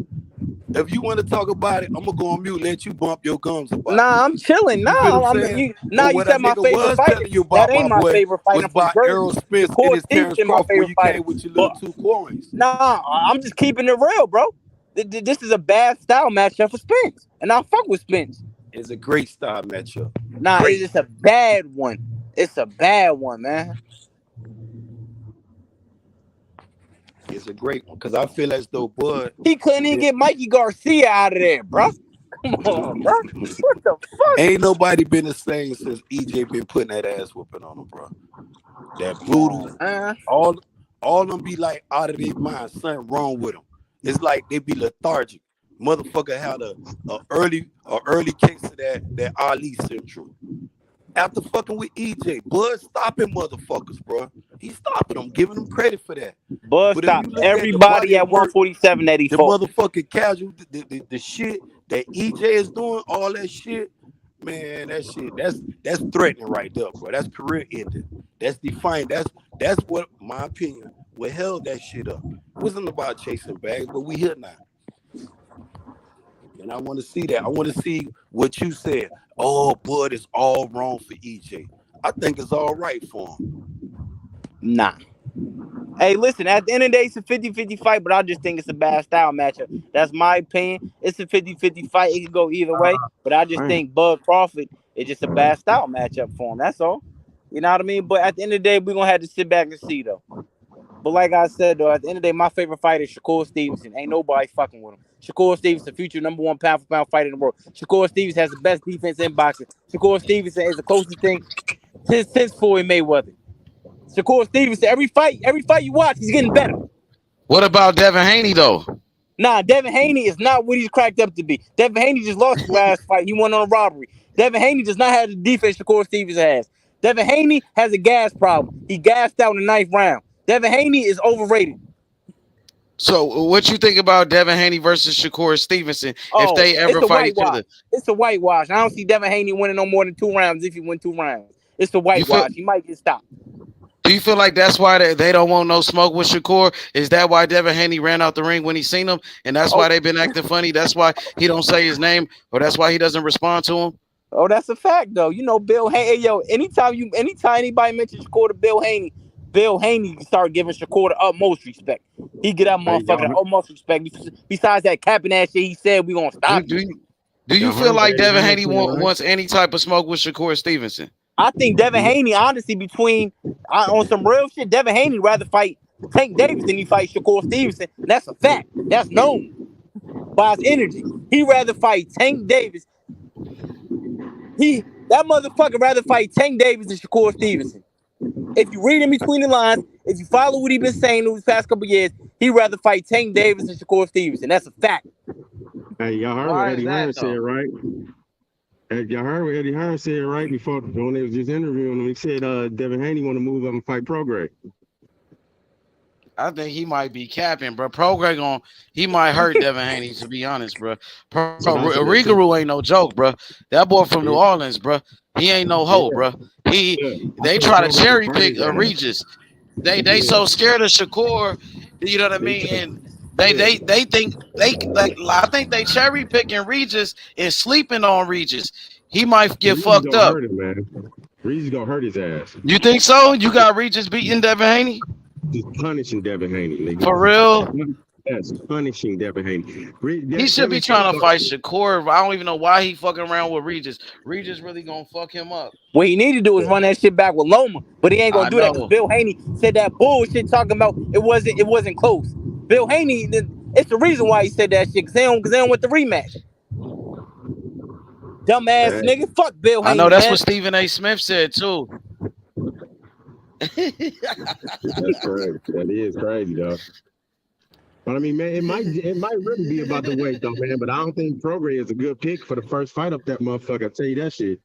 If you want to talk about it, I'm gonna go on mute. Let you bump your gums about it. Nah, I'm chilling. You feel what I'm You saying? now But you what said that my nigga favorite was fighter. telling you That about, ain't my my boy, favorite fighter. was I'm from about Jersey. Errol Spence and Shakur his Terrence Stevenson, my Crawford where favorite you fighter. came with your But little two coins. nah, I'm just keeping it real, bro. This is a bad style matchup for Spence, and I fuck with Spence. It's a great style matchup. Nah, Great. it's a bad one. It's a bad one, man. It's a great one because I feel as though Bud. He couldn't even get Mikey Garcia out of there, bro. Come on, bro. What the fuck? Ain't nobody been the same since EJ been putting that ass whooping on him, bro. That brutal. All them be like out of their mind. Something wrong with them. It's like they be lethargic. Motherfucker had a early case of that Ali syndrome. After fucking with EJ, Bud stopping motherfuckers, bro. He stopping them, giving them credit for that. Bud stopped everybody at 147 that he the fought. motherfucking casual, the shit that EJ is doing, all that shit, man, that shit, that's threatening right there, bro. That's career ending. That's defiant. That's what my opinion. What held that shit up. It wasn't about chasing bags, but we here now. And I want to see that. I want to see what you said. Oh, Bud is all wrong for EJ. I think it's all right for him. Nah. Hey, listen, at the end of the day, it's a 50-50 fight, but I just think it's a bad style matchup. That's my opinion. It's a 50-50 fight. It could go either way, but I just think Bud Crawford is just a bad style matchup for him. That's all. You know what I mean? But at the end of the day, we're going to have to sit back and see, though. But like I said, though, at the end of the day, my favorite fighter is Shakur Stevenson. Ain't nobody fucking with him. Shakur Stevenson, future #1 pound-for-pound fighter in the world. Shakur Stevenson has the best defense in boxing. Shakur Stevenson is the closest thing since Floyd Mayweather. Shakur Stevenson, every fight you watch, he's getting better. What about Devin Haney though? Nah, Devin Haney is not what he's cracked up to be. Devin Haney just lost his last fight. He won on a robbery. Devin Haney does not have the defense Shakur Stevenson has. Devin Haney has a gas problem. He gassed out in the 9th round. Devin Haney is overrated. So, what you think about Devin Haney versus Shakur Stevenson if Oh, they ever it's a fight each whitewash. other? It's a whitewash. I don't see Devin Haney winning no more than 2 rounds if he win 2 rounds. It's a You feel? whitewash. He might get stopped. Do you feel like that's why they don't want no smoke with Shakur? Is that why Devin Haney ran out the ring when he seen him, and that's why Oh, they've been acting funny? That's why he don't say his name, or that's why he doesn't respond to him? oh, that's a fact though. You know, Bill Haney. Hey, yo, anytime anybody mentions Shakur to Bill Haney start giving Shakur the utmost respect. He get that Hey, motherfucker the utmost respect. Besides that capping ass shit, he said we gonna Do, stop do you. you do you y'all feel heard what like Eddie Devin Hearn Haney said, right? wants any type of smoke with Shakur Stevenson? I think Devin Haney, honestly, on some real shit, Devin Haney rather fight Tank Davis than he fight Shakur Stevenson. And that's a fact. That's known by his energy. He rather fight Tank Davis. That motherfucker rather fight Tank Davis than Shakur Stevenson. If you read in between the lines, if you follow what he been saying these past couple years, he rather fight Tank Davis than Shakur Stevenson. That's a fact. Hey, y'all heard what Why is Eddie that Hearn said, though? right? Hey, y'all heard what Eddie Hearn said right before when they was just interviewing him. He said Devin Haney want to move up and fight Prograde. I think he might be capping, bro. He might hurt Devin Haney, to be honest, bro. So that's what they said. Rigaru ain't no joke, bro. That boy from New Yeah, Orleans, bro. He ain't no hoe, bro. yeah. I They think try to Prograde will cherry burn pick his ass. Regis. They Yeah, so scared of Shakur, you know what I they mean? tell. And they Yeah, they think they like I think they cherry picking Regis and sleeping on Regis. He might get Reezy fucked gonna up. hurt him, man. Reezy gonna hurt his ass. You think so? You got Regis beating Devin Haney? Just punishing Devin Haney, For nigga. real? Yes, punishing Devin Haney. He should be Devin Haney trying to gonna, fight Shakur. I don't even know why he fucking around with Regis. Regis really gonna fuck him up. What he need to do is run that shit back with Loma, but he ain't gonna I do that because know. Bill Haney said that bullshit talking about it wasn't close. Bill Haney, it's the reason why he said that shit because they don't want the rematch. Dumbass hey, nigga, fuck Bill I know Haney, that's man. what Stephen A. Smith said too. that's crazy. That is crazy, though. But I mean, man, it might really be about the weight, though, man. But I don't think Prograde is a good pick for the first fight up that motherfucker. I tell you that shit.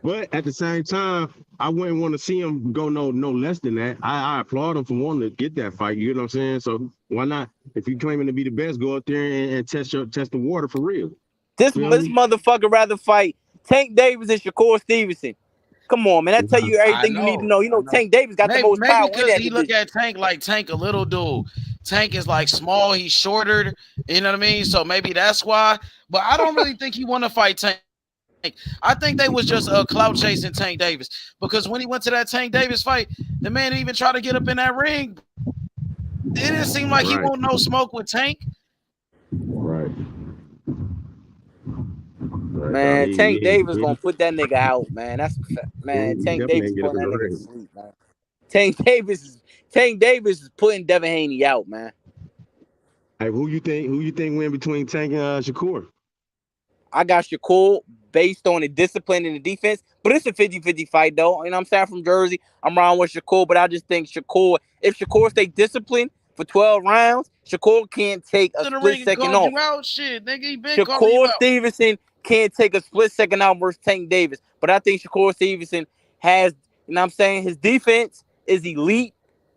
But at the same time, I wouldn't want to see him go no less than that. I applaud him for wanting to get that fight. You know what I'm saying? So why not? If you're claiming to be the best, go out there and test the water for real. This Feel me? motherfucker rather fight Tank Davis and Shakur Stevenson. Come on, man. That tell you I everything you need to know. know. You know, Tank Davis got the most Maybe power in because that he look division. at Tank like Tank a little dude. Tank is like small, he's shorter. You know what I mean? So maybe that's why. But I don't really think he want to fight Tank. I think they was just clout chasing Tank Davis because when he went to that Tank Davis fight, the man didn't even try to get up in that ring. It didn't seem like he Right. want no smoke with Tank. Right. Man, Tank Davis gonna put that nigga out, man. Tank Davis Definitely get up putting in that the nigga to ring. sleep, man. Tank Davis is putting Devin Haney out, man. Hey, who you think win between Tank and Shakur? I got Shakur based on the discipline and the defense, but it's a 50-50 fight, though. You know, I'm saying from Jersey. I'm wrong with Shakur, but I just think if Shakur stay disciplined for 12 rounds, Shakur can't take a In the split ring and second called off. you out, shit, nigga. He been calling you Shakur out. Stevenson can't take a split second out versus Tank Davis, but I think Shakur Stevenson has, you know what I'm saying, his defense is elite.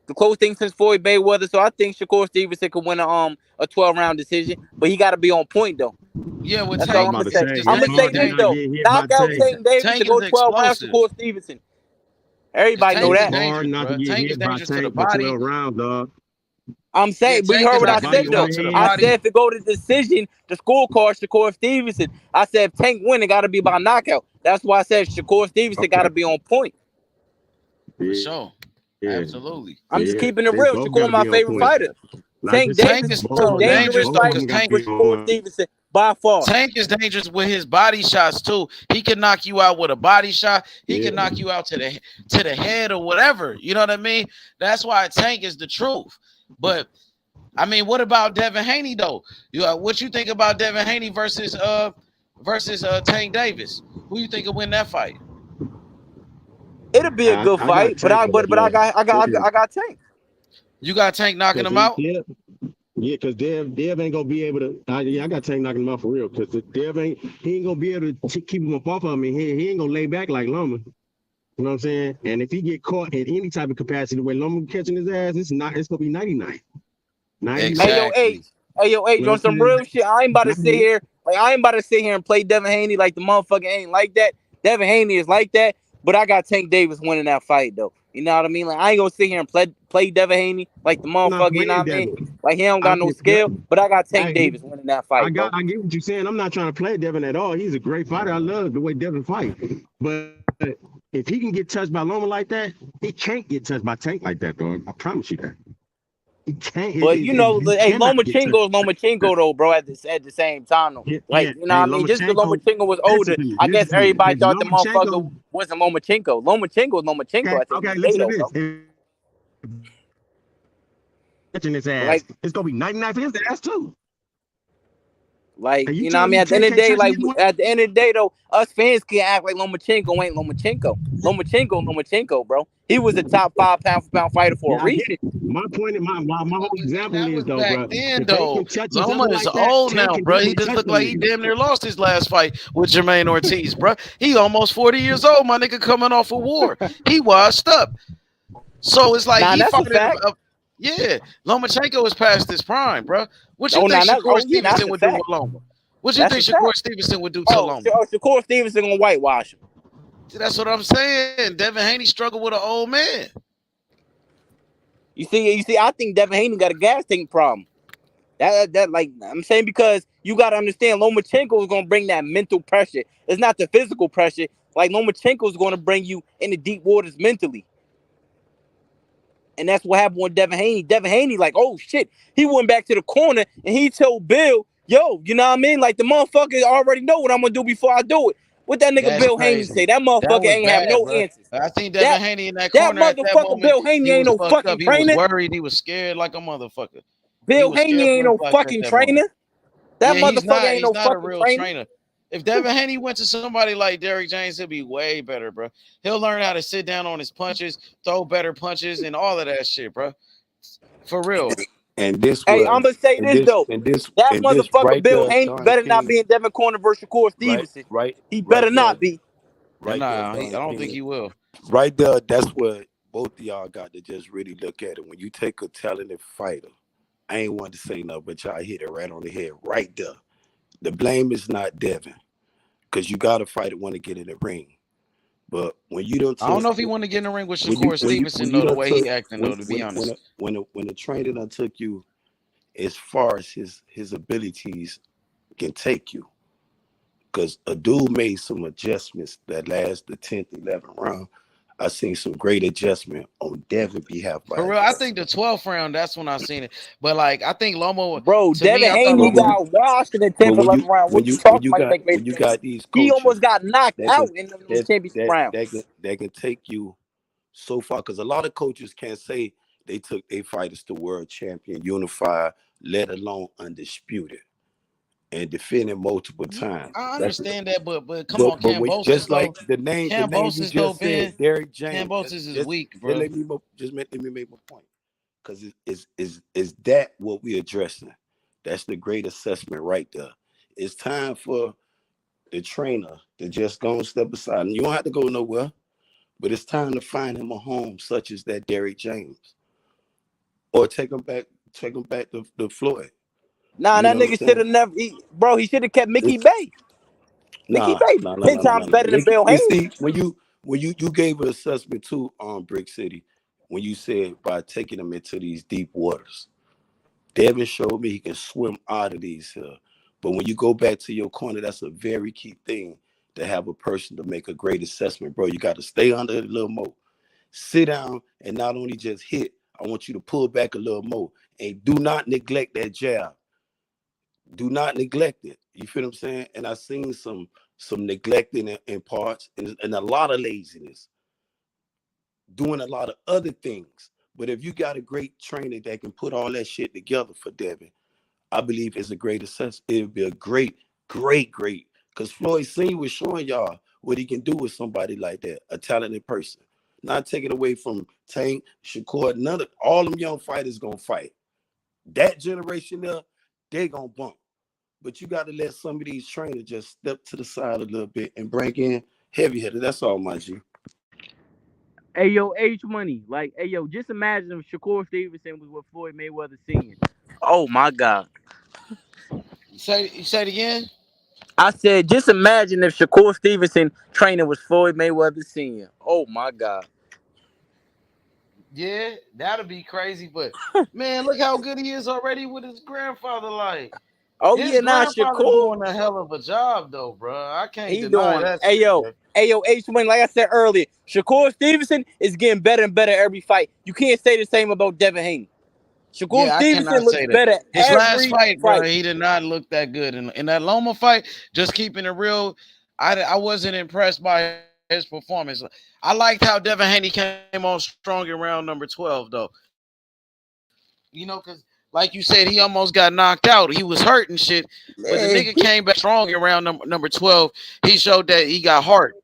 The close thing since Floyd Mayweather, so I think Shakur Stevenson could win a 12-round decision, but he got to be on point though. Yeah, with That's all Tank, I'm gonna because say. It's I'm gonna hard say to this not though: get hit by knock out Tank. Tank Davis Tank to go is 12 rounds. explosive. Shakur Stevenson. Everybody know Tank is that. It's hard dangerous, not to bro. get Tank is hit by dangerous to the Tank for body. 12 rounds, dog. I'm Yeah, saying, but you Tank heard is what I Got said body dangerous though. on to the the I head. said body. if it go to decision, the scorecard, Shakur Stevenson. I said if Tank win, it got to be by knockout. That's why I said Shakur Stevenson got Okay. to be on point. For Yeah. sure. Yeah. Absolutely. I'm just Yeah. keeping it They real. both got Shakur to my be on favorite point. fighter. Not Tank just Davis Tank is is a so dangerous dangerous though, both of fighter because them got to Tank be for Shakur on. Stevenson by far. Tank is dangerous with his body shots too. He can knock you out with a body shot. He Yeah. can knock you out to the head or whatever. You know what I mean? That's why Tank is the truth. But I mean, what about Devin Haney though? What you think about Devin Haney versus Tank Davis? Who you think will win that fight? It'll be a good I got fight, but Tank I on the but I floor. got Tank. You got Tank knocking him out? Yeah, because Dev ain't gonna be able to. I got Tank knocking him out for real. Because Dev he ain't gonna be able to keep him off of me. He ain't gonna lay back like Loma. You know what I'm saying? And if he get caught in any type of capacity the way Loma catching his ass, it's gonna be 99. 99. Hey yo, H, on some real shit. I ain't about to sit 98. here. Like I ain't about to sit here and play Devin Haney like the motherfucker ain't like that. Devin Haney is like that, but I got Tank Davis winning that fight though. You know what I mean? Like I ain't gonna sit here and play Devin Haney like the I'm not motherfucker. You know playing what I mean? Devin. Like he don't I got no get, skill, but I got Tank I, Davis winning that I fight, got bro. I get what you're saying. I'm not trying to play Devin at all. He's a great fighter. I love the way Devin fight. But if he can get touched by Loma like that, he can't get touched by Tank like that, dog. I promise you that. He can't. But you know, He hey, cannot get touched. Lomachenko is Lomachenko though, bro. At the same time though, like Yeah. you know Hey, what I mean. Just because Lomachenko. Lomachenko was Listen older, to me. I Listen guess to me. everybody If thought the motherfucker Lomachenko, wasn't Lomachenko. Lomachenko was Lomachenko at the end of okay, the day listen to though, this. bro. Catching his ass, Like, it's gonna be 99 for his ass too. And you you know what I telling mean? me At the end Tank of the can't day, touch like neither one? at the end of the day though, us fans can act like Lomachenko ain't Lomachenko. Lomachenko, bro. He was a top 5 pound for pound fighter for a Yeah, I get reason. it. My point, my whole example That is was though, back bro. then, If they though. can touch each Loma other is like that, old Tank now, can bro. He definitely just touch looked them like he niggas. damn near lost his last fight with Jermaine Ortiz, bro. He almost 40 years old, my nigga, coming off a war. He washed up. So it's like Nah, he that's a fighting. fact. Yeah, Lomachenko is past his prime, bro. What you Oh, think nah, Shakur yeah, that's Stevenson a would do with fact. Loma? What you That's think a Shakur fact. Stevenson would do to Oh, Loma? Shakur Stevenson gonna whitewash him. See, that's what I'm saying. Devin Haney struggled with an old man. You see, I think Devin Haney got a gas tank problem. That like I'm saying, because you gotta understand Lomachenko is gonna bring that mental pressure. It's not the physical pressure. Like Lomachenko is gonna bring you in the deep waters mentally. And that's what happened with Devin Haney. Devin Haney, like, oh shit. He went back to the corner and he told Bill, yo, you know what I mean? Like the motherfucker already know what I'm gonna do before I do it. What that nigga That's Bill Haney crazy. say? That That motherfucker was ain't have bad, no bro. answers. I think That Devin Haney in that that corner at that motherfucker moment, Bill Haney he ain't was no fucked up. fucking He was trainer. worried. He was scared like a motherfucker. He Bill was Haney scared ain't for his no life at fucking that moment. trainer. That Yeah, motherfucker ain't he's no not a fucking real trainer. trainer. If Devin Haney went to somebody like Derrick James, he'll be way better, bro. He'll learn how to sit down on his punches, throw better punches, and all of that shit, bro. For real. And this Hey, was I'm gonna say this though. That and this motherfucker right Bill there, Haney Don better not King, be in Devin Corner versus Shakur right, Stevenson. right, He right better there, not be. right there, Nah, I Don don't think King. he will. Right there, that's what both of y'all got to just really look at it. When you take a talented fighter, I ain't want to say no, but y'all hit it right on the head right there. The blame is not Devin, because you got to fight it when to get in the ring. But when you don't I don't took, know if he want to get in the ring with when you Shakur when you Stevenson, when you though, the don't way took he acting, though, to be honest. when the trainer done took you as far as his abilities can take you. Because a dude made some adjustments that last the 10th, 11th round. I seen some great adjustment on Devin's behalf For by real, I think the 12th round, that's when I seen it. But like, I think Lomo, Bro, to me, Devin I thought Haney but Lomo. got washed in the but 10th, 11th round. What you talking about? Make when you got these He coaches almost got knocked that out can in them championship rounds. that can take you so far, because a lot of coaches can't say they took their fighters to world champion, unified, let alone undisputed, and defending multiple times. I That's understand that, but come on, but when Cambosis just like though. the name you Cambosis though, just said, Ben. Derrick James. Cambosis is weak, Just bro. let me make my point, because is that what we're addressing? That's the great assessment right there. It's time for the trainer to just go and step aside, and you don't have to go nowhere. But it's time to find him a home, such as that Derrick James, or take him back to Floyd. Nah, You that know what I'm nigga should saying? have never. He should have kept Mickey It's, Bay. Mickey nah, Bay, nah, nah, 10 nah, nah, times nah, nah. better than Bill You Haney. see, when you gave an assessment to Brick City, when you said by taking him into these deep waters, Devin showed me he can swim out of these here. But when you go back to your corner, that's a very key thing to have a person to make a great assessment, bro. You got to stay under a little more. Sit down and not only just hit, I want you to pull back a little more. And do not neglect that jab. Do not neglect it. You feel what I'm saying? And I seen some neglecting in parts and a lot of laziness, doing a lot of other things. But if you got a great trainer that can put all that shit together for Devin, I believe it's a great assessment. It would be a great. Because Floyd Seen was showing y'all what he can do with somebody like that, a talented person. Not taking away from Tank, Shakur, none of all them young fighters gonna fight. That generation there, they gonna bump. But you got to let some of these trainers just step to the side a little bit and bring in heavy hitter. That's all, my G. Hey yo, H Money. Like, hey yo, just imagine if Shakur Stevenson was what Floyd Mayweather seen. Oh my God. You say it again? I said, just imagine if Shakur Stevenson training was Floyd Mayweather Sr. Oh my God. Yeah, that'd be crazy. But man, look how good he is already with his grandfather. Like Oh his yeah, now grandfather Shakur, doing a hell of a job, though, bro. I can't he deny doing. that shit, man. Hey yo, H Wing. Like I said earlier, Shakur Stevenson is getting better and better every fight. You can't say the same about Devin Haney. Shakur Yeah, I Stevenson cannot looks say that. better His last every fight, bro, fight. he did not look that good. In that Loma fight, just keeping it real, I wasn't impressed by his performance. I liked how Devin Haney came on strong in round number 12, though. Cause like you said, he almost got knocked out. He was hurt and shit, but the nigga came Man, back strong in round number 12. He showed that he got heart.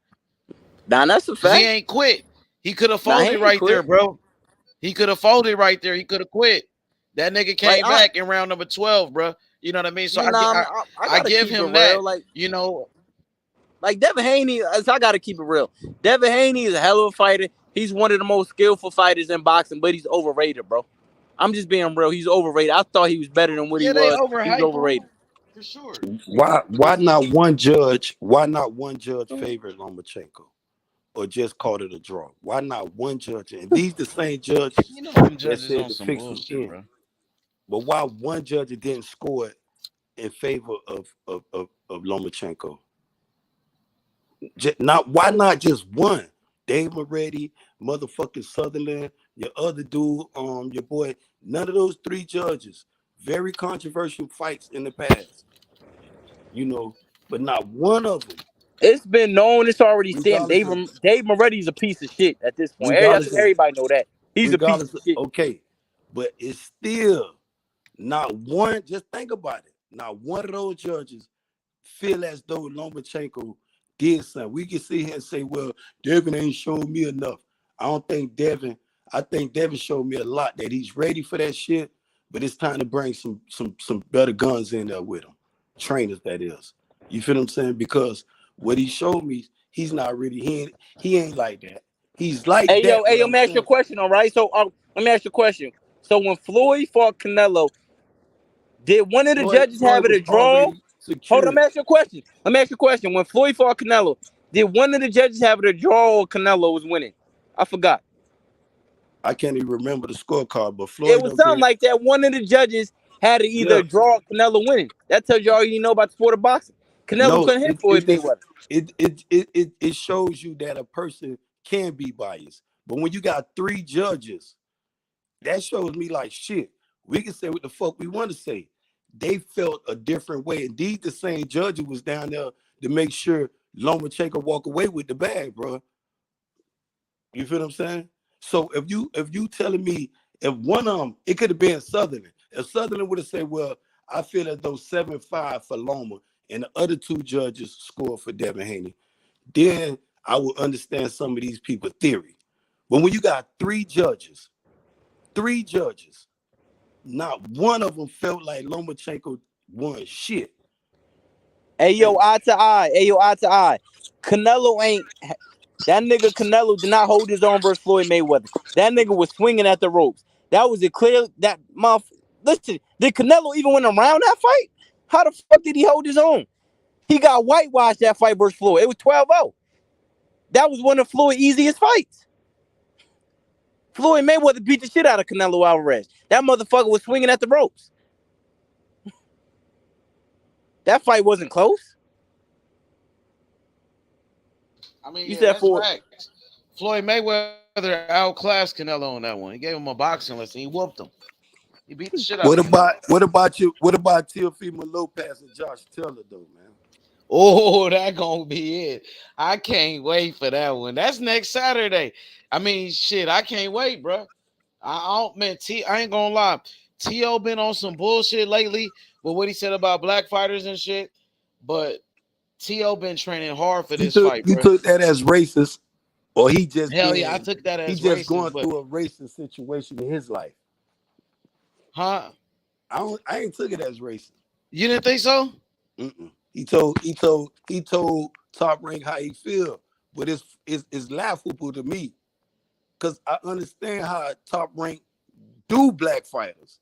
nah, that's a Cause he fact. ain't quit. He could have Nah, he folded ain't right there, quit. bro. He could have folded right there. He could have quit. That nigga Like came back in round number 12, bro. You know what I mean? So you know, I I gotta give keep it him that. real. You know, Like Devin Haney, I gotta keep it real. Devin Haney is a hell of a fighter. He's one of the most skillful fighters in boxing, but he's overrated, bro. I'm just being real. He's overrated. I thought he was better than what he yeah, they was. He's overhype him overrated. for sure. Why not one judge? Why not one judge favored Lomachenko, or just called it a draw? Why not one judge? And these the same judges You know them that judges said on to some fix him bullshit, in. bro. But why one judge didn't score it in favor of Lomachenko? Not why not just one? Dave Moretti, motherfucking Sutherland, your other dude, your boy. None of those three judges. Very controversial fights in the past, but not one of them, It's been known. It's already stamped. regardless Dave Moretti's a piece of shit at this point. I regardless think of everybody know that. He's a piece regardless of of, shit. okay, but it's still not one. Just think about it. Not one of those judges feel as though Lomachenko did something. We can sit here and say, well, Devin ain't showed me enough. I think Devin showed me a lot that he's ready for that shit, but it's time to bring some better guns in there with him. Trainers, that is. You feel what I'm saying? Because what he showed me, he's not really, he ain't like that. He's like that, Hey but yo, let I'm me ask you a saying question. All right. So let me ask you a question. So when Floyd fought Canelo, did one of the judges have Floyd it was a draw? already Hold on, let secure. me ask you a question. Let me ask you a question. When Floyd fought Canelo, did one of the judges have it a draw or Canelo was winning? I forgot. I can't even remember the scorecard, but It Floyd was don't something get like that. One of the judges had to either yeah. draw or Canelo winning. That tells you all you know about the sport of boxing. Canelo No, couldn't hit it Floyd just Mayweather. it shows you that a person can be biased. But when you got three judges, that shows me like shit. We can say what the fuck we want to say. They felt a different way. Indeed, the same judge was down there to make sure Lomachenko walk away with the bag, bro. You feel what I'm saying? So if you telling me if one of them, it could have been Sutherland. If Sutherland would have said, well, I feel as though 7-5 for Loma and the other two judges scored for Devin Haney, then I would understand some of these people's theory. But when you got three judges, not one of them felt like Lomachenko won shit. Hey yo, And eye to eye. Hey yo, eye to eye. Canelo ain't that nigga. Canelo did not hold his own versus Floyd Mayweather. That nigga was swinging at the ropes. That was a clear. That month. Listen, did Canelo even win around that fight? How the fuck did he hold his own? He got whitewashed that fight versus Floyd. It was 12-0. That was one of Floyd's easiest fights. Floyd Mayweather beat the shit out of Canelo Alvarez. That motherfucker was swinging at the ropes. That fight wasn't close. I mean, You yeah, said that's for facts. Floyd Mayweather outclassed Canelo on that one. He gave him a boxing lesson. He whooped him. He beat the shit out of what Canelo. about what about you? What about Teofimo Lopez and Josh Taylor though, man? Oh, that gonna be it. I can't wait for that one. That's next Saturday. I mean, shit, I can't wait, bro. I don't, man. I ain't gonna lie. T.O. been on some bullshit lately with what he said about black fighters and shit. But T.O. been training hard for You this took fight, you bro. took that as racist, or he just Hell yeah, I being took that he as just racist, going but through a racist situation in his life. huh? I ain't took it as racist. You didn't think so? Mm-mm. He told Top Rank how he feel, but it's laughable to me because I understand how Top Rank do black fighters.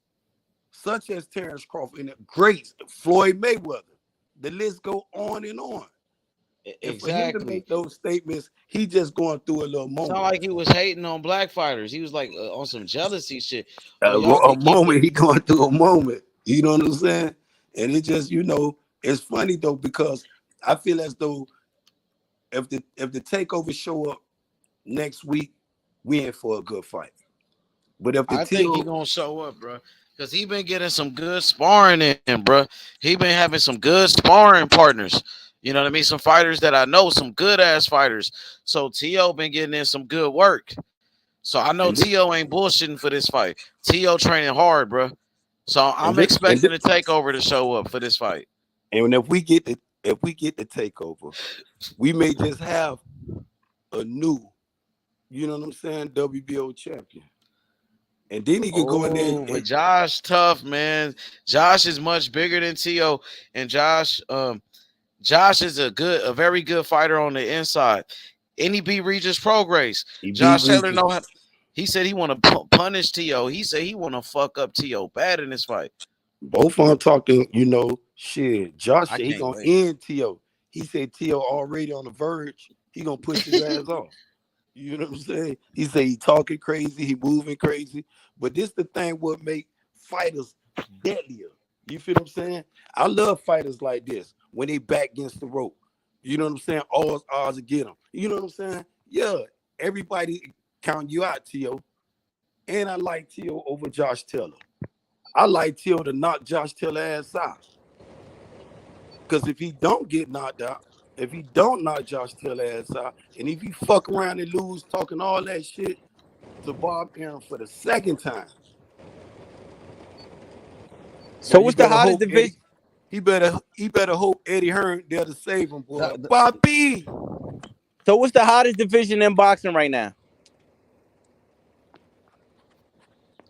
such as Terrence Crawford and the greats, Floyd Mayweather. The list go on and on. And for him to Exactly. make those statements, he just going through a little Sound moment. like he was hating on black fighters. He was like on some jealousy shit. A, Oh, y'all a can keep moment, it. he going through a moment. You know what I'm saying? And it just, it's funny though, because I feel as though if the takeover show up next week, we in for a good fight. But if the I think he TO gonna show up, bro. Cause he been getting some good sparring in, bro. He been having some good sparring partners. You know what I mean? Some fighters that I know, some good ass fighters. So T.O. been getting in some good work. So I know and this, T.O. ain't bullshitting for this fight. T.O. training hard, bro. So and I'm this, and expecting this, the takeover to show up for this fight. and if we get the takeover, we may just have a new, you know what I'm saying, WBO champion. And then he could go in there Oh, but Josh tough, man. Josh is much bigger than T.O. And Josh is a very good fighter on the inside. And he beat Regis Prograis. Josh Taylor he said he want to punish T.O. He said he want to fuck up T.O. bad in this fight. Both of them talking, shit. Josh I said he can't gonna wait. end T.O. He said T.O. already on the verge. He gonna push his ass off. You know what I'm saying? He said he talking crazy, he moving crazy. But this the thing what make fighters deadlier. You feel what I'm saying? I love fighters like this when they back against the rope. You know what I'm saying? All odds to get them. You know what I'm saying? Yeah, everybody count you out, T.O. And I like T.O. over Josh Taylor. I like T.O. to knock Josh Taylor ass out. Because if he don't get knocked out, if he don't knock Josh Taylor ass out, and if he fuck around and lose talking all that shit to Bob Arum for the second time. So what's the hottest division? He better hope Eddie Hearn there to save him, boy. Bobby. So what's the hottest division in boxing right now?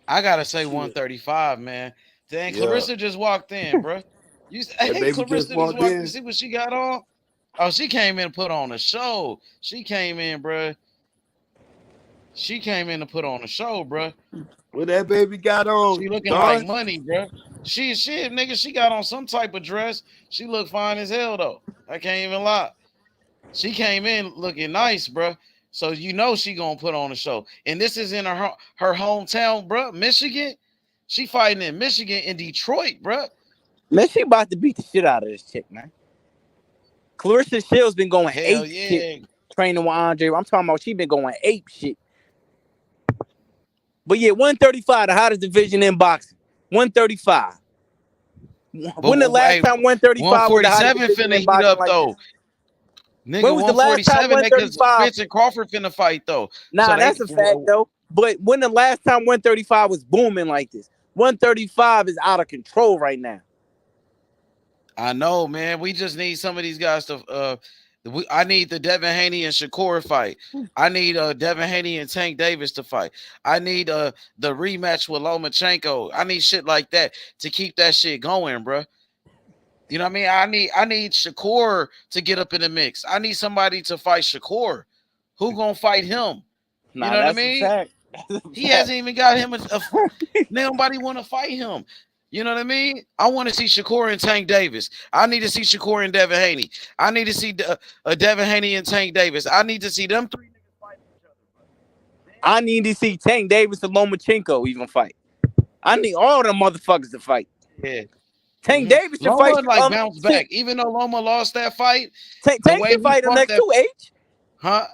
I gotta say 135, man. Dang, Yeah. Clarissa just walked in, bro. Hey, Clarissa just walked in. See what she got on? Oh, she came in and put on a show. She came in, bro. She came in to put on a show, bro. What that baby got on? She looking like money, bro. Shit, nigga. She got on some type of dress. She look fine as hell, though. I can't even lie. She came in looking nice, bro. So you know she gonna put on a show. And this is in her hometown, bro, Michigan. She fighting in Michigan, in Detroit, bro. Man, she about to beat the shit out of this chick, man. Clarissa Shields been going Hell ape yeah. shit training with Andre. I'm talking about she been going ape shit. But yeah, 135, the hottest division in boxing. 135. When the last time 135 was the hottest division in boxing up, like though. this? Nigga, When was the last time 135? Spence and Crawford finna fight, though. Nah, So that's a fact, though. But when the last time 135 was booming like this? 135 is out of control right now. I know, man. We just need some of these guys to. I need the Devin Haney and Shakur fight. I need Devin Haney and Tank Davis to fight. I need the rematch with Lomachenko. I need shit like that to keep that shit going, bro. You know what I mean? I need Shakur to get up in the mix. I need somebody to fight Shakur. Who gonna fight him? Nah, you know what I that's mean? a fact. He hasn't even got him. Nobody want to fight him. You know what I mean? I want to see Shakur and Tank Davis. I need to see Shakur and Devin Haney. I need to see Devin Haney and Tank Davis. I need to see them three niggas fight each other, bro. I need to see Tank Davis and Lomachenko even fight. I need all them motherfuckers to fight. Yeah. Tank Davis should Loma fight. Bounce back. Even though Loma lost that fight, Tank should fight him next to H. Huh?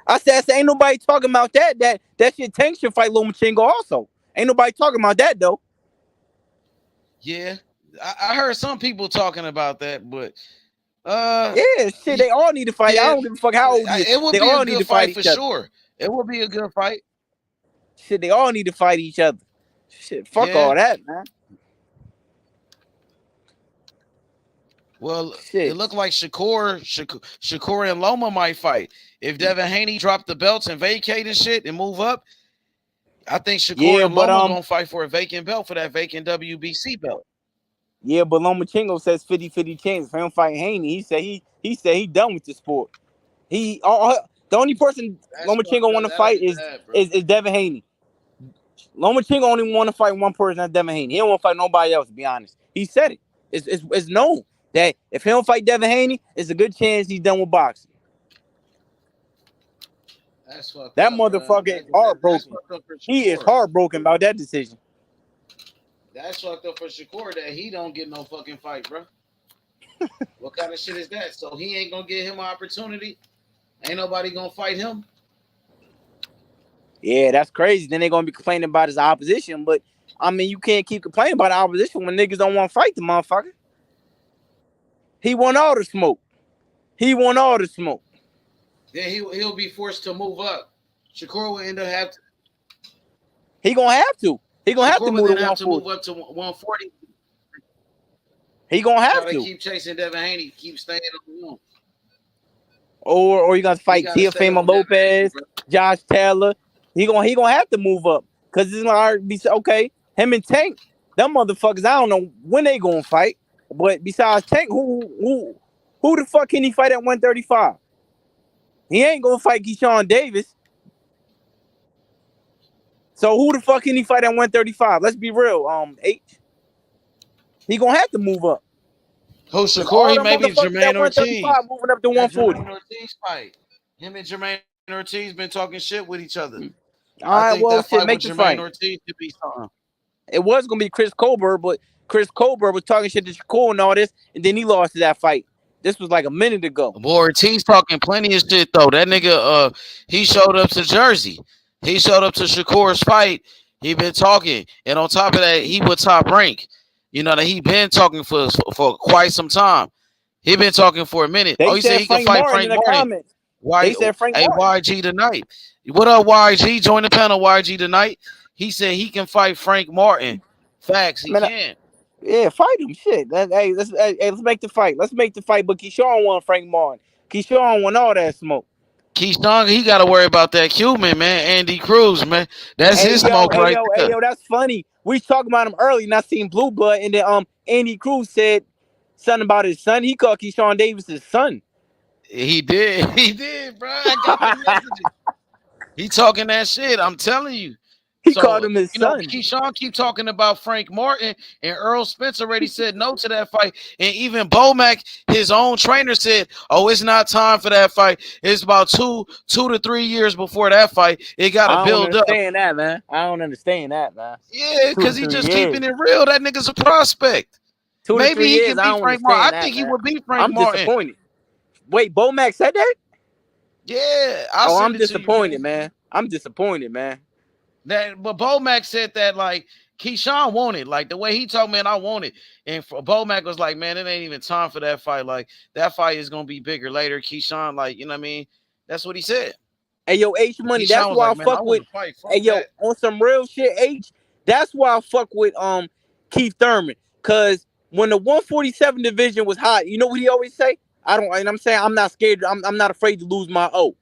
I said, ain't nobody talking about that. That shit Tank should fight Lomachenko also. Ain't nobody talking about that though. Yeah, I heard some people talking about that, but yeah, shit, they all need to fight. Yeah, I don't give a fuck how old he is. It would they be all a need good to fight fight for sure. It would be a good fight. Shit, they all need to fight each other. Shit, fuck all that, man. Well, it looked like Shakur and Loma might fight. If Devin Haney dropped the belts and vacate and shit and move up, I think Shakur and Loma gonna fight for a vacant belt, for that vacant WBC belt. Yeah, but Lomachenko says 50-50 chance for him fighting Haney. He said he done with the sport. The only person Lomachenko want to fight is Devin Haney. Lomachenko only want to fight one person, that's Devin Haney. He don't want to fight nobody else, to be honest. He said it. It's known that if he don't fight Devin Haney, it's a good chance he's done with boxing. That's fucked That up, motherfucker bro. is heartbroken. That's fucked up for He is Shakur. heartbroken about that decision. That's fucked up for Shakur that he don't get no fucking fight, bro. What kind of shit is that? So he ain't gonna give him an opportunity? Ain't nobody gonna fight him? Yeah, that's crazy. Then they're gonna be complaining about his opposition, but I mean, you can't keep complaining about the opposition when niggas don't want to fight the motherfucker. He want all the smoke. He want all the smoke. Then he'll be forced to move up. Shakur will end up have to. He gonna have to. He gonna have to Shakur move will to then have to 140. move up to 140. He gonna have Try to to. keep chasing Devin Haney, keep staying on the one. Or you gonna fight gotta stay Teofimo on Devin Haney, Lopez, bro. Josh Taylor. He gonna have to move up because it's gonna be okay. Him and Tank, them motherfuckers. I don't know when they gonna fight, but besides Tank, who the fuck can he fight at 135? He ain't gonna fight Keyshawn Davis. So who the fuck can he fight at 135? Let's be real. H. He gonna have to move up. Who 'Cause Shakur? all He them may be motherfuckers at Jermaine 135 Ortiz. moving up to That 140. Jermaine Ortiz fight. Him and Jermaine Ortiz been talking shit with each other. All I right, think well, that shit, fight make with the Jermaine fight. Ortiz could be something. It was gonna be Chris Colbert, but Chris Colbert was talking shit to Shakur and all this, and then he lost to that fight. This was like a minute ago. Boy, Ortiz talking plenty of shit though. That nigga, he showed up to Jersey. He showed up to Shakur's fight. He been talking, and on top of that, he was top rank. You know that he been talking for quite some time. He been talking for a minute. They Oh, he said said he can Frank fight Martin in Frank the Martin. comments. Why? They said Frank Hey, Martin. YG tonight. What up, YG? Join the panel, YG tonight. He said he can fight Frank Martin. Facts, he Man, can. Yeah, fight him. Shit. Let's make the fight. Let's make the fight. But Keyshawn want Frank Martin. Keyshawn want all that smoke. Keyshawn, he got to worry about that Cuban, man. Andy Cruz, man. That's his smoke right there. That's funny. We was talking about him early, and I seen Blue Blood, and then Andy Cruz said something about his son. He called Keyshawn Davis his son. He did. He did, bro. I got the messages. He talking that shit. I'm telling you. He called him his son. Keyshawn keep talking about Frank Martin, and Earl Spence already said no to that fight. And even Bomac, his own trainer, said, "Oh, it's not time for that fight. It's about two to 3 years before that fight. It got to build up." I don't understand that, man. I don't understand that, man. Yeah, because he just keeping it real. That nigga's a prospect. 2 to 3 Maybe he years, can I beat don't Frank Martin. understand I think that, he man. would beat Frank I'm Martin. disappointed. Wait, Bomac said that? Yeah, I'm disappointed, man. I'm disappointed, man. But Bomac said that like Keyshawn wanted, like the way he told, man, I want it. And Bomac was like, man, it ain't even time for that fight. Like that fight is gonna be bigger later. Keyshawn, like, you know what I mean? That's what he said. Hey, yo, H Money, Keyshawn that's was why like, I man, fuck I with. wanna fight. Fuck Hey, yo, that. on some real shit, H. That's why I fuck with Keith Thurman, cause when the 147 division was hot, you know what he always say? And I'm saying I'm not scared. I'm not afraid to lose my O.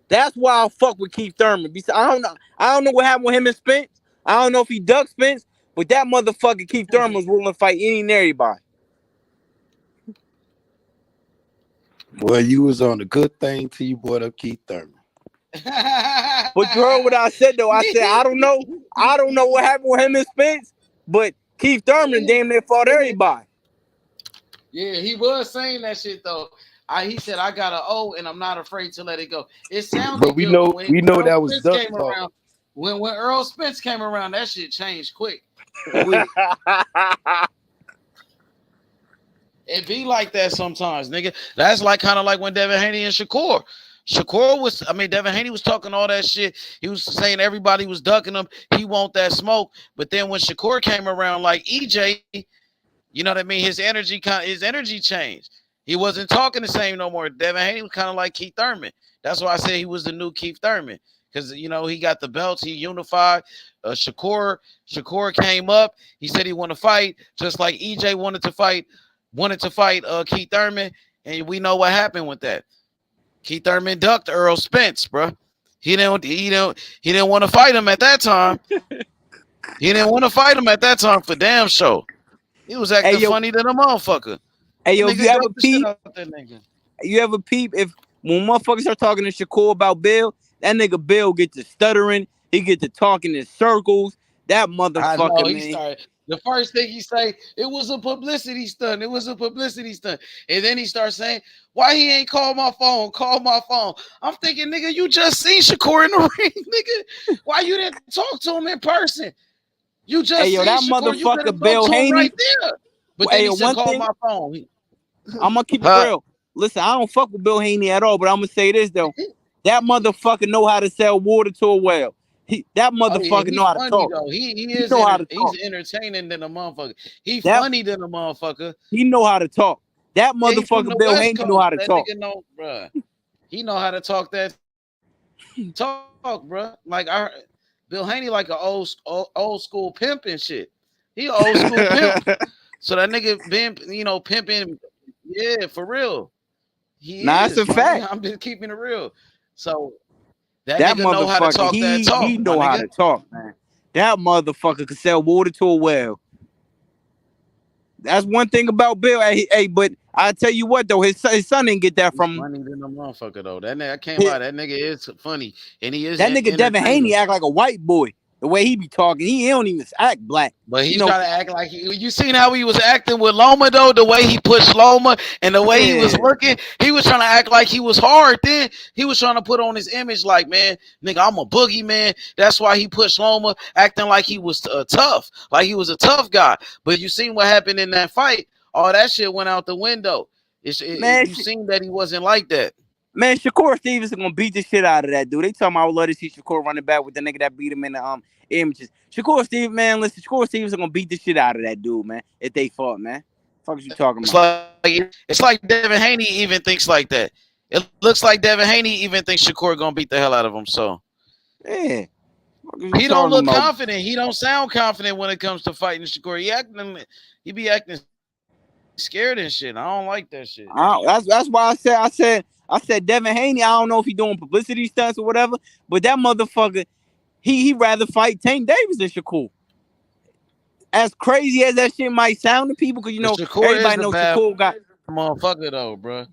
That's why I fuck with Keith Thurman. Because I don't know what happened with him and Spence. I don't know if he ducked Spence, but that motherfucker Keith Thurman was willing to fight any and everybody. Boy, you was on a good thing till you brought up Keith Thurman. But you heard what I said though. I said I don't know what happened with him and Spence, but Keith Thurman damn near fought everybody. Yeah, he was saying that shit though. He said I got an O and I'm not afraid to let it go. It sounded But we good, know but when Earl that was Spence duck came talk. around, when Earl Spence came around, that shit changed quick. It be like that sometimes, nigga. That's like kind of like when Devin Haney and Shakur. Devin Haney was talking all that shit. He was saying everybody was ducking him. He want that smoke. But then when Shakur came around, like EJ, you know what I mean? His energy changed. He wasn't talking the same no more. Devin Haney was kind of like Keith Thurman. That's why I said he was the new Keith Thurman. Because, you know, he got the belts. He unified. Shakur came up. He said he wanted to fight, just like EJ wanted to fight Keith Thurman. And we know what happened with that. Keith Thurman ducked Earl Spence, bro. He didn't want to fight him at that time. He didn't want to fight him at that time for damn sure. He was acting funny than a motherfucker. Hey, yo, you ever peep if when motherfuckers start talking to Shakur about Bill, that nigga Bill gets to stuttering He get to talking in circles. That I know motherfucker, he man. started. The first thing he say, it was a publicity stunt. It was a publicity stunt. And then he starts saying, why he ain't called my phone? Call my phone. I'm thinking, nigga, you just seen Shakur in the ring, nigga. Why you didn't talk to him in person? You Hey, just yo, seen that Shakur. You could motherfucker have talked Bill to him Haney. right there. But then Hey, he yo, said, one call thing, my phone. I'm gonna keep it real. Listen, I don't fuck with Bill Haney at all, but I'm gonna say this though. That motherfucker know how to sell water to a well. That Oh yeah, motherfucker he know how to funny talk. though. He He is know how to he's talk. entertaining than a motherfucker. He That funny than a motherfucker. he know how to talk. That Yeah, he from motherfucker the Bill West Haney know Coast. how to That talk. nigga know, bruh. He know how to talk that talk, bruh. Like Bill Haney like an old school pimp and shit. He an old school pimp. So that nigga been pimping. Yeah, for real. He Nah, that's is, a my fact. nigga. I'm just keeping it real. So that That nigga know how to motherfucker, talk that he talk, my know how nigga. to talk, man. That motherfucker can sell water to a well. That's one thing about Bill. Hey, but I tell you what though, his son didn't get that He's from him. funny than a motherfucker though. That nigga, I can't lie. That nigga is funny, and he is That nigga Devin entertaining. Haney act like a white boy. The way he be talking, he don't even act black. But he's trying to act like you seen how he was acting with Loma though, the way he pushed Loma and the way he was looking, he was trying to act like he was hard. Then he was trying to put on his image like, man, nigga, I'm a boogeyman. That's why he pushed Loma, acting like he was tough, like he was a tough guy. But you seen what happened in that fight? All that shit went out the window. You seen that he wasn't like that. Man, Shakur Stevens is gonna beat the shit out of that dude. They talking about I would love to see Shakur running back with the nigga that beat him in the images. Shakur Stevens, man, listen, Shakur Stevens is gonna beat the shit out of that dude, man. If they fought, man. Fuck you talking about? It's like Devin Haney even thinks like that. It looks like Devin Haney even thinks Shakur gonna beat the hell out of him. So yeah, he don't look confident. He don't sound confident when it comes to fighting Shakur. He be acting scared and shit. I don't like that shit. That's why I said Devin Haney. I don't know if he doing publicity stunts or whatever, but that motherfucker, he rather fight Tank Davis than Shakur. As crazy as that shit might sound to people, because everybody knows Shakur got motherfucker though, bro.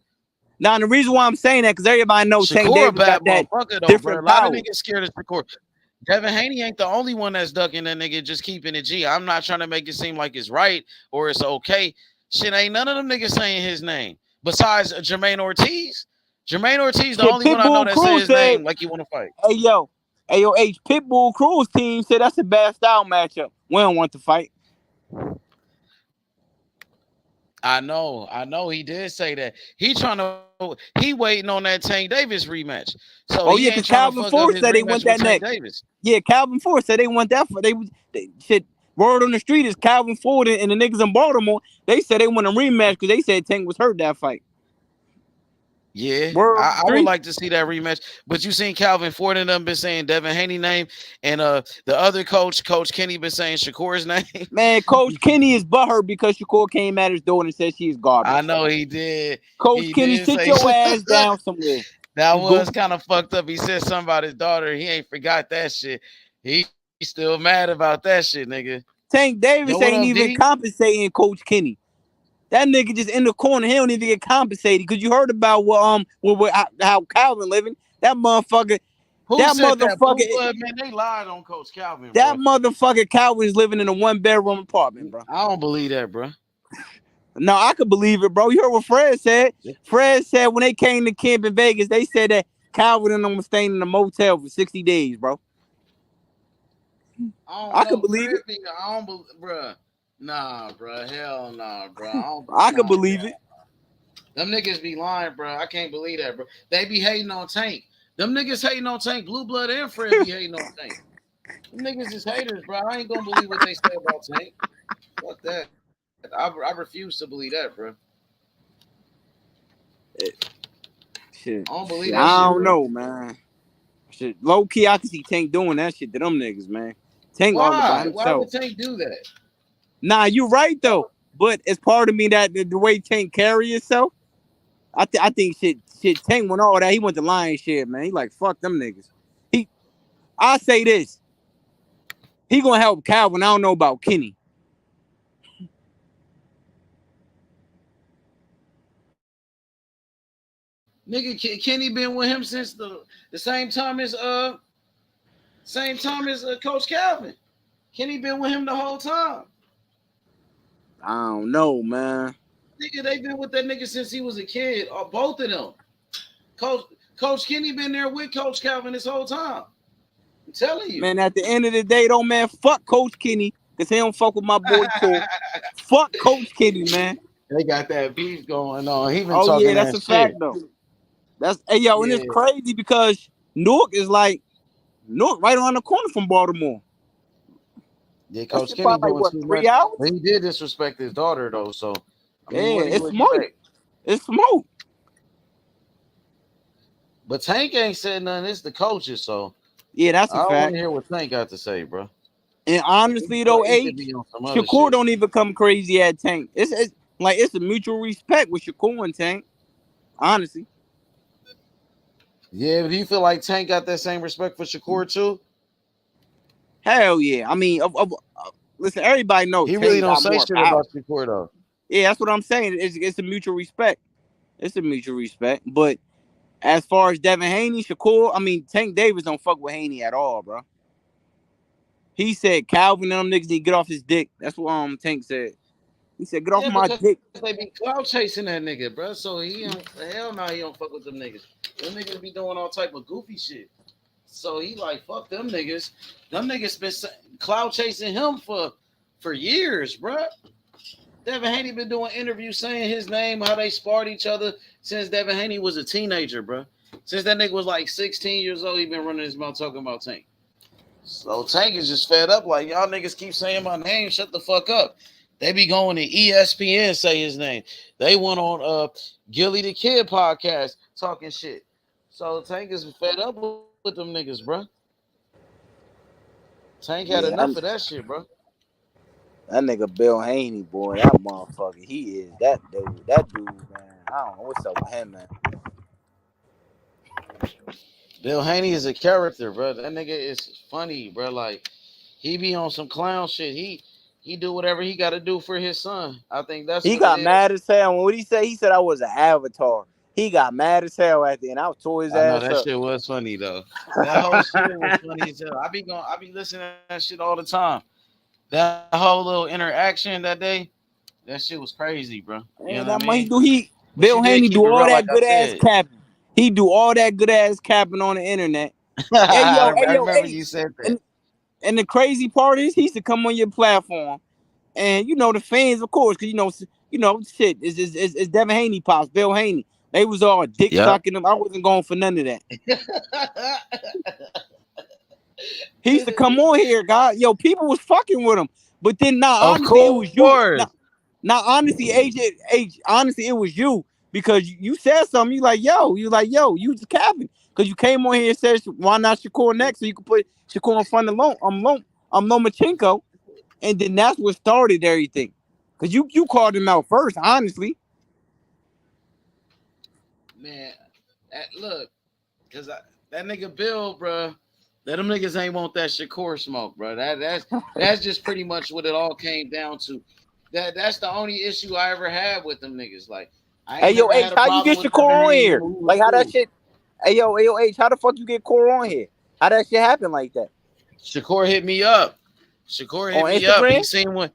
Now the reason why I'm saying that because everybody knows Tank Davis got that different power. A lot power. of niggas scared of Shakur. Devin Haney ain't the only one that's ducking that nigga, just keeping it G. I'm not trying to make it seem like it's right or it's okay. Shit, ain't none of them niggas saying his name besides Jermaine Ortiz. Jermaine Ortiz, the only one I know that say his name like you want to fight. Hey yo, H Pitbull Cruz team said that's a bad style matchup. We don't want to fight. I know. He did say that. He waiting on that Tank Davis rematch. So yeah, because Calvin Ford said they want that next. Davis. Yeah, Calvin Ford said they want that for they shit. Word on the street is Calvin Ford and the niggas in Baltimore. They said they want a rematch because they said Tank was hurt that fight. Yeah, I would like to see that rematch. But you seen Calvin Ford and them been saying Devin Haney name, and the other Coach Kenny been saying Shakur's name. Man, Coach Kenny is butthurt because Shakur came at his door and said she's garbage. I know he did. Coach Kenny, sit your ass down somewhere. That was kind of fucked up. He said something about his daughter. He ain't forgot that shit. He's still mad about that shit, nigga. Tank Davis ain't even compensating Coach Kenny. That nigga just in the corner. He don't even get compensated. Because you heard about how Calvin living. That motherfucker. Who said that? Blood, man, they lied on Coach Calvin. That motherfucker Calvin's living in a 1-bedroom apartment, bro. I don't believe that, bro. No, I could believe it, bro. You heard what Fred said? Fred said when they came to camp in Vegas, they said that Calvin and them was staying in a motel for 60 days, bro. I could believe it. I don't believe, bro. Nah, bro. Hell nah, bro. I could believe it. Them niggas be lying, bro. I can't believe that, bro. They be hating on Tank. Them niggas hating on Tank. Blue Blood and Fred be hating on Tank. Them niggas is haters, bro. I ain't gonna believe what they say about Tank. Fuck that. I refuse to believe that, bro. Shit. I don't believe that. I don't know, man. Shit, low key, I can see Tank doing that shit to them niggas, man. Tank all about himself. Why would Tank do that? Nah, you right though. But it's part of me that the way Tank carry himself, I think shit Tank went all that. He went to lion shit, man. He like fuck them niggas. I say this. He gonna help Calvin. I don't know about Kenny. Nigga, Kenny been with him since the same time as Same time as Coach Calvin. Kenny been with him the whole time. I don't know, man. Nigga, they been with that nigga since he was a kid. Or both of them. Coach Kenny been there with Coach Calvin this whole time. I'm telling you. Man, at the end of the day, though, man, fuck Coach Kenny, because he don't fuck with my boy Tor. Fuck Coach Kenny, man. They got that beef going on. He been Oh, talking yeah, that's that a shit. fact, though. And it's crazy because Newark right around the corner from Baltimore. Yeah, Coach Kenny doing what, too 3 much. hours? But he did disrespect his daughter, though, so. I mean, Yeah, it's smoke. It's smoke. But Tank ain't said nothing. It's the coaches, so. Yeah, that's a I don't fact. want to hear what Tank got to say, bro. And honestly, though, Shakur don't even come crazy at Tank. It's a mutual respect with Shakur and Tank. Honestly. Yeah, but do you feel like Tank got that same respect for Shakur too? Hell yeah. I mean, listen, everybody knows He Tank really don't got say more shit power. about Shakur though. Yeah, that's what I'm saying. It's a mutual respect. It's a mutual respect. But as far as Devin Haney, Shakur, I mean, Tank Davis don't fuck with Haney at all, bro. He said Calvin and them niggas need to get off his dick. That's what Tank said. He said, get off my dick. They be clout chasing that nigga, bro. So he don't he don't fuck with them niggas. Them niggas be doing all type of goofy shit. So he like, fuck them niggas. Them niggas been clout chasing him for years, bro. Devin Haney been doing interviews saying his name, how they sparred each other since Devin Haney was a teenager, bro. Since that nigga was like 16 years old, he been running his mouth talking about Tank. So Tank is just fed up. Like, y'all niggas keep saying my name. Shut the fuck up. They be going to ESPN say his name. They went on Gilly the Kid podcast talking shit. So Tank is fed up with them niggas, bro. Tank had enough of that shit, bro. That nigga Bill Haney, boy, that motherfucker, he is that dude. That dude, man. I don't know what's up with him, man. Bill Haney is a character, bro. That nigga is funny, bro. Like, he be on some clown shit. He do whatever he got to do for his son. I think that's He what got it is. mad as hell. What he say? He said I was an avatar. He got mad as hell at the end. I tore his I know ass that up. shit was funny though. That whole shit was funny as hell. I be listening to that shit all the time. That whole little interaction that day, that shit was crazy, bro. You know what I mean? Bill Haney do all that good ass said. capping. He do all that good ass capping on the internet. I remember you said that. And the crazy part is he used to come on your platform, and the fans, of course, because shit is Devin Haney pops, Bill Haney. They was all dick sucking him. I wasn't going for none of that. He used to come on here, God. People was fucking with him. But then honestly, it was you. Honestly, honestly, it was you. Because you said something, you just capping. Because you came on here and said, why not Shakur next? So you could put Shakur in front of Lomachenko. And then that's what started everything. Because you called him out first, honestly. Man, look, because that nigga Bill, bro, them niggas ain't want that Shakur smoke, bro. That's just pretty much what it all came down to. That's the only issue I ever had with them niggas. Like, hey, yo, H, how you get Shakur on here? Like, how that shit? Hey, yo, H, how the fuck you get Shakur on here? How that shit happen like that? Shakur hit me up. He seen one.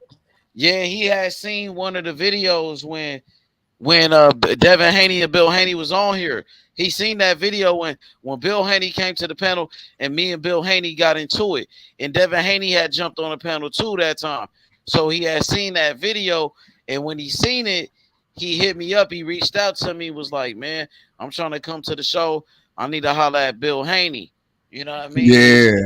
Yeah, he had seen one of the videos when Devin Haney and Bill Haney was on here. He seen that video when Bill Haney came to the panel and me and Bill Haney got into it. And Devin Haney had jumped on the panel too that time. So he had seen that video. And when he seen it, he hit me up. He reached out to me, was like, man, I'm trying to come to the show. I need to holler at Bill Haney. You know what I mean? Yeah.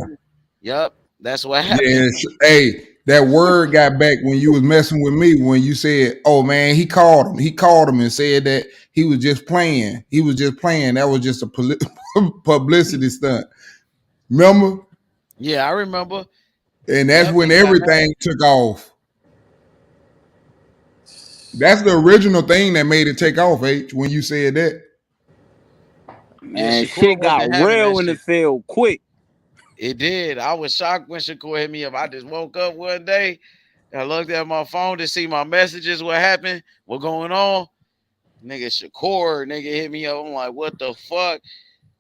Yup. That's what happened. Yeah. Hey, that word got back when you was messing with me when you said, oh man, he called him and said that he was just playing. He was just playing. That was just a publicity stunt. Remember? Yeah, I remember. And that's when everything took off. That's the original thing that made it take off, H, when you said that. Man, shit got real in the field quick. It did. I was shocked when Shakur hit me up. I just woke up one day. I looked at my phone to see my messages, what happened, what going on. Nigga Shakur, hit me up. I'm like, what the fuck?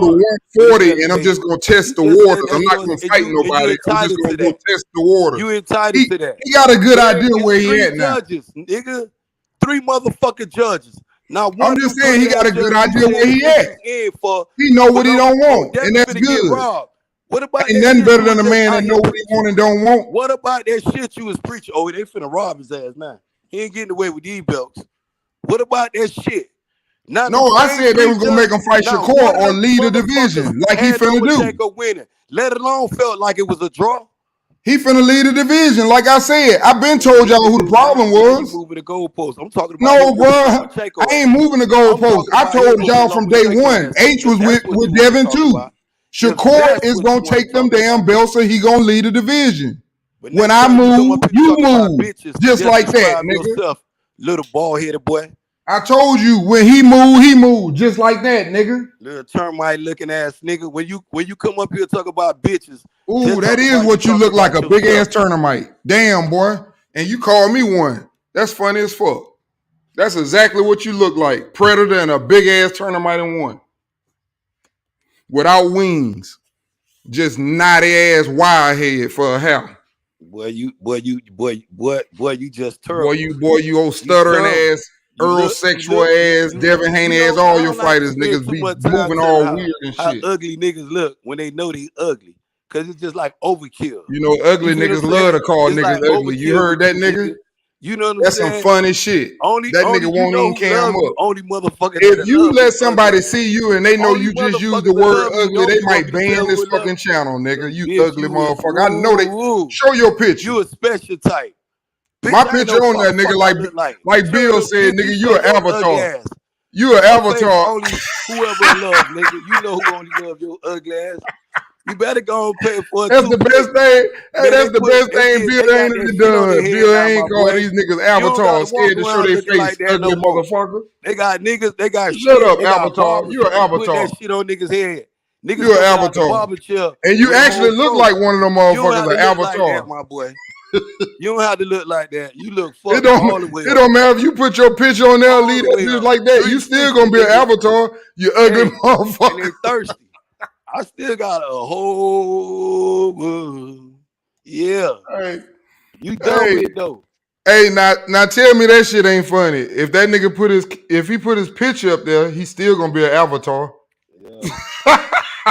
go to 140 and I'm elevated. just gonna test the You just said waters. I'm that's not yours, gonna and fight you nobody. I'm just entitled gonna to go that. test the waters. You entitled to that. He got a good There idea is where he 3 at now. judges, nigga. 3 motherfucking judges. Now, I'm one just of them saying he got a good idea where he at. He know what he don't want, and that's good. What about Ain't that nothing shit better you was than a just man out that here know what he preaching? want and don't want. What about that shit you was preaching? Oh, they finna rob his ass now. He ain't getting away with these belts. What about that shit? Now No, I said they was gonna make him fight now Shakur one of or them lead a motherfuckers division like he had finna do. Lomachenko winning. Let alone felt like it was a draw. He finna lead a division, like I said. I've been told y'all who the problem Now you was. moving the goalpost. I'm talking about No, him bro, whooping I Lomachenko ain't ass. moving the I'm goalpost. talking I about him told whooping y'all from day Lomachenko one. ass. H If was that's what with you want to Devin talk too. about. If Shakur that's is what you gonna want to take them talk damn about. belts, so he gonna lead a division. But When next I time you come move, up here you talking about move, bitches, just just like that, describe nigga. yourself, little bald-headed boy. I told you when he moved, just like that, nigga. Little termite looking ass nigga. When you come up here talk about bitches, Ooh, just that talk is about what you talking look like, about a big ass yourself. termite. Damn, boy. And you call me one. That's funny as fuck. That's exactly what you look like. Predator and a big ass termite in one. Without wings. Just naughty ass wild head for a hair. Boy, you just Boy, terrible. you old stuttering ass, Earl sexual ass, Devin Haney ass, all I your don't like to fighters spend niggas too be much time moving telling all weird and how shit. ugly niggas look when they know they ugly. Cause it's just like overkill. You know, ugly You feel niggas what I'm love to saying? call It's niggas like ugly. You overkill heard with that you, nigga? nigga. You know what I'm That's some saying? funny shit. Only That nigga you won't know even who cam love you. up. Only motherfuckers If that you love let you somebody ugly. see you and they know Only you just use the motherfuckers that word love ugly, they you want might me to ban tell this who love fucking channel, nigga. Cause You bitch, ugly you is motherfucker. I know they show your picture. You a special type. My Bitch, I ain't picture know on what there, the nigga, fuck I look like Show Bill your said, bitch, nigga, you you show an your ugly avatar. ass. You an Your face avatar. only whoever in love, nigga. You know who only love your ugly ass. You better go and pay for a That's the best toothpick. thing. Hey, Man, that's the best thing Bill they got ain't that even shit on their done. head Bill now, my ain't call boy. these niggas You don't gotta avatars, walk scared to show around their looking face. like that Ugly no more. motherfucker. They got niggas, they got Shut shit, up, they got avatar. barbers You an putting avatar. that shit on niggas' head. Niggas You an coming out the avatar. barber chair And you with a actually whole look fro. like one of them You don't motherfuckers, have to an look like that, avatar. my boy. You don't have to look like that. You look It fucked all the way don't, it up. don't matter if you put your picture on there and All leave the that way bitch up. like that. You still 360, gonna be an nigga. avatar, you ugly Hey, motherfucker. and they thirsty. I still got a whole yeah. Hey, You done with though. hey, now tell me that shit ain't funny. If that nigga if he put his picture up there, he's still gonna be an avatar.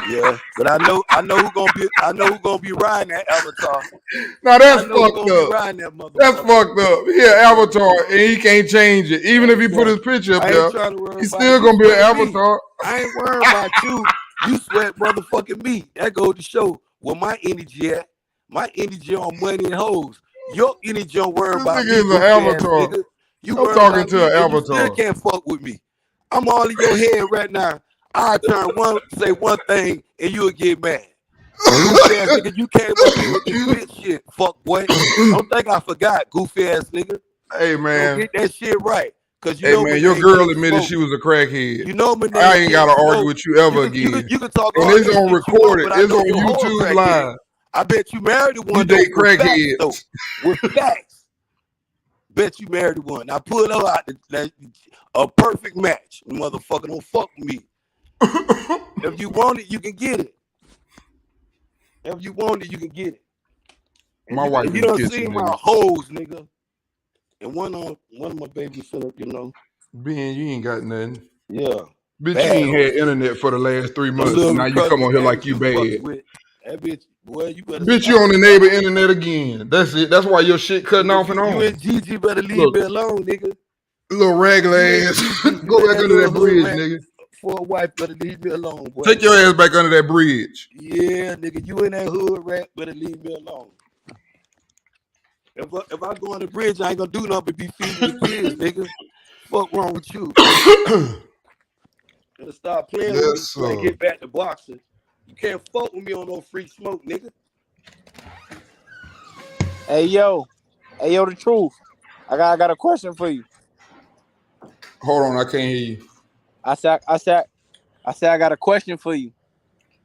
Yeah, but I know who gonna be riding that avatar. Now that's I know who fucked gonna be up. riding that motherfucker. That's fucked up. He an avatar and he can't change it. Even if he put his picture up I ain't there, trying to worry he's about it. still You gonna be an sweat me. avatar. I ain't worrying about you. You sweat motherfucking me. That goes to show where my energy at. My energy on money and hoes. Your energy on worry This about nigga me, is an goofy ass avatar. nigga. You I'm worry talking about to me an and you still avatar. can't fuck with me. I'm all in your head right now. I say one thing and you'll get mad. Goofy ass nigga, you came up here with this bitch shit, fuck boy. Don't think I forgot, goofy ass nigga. Hey Don't man. get that shit right. Cause you Hey know my man, your name girl King admitted Smoke. she was a crackhead. You know my I name ain't King gotta argue Smoke. with you ever You again. can talk And all it's that on shit you want, recorded. but I It's know on your whole YouTube crackhead. live. I bet you married You one though date with facts though. crackheads. With facts. Bet you married one. I pull her out a perfect match. Motherfucker, don't fuck with me. If you want it, you can get it. If you want it, you can get it. And My wife you in the done kitchen, seen my nigga. hoes, nigga. And one of my babies set up, you know. Ben, you ain't got nothing. Yeah. Bitch, you Bad ain't had hoes. internet for the last 3 Them months. little Now you come recruitment on here like ass you you fucking bad. with. That bitch, boy, you better Bitch, you stop. on the neighbor internet again. That's it. That's why your shit cutting off and You on. and Gigi better leave Look, me alone, nigga. little regular You and ass. Gigi, you Go and back that under little that hood bridge, rat nigga. for a wife better leave me alone, boy. Take your ass back under that bridge. Yeah, nigga, you and that hood rat better leave me alone. If I go on the bridge, I ain't gonna do nothing but be feeding the kids, nigga. Fuck wrong with you? Better stop playing with me Yes, when I sir. get back to boxing. You can't fuck with me on no free smoke, nigga. Hey yo, the truth. I got a question for you. Hold on, I can't hear you. I said I got a question for you.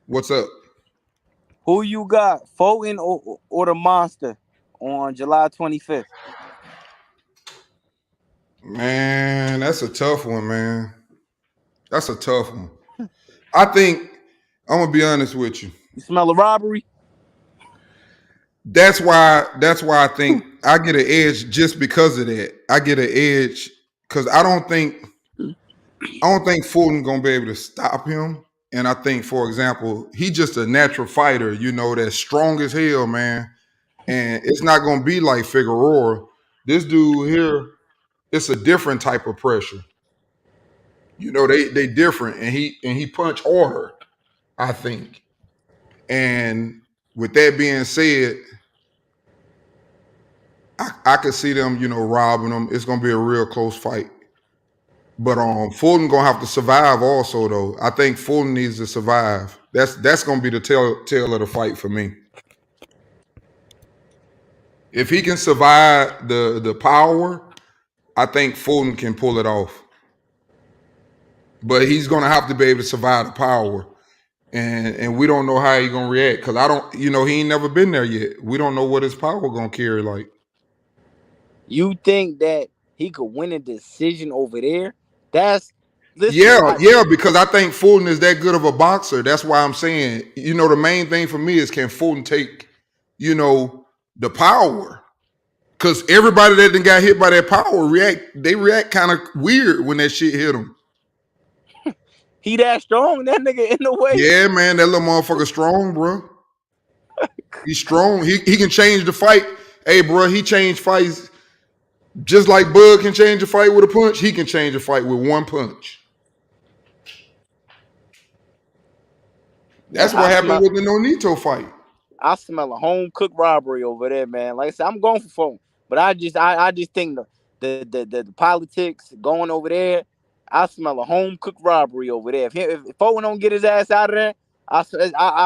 What's up? Who you got, Fulton or the Monster on July 25th? Man, that's a tough one, man. That's a tough one. I think I'm gonna be honest with you. You smell a robbery? That's why I think I get an edge just because of that. I get an edge because I don't think I don't think Fulton gonna be able to stop him. And I think, for example, he just a natural fighter, that's strong as hell, man. And it's not gonna be like Figueroa. This dude here, it's a different type of pressure. They different, and he punch harder, I think. And with that being said, I could see them, robbing them. It's gonna be a real close fight. But Fulton gonna have to survive also, though. I think Fulton needs to survive. That's gonna be the tail of the fight for me. If he can survive the power, I think Fulton can pull it off. But he's gonna have to be able to survive the power. And we don't know how he's gonna react because I don't, he ain't never been there yet. We don't know what his power gonna carry like. You think that he could win a decision over there? Listen, yeah, because I think Fulton is that good of a boxer. That's why I'm saying, the main thing for me is can Fulton take, the power. Because everybody that done got hit by that power react kind of weird when that shit hit them. He that strong, that nigga in the way. Yeah, man, that little motherfucker strong, bro. He's strong. He can change the fight. Hey, bro, he changed fights just like Bud can change a fight with a punch. He can change a fight with one punch. That's what happened with the Nonito fight. I smell a home cooked robbery over there, man. Like I said, I'm going for Fulton, but I just think the politics going over there. I smell a home cooked robbery over there. If Fulton don't get his ass out of there, I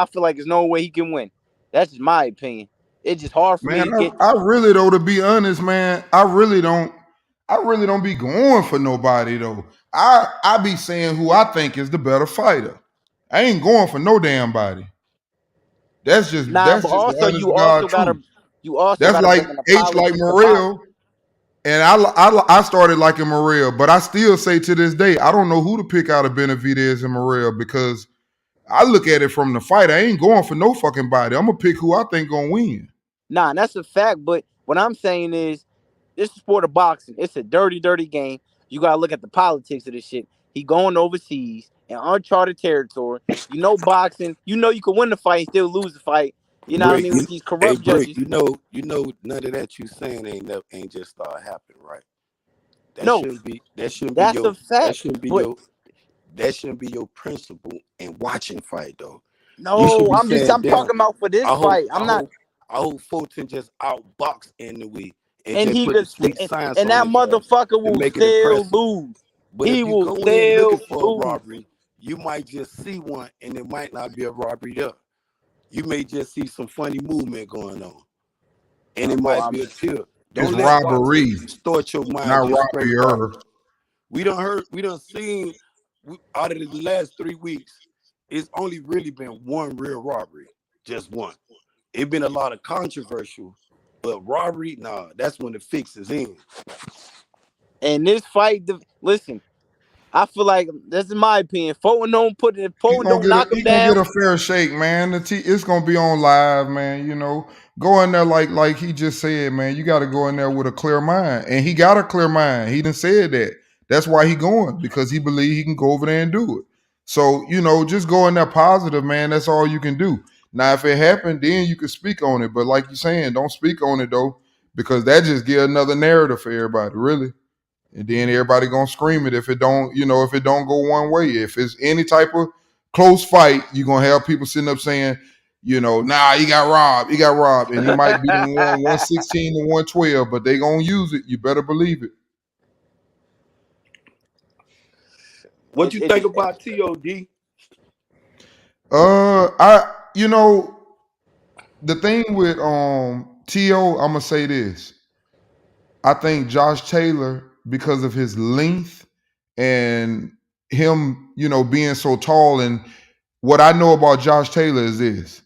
feel like there's no way he can win. That's just my opinion. It's just hard for me to get. I really, though, to be honest, man, I really don't be going for nobody though. I be saying who I think is the better fighter. I ain't going for no damn body. That's just but also you also gotta that's like H like Morrell. And I started liking Morrell, but I still say to this day, I don't know who to pick out of Benavidez and Morrell because I look at it from the fight. I ain't going for no fucking body. I'm gonna pick who I think gonna win. Nah, that's a fact. But what I'm saying is, this is sport of boxing. It's a dirty, dirty game. You gotta look at the politics of this shit. He going overseas in uncharted territory. Boxing. You can win the fight and still lose the fight. You know what I mean? With these corrupt judges. You know, none of that you saying ain't just start happening, right? That shouldn't be your principle in watching fight though. No, I'm talking about for this fight. I hope Fulton just outbox Inoue and he could and that motherfucker will still lose. But he if you will go in still looking for a robbery, you might just see one and it might not be a robbery there. You may just see some funny movement going on. And it might be a kill. It's robbery. Distort your mind. Not robbery. We done seen out of the last 3 weeks, it's only really been one real robbery. Just one. It's been a lot of controversial, but robbery, nah, that's when the fix is in. And this fight, listen, I feel like that's my opinion. Fulton don't knock him down. He gonna get a fair shake, man. It's gonna be on live, man. Go in there like he just said, man. You got to go in there with a clear mind, and he got a clear mind. He done said that. That's why he going because he believe he can go over there and do it. So just go in there positive, man. That's all you can do. Now, if it happened, then you could speak on it. But like you're saying, don't speak on it though, because that just give another narrative for everybody, really. And then everybody gonna scream it if it don't go one way. If it's any type of close fight, you're gonna have people sitting up saying, nah, he got robbed. And he might be 116 to 112, but they gonna use it. You better believe it. What you think about TOD? The thing with T.O., I'm gonna say this. I think Josh Taylor, because of his length and him, being so tall, and what I know about Josh Taylor is this.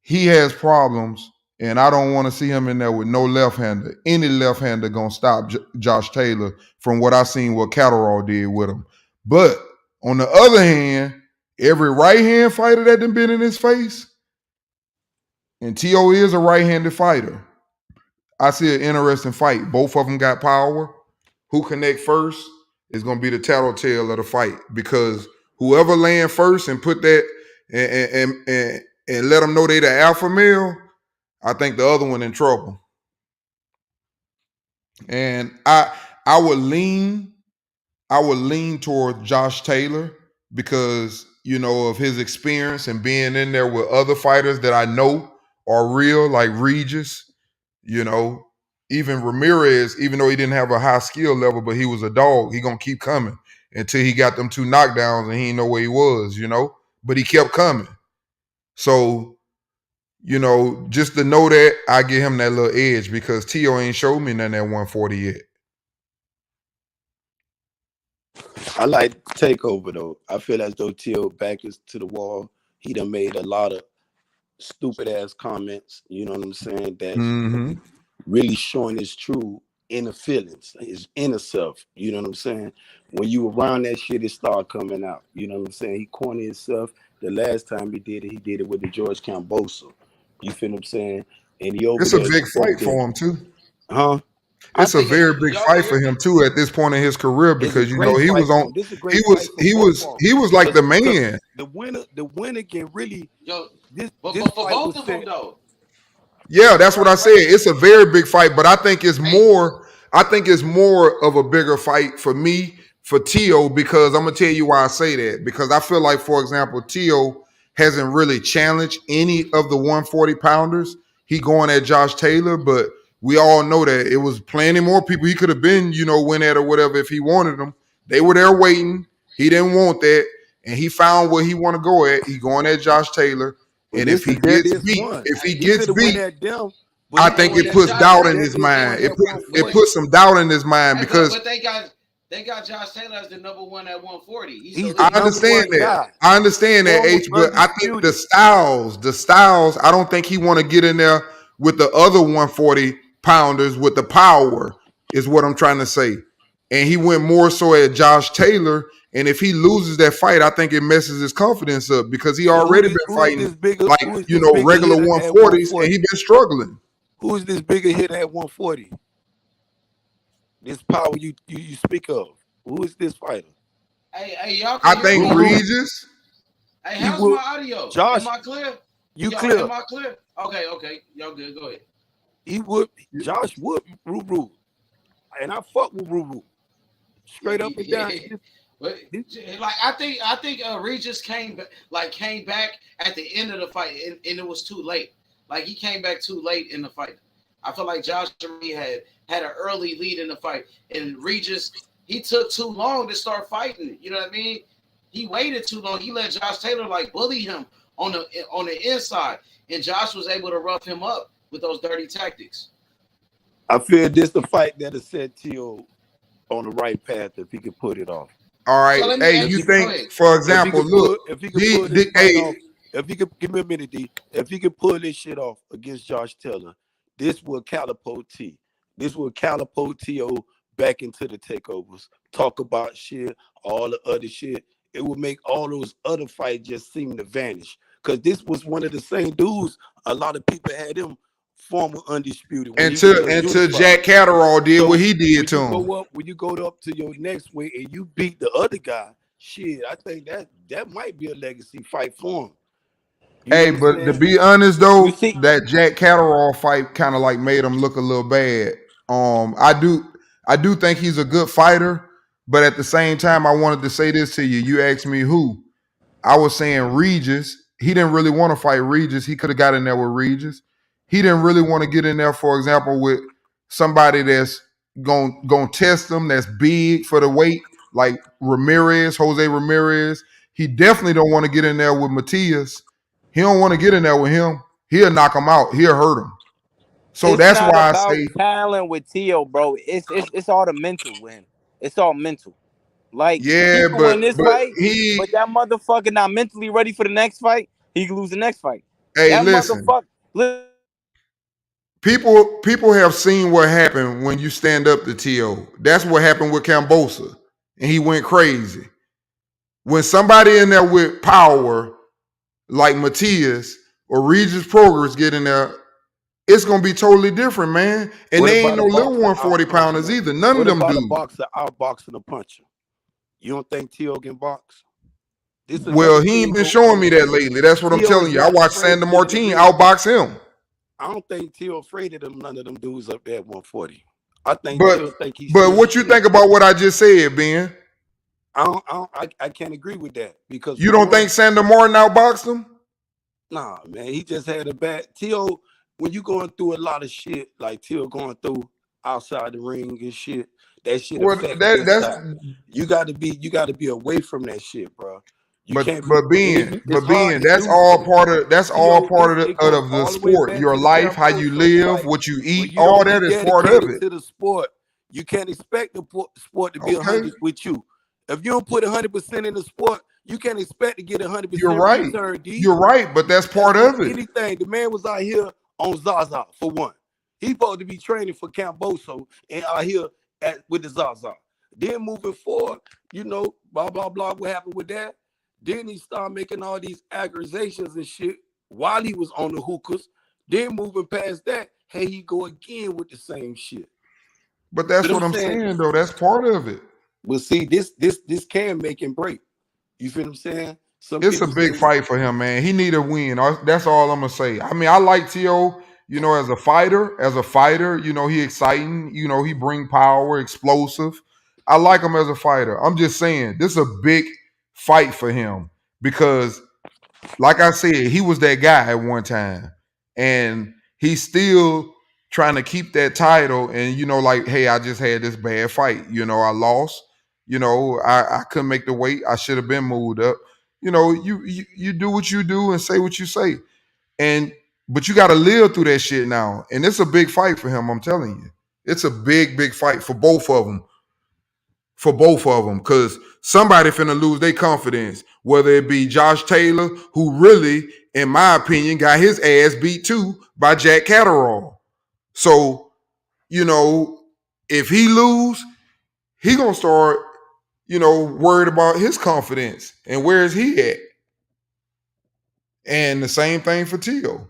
He has problems, and I don't want to see him in there with no left-hander. Any left-hander gonna stop Josh Taylor from what I seen what Catterall did with him. But on the other hand, every right-hand fighter that done been in his face, and T.O. is a right-handed fighter, I see an interesting fight. Both of them got power. Who connect first? is gonna be the tattletale of the fight because whoever land first and put that and let them know they the alpha male, I think the other one in trouble. And I would lean toward Josh Taylor because of his experience and being in there with other fighters that I know are real, like Regis. Even Ramirez, even though he didn't have a high skill level, but he was a dog. He gonna keep coming until he got them 2 knockdowns and he didn't know where he was. But he kept coming. So, just to know that, I give him that little edge because Tio ain't showed me none at 140 yet. I like Takeover though. I feel as though Tio back is to the wall. He done made a lot of stupid ass comments. You know what I'm saying? That's really showing his true inner feelings, his inner self. You know what I'm saying? When you around that shit, it start coming out. You know what I'm saying? He cornered himself. The last time he did it with the George Cambosa. You feel what I'm saying? And he over It's a big fight for him too. Huh? It's a very big fight for him too at this point in his career because he was on. He was like the man. The winner can really. This for fight both of them though. Yeah, that's what I said. It's a very big fight, but I think it's more. I think it's more of a bigger fight for me for Tio because I'm gonna tell you why I say that because I feel like, for example, Tio hasn't really challenged any of the 140 pounders. He going at Josh Taylor, but we all know that it was plenty more people he could have been, win at or whatever if he wanted them. They were there waiting. He didn't want that, and he found where he want to go at. He going at Josh Taylor. And if he gets beat, I think it puts doubt in his mind. It puts some doubt in his mind because they got Josh Taylor as the number 1 at 140. I understand that. I understand that, H, but I think the styles, I don't think he want to get in there with the other 140 pounders with the power, is what I'm trying to say. And he went more so at Josh Taylor. And if he loses that fight, I think it messes his confidence up because he already been fighting regular 140s and he been struggling. Who is this bigger hitter at 140? This power you speak of. Who is this fighter? Hey, y'all. I think Regis. Hey, how's my audio? Josh, am I clear? You clear? Am I clear? Okay. Y'all good. Go ahead. Josh whooped Ruru. And I fuck with Ruru. Straight up and down. But I think Regis came back at the end of the fight and it was too late. Like he came back too late in the fight. I feel like Josh had an early lead in the fight, and Regis he took too long to start fighting. You know what I mean? He waited too long. He let Josh Taylor bully him on the inside, and Josh was able to rough him up with those dirty tactics. I feel this the fight that'll set Tio on the right path if he could put it off. All right. So hey, you think, for example, if he could give me a minute, D. If he could pull this shit off against Josh Taylor, this will catapult T. This will catapult Tio back into the takeovers. Talk about shit, all the other shit. It would make all those other fights just seem to vanish. Because this was one of the same dudes. A lot of people had him former undisputed. Until Jack Catterall did what he did to him. When you go up to your next weight and you beat the other guy, shit, I think that might be a legacy fight for him. Hey, but to be honest though, that Jack Catterall fight kind of made him look a little bad. I do think he's a good fighter, but at the same time, I wanted to say this to you. You asked me who. I was saying Regis. He didn't really want to fight Regis. He could have got in there with Regis. He didn't really want to get in there, for example, with somebody that's going to test him, that's big for the weight, like Jose Ramirez. He definitely don't want to get in there with Matias. He don't want to get in there with him. He'll knock him out. He'll hurt him. So that's why I say talent with Tio, bro. It's all the mental with him. It's all mental. But but that motherfucker not mentally ready for the next fight, he can lose the next fight. Hey, that listen. People have seen what happened when you stand up to Tio. That's what happened with Cambosa, and he went crazy. When somebody in there with power, like Matias or Regis Progress get in there, it's gonna be totally different, man. And they ain't no little 140 pounders either. None of them do. Outboxing a puncher. You don't think T.O. can box? This Well, another he thing ain't been on showing me that lately. That's what I'm T.O. telling is you. I not watched afraid Sandor to get in the Martin ring. outbox him. I don't think T.O. afraid of them, none of them dudes up there at 140. I think But T.O. think he's but slick as what you shit. think about what I just said, Ben? I can't agree with that because You for don't one, think Sandor Martin outboxed him? nah, man, he just had a bad T.O. When you going through a lot of shit like T.O. going through outside the ring and shit, that shit Well, affects his that's style. You got to be away from that shit, bro. You but can't be. but Ben, It's hard to that's do all so. part of T.O. the It goes of the all the way sport. back Your to the life, how you Camboso live, fight. what you When eat, you all don't be that is part of dedicated it. to the sport, you can't expect the sport to be Okay, 100 with you. If you don't put 100% in the sport, you can't expect to get 100% you're right. return, D. You're right, but that's part With of it. anything. The man was out here on Zaza for one. He's supposed to be training for Camboso and out here with the Zaza. Then moving forward, blah, blah, blah, what happened with that? Then he started making all these accusations and shit while he was on the hookahs. Then moving past that, hey, he go again with the same shit. But that's But what I'm saying, though. That's part of it. Well, see, this can make and break. You feel what I'm saying? Some It's a people big say, fight for him, man. He need a win. That's all I'm gonna say. I mean, I like T.O., as a fighter. As a fighter, he exciting. He bring power, explosive. I like him as a fighter. I'm just saying, this is a big fight for him because, like I said, he was that guy at one time, and he's still trying to keep that title. And like, hey, I just had this bad fight. I lost. I couldn't make the weight. I should have been moved up. You do what you do and say what you say, but you got to live through that shit now. And it's a big fight for him. I'm telling you, it's a big fight for both of them. Because somebody finna lose their confidence, whether it be Josh Taylor, who really, in my opinion, got his ass beat too by Jack Catterall. So, if he lose, he gonna start, worried about his confidence and where is he at. And the same thing for T.O.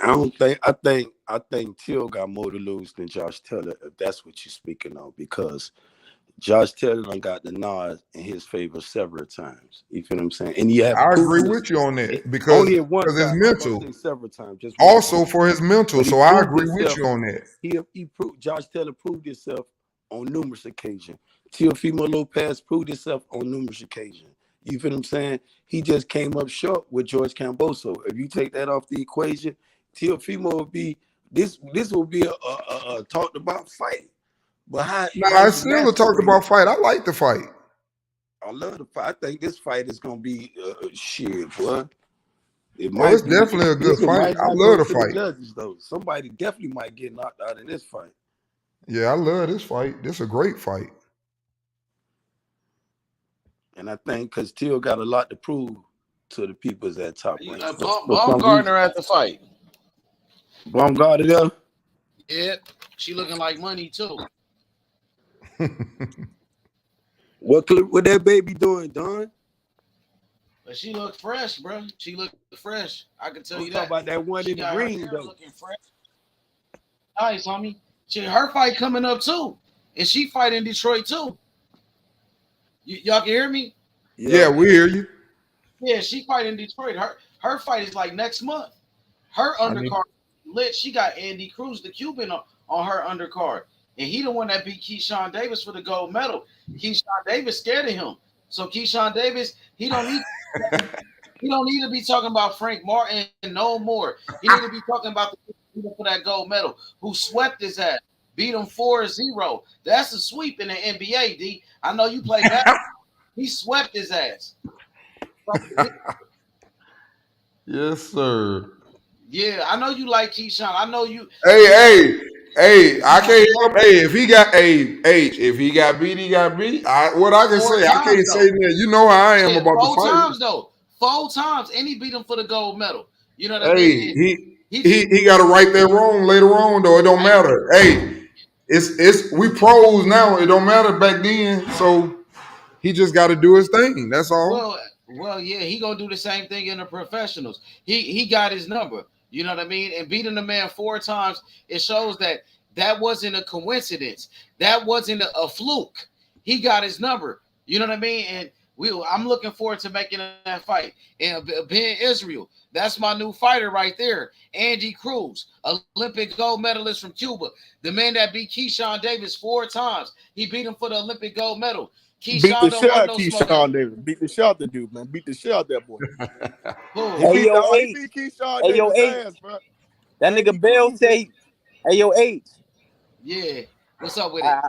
I think Till got more to lose than Josh Taylor, if that's what you're speaking on, because Josh Taylor done got the nod in his favor several times. You feel what I'm saying? And you have I agree proven this with you on that because only at one it's time. I'm gonna mental. say several times. Just one Also time. for his mental. But he So I proved agree with himself. you on that. He proved Josh Taylor proved himself on numerous occasions. Teofimo Lopez proved himself on numerous occasions. You feel what I'm saying? He just came up short with George Camboso. If you take that off the equation, Teofimo will be this will be a talked about fight. But how I he still talked masqueraded. about fight. I like the fight. I love the fight. I think this fight is gonna be shit, boy. It Oh, might it's be. definitely a good It fight. might I not love go the to the fight. judges though. Somebody definitely might get knocked out in this fight. Yeah, I love this fight. This is a great fight. And I think because Till got a lot to prove to the people at top rank. Baumgartner at the fight. Baumgartner there? Yeah, she looking like money too. What that baby doing, Don? But she look fresh, bro. She look fresh. I can tell I'm you talking that. about that one She in the got her ring hair though. looking fresh. Nice, homie. Her fight coming up too, and she fight in Detroit too. Y'all can hear me? Yeah, we hear you. Yeah, she fight in Detroit. Her fight is like next month. Her undercard lit. She got Andy Cruz, the Cuban, on her undercard, and he the one that beat Keyshawn Davis for the gold medal. Keyshawn Davis scared of him, so Keyshawn Davis he don't need to be talking about Frank Martin no more. He need to be talking about the people for that gold medal who swept his ass, beat him 4-0. That's a sweep in the NBA. D. I know you play basketball. He swept his ass. Yes, sir. Yeah, I know you like Keyshawn. I know you. Hey, I can't help. Hey, if he got if he got beat, he got beat. What I can 4 say, I times can't though. say that. You know how I am Shit, about the 4 fight. times though. 4 times, and he beat him for the gold medal. You know what I Hey, mean? he got to right that wrong later on though. It don't matter. Hey, it's we pros now. It don't matter back then. So he just got to do his thing. That's all. Well, yeah, he gonna do the same thing in the professionals. He got his number. You know what I mean? And beating the man 4 times, it shows that wasn't a coincidence. That wasn't a fluke. he got his number. You know what I mean? And I'm looking forward to making that fight. And Ben Israel, that's my new fighter right there. Andy Cruz, Olympic gold medalist from Cuba, the man that beat Keyshawn Davis 4 times. He beat him for the Olympic gold medal. Beat the Keyshawn don't shit want out no of smoke. Keyshawn Davis. Beat the shit out the dude, man. Beat the shit out that boy. Hey yo, He beat Keyshawn hey yo, Davis' ass, bro. that Andy nigga Bill Cruz, say, hey yo, H. Yeah. What's up with it?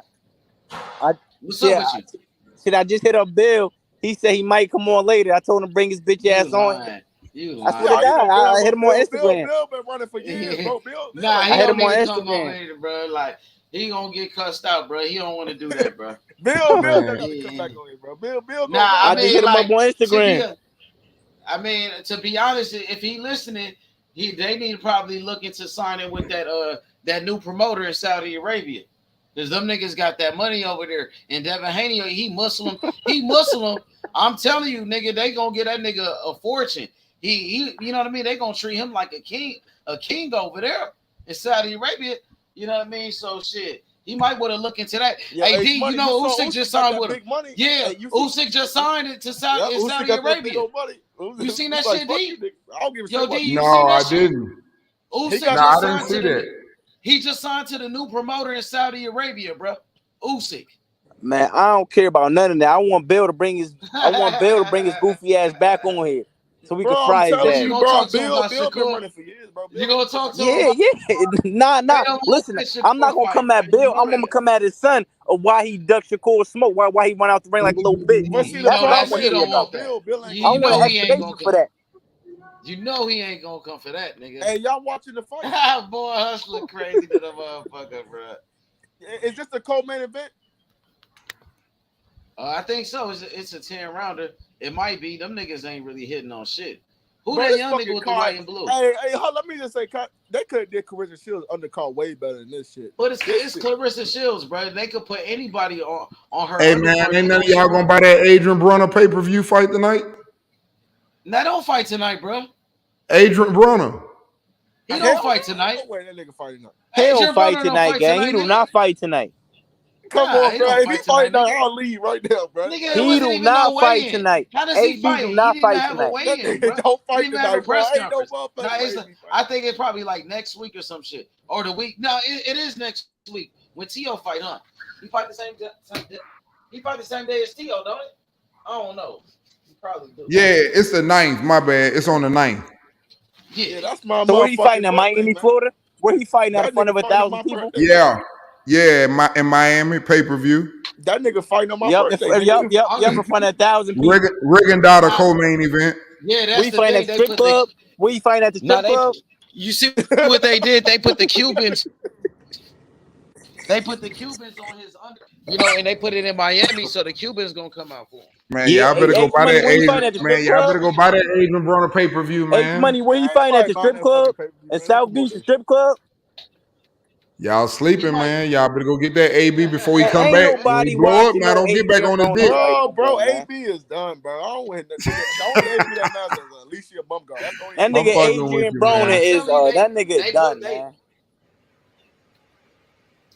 What's Yeah, up with you? Shit, I just hit up Bill. He said he might come on later. I told him to bring his bitch ass on. You I swear to God, I hit him on Instagram. Bill been running for years, bro. Bill, Nah, he I hit don't him on need to come Instagram. over here, bro. Like, he gonna get cussed out, bro. He don't want to do that, bro. Bill got to come back on here, bro. Bill. Nah, I mean, just hit him like, up on Instagram. To be honest, if he listening, they need to probably look into signing with that new promoter in Saudi Arabia. Because them niggas got that money over there. And Devin Haney, he Muslim. I'm telling you, nigga, they gonna get that nigga a fortune. He you know what I mean? They gonna treat him like a king over there in Saudi Arabia. You know what I mean? So shit, he might want to look into that. Yeah, hey, D, money, you know Usyk Usyk just signed with him. money. Yeah, Usyk just signed it to Saudi Arabia. You seen that shit, D? I don't give a shit. Yo, D, you No, seen that I shit? didn't. Usyk I didn't see that. He just signed to the new promoter in Saudi Arabia, bro. Usyk. Man, I don't care about none of that. I want Bill to bring his goofy ass back on here so we can fry his ass. You, bro, Bill been running for years, bro. You gonna talk to him? Yeah. Nah. Listen, I'm not gonna come at Bill. I'm gonna come at his son of why he ducked Shakur Smoke, why he went out the ring like a little bitch. That's what I want to hear about. I want an explanation for that. You know he ain't gonna come for that, nigga. Hey, y'all watching the fight? Boy, Hustler crazy to the motherfucker, bro. Is this the co-main event? I think so. It's a 10-rounder. It might be. Them niggas ain't really hitting on shit. Who Bro, that young nigga with the white and blue? Hey, let me just say, they could have did Clarissa Shields undercard way better than this shit. But it's Clarissa Shields, bro. They could put anybody on her. Hey man, ain't none of y'all gonna buy that Adrian Brunner pay-per-view fight tonight? Nah, don't fight tonight, bro. Adrian Brunner. He don't fight tonight. Wait, that nigga fight tonight. He don't fight tonight, gang. He do not fight tonight. Come on, bro. If he fight tonight, I'll leave right now, bro. Nigga, he do not fight tonight. How does he fight? do not fight tonight. Don't fight tonight, bro. Ain't no motherfucker. I think it's probably like next week or some shit. Or the week. No, it is next week when T.O. fight, huh? He fight the same day as T.O., don't it? I don't know. He probably do. Yeah, it's the 9th. My bad. It's on the 9th. Yeah, that's my. So where he fighting at Miami, Florida? Where he fighting at in front of 1,000 people? Yeah, in Miami pay-per-view. That nigga fighting on my birthday. Yep, in front of 1,000 people. Riggin Dada co-main event. Yeah, that's where you fighting at the strip club? Where you fighting at the strip club? You see what they did? They put the Cubans. They put the Cubans on his under, and they put it in Miami, so the Cubans gonna come out for him. Man, y'all better go buy that Adrian. Man, y'all better go buy that Adrian Brunner pay-per-view, man. Money, where you fighting at the strip club? In South Beach, the strip club? Y'all sleeping, man. Y'all better go get that AB before he come back. When he blow up, man, don't get back on his dick. Bro, AB is done, bro. I don't win that. The only AB that matters is Alicia Bumgarner. That nigga Adrian Broner is that nigga done, man.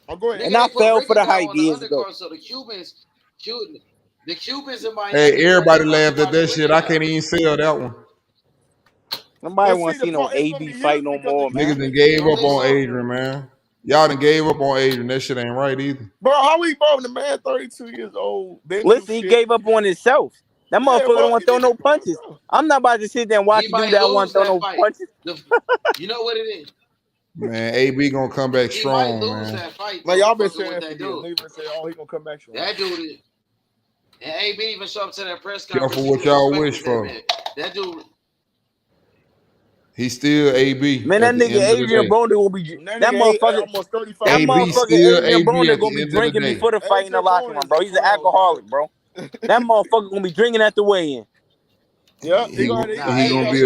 I'll go ahead. And I fell for the hype years ago. So the Cubans in Miami. Hey, everybody laughed at that shit. I can't even sell that one. Nobody want to see no AB fight no more, man. Niggas done gave up on Adrian, man. Y'all done gave up on Adrian. That shit ain't right either. Bro, how we bro? The man 32 years old. Listen, he gave up on himself. That motherfucker don't want to throw no punches. I'm not about to sit there and watch you do that one throw no punches. You know what it is? Man, AB gonna come back strong, man. Like y'all been saying that dude. Niggas been saying, oh, he gonna come back strong. That dude is. And AB even show up to that press conference. Careful what y'all wish for. That dude. He's still AB. Man, that nigga Adrian Broner will be that motherfucker. Almost 35. That AB motherfucker still Adrian AB Broner at gonna the be end of the drinking day. before the fight in the locker room, bro. He's an alcoholic, bro. That motherfucker gonna be drinking at the weigh-in. Yeah, he gonna be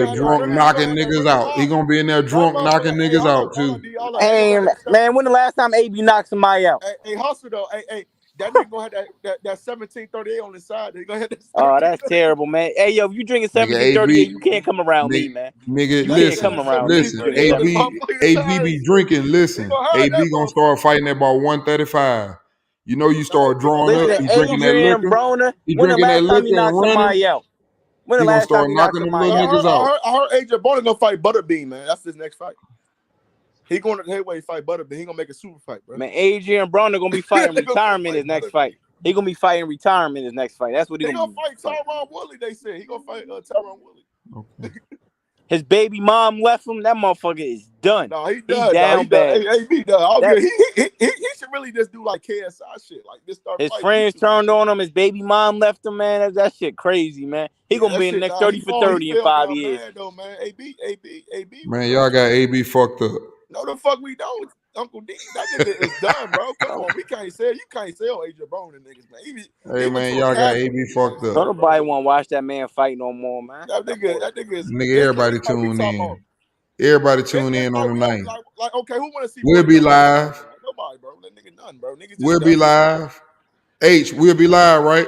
a drunk knocking niggas out. He gonna be in there drunk knocking niggas out too. Hey, man, when the last time AB knocked somebody out? Hey, hustle though. Hey, that nigga gonna have that 1738 on the side. They gonna have that. Oh, that's terrible, man. Hey, yo, if you drinking 1738, you can't come around me, man. Nigga, listen. AB be drinking. Listen, AB gonna start fighting at about 135. You know you start drawing up. Listen, He drinking that Adrian liquor. Broner. He When the drinking that last time he liquor and knocked running. somebody out? When the He gonna last time start he knocked knocking them somebody little out? niggas out. I heard AJ Bonner gonna fight Butterbean, man. That's his next fight. He going to the heavyweight fight Butterbean. He gonna make a super fight, bro. Man, Adrian Broner gonna be fighting retirement his next fight. He gonna be fighting retirement his next fight. That's what He he gonna be fight Tyron Woodley. They said he gonna fight Tyron Woodley. His baby mom left him. That motherfucker is done. No, he He done. down He done. bad. He done. All That- good. He should really just do like KSI shit. Like just start His fighting. friends turned on him. His baby mom left him, man. That shit crazy, man. He gonna be in the next 30 for 30 in 5 years. Mad, though, man. AB. Man, y'all got AB fucked up. No, the fuck we don't. Uncle D, that nigga is done, bro. Come on, we can't sell. You can't sell AJ Brown to niggas, man. Hey man, y'all got AB fucked up. Don't nobody want to watch that man fight no more, man. That nigga is. Nigga, everybody tune in. Everybody tune in on the night. Like, okay, who want to see? We'll be live. Nobody, bro. That nigga done, bro. Niggas just We'll done. be live. H, we'll be live, right?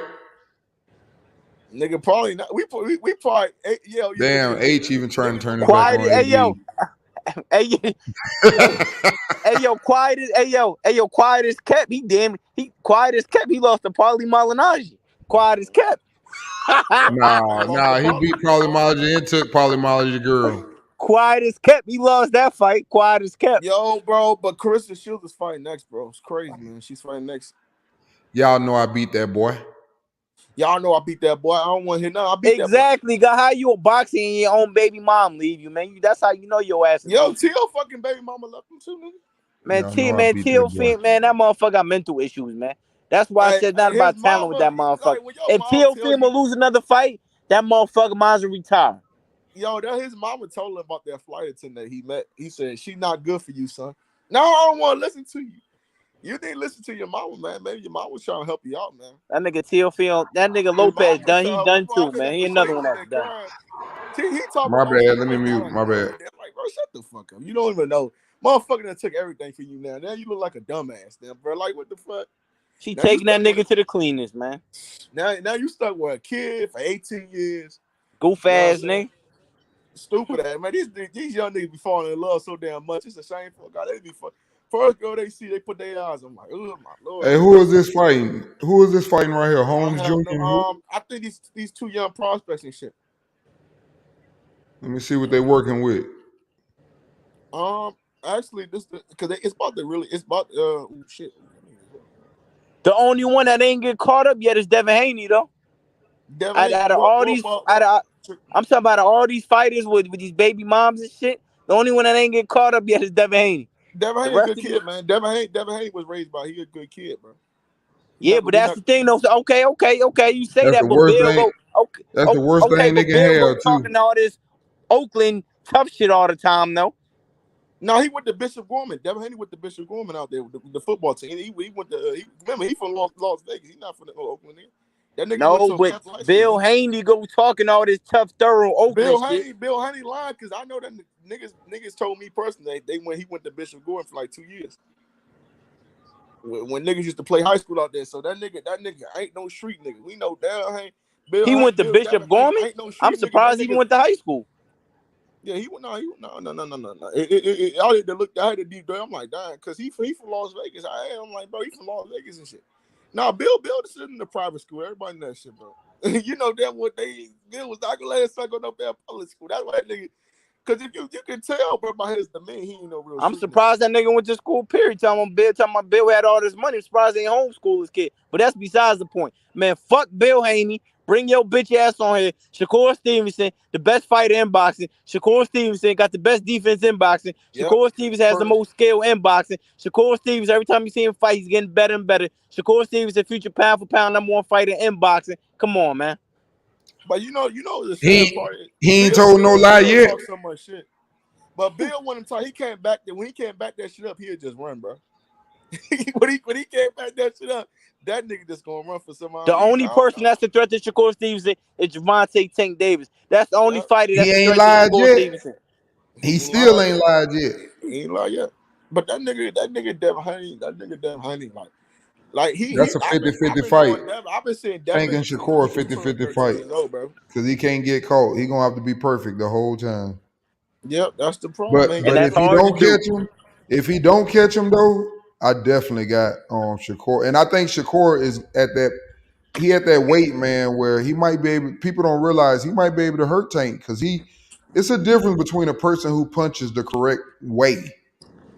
Nigga, probably not. We probably. Yeah. Damn, H even trying to turn it Quiet, back on. hey yo, quiet as kept. He quiet as kept. He lost to Paulie Malignaggi. Quiet as kept. Nah, he beat Polymology and took Polymology girl. Quiet as kept. He lost that fight. Quiet as kept. Yo, bro, but Clarissa Shields is fighting next, bro. It's crazy, man. She's fighting next. Y'all know I beat that boy. Y'all know I beat that boy. I don't want to hear nothing. I beat exactly. that boy. How you a boxing and your own baby mom leave you, man? That's how you know your ass is. Yo, Teal fucking baby mama left him too, nigga. Man, Teal Finn, man, that motherfucker got mental issues, man. That's why I said not about talent with that motherfucker. If Teal Finn will lose another fight, that motherfucker might will retire. Yo, that his mama told him about that flight attendant he met. He said, she not good for you, son. No, I don't want to listen to you. You didn't listen to your mama, man. Maybe your mama was trying to help you out, man. That nigga Teal Finn, that nigga Lopez done. He done too, man. He another one that's done. He talking My about bad. Let me mute. My bad. I'm like, bro, shut the fuck up. You don't even know. Motherfucker that took everything for you now. Now you look like a dumbass now, bro. Like, what the fuck? She now taking that nigga to the cleanest, man. Now you stuck with a kid for 18 years. Goof ass nigga. Stupid ass, man. These young niggas be falling in love so damn much. It's a shameful. God, they be first girl they see, they put their eyes. I'm like, oh my lord. Hey, who is this fighting? Who is this fighting right here? Holmes Jr. I think these two young prospects and shit. Let me see what they working with. Actually, this because it's about shit. The only one that ain't get caught up yet is Devin Haney, though. I'm talking about all these fighters with these baby moms and shit. The only one that ain't get caught up yet is Devin Haney. Devin Haney a good kid, man. Devin Haney was raised by. He a good kid, bro. Yeah, but that's the thing, though. So, okay. You say that, but Bill go. Okay, that's the worst thing they can have, too. Talking all this Oakland tough shit all the time, though. No, he went to Bishop Gorman. Devin Haney went to Bishop Gorman out there with the football team. He went to. Remember, he from Las Vegas. He's not from Oakland. That nigga no, but Bill Haney go talking all this tough, thorough Oakland shit. Bill Haney lied because I know that niggas told me personally he went to Bishop Gorman for like 2 years. When niggas used to play high school out there, so that nigga ain't no street nigga. We know Bill Haney. He went to Bishop Gorman. I'm surprised he even went to high school. Yeah, he went. No. I had to deep dive. I'm like, damn, because he from Las Vegas. I'm like, bro, he from Las Vegas and shit. Nah, Bill sitting in the private school. Everybody know that shit, bro. You know that what Bill was not gonna let his son go up there public school. That's why that nigga. Because if you can tell, bro, by his demeanor, he ain't no real. I'm surprised that nigga went to school. Period. Talking about Bill had all this money. I'm surprised he ain't homeschool his kid. But that's besides the point, man. Fuck Bill Haney. Bring your bitch ass on here. Shakur Stevenson, the best fighter in boxing. Shakur Stevenson got the best defense in boxing. Shakur Stevenson has the most skill in boxing. Shakur Stevenson, every time you see him fight, he's getting better and better. Shakur Stevenson, future pound for pound #1 fighter in boxing. Come on, man. But you know the sad part. He ain't told no lie yet. So much shit. But Bill wanted to talk. He came back there. When he came back that shit up, he'd just run, bro. when he came back that shit up, that nigga just gonna run for somebody. The only person that's a threat to Shakur Stevenson is Javante Tank Davis. That's the only fighter that's a threat to Shakur Stevenson. He still ain't lied yet. He ain't lied yet. But that nigga Devin Haney, like he. That's a 50-50 fight. I've been saying Devin thinking Shakur a 50-50 fight. Because he can't get caught. He gonna have to be perfect the whole time. Yep, that's the problem. But if he don't catch him, though, I definitely got Shakur, and I think Shakur is at that. He at that weight, man, where he might be able. People don't realize he might be able to hurt Tank because he. It's a difference between a person who punches the correct way.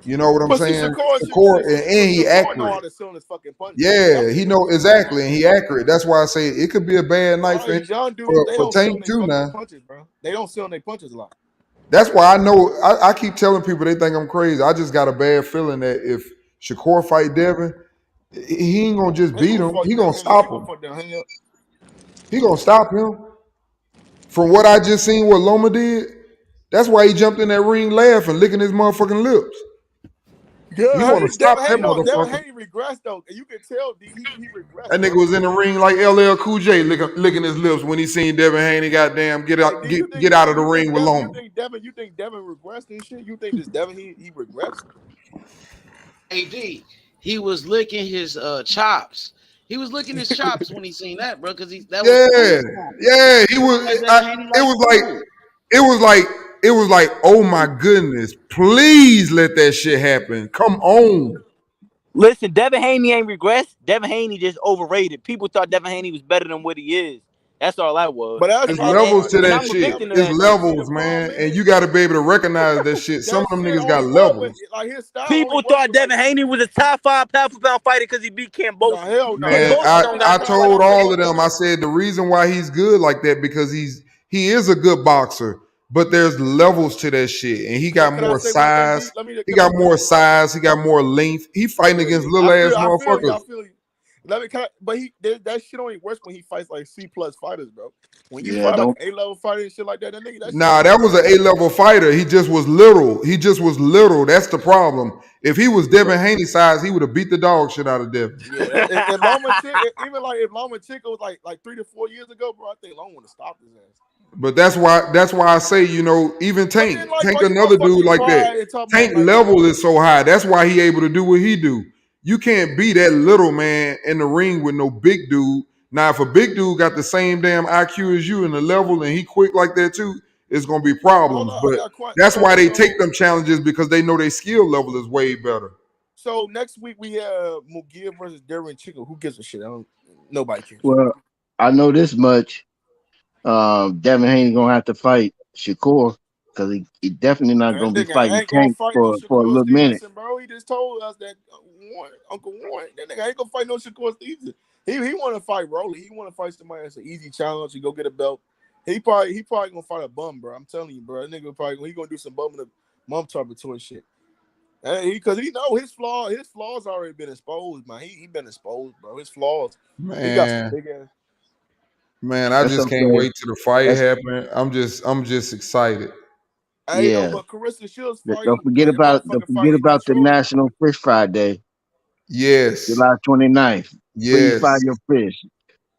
You know what I'm But see, saying? Shakur, Shakur, and he Shakur know accurate. how to sell his fucking punch. Yeah, That's he the know difference. exactly, and he accurate. That's why I say it could be a bad A night lot of for him these young dudes, they for don't sell Tank their too. fucking Now punches, bro. They don't sell their punches a lot. that's why I know. I keep telling people they think I'm crazy. I just got a bad feeling that if Shakur fight Devin, he ain't gonna just He beat gonna him. fuck He down. gonna He stop gonna him. fuck down. Hang up. He gonna stop him. From what I just seen, what Loma did, that's why he jumped in that ring laughing, licking his motherfucking lips. You Yeah, want to hey, stop that Devin motherfucker? Haney regressed though. You can tell he regressed, That nigga bro. was in the ring like LL Cool J licking his lips when he seen Devin Haney. Goddamn, get Like, out, get out of the ring with Loma. You think Devin regressed and shit? You think this Devin he regressed? AD, he was licking his chops. He was licking his chops when he seen that, bro, because that was food Yeah, for him. yeah. He was. Like Devin Haney It like was like, food. it was like, oh my goodness, please let that shit happen. Come on. Listen, Devin Haney ain't regressed. Devin Haney just overrated. People thought Devin Haney was better than what he is. That's all that was. But that's There's probably levels why to And that I'm a shit. victim of It's that shit. see the levels, problem man, and is you got to be able to recognize that shit. Some that of them shit niggas only got work with levels. like his style only People work thought with like Devin Haney was a top 5 pound for pound fighter because he beat no Cambosis. hell no. Man, His Cambosis I, style don't his I got style nobody told only that all work of good. them, I said the reason why he's good like that because he is a good boxer, but there's levels to that shit. And he so got can I more say one thing, size. D? Let me He can I got more size. He got more length. He fighting against little ass I feel you. motherfuckers. I feel you. But that shit only works when he fights like C plus fighters, bro. When you Yeah, fight like don't. an A-level fighter and shit like that, that shit Nah, don't that work. was an A-level fighter. He just was little. He just was little. That's the problem. If he was Devin Haney size, he would have beat the dog shit out of Devin. Yeah, if Loma Chick, even like if Loma Chick was like 3 to 4 years ago, bro, I think Loma would have stopped his ass. But that's why I say, even But Tank. then, like, Tank bro, you gonna another dude fucking like that. cry and talk about Tank like, level is so high. That's why he able to do what he do. You can't be that little man in the ring with no big dude. Now, if a big dude got the same damn IQ as you in the level and he quick like that too, it's gonna be hold problems. on, I But got quite that's why they take them challenges because they know their skill level is way better. so next week we have Mugia versus Darren Chico. Who gives a shit? Nobody cares. Well, I know this much. Devin Haney gonna have to fight Shakur because he definitely not That gonna be nigga fighting ain't gonna Tank fight no for a Shakur little minute. Stevenson, bro. He just told us that Uncle Warren. That nigga ain't gonna fight no Shakur Stevenson. He want to fight Rolly. He want to fight somebody that's an easy challenge to go get a belt. He probably gonna fight a bum, bro. I'm telling you, bro. That nigga he gonna do some bum in the mum tour shit. And because he know his flaws already been exposed, man. He been exposed, bro. His flaws. He got some Man, big ass. man, I That's just can't okay. wait till the fight That's happen. I'm just excited. Hey, though, yeah. but Clarissa Shields fight Don't forget and the motherfucker fight in the Detroit. National Fish Fry Day, Yes, July 29th. Freeze fry yes. your fish.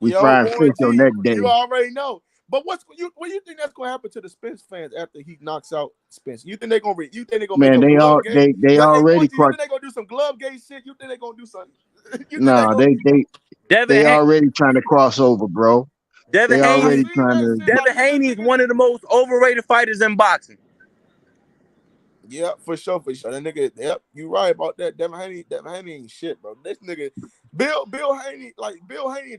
We Yo, frying Warren fish on G, that you day. already know. But what do you think that's gonna happen to the Spence fans after he knocks out Spence? You think they're gonna make Man, a glove game? they Yeah, hey, Warren already G, you crushed. think they're gonna do some glove game shit? You think they're gonna do something? You think they Nah, gonna? Devin they Haney. already trying to cross over, bro. Devin They I already Haney. seen trying that to. shit. Like Devin Haney is one of the most overrated fighters in boxing. yeah, for sure. That nigga, yep, you right about that. Devin Haney ain't shit, bro. This nigga, Bill Haney,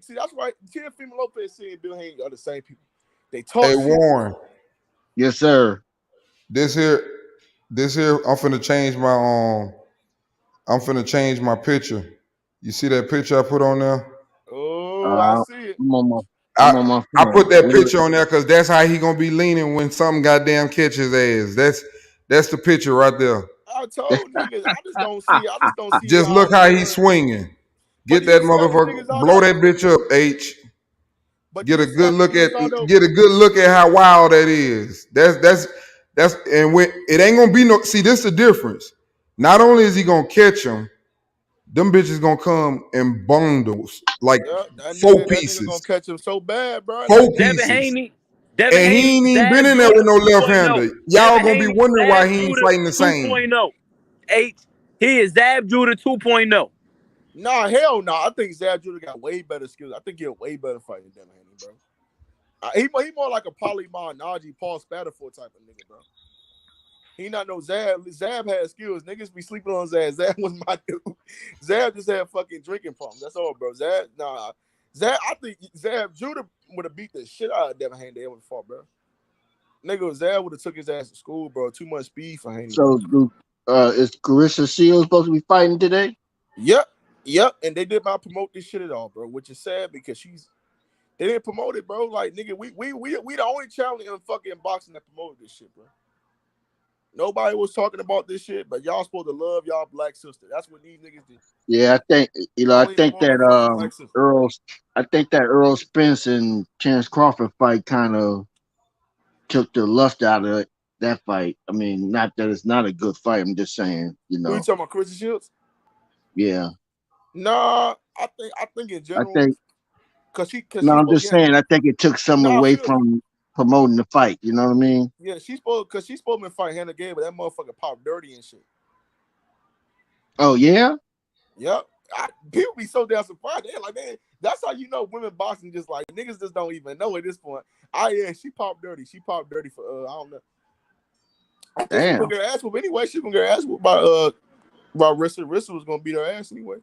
see, that's why Teofimo Lopez and Bill Haney are the same people. They talk Hey shit. Warren, Yes, sir. this here, I'm finna change my picture. You see that picture I put on there? Oh, I see it. I'm on my I phone. put that picture on there because that's how he gonna be leaning when something goddamn catches his ass. That's the picture right there. I told niggas, I just don't see Just how look how Warren. he's swinging. But Get do you that see how these motherfucker, niggas are blow though? that bitch up, H. But do you see how these niggas are though? Get a good look at how wild that is. That's and when it ain't gonna be no. See, this the difference. Not only is he gonna catch them, them bitches gonna come in bundles, like Yeah, four that nigga gonna pieces, catch him so bad, bro. four Like that. Devin pieces. Haney. Devin And he Haney ain't is even been Zab in there with Judah no left 2.0. hander. Y'all Devin gonna be Haney is wondering why Zab he ain't Judah fighting the same. 2.0. H. He is Zab Judah 2.0. Nah, hell no. I think Zab Judah got way better skills. I think he's a way better fighter than Devin Haney, bro. He more like a Paulie Malignaggi, Paul Spatterford type of nigga, bro. He not no Zab. Zab had skills. Niggas be sleeping on Zab. Zab was my dude. Zab just had fucking drinking problems. That's all, bro. Zab, I think Zab Judah would have beat the shit out of Devin Haney. They would have fought, bro. Nigga, Zab would have took his ass to school, bro. Too much speed for Haney. So, is Clarissa Shields supposed to be fighting today? Yep. And they did not promote this shit at all, bro. Which is sad because they didn't promote it, bro. Like, nigga, we the only channel in fucking boxing that promoted this shit, bro. Nobody was talking about this shit, but y'all supposed to love y'all black sister. That's what these niggas did. Yeah, I think that Earl Spence and Terrence Crawford fight kind of took the lust out of that fight. I mean, not that it's not a good fight. I'm just saying, Who you talking about, Clarissa Shields? Yeah. Nah, I think in general. I'm just saying. I think it took some away from promoting the fight. You know what I mean? Yeah, she's supposed to fight Hannah Gay, but that motherfucker popped dirty and shit. Oh yeah. Yep. People be so damn surprised. They're like, man, that's how you know women boxing just like niggas just don't even know at this point. She popped dirty. She popped dirty for I don't know. I think she's gonna get her ass whooped anyway. She's gonna get her ass whooped by Rissa. Rissa was gonna beat her ass anyway.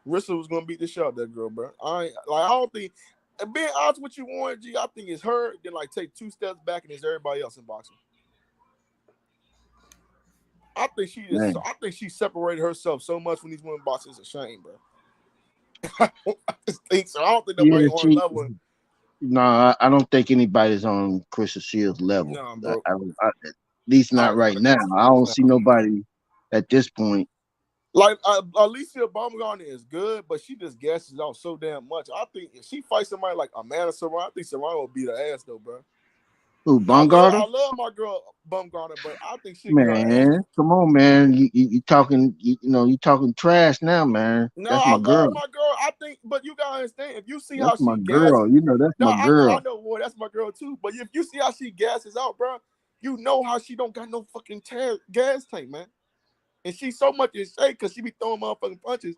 Rissa was gonna beat the shit out of that girl, bro. I don't think. And being honest with you, Warren G, I think it's her. Then take 2 steps back and it's everybody else in boxing. I think she separated herself so much from these women boxing. It's a shame, bro. I just think so. I don't think nobody on her level. No, I don't think anybody's on Clarissa Shields' level. No, bro. At least not right now. I don't see nobody at this point. Like Alicia Baumgartner is good, but she just gasses out so damn much. I think if she fights somebody like Amanda Serrano, I think Serrano will beat her ass though, bro. Who, Baumgartner? I love my girl Baumgartner, but I think she get her ass. Man, come on, man. You talking you talking trash now, man. No, that's my girl. Love my girl. I think, but you gotta understand if you see that's how my she girl. gasses, That's my girl. I know, boy, that's my girl too. But if you see how she gasses out, bro, you know how she don't got no fucking gas tank, man. And she's so much in shape because she be throwing motherfucking punches.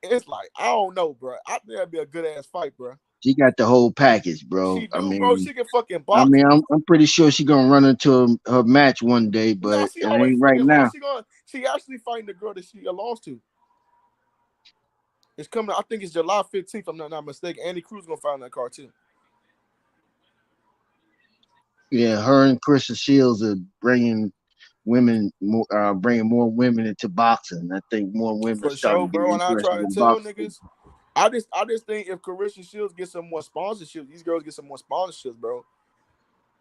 It's like, I don't know, bro. I think that'd be a good ass fight, bro. She got the whole package, bro. She do, bro. She can fucking box. I mean, I'm pretty sure she's gonna run into her match one day, but it ain't right now. She actually fighting the girl that she lost to. It's coming. I think it's July 15th. If I'm not mistaken. Andy Cruz gonna fight in that car too. Yeah, her and Clarissa Shields are bringing more women into boxing. I think more women for sure, bro. And I try to tell niggas, I just think if Clarissa Shields gets some more sponsorships, these girls get some more sponsorships, bro.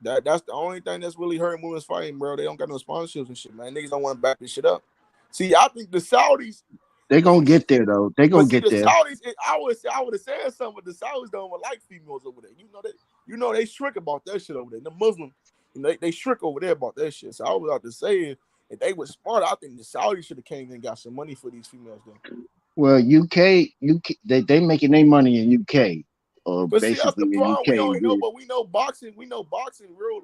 That's the only thing that's really hurting women's fighting, bro. They don't got no sponsorships and shit, man. Niggas don't want to back this shit up. See, I think the Saudis, they gonna get there though. They gonna get there. Saudis, I would have said something, but the Saudis don't like females over there. You know they shriek about that shit over there. The Muslims, they shriek over there about that shit. So I was out to say if they were smart, I think the Saudis should have came and got some money for these females though. Well, UK, they making their money in UK. But see, that's the problem. We don't know, but we know boxing. We know boxing, real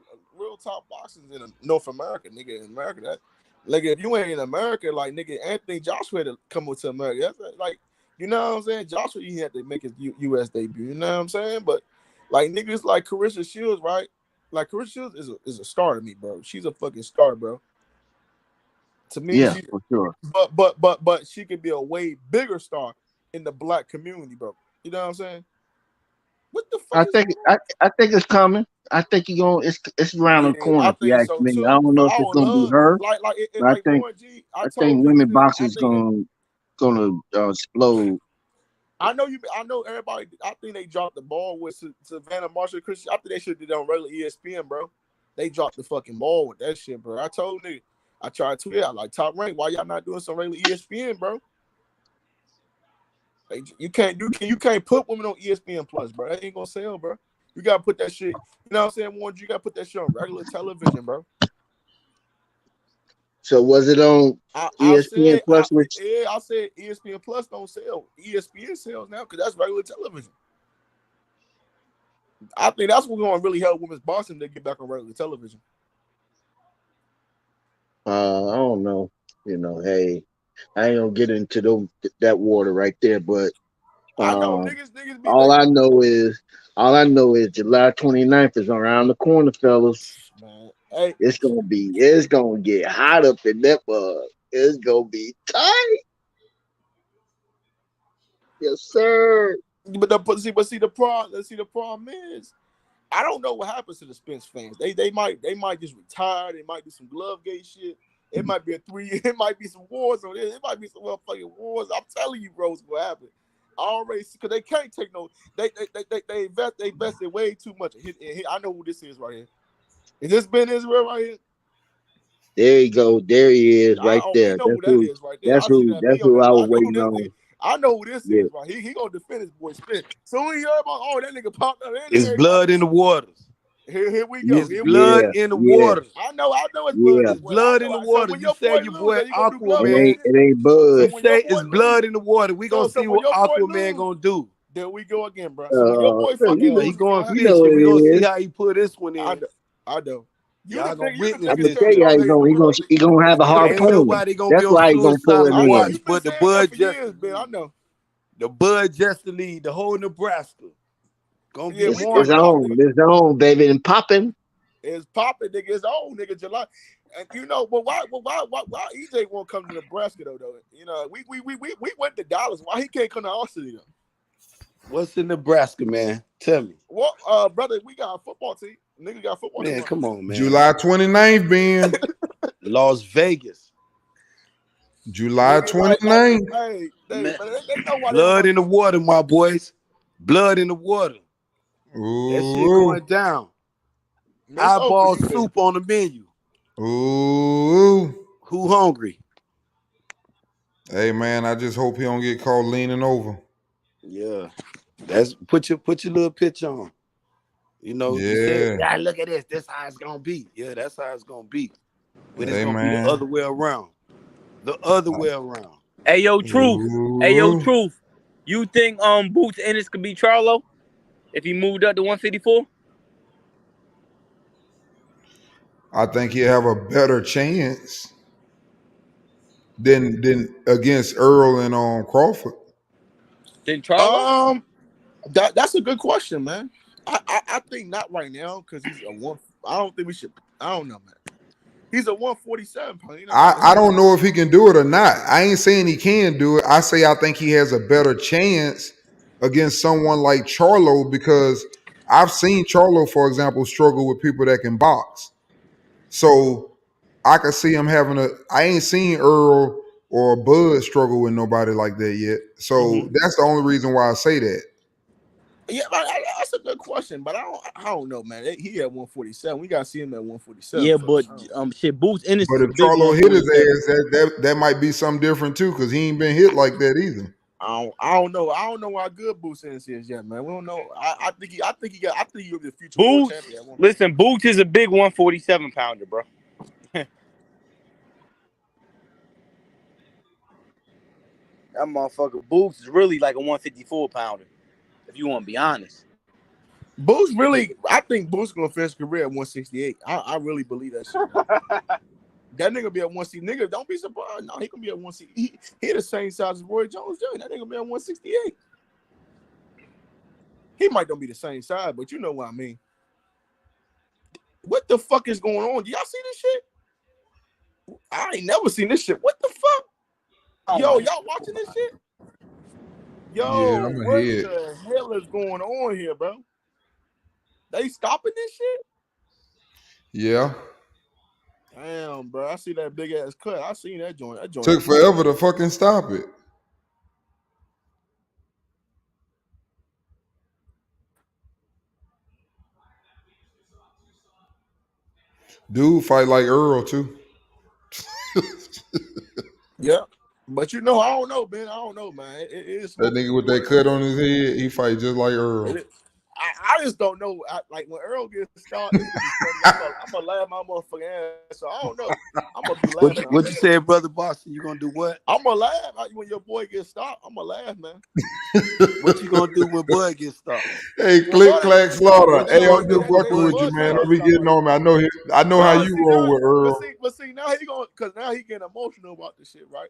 top boxing in North America, nigga. In America, that like if you ain't in America, like nigga, Anthony Joshua had to come to America. That's like, you know what I'm saying? Joshua, he had to make his U.S. debut. You know what I'm saying? But like niggas like Clarissa Shields, right? Like Clarissa Shields is a star to me, bro. She's a fucking star, bro. To me, yeah, for sure. But she could be a way bigger star in the black community, bro. You know what I'm saying? What the fuck? I think it's coming. I think it's around the corner. If you ask me, I don't know if it's gonna be her. I think women boxing is gonna explode. I know everybody. I think they dropped the ball with Savannah Marshall Christian. I think they should have did on regular ESPN, bro. They dropped the fucking ball with that shit, bro. I told nigga, I tried to tweet out like Top Rank. Why y'all not doing some regular ESPN, bro? You can't put women on ESPN Plus, bro. That ain't gonna sell, bro. You gotta put that shit. You know what I'm saying, Warren? You gotta put that shit on regular television, bro. So was it on ESPN Plus? I said ESPN Plus don't sell. ESPN sells now because that's regular television. I think that's what's gonna really help women's boxing to get back on regular television. I don't know. Hey, I ain't gonna get into that water right there, but I know niggas be all I know is July 29th is around the corner, fellas. Man, Hey, it's gonna get hot up in that mug. It's gonna be tight. Yes, sir. but see the problem is, I don't know what happens to the Spence fans. They might just retire. They might do some glove gate shit. It might be it might be some wars on this. It might be some motherfucking wars. I'm telling you, bro, what's gonna happen. I already see, because they can't take no. They invested way too much. I know who this is right here. Is this Ben Israel right here? There you go. There he is, right We there. know who that is right there. I see that That's me on who there. I was waiting on. I know who this Yeah. is, right? He gonna defend his boy Spence. So when you heard about that nigga popped up, It's blood in the waters. Here we go. It's blood in the waters. I know it's blood. It's blood in the water. When You say your boy Aquaman. It ain't Bud. You say it's blood in the water. We gonna see what Aquaman gonna do. There we go again, bro. So when your boy fucking he going you know fishing. We gonna it see is. how he put this one in. I know. Y'all gonna witness I'm gonna this. tell you how he gonna have a Ain't harpoon. nobody gonna That's be on why he gonna pull suicide him watch, in. but the Bud just I know. the Bud just lead the whole Nebraska. Gonna get It's on, baby, and popping. It's popping, nigga. It's on, nigga. July, and you know, but why EJ won't come to Nebraska though? You know, we went to Dallas. Why he can't come to our city though? What's in Nebraska, man? Tell me. Well, brother, we got a football team. Nigga got a football team. Man, come on, man. July 29th, Ben. Las Vegas. July 29th. Hey, they know why blood in the water, my boys. Blood in the water. Ooh. That shit going down. Eyeball soup on the menu. Ooh. Who hungry? Hey man, I just hope he don't get caught leaning over. Yeah. That's put your little pitch on. You know, you say, yeah, look at this. This how it's gonna be. Yeah, that's how it's gonna be. But it's gonna be the other way around. The other way around. Hey yo, Truth. Ooh. Hey yo, Truth. You think Boots Ennis could beat Charlo if he moved up to 154? I think he'll have a better chance than against Earl and Crawford. Than Charlo? That's a good question, man. I think not right now because he's a one. I don't think we should. I don't know, man. He's a 147 pound. You know I don't know if he can do it or not. I ain't saying he can do it. I say I think he has a better chance against someone like Charlo because I've seen Charlo, for example, struggle with people that can box. So I could see him having I ain't seen Earl or Bud struggle with nobody like that yet. So that's the only reason why I say that. Yeah, that's a good question, but I don't know, man. He at 147. We gotta see him at 147. Yeah, but shit, Boots Ennis. But if Charlo hit his ass, that might be something different too, because he ain't been hit like that either. I don't know. I don't know how good Boots Ennis is yet, man. We don't know. I think he'll be the future world champion. Listen, Boots is a big 147 pounder, bro. That motherfucker Boots is really like a 154 pounder, if you want to be honest. Boots I think Boots gonna finish his career at 168. I really believe that shit. That nigga be at 160. Nigga, don't be surprised. No, he gonna be at 160. He the same size as Roy Jones Jr. That nigga be at 168. He might don't be the same size, but you know what I mean. What the fuck is going on? Y'all see this shit? I ain't never seen this shit. What the fuck? Yo, y'all watching this shit? Yo, yeah, what the hell is going on here, bro? They stopping this shit? Yeah. Damn, bro. I see that big ass cut. I seen that joint. That joint took forever to fucking stop it. Dude fight like Earl too. Yeah. But you know, I don't know, Ben. I don't know, man. It is that nigga with that cut on his head, he fight just like Earl. I just don't know. Like when Earl gets started, it's gonna be funny. I'm gonna laugh my motherfucking ass. So I don't know. I'm gonna be laughing. What you said, brother Boston? You gonna do what? I'm gonna laugh when your boy gets stopped. I'm gonna laugh, man. What you gonna do when Bud gets stopped? Hey, click, clack, slaughter. Hey, I'm just fucking with you, man. Don't be getting on me. I know how you roll with Earl. But see, now he going because now he getting emotional about this shit, right?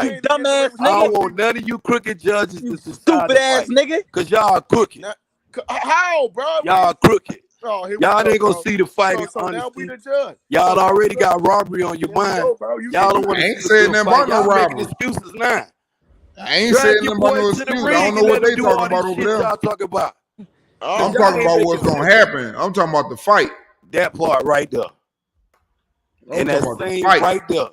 fight. You dumbass I don't nigga. want none of you crooked judges to decide Stupid the ass fight. nigga. Cause y'all crooked. How, bro? Y'all crooked. Oh, here we Y'all go, ain't gonna bro. see the fight in So now we honesty. the judge. Y'all So already look, got robbery on your here we mind. go, bro. Y'all don't I want to ain't see a saying good nothing fight. about no Y'all making robbery. excuses now. I ain't Drag saying your nothing about boy no to the excuse. I ring don't know and what let him they do all talking about this over shit there. y'all talking about. I'm Cause y'all talking ain't about making what's gonna shit. happen. I'm talking about the fight. That part right there. I'm And that talking about the same fight. right there.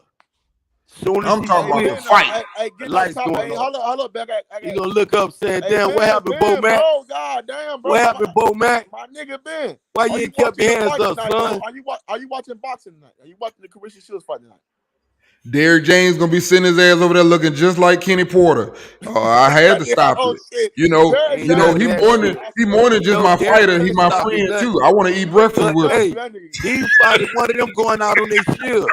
Soon as I'm he talking about the quit, fight. Hey, the get that lights top. going Hey, on. hold up, back. You gonna look up saying, Hey, damn, what happened, Bo Mac? bro? God damn, bro. What happened, Bo Mac? My nigga Ben. Why Are you you ain't kept watching your the hands fight up, tonight, bro? son? Are you watching boxing tonight? Are you watching the Clarissa Shields fight tonight? Derrick James gonna be sitting his ass over there looking just like Kenny Porter. I had to stop Oh it. shit. You know, Derrick Ain't you know, none of he James, that more than shit. just No, my Derrick fighter. He ain't my stopping friend nothing. too. I want to eat breakfast But with him. hey, these fighters, one of them going out on their shield.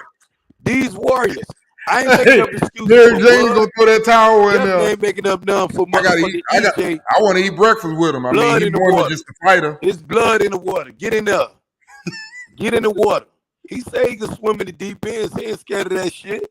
These warriors. I ain't making Hey, up excuses Derrick for James Bud. gonna throw that towel in Definitely there. ain't making up none for I gotta eat. motherfucking EJ. I want to eat breakfast with him. I mean, Blood he in the more than water. just a fighter. It's blood in the water. Get in there. Get in the water. He say he can swim in the deep end. He ain't scared of that shit.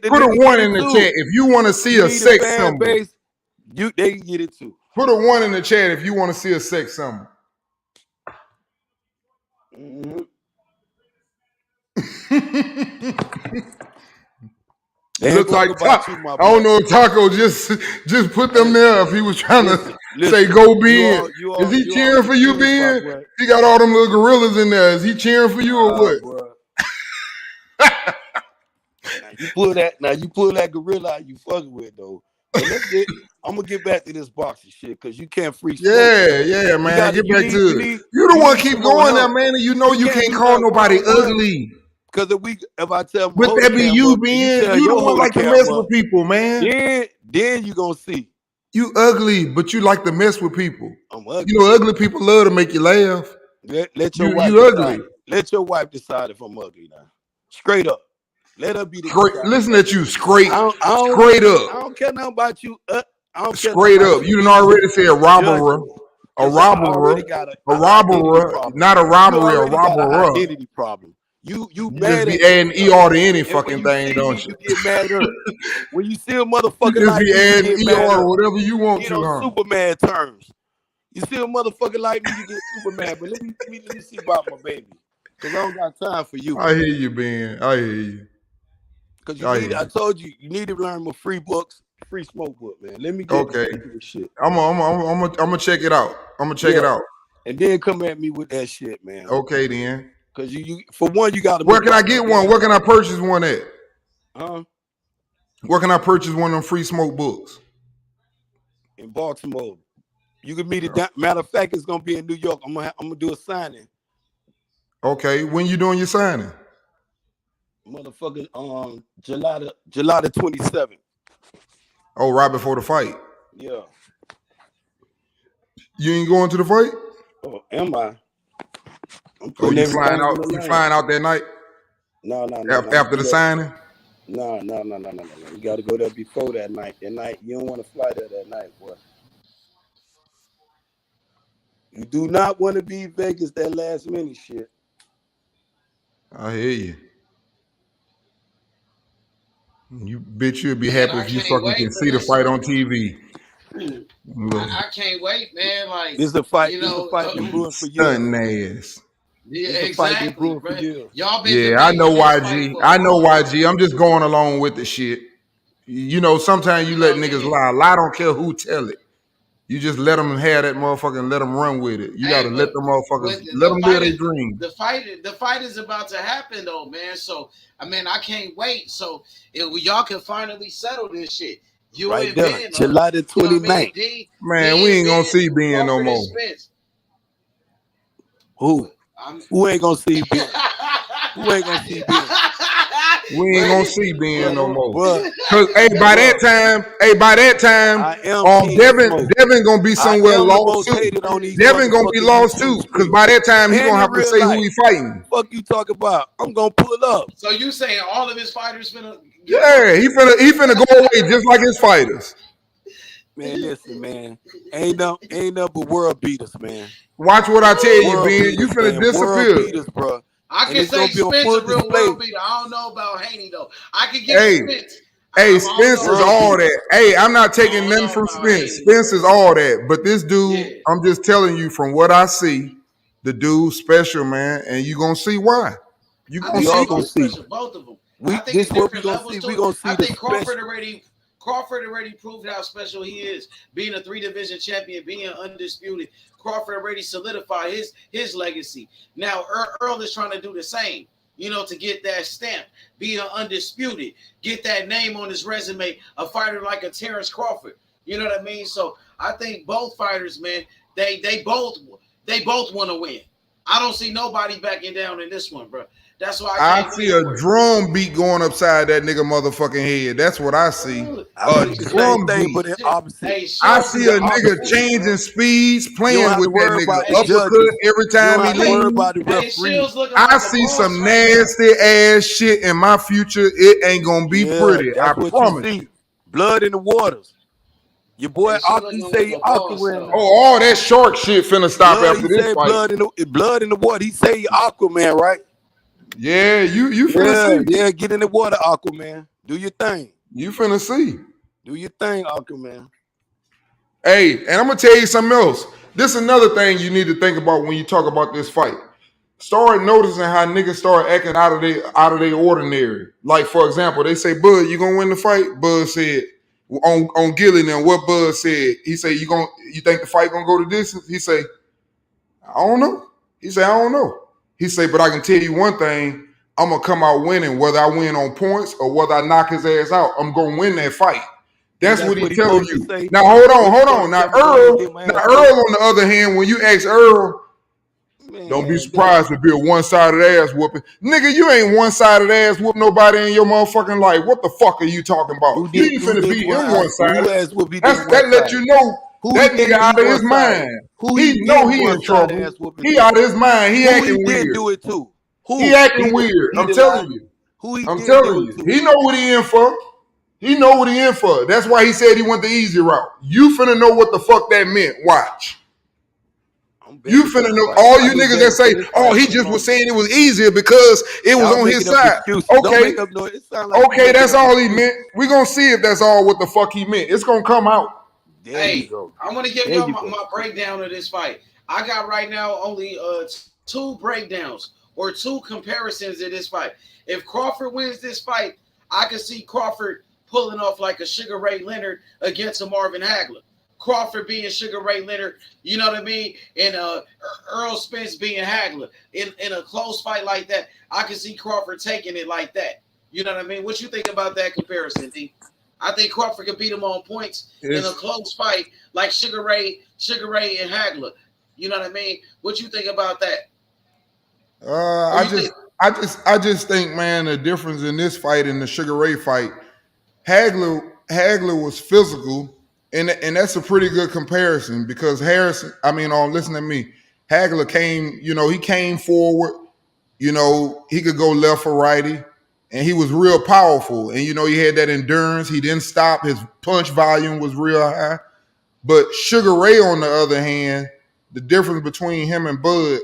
get the Put a nigga 1 get in it the too. chat if you want to see You a need a sex fan symbol. base. They can get it too. Put a 1 in the chat if you want to see a sex symbol. Mm-hmm. It looks like about you, my I don't boy. know if Taco just put them there if he was trying to say go Ben. Is he cheering for you, Ben? He got all them little gorillas in there. Is he cheering for you or what? Bro. Now you pull that gorilla out you fucking with though. I'm gonna get back to this boxing shit because you can't free smoke. Yeah, man. Get back to it. You the one keep going there, man, and you know you can't call nobody ugly. Because if I tell my but that be you, man. You the one like to mess with people, man. Then you gonna see. You ugly, but you like to mess with people. I'm ugly. You know, ugly people love to make you laugh. Let your wife you decide. ugly. Let your wife decide if I'm ugly now. Straight up. Let her be the listen at you, straight up. I don't care nothing about you. I don't care straight up. You done already said robberer. A robberer. A robberer. Not a robbery, a robberer. Identity problem. You just be adding ER to any fucking thing, don't you? You get mad at her. When you see a motherfucker you just like be me, adding you get ER mad or whatever you want you to. know, Superman terms. You see a motherfucker like me, you get Superman. But let me see about my baby, because I don't got time for you. I hear you, Ben. I hear you. Because I told you, you need to learn my free smoke book, man. Let me get this shit. I'm gonna check it out. I'm gonna check it out. And then come at me with that shit, man. Okay, then. Because you for one, you got to. Where can I get one? Where can I purchase one at? Huh? Where can I purchase one of them free smoke books? In Baltimore. You can meet it. Matter of fact, it's gonna be in New York. I'm gonna do a signing. Okay, when you doing your signing? Motherfucker, July the 27th. Oh, right before the fight. Yeah. You ain't going to the fight? Oh, am I? Oh, you flying out? You flying out that night? No. After the signing? No. You got to go there before that night. That night, you don't want to fly there that night, boy. You do not want to be Vegas that last minute shit. I hear you. You bitch, you'll be happy if you fucking can see the fight on TV. I can't wait, man. Like it's a fight. You know, it's a fight been brewing for years. Ass. Yeah, exactly. Y'all been I know YG. I know YG. I'm just going along with the shit. You know, sometimes you let niggas lie. Lie don't care who tell it. You just let them have that motherfucker and let them run with it. You gotta let them motherfuckers let them live their dream. The fight is about to happen though, man. So I mean, I can't wait. So y'all can finally settle this shit. You right and there, Ben, July the 29th. Man, we ain't gonna see Ben no more. Who ain't gonna see Ben? Who ain't gonna see Ben? We ain't gonna see Ben no more. Cause by that time, Devin gonna be somewhere lost too. Devin gonna be lost too. Cause by that time he gonna have to say who he fighting. Fuck you talk about? I'm gonna pull up. So you saying all of his fighters finna? Yeah, he finna go away just like his fighters. Man, listen, man. Ain't nothing but world beaters, man. Watch what I tell you, Ben. You finna disappear. World beaters, bro. I can say Spence a real world beater. I don't know about Haney though. I can give Spence. Hey, Spence is all that. Hey, I'm not taking nothing from Spence. Spence is all that. But this dude, I'm just telling you from what I see, the dude's special, man, and you gonna see why. You gonna see both of them. I think this what we gonna see. We gonna see. I think Crawford already proved how special he is. Being a 3-division champion, being undisputed, Crawford already solidified his legacy. Now Earl is trying to do the same, you know, to get that stamp, being undisputed, get that name on his resume, a fighter like a Terrence Crawford. You know what I mean? So I think both fighters, man, they both want to win. I don't see nobody backing down in this one, bro. That's why I see a drum beat going upside that nigga motherfucking head. That's what I see. A drum beat. I see a nigga changing speeds, playing with that nigga uppercut every time he leaves. I see some nasty ass shit in my future. It ain't gonna be pretty. I promise you. Blood in the waters. Your boy Aki say Aquaman. Oh, all that shark shit finna stop after this fight. Blood in the water. He say Aquaman, right? Yeah, you finna see. Yeah, get in the water, Aquaman. Do your thing. You finna see. Do your thing, Aquaman. Hey, and I'm gonna tell you something else. This is another thing you need to think about when you talk about this fight. Start noticing how niggas start acting out of their ordinary. Like, for example, they say, Bud, you gonna win the fight? Bud said on Gilly and what Bud said, he said, you think the fight gonna go to distance? He say, I don't know. He said, I don't know. He said, but I can tell you one thing, I'm going to come out winning, whether I win on points or whether I knock his ass out. I'm going to win that fight. That's what he's telling you. Say? Now hold What on. Now Earl, Earl, on the other hand, when you ask Earl, don't be surprised to be a one-sided ass whooping. Nigga, you ain't one-sided ass whoop nobody in your motherfucking life. What the fuck are you talking about? You ain't finna beat him one-sided. Who ass whoop he That let you know that nigga out of his mind. He know he in trouble. He out of his mind. He acting weird. Who he did do it to? He acting weird. I'm telling you. I'm telling you. He know what he in for. He know what he in for. That's why he said he went the easy route. You finna know what the fuck that meant. Watch. You finna know all you niggas that say, oh, he just was saying it was easier because it was on his side. Okay. Okay, that's all he meant. We're gonna see if that's all what the fuck he meant. It's gonna come out. Hey, I'm gonna give y'all my breakdown of this fight. I got right now only 2 breakdowns or 2 comparisons of this fight. If Crawford wins this fight, I can see Crawford pulling off like a Sugar Ray Leonard against a Marvin Hagler. Crawford being Sugar Ray Leonard, you know what I mean? And Earl Spence being Hagler. In a close fight like that, I can see Crawford taking it like that. You know what I mean? What you think about that comparison, D? I think Crawford could beat him on points in a close fight like Sugar Ray and Hagler. You know what I mean? What you think about that? I just think, man, the difference in this fight and the Sugar Ray fight, Hagler was physical, and that's a pretty good comparison because listen to me. Hagler came, he came forward, he could go left or righty, and he was real powerful. And, he had that endurance. He didn't stop. His punch volume was real high. But Sugar Ray, on the other hand, the difference between him and Bud,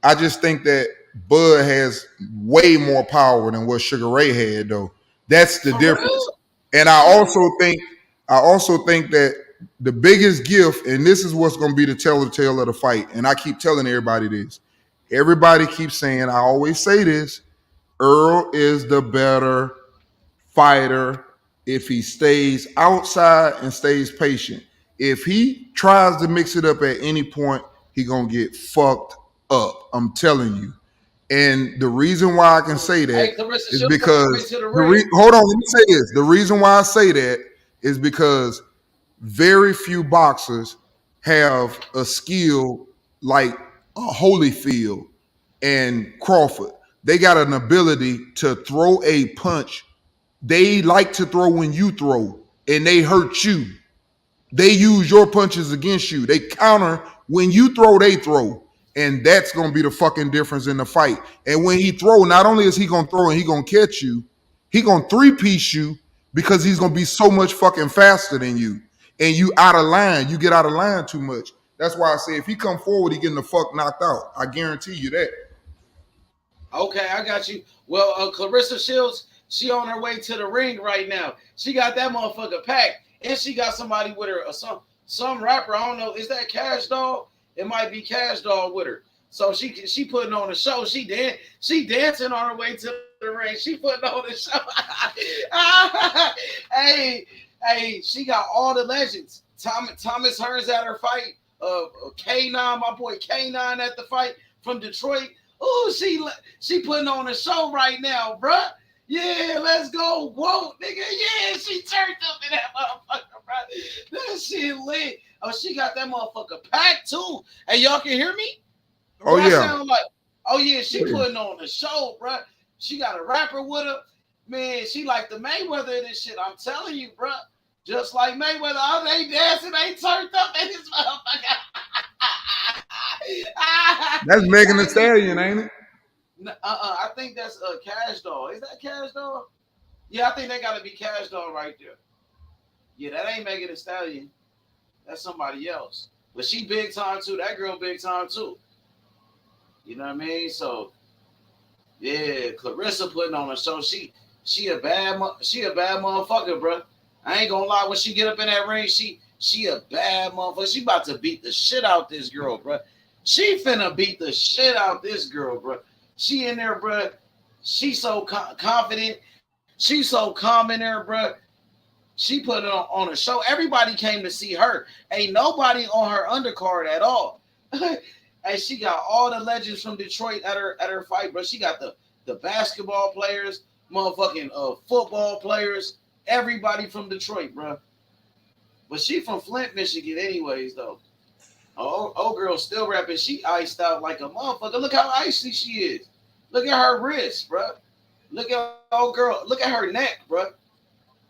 I just think that Bud has way more power than what Sugar Ray had, though. That's the difference. And I also think that the biggest gift, and this is what's going to be the telltale of the fight, and I keep telling everybody this. Everybody keeps saying, I always say this, Earl is the better fighter if he stays outside and stays patient. If he tries to mix it up at any point, he going to get fucked up. I'm telling you. And the reason why I can say that is because hold on, let me say this. The reason why I say that is because very few boxers have a skill like Holyfield and Crawford. They got an ability to throw a punch. They like to throw when you throw, and they hurt you. They use your punches against you. They counter when you throw, they throw. And that's going to be the fucking difference in the fight. And when he throw, not only is he going to throw and he going to catch you, he going to 3-piece you because he's going to be so much fucking faster than you. And you out of line. You get out of line too much. That's why I say if he come forward, he getting the fuck knocked out. I guarantee you that. Okay, I got you. Well, Clarissa Shields, she on her way to the ring right now. She got that motherfucker packed. And she got somebody with her, some rapper. I don't know. Is that Cash Doll? It might be Cash Doll with her. So she putting on a show. She dancing on her way to the ring. She putting on a show. Hey, she got all the legends. Thomas Hearns at her fight. K9, my boy K9 at the fight from Detroit. Oh, she putting on a show right now, bruh. Yeah, let's go. Whoa, nigga. Yeah, she turned up in that motherfucker, bro. That shit lit. Oh, she got that motherfucker packed too. Hey, y'all can hear me? Oh, yeah. I sound like, oh, yeah, she putting on a show, bro. She got a rapper with her. Man, she like the Mayweather of this shit. I'm telling you, bro. Just like Mayweather. Oh, they dancing. They turned up in this motherfucker. That's Megan Thee Stallion, ain't it? I think that's Cash Doll. Is that Cash Doll? Yeah, I think they got to be Cash Doll right there. Yeah, that ain't Megan Thee Stallion. That's somebody else. But she big time too. That girl big time too. You know what I mean? So, yeah, Clarissa putting on a show. She a bad motherfucker, bro. I ain't gonna lie. When she get up in that ring, she a bad motherfucker. She about to beat the shit out this girl, bro. She finna beat the shit out this girl, bro. She in there, bro. She so confident. She so calm in there, bro. She put it on a show. Everybody came to see her. Ain't nobody on her undercard at all. And she got all the legends from Detroit at her fight, bro. She got the basketball players, motherfucking football players. Everybody from Detroit, bro. But she from Flint, Michigan, anyways, though. Oh, girl, still rapping. She iced out like a motherfucker. Look how icy she is. Look at her wrist, bro. Look at old girl. Look at her neck, bro.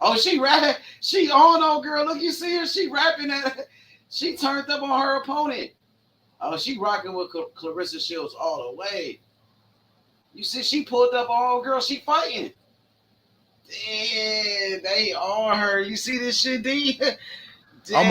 Oh, she rapping. She on, old girl. Look, you see her. She rapping at. She turned up on her opponent. Oh, she rocking with Clarissa Shields all the way. You see, she pulled up on old girl. She fighting. Damn, they on her. You see this shit, D? I'm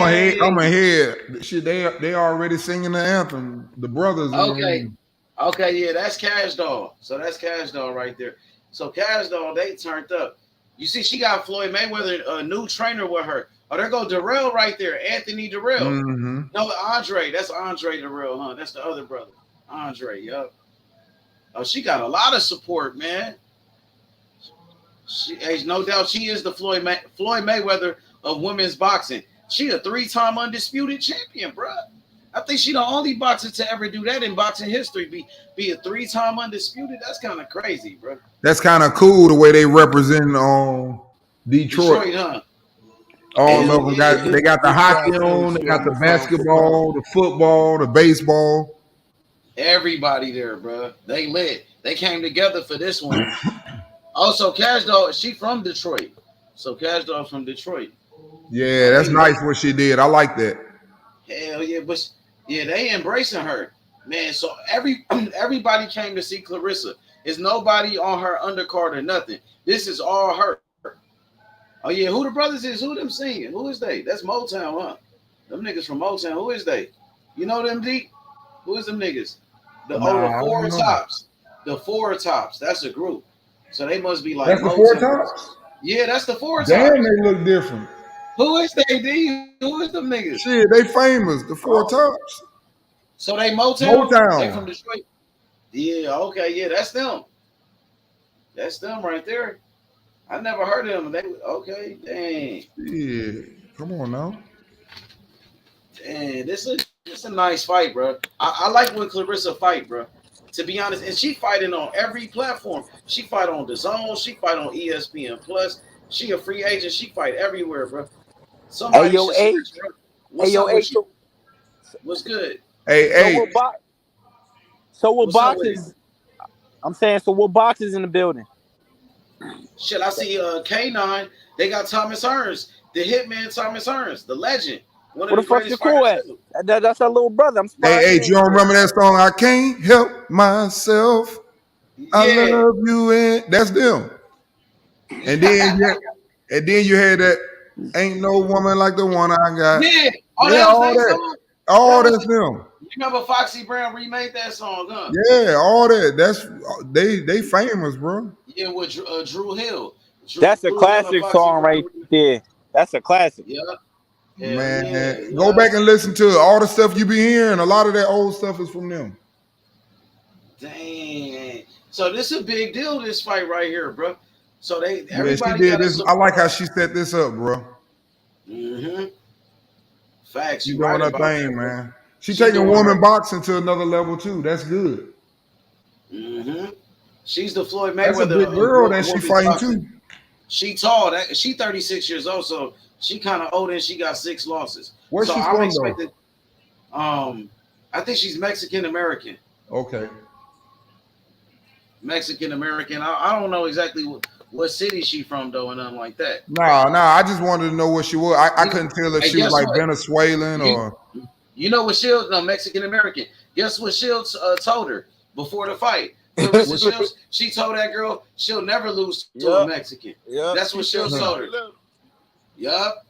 ahead. Shit, they already singing the anthem. The brothers in the room. Okay, yeah, that's Cash Doll. So that's Cash Doll right there. So Cash Doll, they turned up. You see, she got Floyd Mayweather, a new trainer with her. Oh, there go Darrell right there, Anthony Darrell. Mm-hmm. No, Andre. That's Andre Darrell, huh? That's the other brother, Andre. Yup. Oh, she got a lot of support, man. No doubt, she is the Floyd Mayweather of women's boxing. She a 3-time undisputed champion, bro. I think she the only boxer to ever do that in boxing history. Be a 3-time undisputed. That's kind of crazy, bro. That's kind of cool the way they represent Detroit. Detroit, huh? All of them they got the hockey on, they got the basketball, the football, the baseball. Everybody there, bro. They lit. They came together for this one. Also, Cash Doll, she from Detroit. So Cash Doll from Detroit. Yeah, that's nice what she did. I like that. Hell yeah, but yeah, they embracing her, man. So everybody came to see Clarissa. There's nobody on her undercard or nothing. This is all her. Oh yeah, who the brothers is? Who them singing? Who is they? That's Motown, huh? Them niggas from Motown. Who is they? You know them, D? Who is them niggas? The Four Tops. The Four Tops. That's a group. So they must be like that's the Four Tops. Yeah, that's the Four Tops. Damn, they look different. Who is they, D? Who is them niggas? Shit, they famous. The Four Tops. So they Motown? Motown. They from Detroit? Yeah, okay, yeah, that's them. That's them right there. I never heard of them. They okay, dang. Yeah, come on now. Dang, this is a nice fight, bro. I like when Clarissa fight, bro. To be honest, and she fighting on every platform. She fight on DAZN. She fight on ESPN Plus. She a free agent. She fight everywhere, bro. Somebody hey, yo, H. Hey, yo, H. What's good? Hey. So what boxes? I'm saying, so what boxes in the building? Shit, I see K9. They got Thomas Hearns, the hitman Thomas Hearns, the legend. What the fuck's your cool at? That's our little brother. I'm surprised. Hey, do you remember that song? I can't help myself. Yeah. I love you, and that's them. And then you had that ain't no woman like the one I got. Yeah, all that. All that's them. You remember Foxy Brown remade that song, huh? Yeah, all that. That's they famous, bro. Yeah, with Drew Hill. That's a classic song right there. That's a classic. Yeah. Man, go back and listen to it. All the stuff you be hearing. A lot of that old stuff is from them. Dang. So this is a big deal. This fight right here, bro. So everybody she did this. I like how she set this up, bro. Mm-hmm. Facts. She doing her thing, man. She taking woman boxing to another level too. That's good. Mm-hmm. She's the Floyd Mayweather. That's a big girl that she fighting too. She tall. She 36 years old, so she kind of old and she got 6 losses. Where's she from, though? I think she's Mexican American. Okay. Mexican American. I don't know exactly what city she from though, and nothing like that. Nah. I just wanted to know what she was. I couldn't tell if she was like Venezuelan or. You know what Shields? No, Mexican American. Guess what Shields told her before the fight? Shields, she told that girl she'll never lose to a Mexican. Yeah, that's what Shields told her. Yup.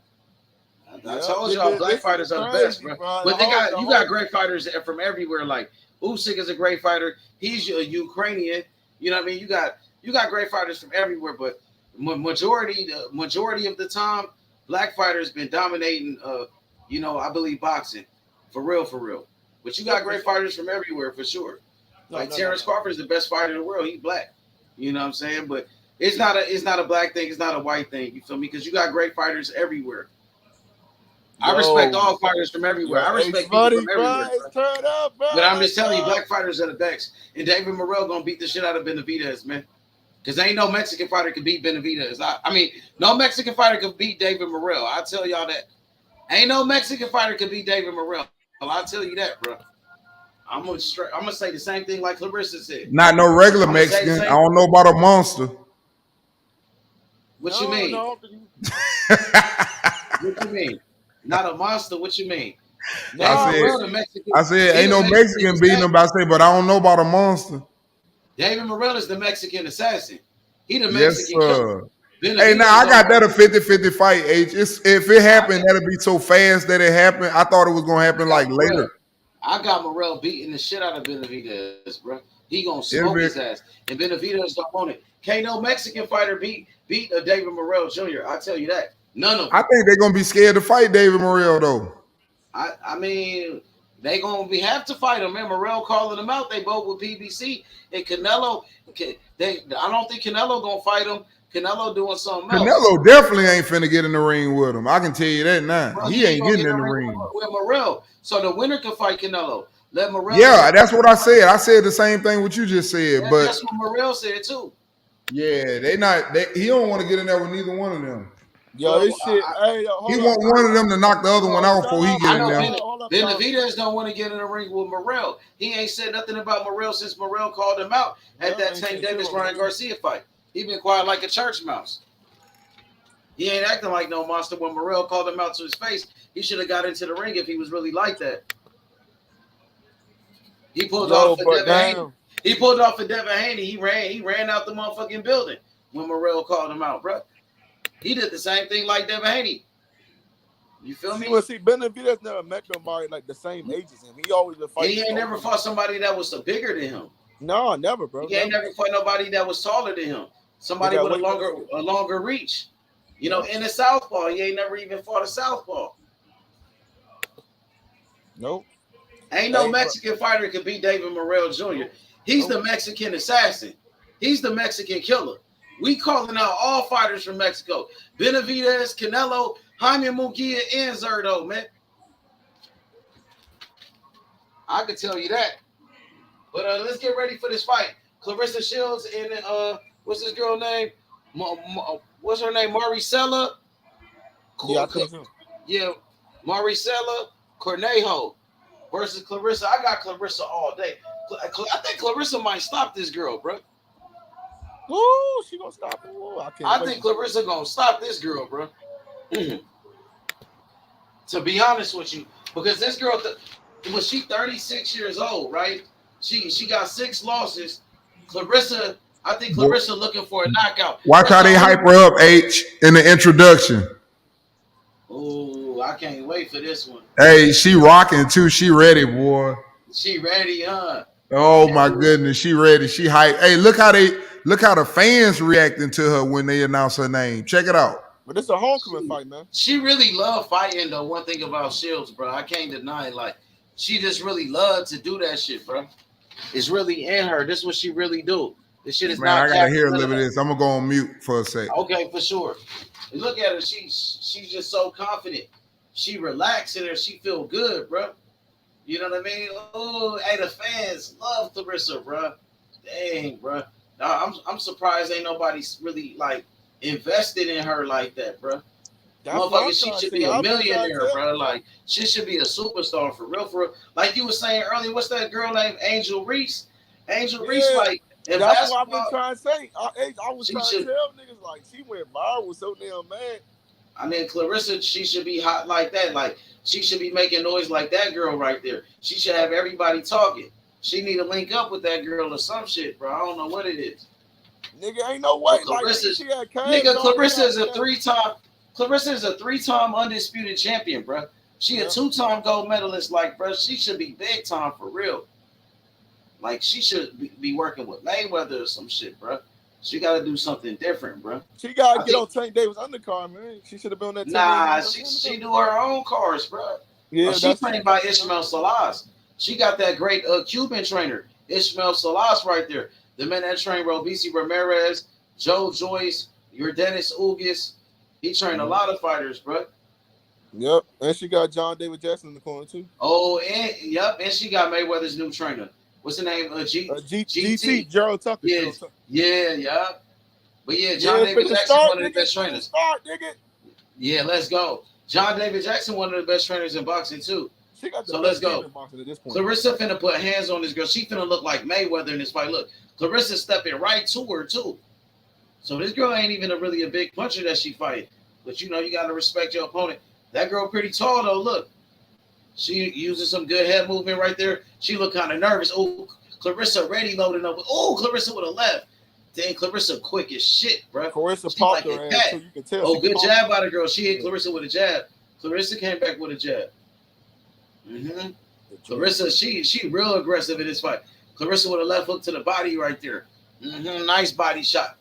I told y'all black fighters are the best, bro. But you got great fighters from everywhere. Like Usyk is a great fighter. He's a Ukrainian. You know what I mean? You got great fighters from everywhere, but majority of the time, black fighters been dominating. I believe boxing, for real. But you got great fighters from everywhere for sure. Terrence Crawford is the best fighter in the world. He's black. You know what I'm saying? But it's not a black thing. It's not a white thing. You feel me? Because you got great fighters everywhere. I respect all fighters from everywhere. I respect people from everywhere. Turn up, bro. But I'm just telling you, black fighters are the best. And David Morrell gonna beat the shit out of Benavidez, man. Because ain't no Mexican fighter can beat Benavidez. I mean, no Mexican fighter can beat David Morrell. I tell y'all that. Ain't no Mexican fighter can beat David Morrell. I'll tell you that, bro. I'm gonna say the same thing like Clarissa said. Not no regular Mexican. I don't know about a monster. What you mean? No. What you mean? Not a monster? What you mean? I said ain't no Mexican beating him. I say, but I don't know about a monster. David Morrell is the Mexican assassin. He the Yes, Mexican killer. Hey, now I got that a 50-50 fight, H. If it happened, that'd be so fast that it happened. I thought it was gonna happen like later. I got Morrell beating the shit out of Benavidez, bro. He gonna smoke his ass, and Benavidez don't want it. Can't no Mexican fighter beat a David Morrell Jr. I tell you that. None of them. I think they're gonna be scared to fight David Morrell though. I mean, they gonna have to fight him. Man, Morrell calling them out. They both with PBC and Canelo. I don't think Canelo gonna fight him. Canelo doing something else. Canelo definitely ain't finna get in the ring with him. I can tell you that now. Bro, he ain't getting in the ring with Morrell. So the winner can fight Canelo. Let Morrell. Yeah, that's what I said. I said the same thing what you just said, but that's what Morrell said too. Yeah, he don't want to get in there with neither one of them. Yo, this shit. He want one of them to knock the other one out before he get in there. Benavidez don't want to get in the ring with Morrell. He ain't said nothing about Morrell since Morrell called him out at that Tank Davis Ryan Garcia fight. He been quiet like a church mouse. He ain't acting like no monster when Morrell called him out to his face. He should have got into the ring if he was really like that. He pulled off for Devin Haney. He pulled off for Devin Haney. He ran out the motherfucking building when Morrell called him out, bro. He did the same thing like Devin Haney. You feel me? Well, see, Benavidez never met nobody like the same age as him. He always been fighting. He ain't never fought somebody that was bigger than him. No, never, bro. He ain't never fought nobody that was taller than him. Somebody with a longer reach. You know, in the southpaw, he ain't never even fought a southpaw. Nope. Ain't no Mexican fighter can beat David Morrell Jr. He's the Mexican assassin. He's the Mexican killer. We calling out all fighters from Mexico. Benavidez, Canelo, Jaime Munguia, and Zerdo, man. I can tell you that. But let's get ready for this fight. Clarissa Shields and what's this girl name? What's her name? Maricela? Yeah, Maricela Cornejo versus Clarissa. I got Clarissa all day. I think Clarissa might stop this girl, bro. Ooh, she gonna stop it. Ooh, I think Clarissa gonna stop this girl, bro. To be honest with you, because this girl, was she 36 years old, right? She got 6 losses. Clarissa, I think Clarissa looking for a knockout. Watch how they hype her up, H, in the introduction. Ooh, I can't wait for this one. Hey, she rocking too. She ready, boy. She ready, huh? Oh my goodness, she ready. She hype. Hey, look how the fans reacting to her when they announce her name. Check it out. But it's a homecoming fight, man. She really loved fighting, though. One thing about Shields, bro, I can't deny it. Like, she just really loved to do that shit, bro. It's really in her. This is what she really do. This shit is not. I gotta hear a little bit of this. I'm gonna go on mute for a sec. Okay, for sure. Look at her. She's just so confident. She relaxed in her. She feel good, bro. You know what I mean? Oh, hey, the fans love Clarissa, bro. Dang, bro. I'm surprised ain't nobody really like invested in her like that, bro. Motherfucker, she should be a millionaire, bro. Like, she should be a superstar for real, for real. Like you were saying earlier, what's that girl named Angel Reese? Angel Reese, like, that's what I've been trying to say. I was trying to tell niggas, like, she went viral so damn mad. I mean, Clarissa, she should be hot like that. Like, she should be making noise like that girl right there. She should have everybody talking. She need to link up with that girl or some shit, bro. I don't know what it is. Nigga, ain't no way. Clarissa is a 3-time undisputed champion, bro. She a 2-time gold medalist, like, bro. She should be big time for real. Like, she should be working with Mayweather or some shit, bro. She got to do something different, bro. She got to get on Tank Davis undercard, man. She should have been on that. Nah, she do her own cars, bro. Yeah, she trained by Ismael Salas. She got that great Cuban trainer, Ismael Salas, right there. The man that trained Robisi Ramirez, Joe Joyce, your Dennis Ugas. He trained a lot of fighters, bro. Yep, and she got John David Jackson in the corner too. Oh, and she got Mayweather's new trainer. What's the name? GT Gerald Tucker. Yeah. But yeah, John David Jackson, one of the best trainers. Nigga. Yeah, let's go. John David Jackson, one of the best trainers in boxing too. She got the So best let's go. in boxing at this point. Clarissa finna put hands on this girl. She finna look like Mayweather in this fight. Look, Clarissa stepping right to her too. So this girl ain't even really a big puncher that she fight. But you know, you gotta respect your opponent. That girl pretty tall though. Look, she using some good head movement right there. She look kind of nervous. Oh, Clarissa ready loading up. Oh, Clarissa with a left. Dang, Clarissa quick as shit, bro. Clarissa she popped like her a ass, cat. so you can tell. Oh, good jab by the girl. She hit Clarissa with a jab. Clarissa came back with a jab. Mm-hmm. Clarissa, she real aggressive in this fight. Clarissa with a left hook to the body right there. Mm-hmm. Nice body shot.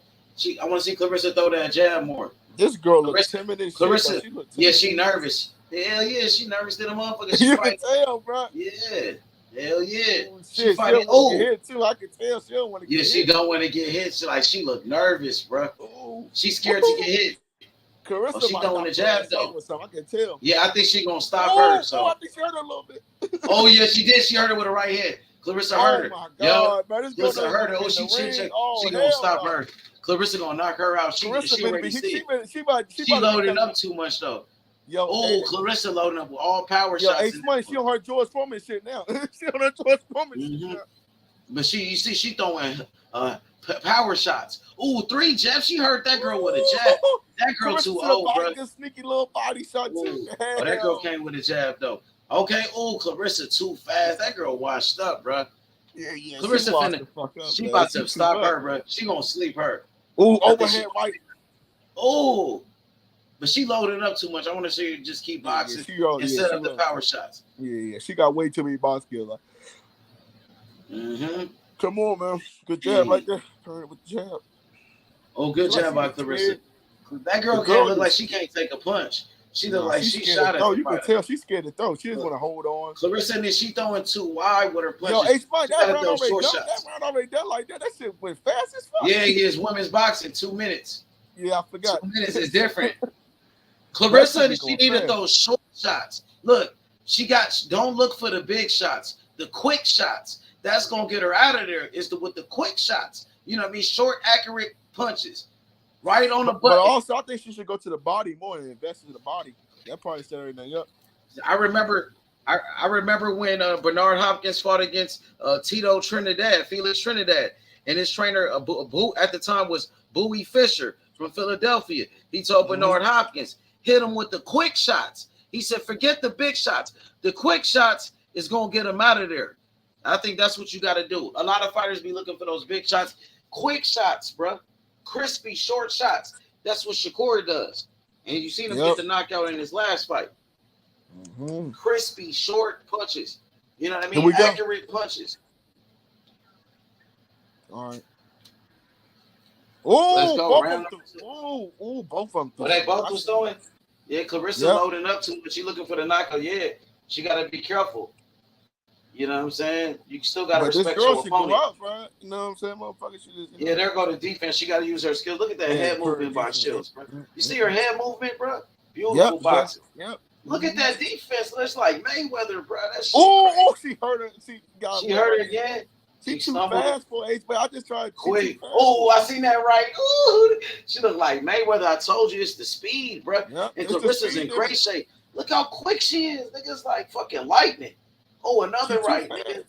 I want to see Clarissa throw that jab more. This girl looks timid as shit. Clarissa, yeah, she nervous. Hell yeah, she nervous than a motherfucker. She You fighting. can tell, bro. Yeah. Hell yeah. Oh, She shit, fighting. she don't want to get hit too. I can tell she don't want to get hit. She don't want to get hit. She look nervous, bro. She's scared to get hit. Clarissa she throwing the jab though. I can tell. Yeah, I think she gonna stop her. So. I think she hurt her a little bit. Oh yeah, she did. She hurt her with her right hand. Clarissa hurt her. Oh my god, bro. This Clarissa girl hurt her. Oh, in the ring. she gonna stop her. Clarissa gonna knock her out. She loading up too much though. Yo, Clarissa loading up with all power shots. Hey, money, she on her George Foreman shit now. She on her George Foreman shit now. But she throwing power shots. Ooh, 3 jabs. She hurt that girl with a jab. That girl too old, bro. Sneaky little body shot too. Oh, that girl came with a jab though. Okay. Ooh, Clarissa too fast. That girl washed up, bro. Yeah. Clarissa she about to stop her, bro. She gonna sleep her. Ooh, overhead right. Ooh. But she loaded up too much. I want to see her just keep boxing and set up the power shots. Yeah. She got way too many box skills. Mm-hmm. Come on, man. Good jab right there. Turn it with the jab. Oh, good jab by Clarissa. That girl can't look like she can't take a punch. She look like she shot at it. You can tell she's scared to throw. She just want to hold on. Clarissa, and then she throwing too wide with her punches. Yo, H-Mike, that round already done like that. That shit went fast as fuck. Yeah, it's women's boxing, 2 minutes. Yeah, I forgot. 2 minutes is different. Clarissa, she need to throw short shots. Look, don't look for the big shots. The quick shots. That's gonna get her out of there. With the quick shots. You know what I mean? Short, accurate punches. Right on the button. But also, I think she should go to the body more and invest in the body. That probably set everything up. I remember when Bernard Hopkins fought against Felix Trinidad, and his trainer at the time was Bowie Fisher from Philadelphia. He told Bernard Hopkins, hit him with the quick shots. He said, forget the big shots. The quick shots is gonna get him out of there. I think that's what you got to do. A lot of fighters be looking for those big shots, quick shots, bro. Crispy, short shots. That's what Shakur does. And you seen him get the knockout in his last fight. Crispy, short punches. You know what I mean? Accurate punches. All right. Oh, both of them. What they both was doing? Yeah, Clarissa loading up too, but she looking for the knockout. Yeah, she got to be careful. You know what I'm saying? You still got to respect your opponent. Go up, right? You know what I'm saying? Motherfucker, yeah, there go to defense. She got to use her skills. Look at that head movement by Shields, bro. You see her head movement, bro? Beautiful boxing. Yep. Look at that defense. That's like Mayweather, bro. That shit. Oh, she hurt her. She hurt her again. She too fast for H, but I just tried quick. Oh, I seen that right. Ooh, she look like Mayweather. I told you it's the speed, bro. Yep, and Clarissa's in great shape. Look how quick she is. Nigga's like fucking lightning. Oh, another right, nigga.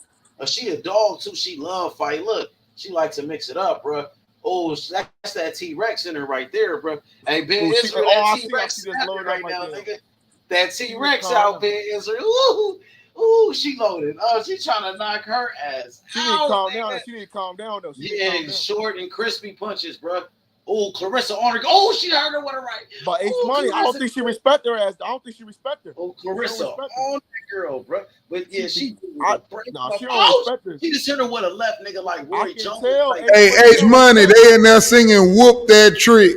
She a dog too. She love fight. Look, she like to mix it up, bro. Oh, that's that T-Rex in her right there, bro. Hey, Ben Israel, that T-Rex right now, nigga. That T-Rex out, Ben Israel. Ooh, she loaded. Oh, she trying to knock her ass. She need to calm down. She need to calm down though. Yeah, short and crispy punches, bro. Oh, Clarissa on her. Oh, she hurt her with her right. But H Money, I don't think she respect her ass. I don't think she respect her. Oh, Clarissa on that girl, bro. But yeah, she don't respect her. She just hit her with a left, nigga, like Roy Jones. Hey, H Money, they in there singing "Whoop That Trick."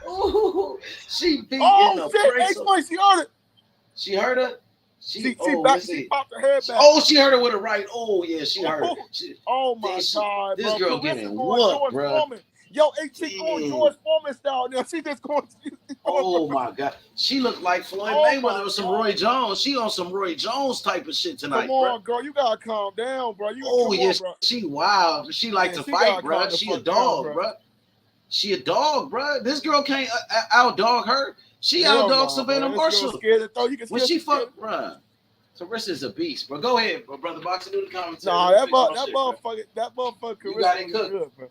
Ooh, she beat in the H Money, she hurt it. She hurt her. She popped her head back. Oh, she hurt her with a right. Oh, yeah, she hurt her. Oh, my God, this girl getting whooped, bro. Yo, HT going George Foreman style. Now she just going. Oh, my God. She looked like Floyd Mayweather or some Roy Jones. She on some Roy Jones type of shit tonight, Come on, girl. You got to calm down, bro. She wild. She like to fight, bro. She a dog, bro. She a dog, bro. This girl can't outdog her. She outdogged Savannah Marshall. Scared to throw. You can when she fucked, bro. Carissa's a beast, bro. Go ahead, bro. Brother Boxer, do the commentary. Nah, that motherfucker, Carissa look good, bro.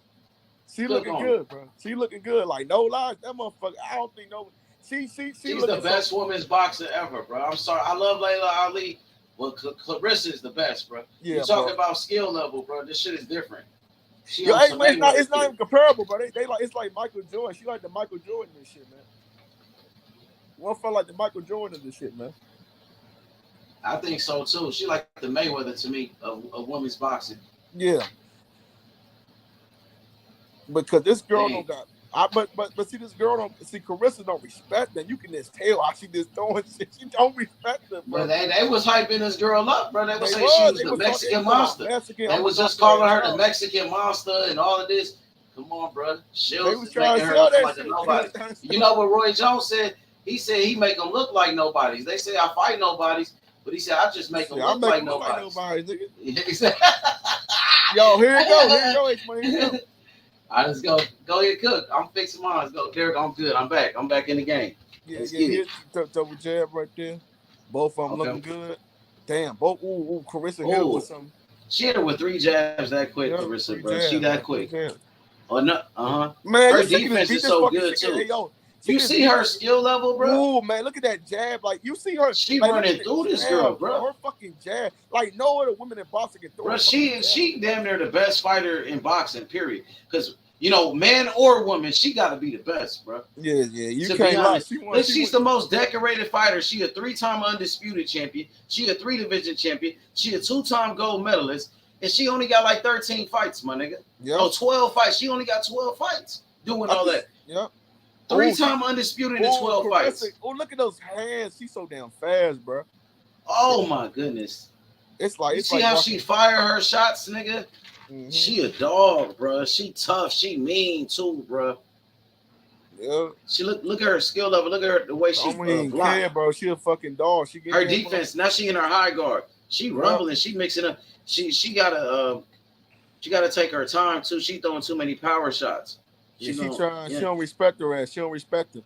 She looking good, bro. She looking good. Like no lies, that motherfucker. I don't think no. She's the best women's boxer ever, bro. I'm sorry. I love Layla Ali. Well, Clarissa is the best, bro. Yeah, you're talking about skill level, bro. This shit is different. It's not even comparable, bro. They like it's like Michael Jordan. She like the Michael Jordan and shit, man. One felt like the Michael Jordan of this shit, man. I think so too. She like the Mayweather to me of women's boxing. Yeah. Because this girl don't got. But see, this girl don't see. Carissa don't respect that. You can just tell how she just throwing shit. She don't respect them, bro. But they was hyping this girl up, bro. They was saying she was the Mexican monster. They was just calling her the Mexican monster and all of this. Come on, bro. Shields is making her look like nobody. You know what Roy Jones said? He said he make them look like nobodies. They say I fight nobodies, but he said I just make them look like nobodies. Yo, here it go. Here it go. I just go ahead, cook. I'm fixing mine. Let's go. Derek, I'm good. I'm back. I'm back in the game. Yeah. Double jab right there. Both of them looking good. Damn. Both. Ooh, Carissa hit with something. She hit her with 3 jabs that quick, Carissa, bro. She that quick. Oh no. Man, her defense is so good too. Hey, yo, you see her skill level, bro? Ooh, man, look at that jab. Like you see her. She like, running through this girl, bro. Her fucking jab. Like no other women in boxing can throw. Bro, she damn near the best fighter in boxing. Period. Because you know, man or woman, she got to be the best, bro. Yeah. You can't lie. She's the most decorated fighter. She a 3-time undisputed champion. She a 3-division champion. She a 2-time gold medalist. And she only got like 13 fights, my nigga. Yep. Oh, 12 fights. She only got 12 fights doing all that. Yep. 3-time undisputed in 12 fights. Oh, look at those hands. She's so damn fast, bro. Oh, my goodness. It's like... You see how she fire her shots, nigga? Mm-hmm. She a dog, bro. She tough. She mean, too, bro. Yeah. She look at her skill level. Look at her the way she block. Bro. She a fucking dog. She her defense. Now she in her high guard. She rumbling. She mixing up. She gotta take her time too. She throwing too many power shots. She don't respect her ass. She don't respect her.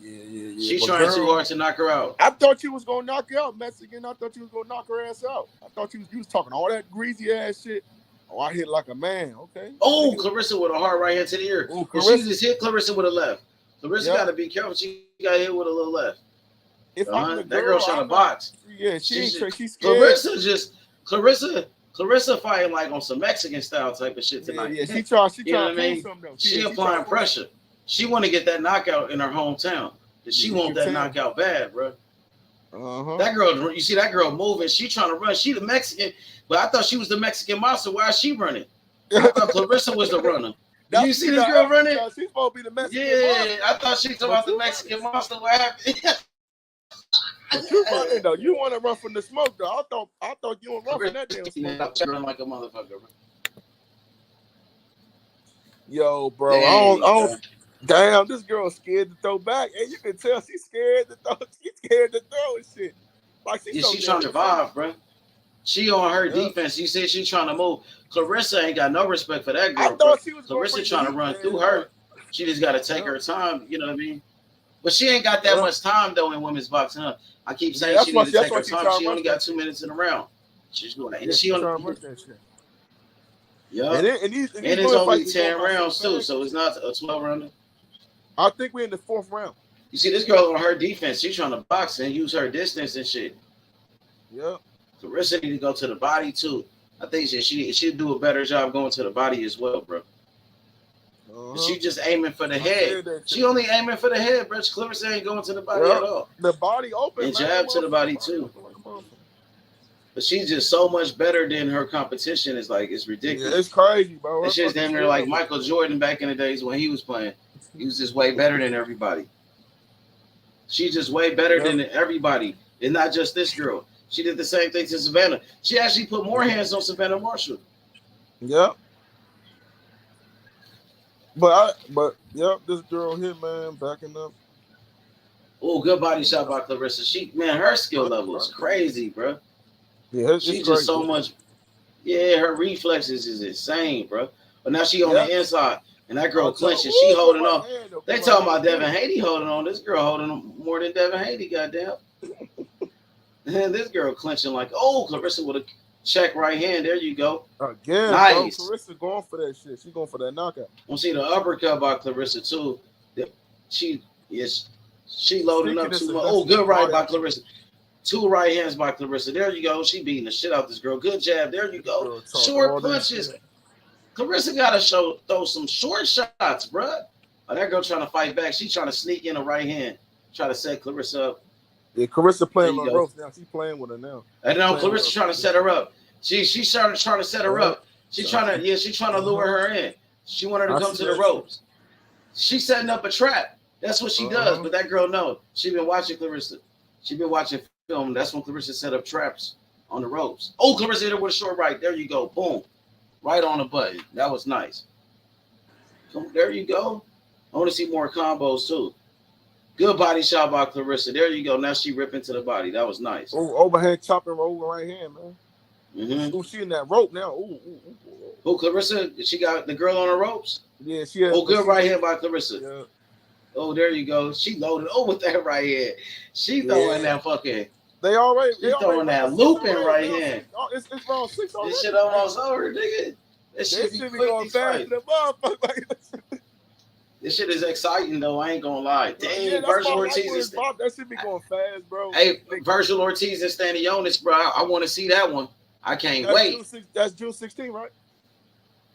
Yeah. She's trying too hard to knock her out. I thought you was gonna knock her out, Mexican. I thought you was gonna knock her ass out. I thought you was talking all that greasy ass shit. Oh, I hit like a man. Okay. Oh, Clarissa with a hard right hand to the ear. Ooh, she just hit Clarissa with a left. Clarissa gotta be careful. She got hit with a little left. If that girl trying to box. Yeah, she's scared. Clarissa fighting like on some Mexican style type of shit tonight. Yeah, she trying to do something though. She applying pressure. She want to get that knockout in her hometown. She want that knockout bad, bro. That girl, you see that girl moving. She trying to run. She the Mexican, but I thought she was the Mexican monster. Why is she running? I thought Clarissa was the runner. You see this girl running? She's supposed to be the Mexican monster. I thought she was about the Mexican monster. What happened? But you running though. You want to run from the smoke though. I thought you would run from that damn smoke. Run like a motherfucker, bro. Yo, bro. I don't. Damn, this girl's scared to throw back, and you can tell she's scared to throw. She's scared to throw and shit. Like she's trying to survive, bro. She on her defense. You said she's trying to move. Clarissa ain't got no respect for that girl. I thought she was Clarissa trying to run through her. She just got to take her time. You know what I mean? But she ain't got that much time though in women's boxing. Huh? I keep saying she needs to take her time. She only got 2 minutes in the round. She's going. And she on. Yeah. And it's only 10 rounds too, so it's not a 12 rounder. I think we're in the 4th round. You see, this girl on her defense, she's trying to box and use her distance and shit. Yeah. Clarissa need to go to the body too. I think she'd do a better job going to the body as well, bro. She just aiming for the head. She only aiming for the head, bro. Clarissa ain't going to the body at all. The body open. And jab to the body too. But she's just so much better than her competition. It's ridiculous. Yeah, it's crazy, bro. It's just damn near like Michael Jordan back in the days when he was playing. He was just way better than everybody. She's just way better than everybody. And not just this girl. She did the same thing to Savannah. She actually put more hands on Savannah Marshall. Yep. But this girl here, man, backing up. Oh, good body shot by Clarissa. Her skill level is crazy, bro. Yeah, she's just so much. Yeah, her reflexes is insane, bro. But now she on the inside. And that girl clinching, she holding on. They talking about Devin Haney holding on. This girl holding on more than Devin Haney, goddamn. And this girl clinching like, oh, Clarissa with a check right hand. There you go. Again, nice. Bro, Clarissa going for that shit. She going for that knockout. We'll see the uppercut by Clarissa too. She loading up too much. Oh, good right by Clarissa. 2 right hands by Clarissa. There you go. She beating the shit out this girl. Good jab. There you go. Short punches. Clarissa got to throw some short shots, bruh. Oh, that girl trying to fight back. She trying to sneak in a right hand. Try to set Clarissa up. Yeah, Clarissa playing on the ropes now. She's playing with her now. And now Clarissa trying to set her up. She's trying to set her up. She's trying to lure her in. She want her to come to the ropes. She's setting up a trap. That's what she does. But that girl knows. She been watching Clarissa. She been watching film. That's when Clarissa set up traps on the ropes. Oh, Clarissa hit her with a short right. There you go. Boom. Right on the button. That was nice. There you go. I want to see more combos too. Good body shot by Clarissa. There you go. Now she ripping to the body. That was nice. Oh, overhand chopping over right hand, man. Mm-hmm. Oh, she in that rope now. Oh, Clarissa, she got the girl on the ropes? Yeah, she has. Oh, good right hand by Clarissa. Yeah. Oh, there you go. She loaded. Oh, with that right hand. She throwing that fucking. She throwing that looping right hand. It's round 6 already. This shit almost over, nigga. This shit be going fast. This shit is exciting though. I ain't gonna lie. Dang, yeah, Virgil Ortiz is. That shit be going fast, bro. Hey, Virgil Ortiz and Stanionis, bro. I want to see that one. I can't wait. That's June 16, right?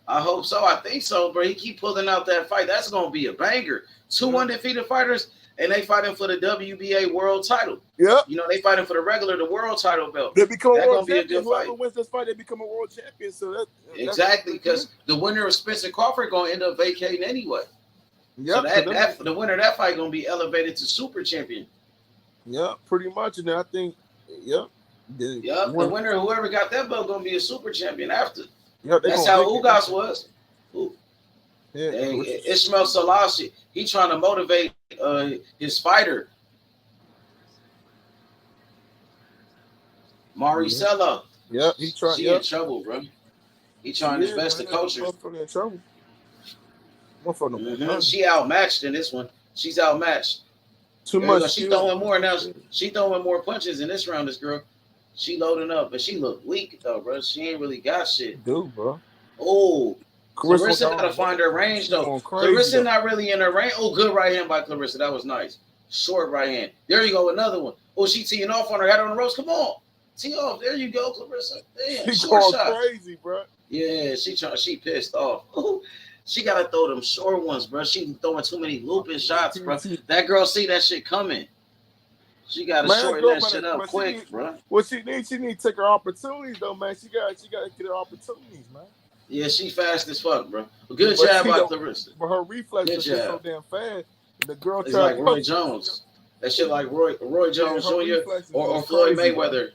I hope so. I think so, bro. He keep pulling out that fight. That's gonna be a banger. 2 undefeated fighters, and they fighting for the WBA world title. Yep. You know, they fighting for the world title belt. They become a world champion. Whoever wins this fight, they become a world champion. So exactly, because the winner of Spence and Crawford gonna end up vacating anyway. Yep, so the winner of that fight gonna be elevated to super champion. Yeah, pretty much. And I think, the winner, whoever got that belt, gonna be a super champion after. Yep, that's how Ugas was. Yeah, Ismail Salashi, he trying to motivate his fighter. Maricela. Yeah, he trying. She in trouble, bro. He trying his best to coach her. In trouble. She outmatched in this one. She's outmatched. Too much. She throwing more now. She throwing more punches in this round. This girl, she loading up, but she look weak though, bro. She ain't really got shit. Dude, bro. Oh, Clarissa gotta find her range though. Clarissa not really in her range. Oh, good right hand by Clarissa. That was nice. Short right hand. There you go. Another one. Oh, she teeing off on her. Had her on the ropes. Come on. Tee off. There you go, Clarissa. Damn. She going crazy, bro. Yeah, she pissed off. She gotta throw them short ones, bro. She throwing too many looping shots, bro. That girl see that shit coming. She gotta shorten that shit up quick, bro. What she need to take her opportunities though, man. She gotta get her opportunities, man. Yeah, she fast as fuck, bro. Good jab by Clarissa. But her reflexes are so damn fast. The girl it's like Roy Jones. That shit like Roy Jones Jr. or Floyd Mayweather.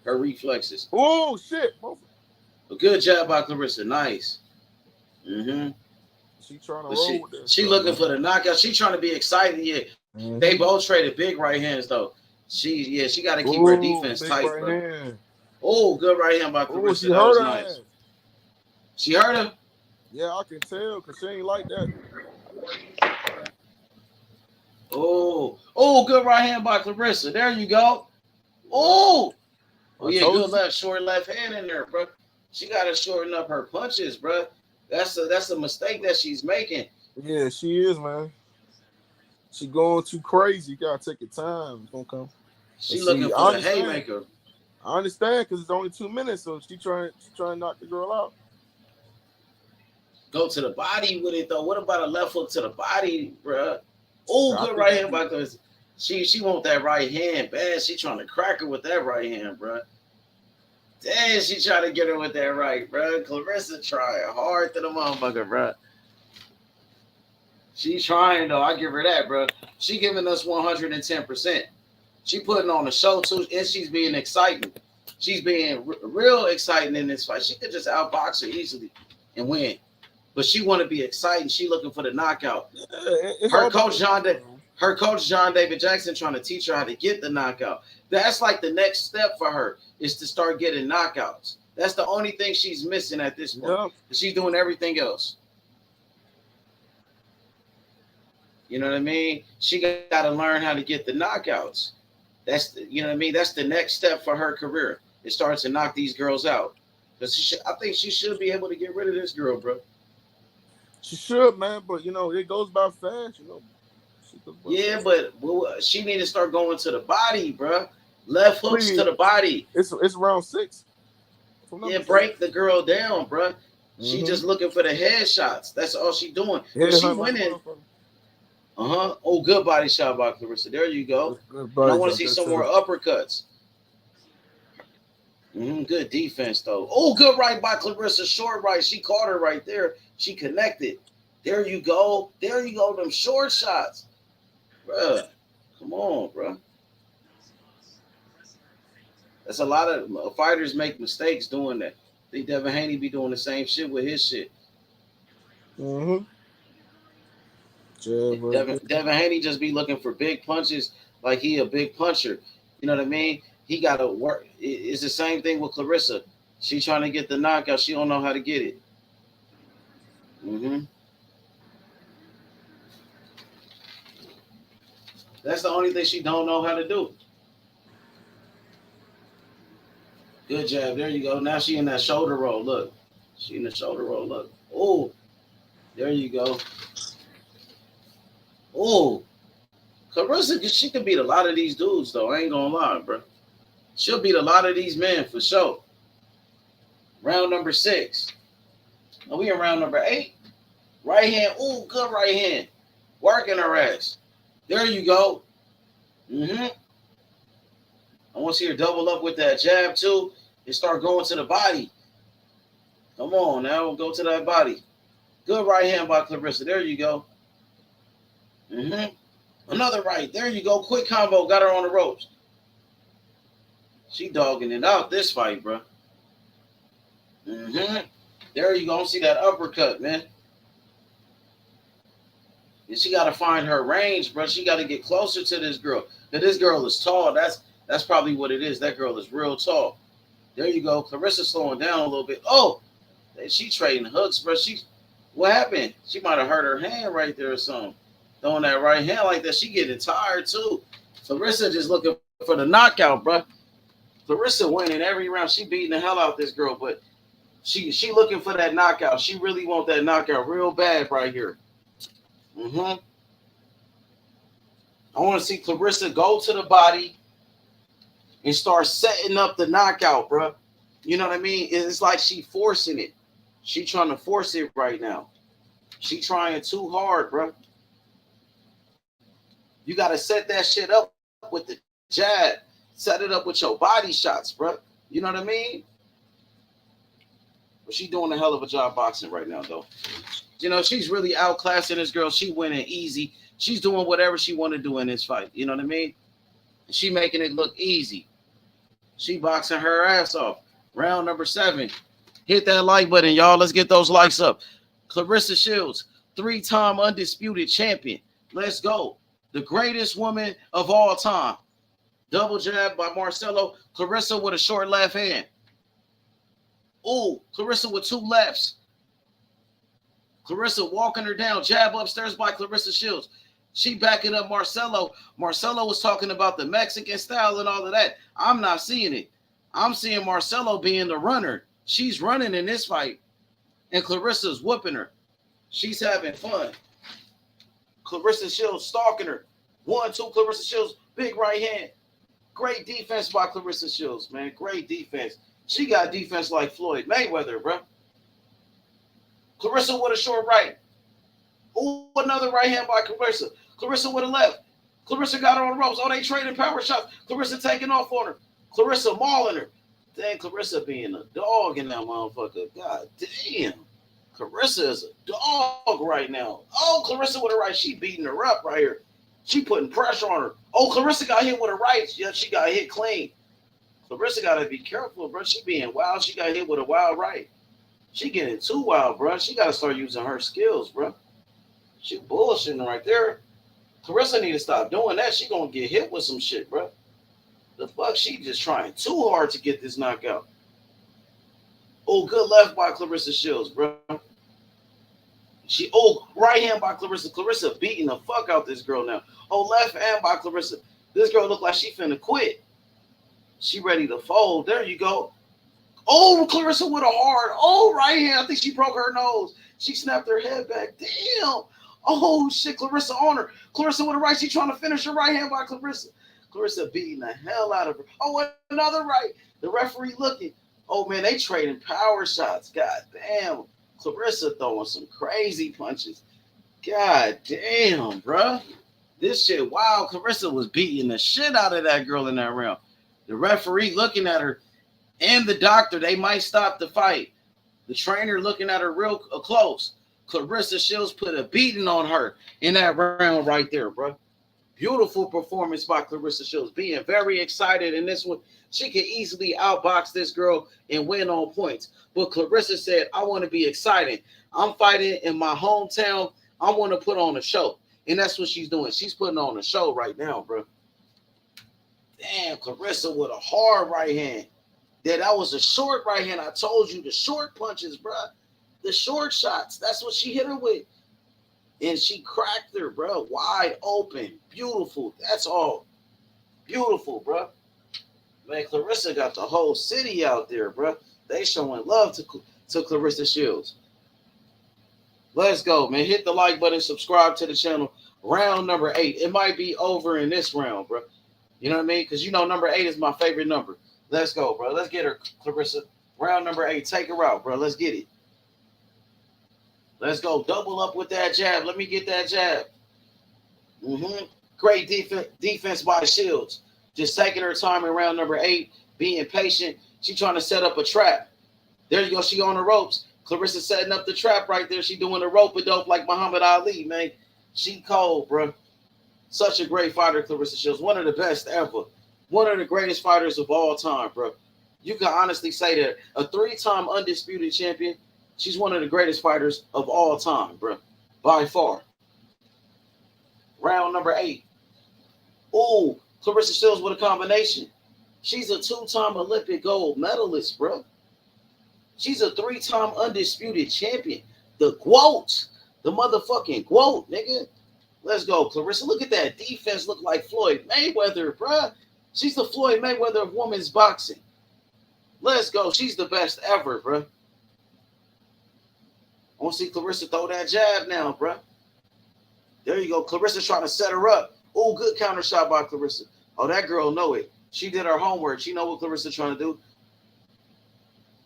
Her reflexes. Oh shit! A good jab by Clarissa. Nice. She trying to roll with this. She looking for the knockout. She trying to be excited. Yeah. They both traded big right hands though. She got to keep her defense tight, bro. Oh, good right hand by Clarissa. That was nice. She hurt her? Yeah, I can tell because she ain't like that. Oh, good right hand by Clarissa. There you go. Oh yeah, good short left hand in there, bro. She got to shorten up her punches, bro. That's a mistake that she's making. Yeah, she is, man. She going too crazy. You gotta take your time. It's gonna come. She looking for the haymaker. I understand because it's only 2 minutes, so she trying to knock the girl out. Go to the body with it though. What about a left hook to the body, bro? Oh, good right hand by Clarissa. She want that right hand bad. She trying to crack her with that right hand, bro. Damn, she trying to get her with that right, bro. Clarissa trying hard to the motherfucker, bro. She's trying though. I give her that, bro. She giving us 110%. She putting on a show too, and she's being exciting. She's being real exciting in this fight. She could just outbox her easily and win, but she want to be exciting. She looking for the knockout. Her coach John David Jackson trying to teach her how to get the knockout. That's like the next step for her is to start getting knockouts. That's the only thing she's missing at this point. She's doing everything else. You know what I mean? She got to learn how to get the knockouts. That's the, you know what I mean? That's the next step for her career. It starts to knock these girls out. Because I think she should be able to get rid of this girl, bro. She should, man, but it goes by fast, Yeah, but she need to start going to the body, bro. Left hooks to the body. It's round 6. Yeah, break the girl down, bro. She just looking for the headshots. That's all she doing. But she winning. Oh, good body shot by Clarissa. There you go. And I want to see some more uppercuts. Good defense, though. Oh, good right by Clarissa. Short right. She caught her right there. She connected. There you go. There you go. Them short shots. Bruh. Come on, bro. That's a lot of fighters make mistakes doing that. I think Devin Haney be doing the same shit with his shit. Devin Haney just be looking for big punches like he a big puncher. You know what I mean? He got to work. It's the same thing with Clarissa. She trying to get the knockout. She don't know how to get it. That's the only thing she don't know how to do. Good jab. There you go. Now she in that shoulder roll. Look. She in the shoulder roll. Look. Oh. There you go. Oh. Clarissa, she can beat a lot of these dudes, though. I ain't gonna lie, bro. She'll beat a lot of these men for sure. Round number 6. Are we in round number 8? Right hand. Oh, good right hand. Working her ass. There you go. I want to see her double up with that jab, too, and start going to the body. Come on, now we'll go to that body. Good right hand by Clarissa. There you go. Another right. There you go. Quick combo. Got her on the ropes. She dogging it out this fight, bro. There you go. See that uppercut, man. And she got to find her range, bro. She got to get closer to this girl. Now, this girl is tall. That's probably what it is. That girl is real tall. There you go. Clarissa slowing down a little bit. Oh, she trading hooks, bro. What happened? She might have hurt her hand right there or something. Throwing that right hand like that. She getting tired, too. Clarissa just looking for the knockout, bro. Clarissa winning every round. She beating the hell out this girl, but she looking for that knockout. She really want that knockout real bad right here. I want to see Clarissa go to the body and start setting up the knockout, bro. You know what I mean? It's like she forcing it. She trying to force it right now. She trying too hard, bro. You got to set that shit up with the jab. Set it up with your body shots, bro. You know what I mean? But she doing a hell of a job boxing right now, though. You know, she's really outclassing this girl. She winning easy. She's doing whatever she want to do in this fight. You know what I mean? She making it look easy. She boxing her ass off. Round number 7. Hit that like button, y'all. Let's get those likes up. Clarissa Shields, 3-time undisputed champion. Let's go. The greatest woman of all time. Double jab by Marcelo. Clarissa with a short left hand. Ooh, Clarissa with 2 lefts. Clarissa walking her down. Jab upstairs by Clarissa Shields. She backing up Marcelo. Marcelo was talking about the Mexican style and all of that. I'm not seeing it. I'm seeing Marcelo being the runner. She's running in this fight. And Clarissa's whooping her. She's having fun. Clarissa Shields stalking her. 1-2, Clarissa Shields. Big right hand. Great defense by Clarissa Shields, man. Great defense. She got defense like Floyd Mayweather, bro. Clarissa with a short right. Ooh, another right hand by Clarissa. Clarissa with a left. Clarissa got her on the ropes. Oh, they trading power shots. Clarissa taking off on her. Clarissa mauling her. Dang, Clarissa being a dog in that motherfucker. God damn. Clarissa is a dog right now. Oh, Clarissa with a right. She beating her up right here. She putting pressure on her. Oh, Clarissa got hit with a right. Yeah, she got hit clean. Clarissa got to be careful, bro. She being wild. She got hit with a wild right. She getting too wild, bro. She got to start using her skills, bro. She bullshitting right there. Clarissa need to stop doing that. She going to get hit with some shit, bro. The fuck? She just trying too hard to get this knockout. Oh, good left by Clarissa Shields, bro. Right hand by Clarissa. Clarissa beating the fuck out this girl now. Oh, left hand by Clarissa. This girl look like she finna quit. She ready to fold. There you go. Oh, Clarissa with a hard. Right hand. I think she broke her nose. She snapped her head back. Damn. Oh shit, Clarissa on her. Clarissa with a right. She trying to finish her right hand by Clarissa. Clarissa beating the hell out of her. Oh, another right. The referee looking. Oh man, they trading power shots. God damn. Clarissa throwing some crazy punches. God damn, bruh. This shit, wow. Clarissa was beating the shit out of that girl in that round. The referee looking at her and the doctor, they might stop the fight. The trainer looking at her real close. Clarissa Shields put a beating on her in that round right there, bro. Beautiful performance by Clarissa Shields. Being very excited in this one. She could easily outbox this girl and win on points. But Clarissa said, I want to be excited. I'm fighting in my hometown. I want to put on a show. And that's what she's doing. She's putting on a show right now, bro. Damn, Clarissa with a hard right hand. Yeah, that was a short right hand. I told you, the short punches, bro. The short shots. That's what she hit her with. And she cracked her, bro. Wide open. Beautiful. That's all. Beautiful, bro. Man, Clarissa got the whole city out there, bro. They showing love to Clarissa Shields. Let's go, man. Hit the like button. Subscribe to the channel. Round number 8. It might be over in this round, bro. You know what I mean? Because you know number 8 is my favorite number. Let's go, bro. Let's get her, Clarissa. Round number 8. Take her out, bro. Let's get it. Let's go. Double up with that jab. Let me get that jab. Great defense by Shields. Just taking her time in round number 8. Being patient. She trying to set up a trap. There you go. She on the ropes. Clarissa setting up the trap right there. She doing the rope-a-dope like Muhammad Ali, man. She cold, bro. Such a great fighter, Clarissa Shields. One of the best ever. One of the greatest fighters of all time, bro. You can honestly say that. A 3-time undisputed champion. She's one of the greatest fighters of all time, bro. By far. Round number 8. Oh, Clarissa Shields with a combination. She's a 2-time Olympic gold medalist, bro. She's a 3-time undisputed champion. The GOAT. The motherfucking GOAT, nigga. Let's go, Clarissa. Look at that defense. Look like Floyd Mayweather, bro. She's the Floyd Mayweather of women's boxing. Let's go. She's the best ever, bro. I want to see Clarissa throw that jab now, bro. There you go. Clarissa's trying to set her up. Oh, good counter shot by Clarissa. Oh, that girl know it. She did her homework. She know what Clarissa's trying to do.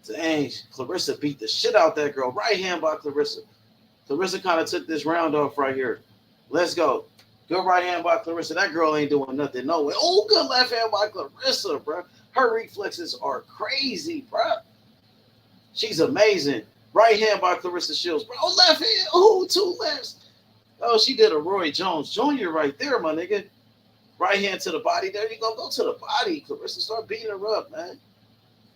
Dang, Clarissa beat the shit out that girl. Right hand by Clarissa. Clarissa kind of took this round off right here. Let's go. Good right hand by Clarissa. That girl ain't doing nothing. No way. Oh, good left hand by Clarissa, bro. Her reflexes are crazy, bro. She's amazing. Right hand by Clarissa Shields, bro. Oh, left hand. Oh, 2 lefts. Oh, she did a Roy Jones Jr. right there, my nigga. Right hand to the body. There you go. Go to the body. Clarissa, start beating her up, man.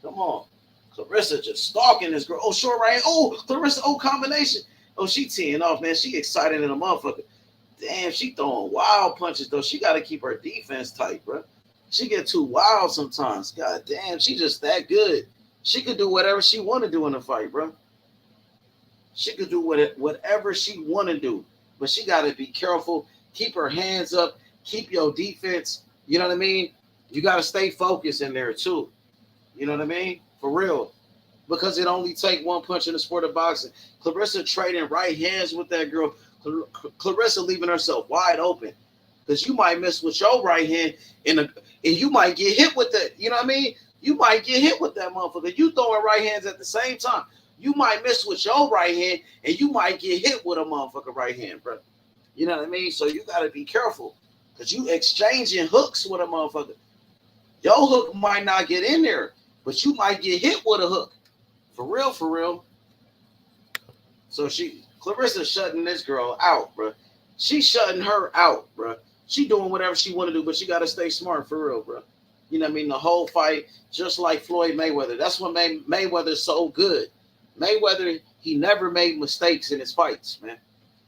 Come on. Clarissa just stalking this girl. Oh, short right hand. Oh, Clarissa. Oh, combination. Oh, she teeing off, man. She excited in a motherfucker. Damn, she throwing wild punches, though. She got to keep her defense tight, bro. She get too wild sometimes. God damn, she just that good. She could do whatever she want to do in a fight, bro. She could do whatever she want to do. But she got to be careful. Keep her hands up. Keep your defense. You know what I mean? You got to stay focused in there, too. You know what I mean? For real. Because it only take one punch in the sport of boxing. Clarissa trading right hands with that girl. Clarissa leaving herself wide open. Because you might miss with your right hand and you might get hit with that. You know what I mean? You might get hit with that motherfucker. You throwing right hands at the same time. You might miss with your right hand and you might get hit with a motherfucker right hand, bro. You know what I mean? So you got to be careful. Because you exchanging hooks with a motherfucker. Your hook might not get in there, but you might get hit with a hook. For real, for real. So Clarissa shutting this girl out, bro. She's shutting her out, bro. She doing whatever she want to do, but she got to stay smart, for real, bro. You know what I mean? The whole fight, just like Floyd Mayweather. That's what made Mayweather so good. Mayweather, he never made mistakes in his fights, man.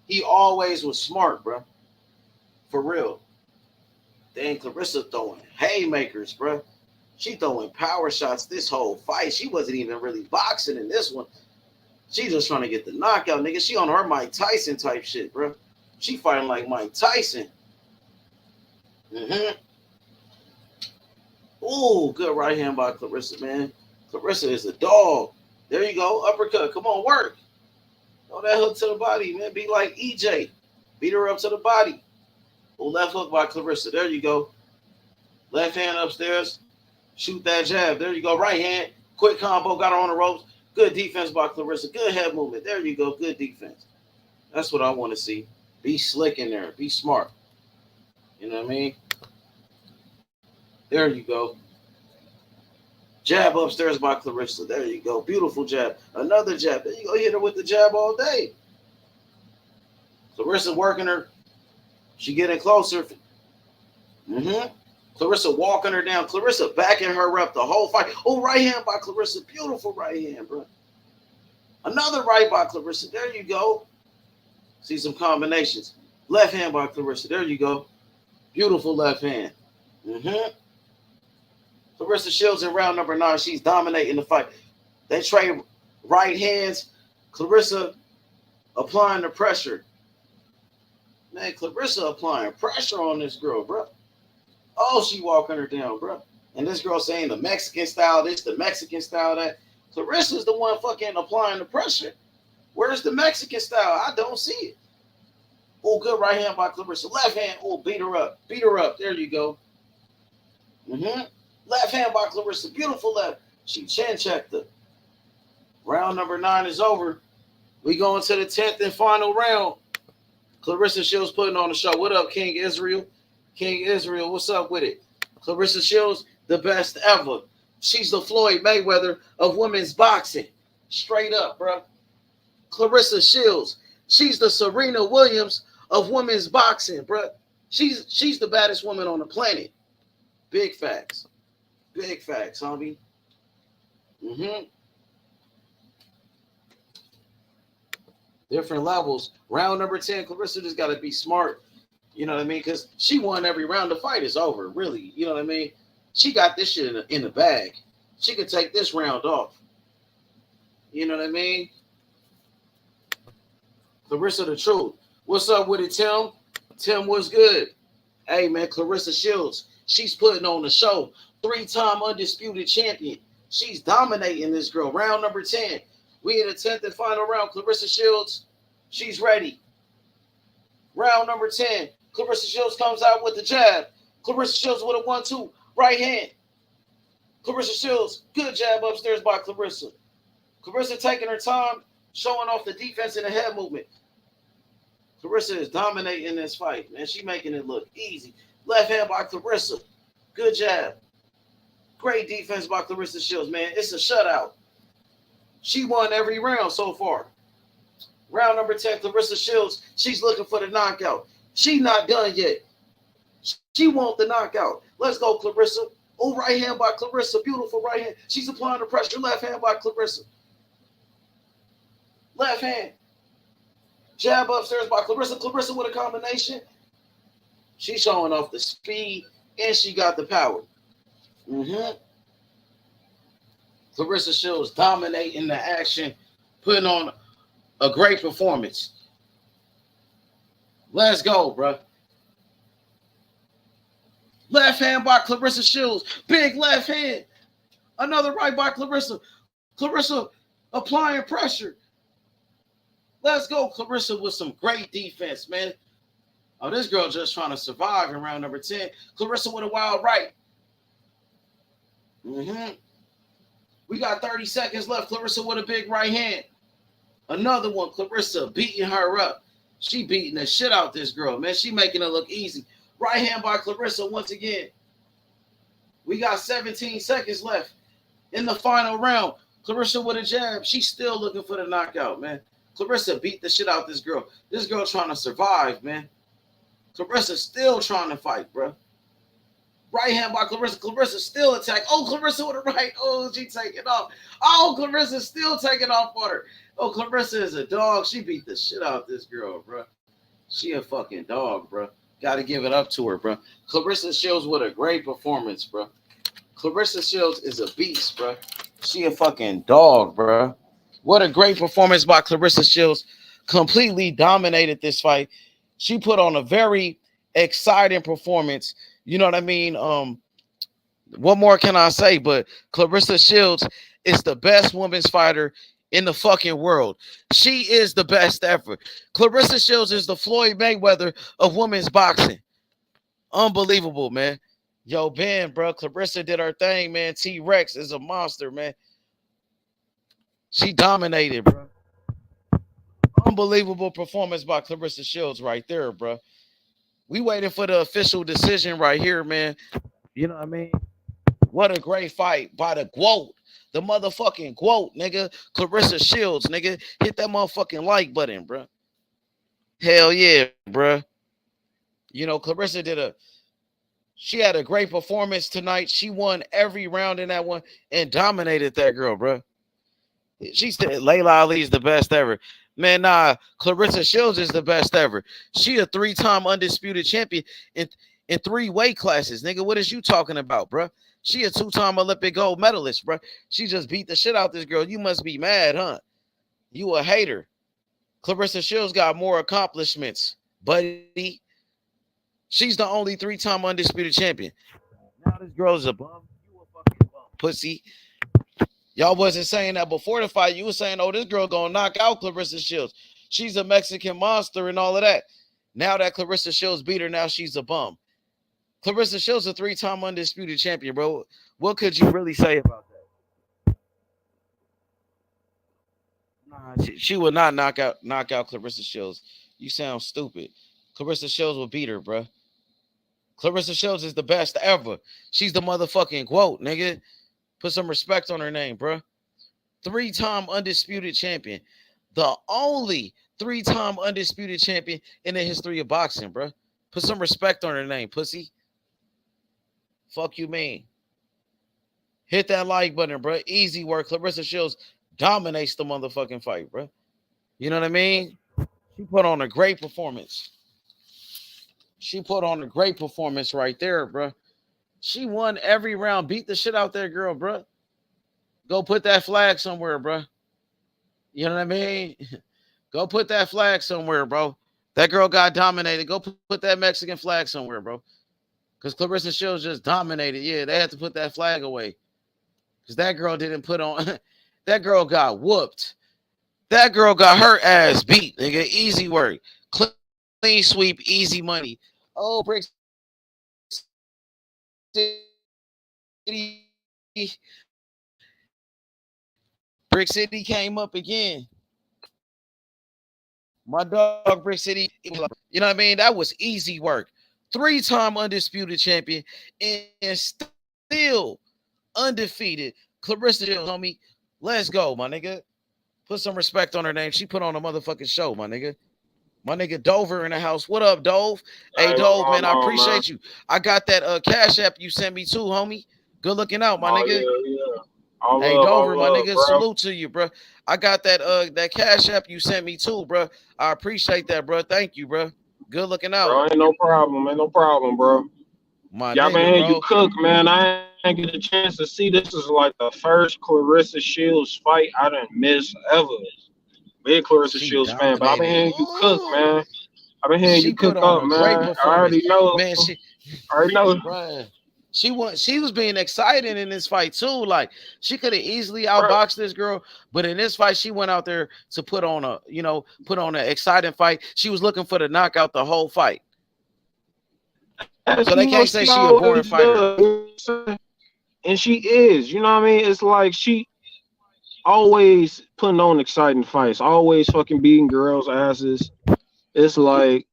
He always was smart, bro. For real. Then Clarissa throwing haymakers, bro. She throwing power shots this whole fight. She wasn't even really boxing in this one. She just trying to get the knockout, nigga. She on her Mike Tyson type shit, bro. She fighting like Mike Tyson. Ooh, good right hand by Clarissa, man. Clarissa is a dog. There you go. Uppercut. Come on, work. Throw that hook to the body, man. Be like EJ. Beat her up to the body. Ooh, left hook by Clarissa. There you go. Left hand upstairs. Shoot that jab. There you go. Right hand. Quick combo. Got her on the ropes. Good defense by Clarissa. Good head movement. There you go. Good defense. That's what I want to see. Be slick in there. Be smart. You know what I mean? There you go. Jab upstairs by Clarissa. There you go. Beautiful jab. Another jab. There you go. Hit her with the jab all day. Clarissa working her. She getting closer. Clarissa walking her down. Clarissa backing her up the whole fight. Oh, right hand by Clarissa. Beautiful right hand, bro. Another right by Clarissa. There you go. See some combinations. Left hand by Clarissa. There you go. Beautiful left hand. Clarissa Shields in round number 9. She's dominating the fight. They trade right hands. Clarissa applying the pressure. Man, Clarissa applying pressure on this girl, bro. Oh, she walking her down, bro. And this girl saying the Mexican style this, the Mexican style that. Clarissa's the one fucking applying the pressure. Where's the Mexican style? I don't see it. Oh, good right hand by Clarissa. Left hand. Oh, beat her up. Beat her up. There you go. Left hand by Clarissa. Beautiful left. She chin checked her. Round number 9 is over. We go into the 10th and final round. Clarissa Shields putting on the show. What up, King Israel? King Israel, what's up with it? Clarissa Shields, the best ever. She's the Floyd Mayweather of women's boxing. Straight up, bro. Clarissa Shields. She's the Serena Williams of women's boxing, bro. She's the baddest woman on the planet. Big facts. Big facts, homie. Different levels. Round number 10, Clarissa just got to be smart. You know what I mean? Because she won every round. The fight is over, really. You know what I mean? She got this shit in the bag. She could take this round off. You know what I mean? Clarissa the truth. What's up with it, Tim? Tim, what's good? Hey, man, Clarissa Shields. She's putting on the show. 3-time undisputed champion. She's dominating this girl. Round number 10. We in the 10th and final round. Clarissa Shields, she's ready. Round number 10. Clarissa Shields comes out with the jab. Clarissa Shields with a 1-2. Right hand. Clarissa Shields, good jab upstairs by Clarissa. Clarissa taking her time, showing off the defense and the head movement. Clarissa is dominating this fight, man. She making it look easy. Left hand by Clarissa. Good jab. Great defense by Clarissa Shields, man. It's a shutout. She won every round so far. Round number 10, Clarissa Shields. She's looking for the knockout. She's not done yet. She wants the knockout. Let's go, Clarissa. Oh, right hand by Clarissa. Beautiful right hand. She's applying the pressure. Left hand by Clarissa. Left hand. Jab upstairs by Clarissa. Clarissa with a combination. She's showing off the speed, and she got the power. Clarissa Shields dominating the action, putting on a great performance. Let's go, bro. Left hand by Clarissa Shields. Big left hand. Another right by Clarissa. Clarissa applying pressure. Let's go, Clarissa, with some great defense, man. Oh, this girl just trying to survive in round number 10. Clarissa with a wild right. We got 30 seconds left. Clarissa with a big right hand. Another one. Clarissa beating her up. She beating the shit out this girl, man. She making it look easy. Right hand by Clarissa once again. We got 17 seconds left in the final round. Clarissa with a jab. She's still looking for the knockout, man. Clarissa beat the shit out this girl. This girl trying to survive, man. Clarissa still trying to fight, bro. Right hand by Clarissa. Clarissa still attack. Oh, Clarissa with a right. Oh, she taking off. Oh, Clarissa still taking off on her. Oh, Clarissa is a dog. She beat the shit out of this girl, bro. She a fucking dog, bro. Got to give it up to her, bro. Clarissa Shields with a great performance, bro. Clarissa Shields is a beast, bro. She a fucking dog, bro. What a great performance by Clarissa Shields. Completely dominated this fight. She put on a very exciting performance. You know what I mean? What more can I say? But Clarissa Shields is the best women's fighter in the fucking world. She is the best ever. Clarissa Shields is the Floyd Mayweather of women's boxing. Unbelievable, man. Yo, Ben, bro, Clarissa did her thing, man. T-Rex is a monster, man. She dominated, bro. Unbelievable performance by Clarissa Shields right there, bro. We waiting for the official decision right here, man. You know what I mean? What a great fight by the GWOAT. The motherfucking GWOAT, nigga. Clarissa Shields, nigga. Hit that motherfucking like button, bro. Hell yeah, bro. You know, Clarissa she had a great performance tonight. She won every round in that one and dominated that girl, bro. She said Layla Ali is the best ever. Man, nah, Clarissa Shields is the best ever. She a 3-time undisputed champion in 3 weight classes. Nigga, what is you talking about, bro? She a 2-time Olympic gold medalist, bro. She just beat the shit out this girl. You must be mad, huh? You a hater. Clarissa Shields got more accomplishments, buddy. She's the only 3-time undisputed champion. Now this girl's a bum. You a fucking bum, pussy. Y'all wasn't saying that before the fight. You were saying, oh, this girl gonna knock out Clarissa Shields. She's a Mexican monster and all of that. Now that Clarissa Shields beat her, now she's a bum. Clarissa Shields a 3-time undisputed champion, bro. What could you really say about that? Nah, she would not knock out Clarissa Shields. You sound stupid. Clarissa Shields will beat her, bro. Clarissa Shields is the best ever. She's the motherfucking GWOAT, nigga. Put some respect on her name, bro. 3-time undisputed champion. The only 3-time undisputed champion in the history of boxing, bro. Put some respect on her name, pussy. Fuck you mean. Hit that like button, bro. Easy work. Clarissa Shields dominates the motherfucking fight, bro. You know what I mean? She put on a great performance. She put on a great performance right there, bro. She won every round. Beat the shit out that girl, bro. Go put that flag somewhere, bro. You know what I mean? Go put that flag somewhere, bro. That girl got dominated. Go put that Mexican flag somewhere, bro. Because Clarissa Shields just dominated. Yeah, they had to put that flag away. Because that girl didn't put on. That girl got whooped. That girl got her ass beat, nigga. Easy work. Clean sweep, easy money. Oh, Brick City. Brick City came up again. My dog, Brick City. You know what I mean? That was easy work. 3-time undisputed champion and still undefeated. Clarissa Shields, homie. Let's go, my nigga. Put some respect on her name. She put on a motherfucking show, my nigga. My nigga Dover in the house. What up, Dove? Hey, Dove, man, I appreciate you. I got that Cash App you sent me too, homie. Good looking out, my nigga. Yeah. Hey, Dover, my nigga, bro. Salute to you, bro. I got that Cash App you sent me too, bro. I appreciate that, bro. Thank you, bro. Good looking out. Bro, ain't no problem, bro. My y'all nigga, been hearing bro. you cook, man. I ain't get a chance to see. This is like the first Clarissa Shields fight I done missed ever. Big Clarissa Shields fan, but I've been hearing you cook, man. I've been hearing you cook up, man. I already know. Man, I already know. Bruh. She was being excited in this fight too. Like she could have easily outboxed this girl, but in this fight, she went out there to put on an exciting fight. She was looking for the knockout the whole fight. So they can't say she a boring fighter. And she is, you know what I mean? It's like she always putting on exciting fights, always fucking beating girls' asses. It's like,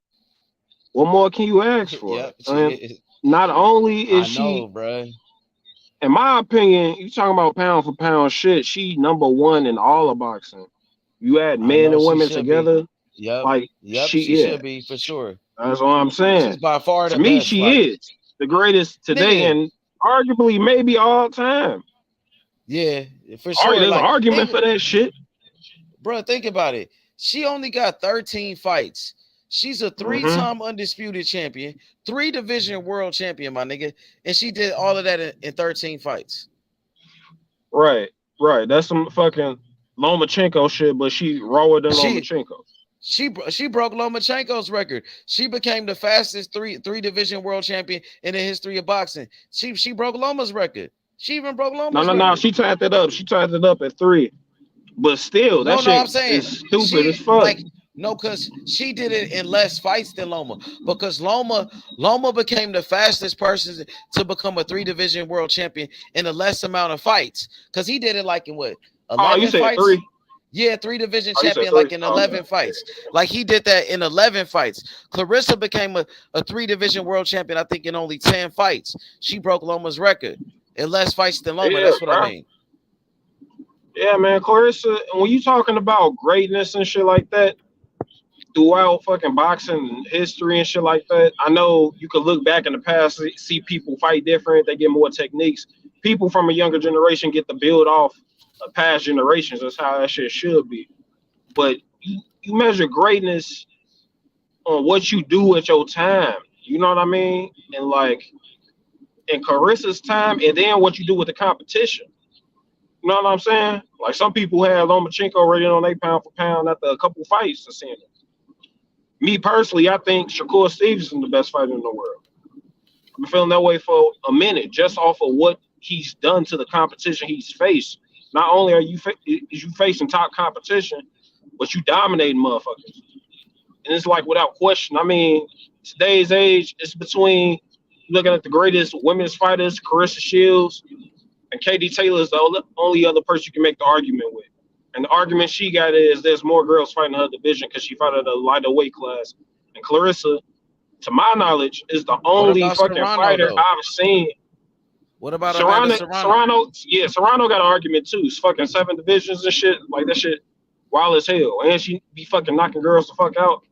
what more can you ask for? Yep, I mean, not only is she, bro. In my opinion, you talking about pound for pound shit, she #1 in all of boxing. You add men and women together, She should be for sure. That's what I'm saying. She's by far the to me, best, she like, is the greatest today and arguably maybe all time. Yeah, for sure. There's an argument for that shit. Bro, think about it. She only got 13 fights. She's a 3-time undisputed champion, 3-division world champion, my nigga. And she did all of that in 13 fights. Right. That's some fucking Lomachenko shit, but she rawer than She Lomachenko. she broke Lomachenko's record. She became the fastest three division world champion in the history of boxing. She broke Loma's record. She even broke Loma's No. record. She tied that up. She tied it up at 3. But still, that No, shit I'm saying is stupid she as fuck. because she did it in less fights than Loma. Because Loma became the fastest person to become a 3 division world champion in a less amount of fights. Because he did it like in what 11 you said fights? 3? Yeah, 3 division You said champion 3? like in 11 fights. Like he did that in 11 fights. Clarissa became a 3 division world champion, I think, in only 10 fights. She broke Loma's record in less fights than Loma. Yeah, That's what bro. I mean. Yeah, man, Clarissa, when you talking about greatness and shit like that throughout fucking boxing history and shit like that, I know you could look back in the past, see people fight different, they get more techniques. People from a younger generation get to build off of past generations. That's how that shit should be. But you measure greatness on what you do at your time. You know what I mean? And like in Carissa's time, and then what you do with the competition. You know what I'm saying? Like some people had Lomachenko already on their pound for pound after a couple fights to see him. Me personally, I think Shakur Stevenson is the best fighter in the world. I've been feeling that way for a minute, just off of what he's done to the competition he's faced. Not only are you facing top competition, but you dominating motherfuckers. And it's like without question. I mean, today's age, it's between looking at the greatest women's fighters, Clarissa Shields, and Katie Taylor is the only other person you can make the argument with. And the argument she got is there's more girls fighting her division because she fought at a lighter weight class. And Clarissa, to my knowledge, is the only fucking Serrano, fighter though? I've seen. What about Serrano? Serrano? Yeah, Serrano got an argument too. It's fucking 7 divisions and shit. Like that shit wild as hell. And she be fucking knocking girls the fuck out.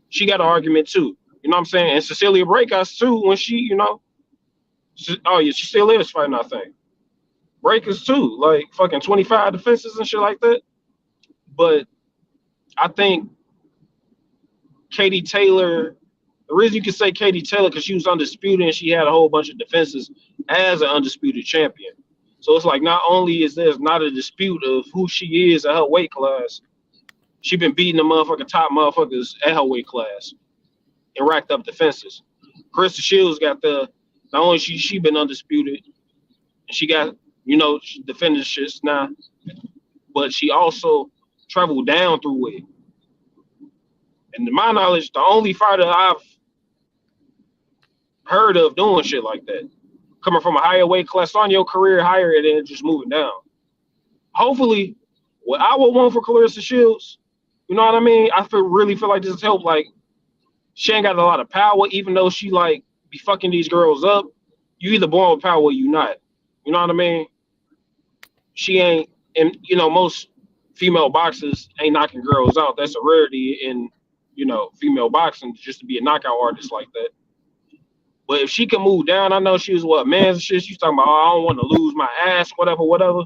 She got an argument too. You know what I'm saying? And Cecilia Breakus too, when she, she still is fighting, I think. Breakers too, like fucking 25 defenses and shit like that. But I think Katie Taylor, the reason you can say Katie Taylor because she was undisputed and she had a whole bunch of defenses as an undisputed champion. So it's like not only is there's not a dispute of who she is at her weight class, she been beating the motherfucking top motherfuckers at her weight class and racked up defenses. Clarissa Shields got not only she been undisputed, and she got she defended shit now, but she also traveled down through it. And to my knowledge, the only fighter I've heard of doing shit like that, coming from a higher weight class on your career higher and then just moving down. Hopefully, what I would want for Clarissa Shields, you know what I mean? I really feel like this help. Like, she ain't got a lot of power, even though she like be fucking these girls up. You either born with power or you not. You know what I mean? She ain't, and most female boxers ain't knocking girls out. That's a rarity in, female boxing, just to be a knockout artist like that. But if she can move down, I know she was man's shit. She's talking about, I don't want to lose my ass, whatever.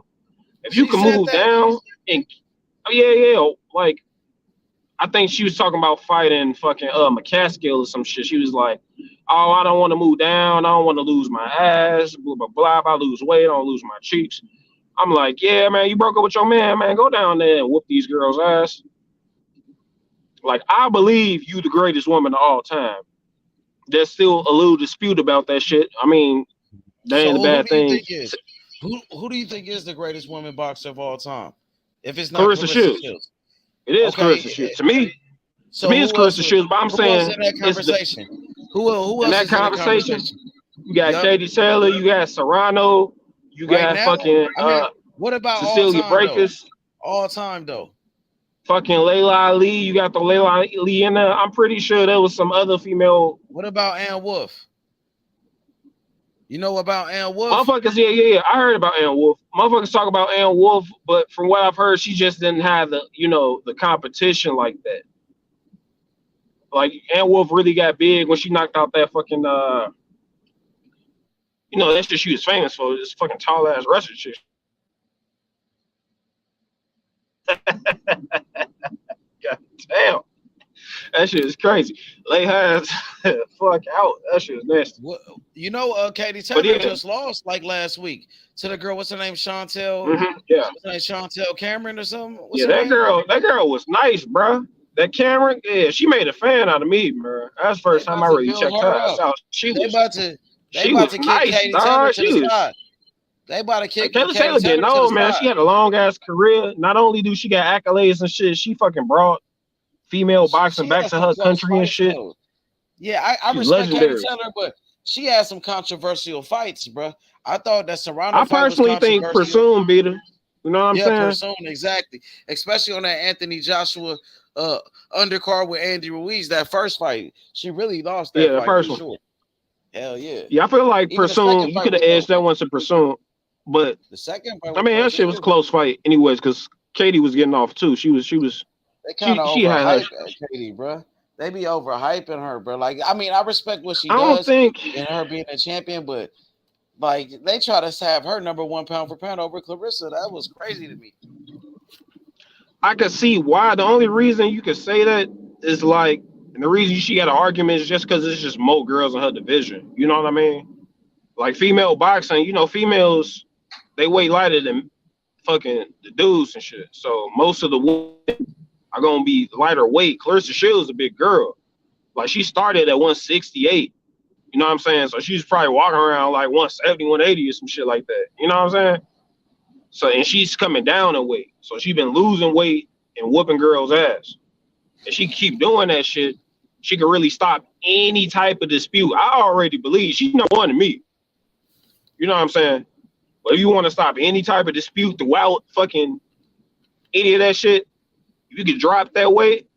If you can move down and, like, I think she was talking about fighting fucking McCaskill or some shit. She was like, oh, I don't want to move down. I don't want to lose my ass, blah, blah, blah. If I lose weight, I don't lose my cheeks. I'm like, yeah, man, you broke up with your man, go down there and whoop these girls' ass. Like, I believe you the greatest woman of all time. There's still a little dispute about that shit. I mean, that ain't a bad thing. Who do you think is the greatest woman boxer of all time? If it's not Clarissa Shields. It is Clarissa Shields. To me, it's Clarissa Shields, but I'm saying in that conversation? Who else in that conversation? You got Katie Taylor, you got Serrano, you got fucking what about Cecilia Breakus? All time though. Fucking Layla Ali, you got the Layla Ali in there. I'm pretty sure there was some other female. What about Ann Wolf? You know about Ann Wolf? Motherfuckers, yeah. I heard about Ann Wolf. Motherfuckers talk about Ann Wolf, but from what I've heard, she just didn't have the competition like that. Like Ann Wolf really got big when she knocked out that fucking that's what she was famous for, this fucking tall ass wrestler chick. God damn. That shit is crazy. Lay her ass fuck out. That shit is nasty. What you know? Katie But Taylor yeah, just lost like last week to the girl. What's her name? Chantel. yeah, What's her name? Chantel Cameron or something. What's yeah. her name? That girl was nice, bro. That Cameron, yeah, she made a fan out of me, bro. That's the They first time I about to really build checked her her ass up. out. They about to kick nice, Katie Taylor dog. to the side. They about to kick Taylor Katie Taylor Taylor getting to the old, man. side. She had a long ass career. Not only do she got accolades and shit, she fucking brought female boxing She back has to some her close country and fights shit. though. Yeah, I She's respect Katie legendary. Taylor, but she had some controversial fights, bro. I thought that Serrano I fight was personally think controversial. Pursoon beat her. You know what I'm Yeah, saying? Pursoon, exactly. Especially on that Anthony Joshua undercard with Andy Ruiz, that first fight. She really lost that Yeah, the fight first for one. sure. Hell yeah. Yeah, I feel like Even the Pursoon, second you fight could have was edged close. that one to Pursoon. But The second fight I was mean, that close. shit was a close fight, anyways, because Katie was getting off too. She They kind of she had her. overhype Katie, bro. They be overhyping her, bro. Like, I mean, I respect what she I don't does think and her being a champion, but like they try to have her number one pound for pound over Clarissa. That was crazy to me. I could see why. The only reason you could say that is like, and the reason she got an argument is just because it's just more girls in her division. You know what I mean? Like female boxing, you know, females they weigh lighter than fucking the dudes and shit. So most of the women are gonna be lighter weight. Clarissa Shields is a big girl. Like she started at 168. You know what I'm saying? So she's probably walking around like 170, 180 or some shit like that. You know what I'm saying? So and she's coming down in weight. So she's been losing weight and whooping girls' ass. And she keep doing that shit, she can really stop any type of dispute. I already believe she's number one to me. You know what I'm saying? But if you want to stop any type of dispute throughout fucking any of that shit, if you can drop that weight,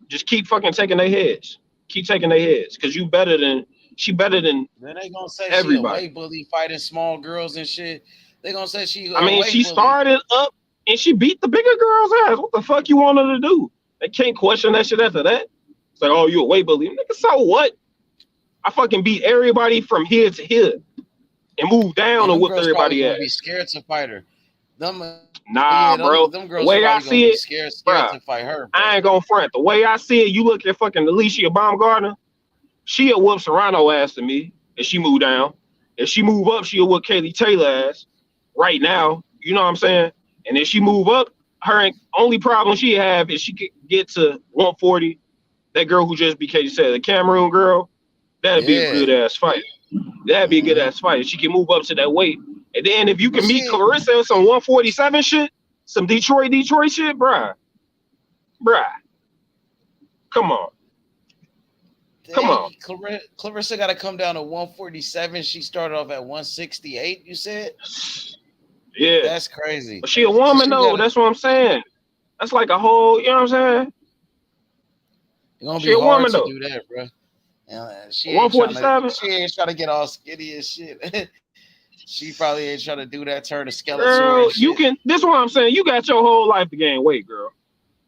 just keep fucking taking their heads. Keep taking their heads. Cause she better than Then they gonna say she a everybody. weight bully fighting small girls and shit. They gonna say she I mean, weight she bully. started up and she beat the bigger girl's ass. What the fuck you want her to do? They can't question that shit after that. It's like, oh, you a weight bully. Nigga, so what? I fucking beat everybody from here to here and moved down and whooped everybody ass. Be scared to fight her. Nah, bro. Them The girls way I probably see gonna be it, scared bruh, to fight her. I ain't gonna front. The way I see it, you look at fucking Alicia Baumgartner, she'll whoop Serrano ass to me if she move down. If she move up, she'll whoop Katie Taylor ass right now. You know what I'm saying? And if she move up, her only problem she have is she could get to 140. That girl who just beat Katie Taylor, the Cameroon girl, that'd be a good ass fight. That'd be a good ass fight. She can move up to that weight. And then if you can meet Clarissa in some 147 shit, some Detroit shit, bruh. Come on. Come on. Clarissa got to come down to 147. She started off at 168, you said? Yeah. That's crazy. But she a woman, though. That's what I'm saying. That's like a whole, you know what I'm saying? It's going to She be a hard woman, to though. do that, bro. She 147? She ain't trying to get all skinny and shit. She probably ain't trying to do that, turn a skeleton. Girl, you can, this is what I'm saying. You got your whole life to gain weight, girl.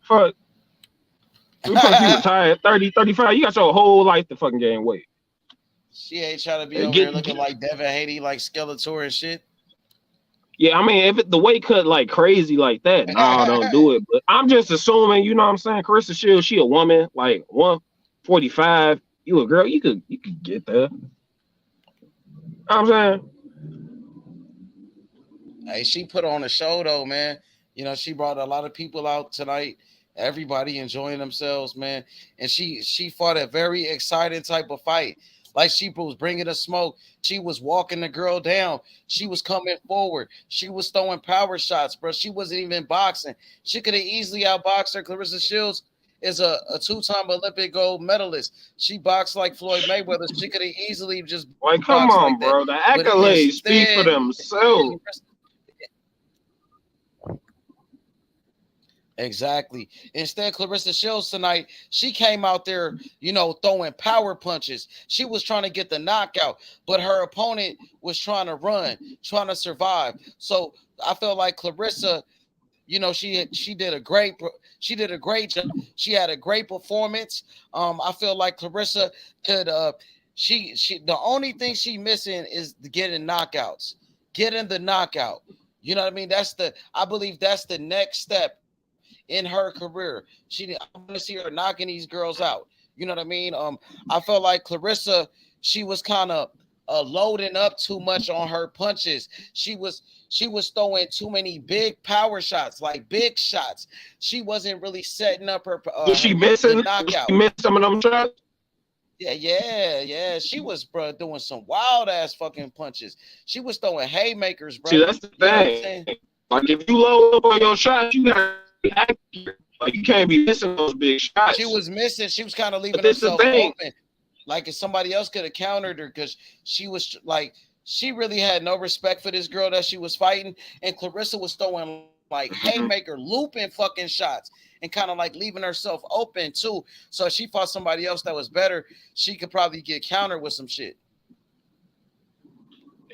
Fuck. You retired 30, 35. You got your whole life to fucking gain weight. She ain't trying to be over here looking like Devin Haney, like Skeletor and shit. Yeah, I mean, if the weight cut like crazy like that, no, don't do it. But I'm just assuming, you know what I'm saying? Clarissa Shields, she a woman, like 145. You a girl, you could get there. You know what I'm saying? Hey, she put on a show though, man. You know, she brought a lot of people out tonight. Everybody enjoying themselves, man. And she fought a very exciting type of fight. Like she was bringing the smoke. She was walking the girl down. She was coming forward. She was throwing power shots, bro. She wasn't even boxing. She could have easily outboxed her. Clarissa Shields is a two-time Olympic gold medalist. She boxed like Floyd Mayweather. She could have easily just like, come on, like bro. The accolades speak for themselves. Exactly. Instead, Clarissa Shields tonight, she came out there, you know, throwing power punches. She was trying to get the knockout, but her opponent was trying to run, trying to survive. So I felt like Clarissa, you know, she did a great job. She had a great performance. I feel like Clarissa could she the only thing she missing is getting knockouts, getting the knockout. You know what I mean? I believe that's the next step. in her career. I want to see her knocking these girls out. You know what I mean? I felt like Clarissa, she was kind of loading up too much on her punches. She was throwing too many big power shots, like big shots. She wasn't really setting up her Was she missing? knockout. She missed some of them shots. Yeah. She was, bro, doing some wild ass fucking punches. She was throwing haymakers, bro. See, that's the thing. Like if you load up on your shots, you gotta be accurate. Like you can't be missing those big shots. She was missing. She was kind of leaving herself open. Like if somebody else could have countered her, because she was like, she really had no respect for this girl that she was fighting. And Clarissa was throwing like haymaker, looping fucking shots, and kind of like leaving herself open too. So if she fought somebody else that was better, she could probably get countered with some shit.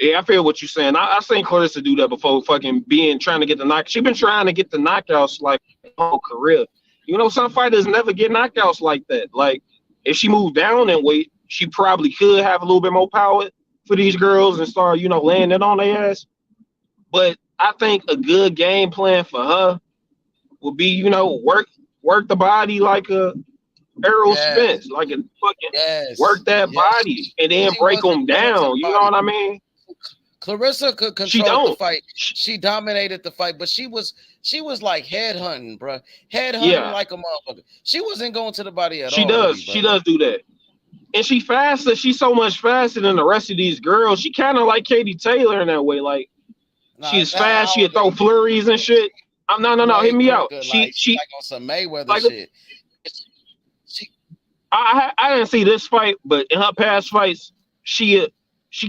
Yeah, I feel what you're saying. I seen Clarissa do that before, fucking trying to get the knock. She been trying to get the knockouts like her whole career. You know, some fighters never get knockouts like that. Like if she moved down in weight, she probably could have a little bit more power for these girls and start, you know, laying it on their ass. But I think a good game plan for her would be, you know, work the body like a Errol Spence, like a fucking work that body and then break them down. You know what I mean? Clarissa could control the fight. She dominated the fight, but she was like headhunting, bro. Headhunting like a motherfucker. She wasn't going to the body at all. She does do that. And she faster. She's so much faster than the rest of these girls. She kind of like Katie Taylor in that way. Like she's fast. She'll throw flurries and shit. No. Hear me out. She like on some Mayweather like shit. I didn't see this fight, but in her past fights, she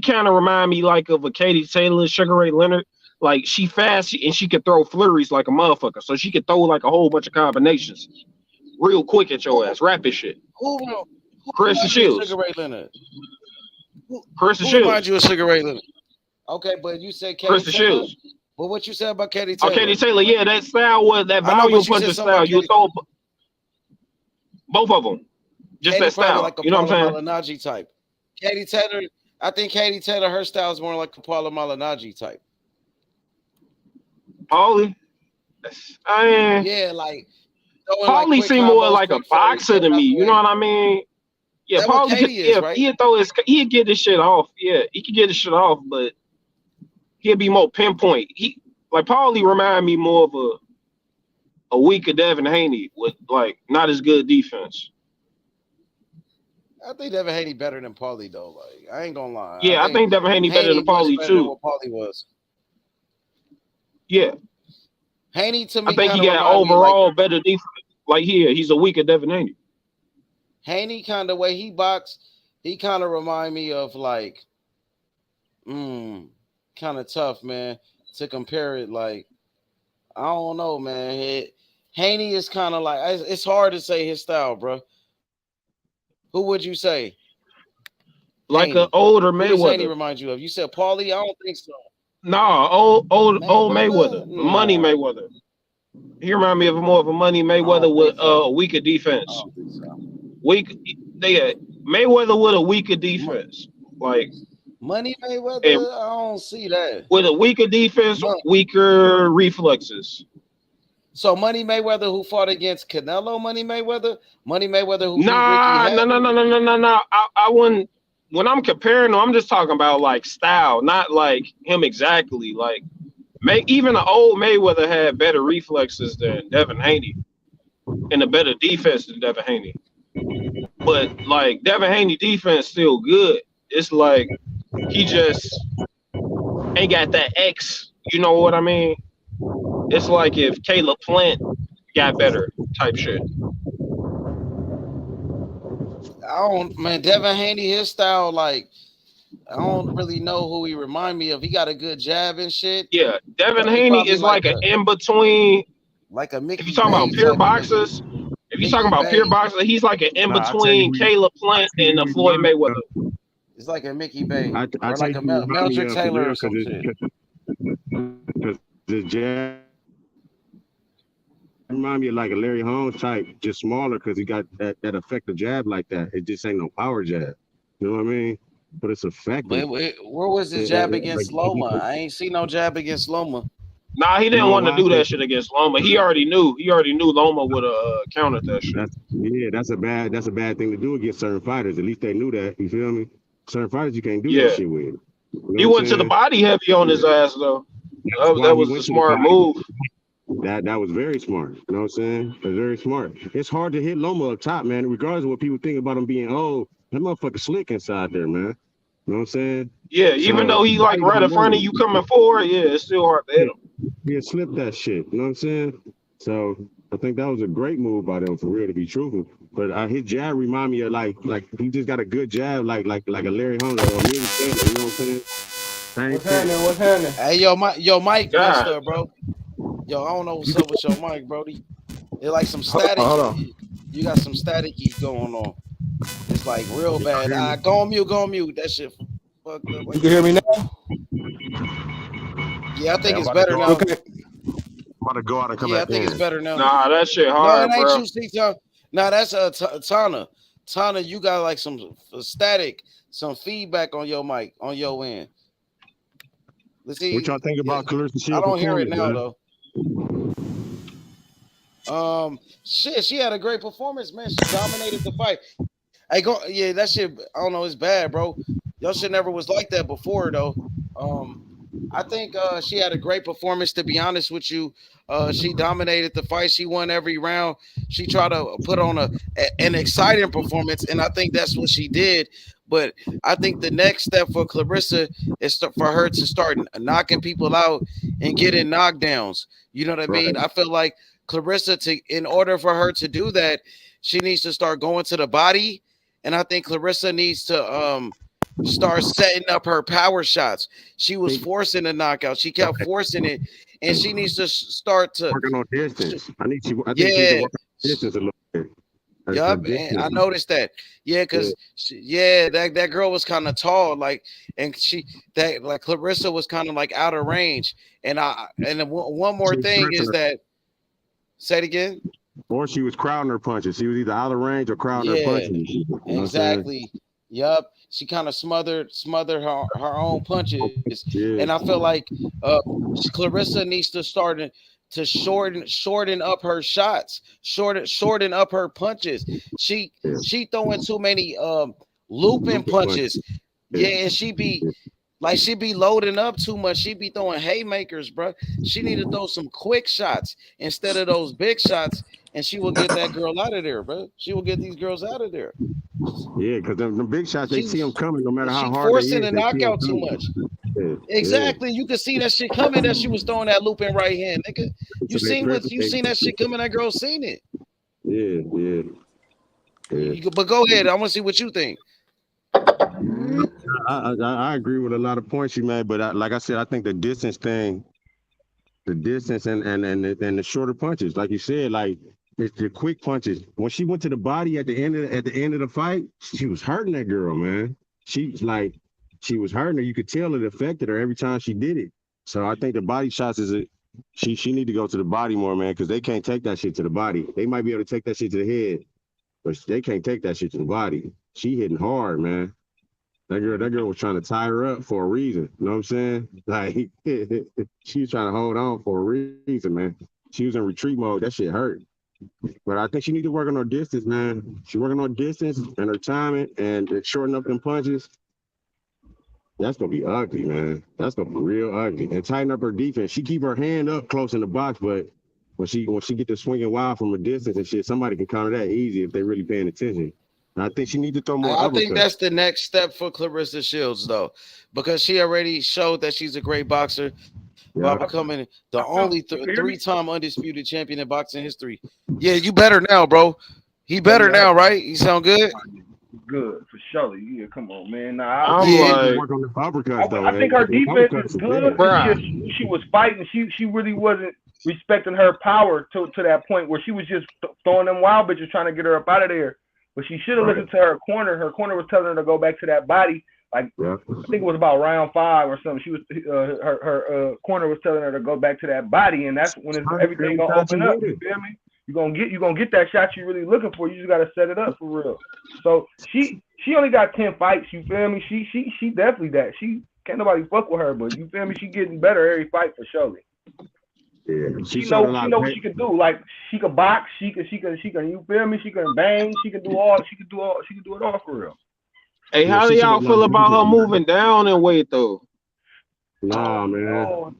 kind of remind me like of a Katie Taylor, Sugar Ray Leonard. Like she fast and she could throw flurries like a motherfucker. So she could throw like a whole bunch of combinations real quick at your ass. Rapid shit. Clarissa Shields. Sugar Ray Leonard. Clarissa Shields. Shields. Reminds you of Sugar Ray Leonard. Okay, but you said Katie Taylor. Shields. But what you said about Katie Taylor? Oh, Katie Taylor, yeah, that style was that volume puncher style. You throw both of them. Just Katie that style. Like you know what I'm saying? Malignaggi type. Katie Taylor, I think Katie Taylor, her style is more like a Paula Malignaggi type. Paulie? Yeah, like Paulie like seemed more like a boxer to me. You know what I mean? Yeah, Paulie. Right? He'd get this shit off. Yeah, he could get this shit off, but he'd be more pinpoint. Like Paulie remind me more of a weaker Devin Haney with like not as good defense. I think Devin Haney better than Paulie though. Like I ain't gonna lie. Yeah, I think Devin Haney better than Paulie too. Than what Paulie was. Yeah. Haney to me. I think he got overall better defense. Like he's a weaker Devin Haney. Haney kind of way he boxed, he kind of remind me of like, kind of tough, man, to compare it. Like, I don't know, man. Haney is kind of like, it's hard to say his style, bro. Who would you say? Like an older Mayweather. Who does Haney remind you of? You said Paulie? I don't think so. No, old Mayweather. Money Mayweather. He remind me of more of a Money Mayweather with a weaker defense. I don't think so. Mayweather with a weaker defense. Like Money Mayweather, I don't see that. With a weaker defense, weaker reflexes. So Money Mayweather who fought against Canelo, Money Mayweather who beat Ricky No. I wouldn't. When I'm comparing them, I'm just talking about like style, not like him exactly. Like even the old Mayweather had better reflexes than Devin Haney and a better defense than Devin Haney. But like Devin Haney defense still good. It's like he just ain't got that X. You know what I mean? It's like if Caleb Plant got better type shit. Devin Haney, his style, like, I don't really know who he remind me of. He got a good jab and shit. Yeah, Devin Haney is like an in-between. Like a Mickey. If you're talking about pure boxers, he's like an in-between Caleb Plant and Floyd Mayweather. It's like a Mickey Bay. I or like a Meldrick Taylor or some shit. Because the jab remind me of like a Larry Holmes type, just smaller because he got that effective jab like that. It just ain't no power jab. You know what I mean? But it's effective. Where was his jab against Loma? I ain't seen no jab against Loma. Nah, he You didn't know want to why? do that shit against Loma. He already knew. He already knew Loma would have countered that shit. That's a bad thing to do against certain fighters. At least they knew that. You feel me? Certain fighters you can't do that Yeah, shit with. You know what he I'm went to the saying? body heavy on his ass though. That's why That he was the went to the smart body. move. That was very smart. You know what I'm saying? That's very smart. It's hard to hit Loma up top, man, regardless of what people think about him being old. That motherfucker slick inside there, man. You know what I'm saying? Yeah, even So though he like body right don't in front know. of you coming forward, yeah, it's still hard to hit him. Yeah, slip that shit. You know what I'm saying? So I think that was a great move by them for real, to be truthful. But his jab remind me of like he just got a good jab, like a Larry Holmes or a Millie Taylor. You know what I'm saying? Same What's shit. happening? What's happening? Hey, your mic messed God, up, bro. Yo, I don't know what's up with your mic, Brody. It's like some static. Hold on. You got some staticky going on. It's like real bad. Hear me? Go on mute. That shit fucked up. You can hear me now? Yeah, I Hey, think I'm it's about to better go out. now. Okay. I'm about to go out and come Yeah, I back think it's in. better now. nah, that shit No, it hard, ain't bro. you, C-Tom. Nah, that's Tana. Tana, you got like some static, some feedback on your mic, on your end. Let's see. What y'all think about Clarissa I Shields' don't hear it performance, now man? though. Shit, she had a great performance, man. She dominated the fight. That shit. I don't know, it's bad, bro. Your shit never was like that before, though. I think she had a great performance. To be honest with you, she dominated the fight. She won every round. She tried to put on an exciting performance, and I think that's what she did. But I think the next step for Clarissa is for her to start knocking people out and getting knockdowns. You know what I mean? I feel like Clarissa, in order for her to do that, she needs to start going to the body, and I think Clarissa needs to start setting up her power shots. She was forcing a knockout. She kept forcing it, and she needs to start to working on distance. I think she needs to work on distance a little bit. Yup, and I noticed that. Yeah, because that girl was kind of tall, and Clarissa was kind of like out of range. And one more thing is that, say it again. Or she was crowding her punches. She was either out of range or crowding her punches. You know Exactly. Yup. She kind of smothered her own punches. And I feel like Clarissa needs to start to shorten up her shots, shorten up her punches. She throwing too many looping punches. Yeah, and she be loading up too much. She be throwing haymakers, bro. She need to throw some quick shots instead of those big shots, and she will get that girl out of there, bro. She will get these girls out of there. Yeah, because the big shots, they see them coming no matter how hard forcing they the knockout too much. Exactly. You could see that shit coming, that she was throwing that looping right hand, nigga. You seen that shit coming, that girl seen it. Yeah. But go ahead. I want to see what you think. I agree with a lot of points you made, but like I said, I think the distance thing, and the shorter punches, like you said, like it's the quick punches. When she went to the body at the end of the fight, she was hurting that girl, man. She was hurting her. You could tell it affected her every time she did it. So I think the body shots she need to go to the body more, man, because they can't take that shit to the body. They might be able to take that shit to the head, but they can't take that shit to the body. She hitting hard, man. That girl was trying to tie her up for a reason. You know what I'm saying? Like she was trying to hold on for a reason, man. She was in retreat mode. That shit hurt. But I think she need to work on her distance, man. She working on distance and her timing and shorten up them punches. That's gonna be ugly, man. That's gonna be real ugly. And tighten up her defense. She keep her hand up close in the box, but when she get to swinging wild from a distance and shit, somebody can counter that easy if they really paying attention. And I think she need to throw more. I think that's the next step for Clarissa Shields, though, because she already showed that she's a great boxer by becoming the only three-time undisputed champion in boxing history. Yeah, you better now, bro. He better now, right? He sound good? Good for sure. Yeah, come on, man. I think her defense is good. She was fighting. She really wasn't respecting her power to that point where she was just throwing them wild bitches trying to get her up out of there. But she should have listened to her corner. Her corner was telling her to go back to that body. I think it was about round 5 or something. She was her corner was telling her to go back to that body, and that's when everything gonna open up. You feel me? You gonna get that shot you're really looking for. You just gotta set it up for real. So she only got 10 fights. You feel me? She definitely that. She can't nobody fuck with her, but you feel me? She getting better every fight for surely. Yeah, She know what she can do. Like she can box, she can you feel me? She can bang, she can do it all for real. Hey, how do y'all feel about her moving down in weight though? Nah, man. Oh,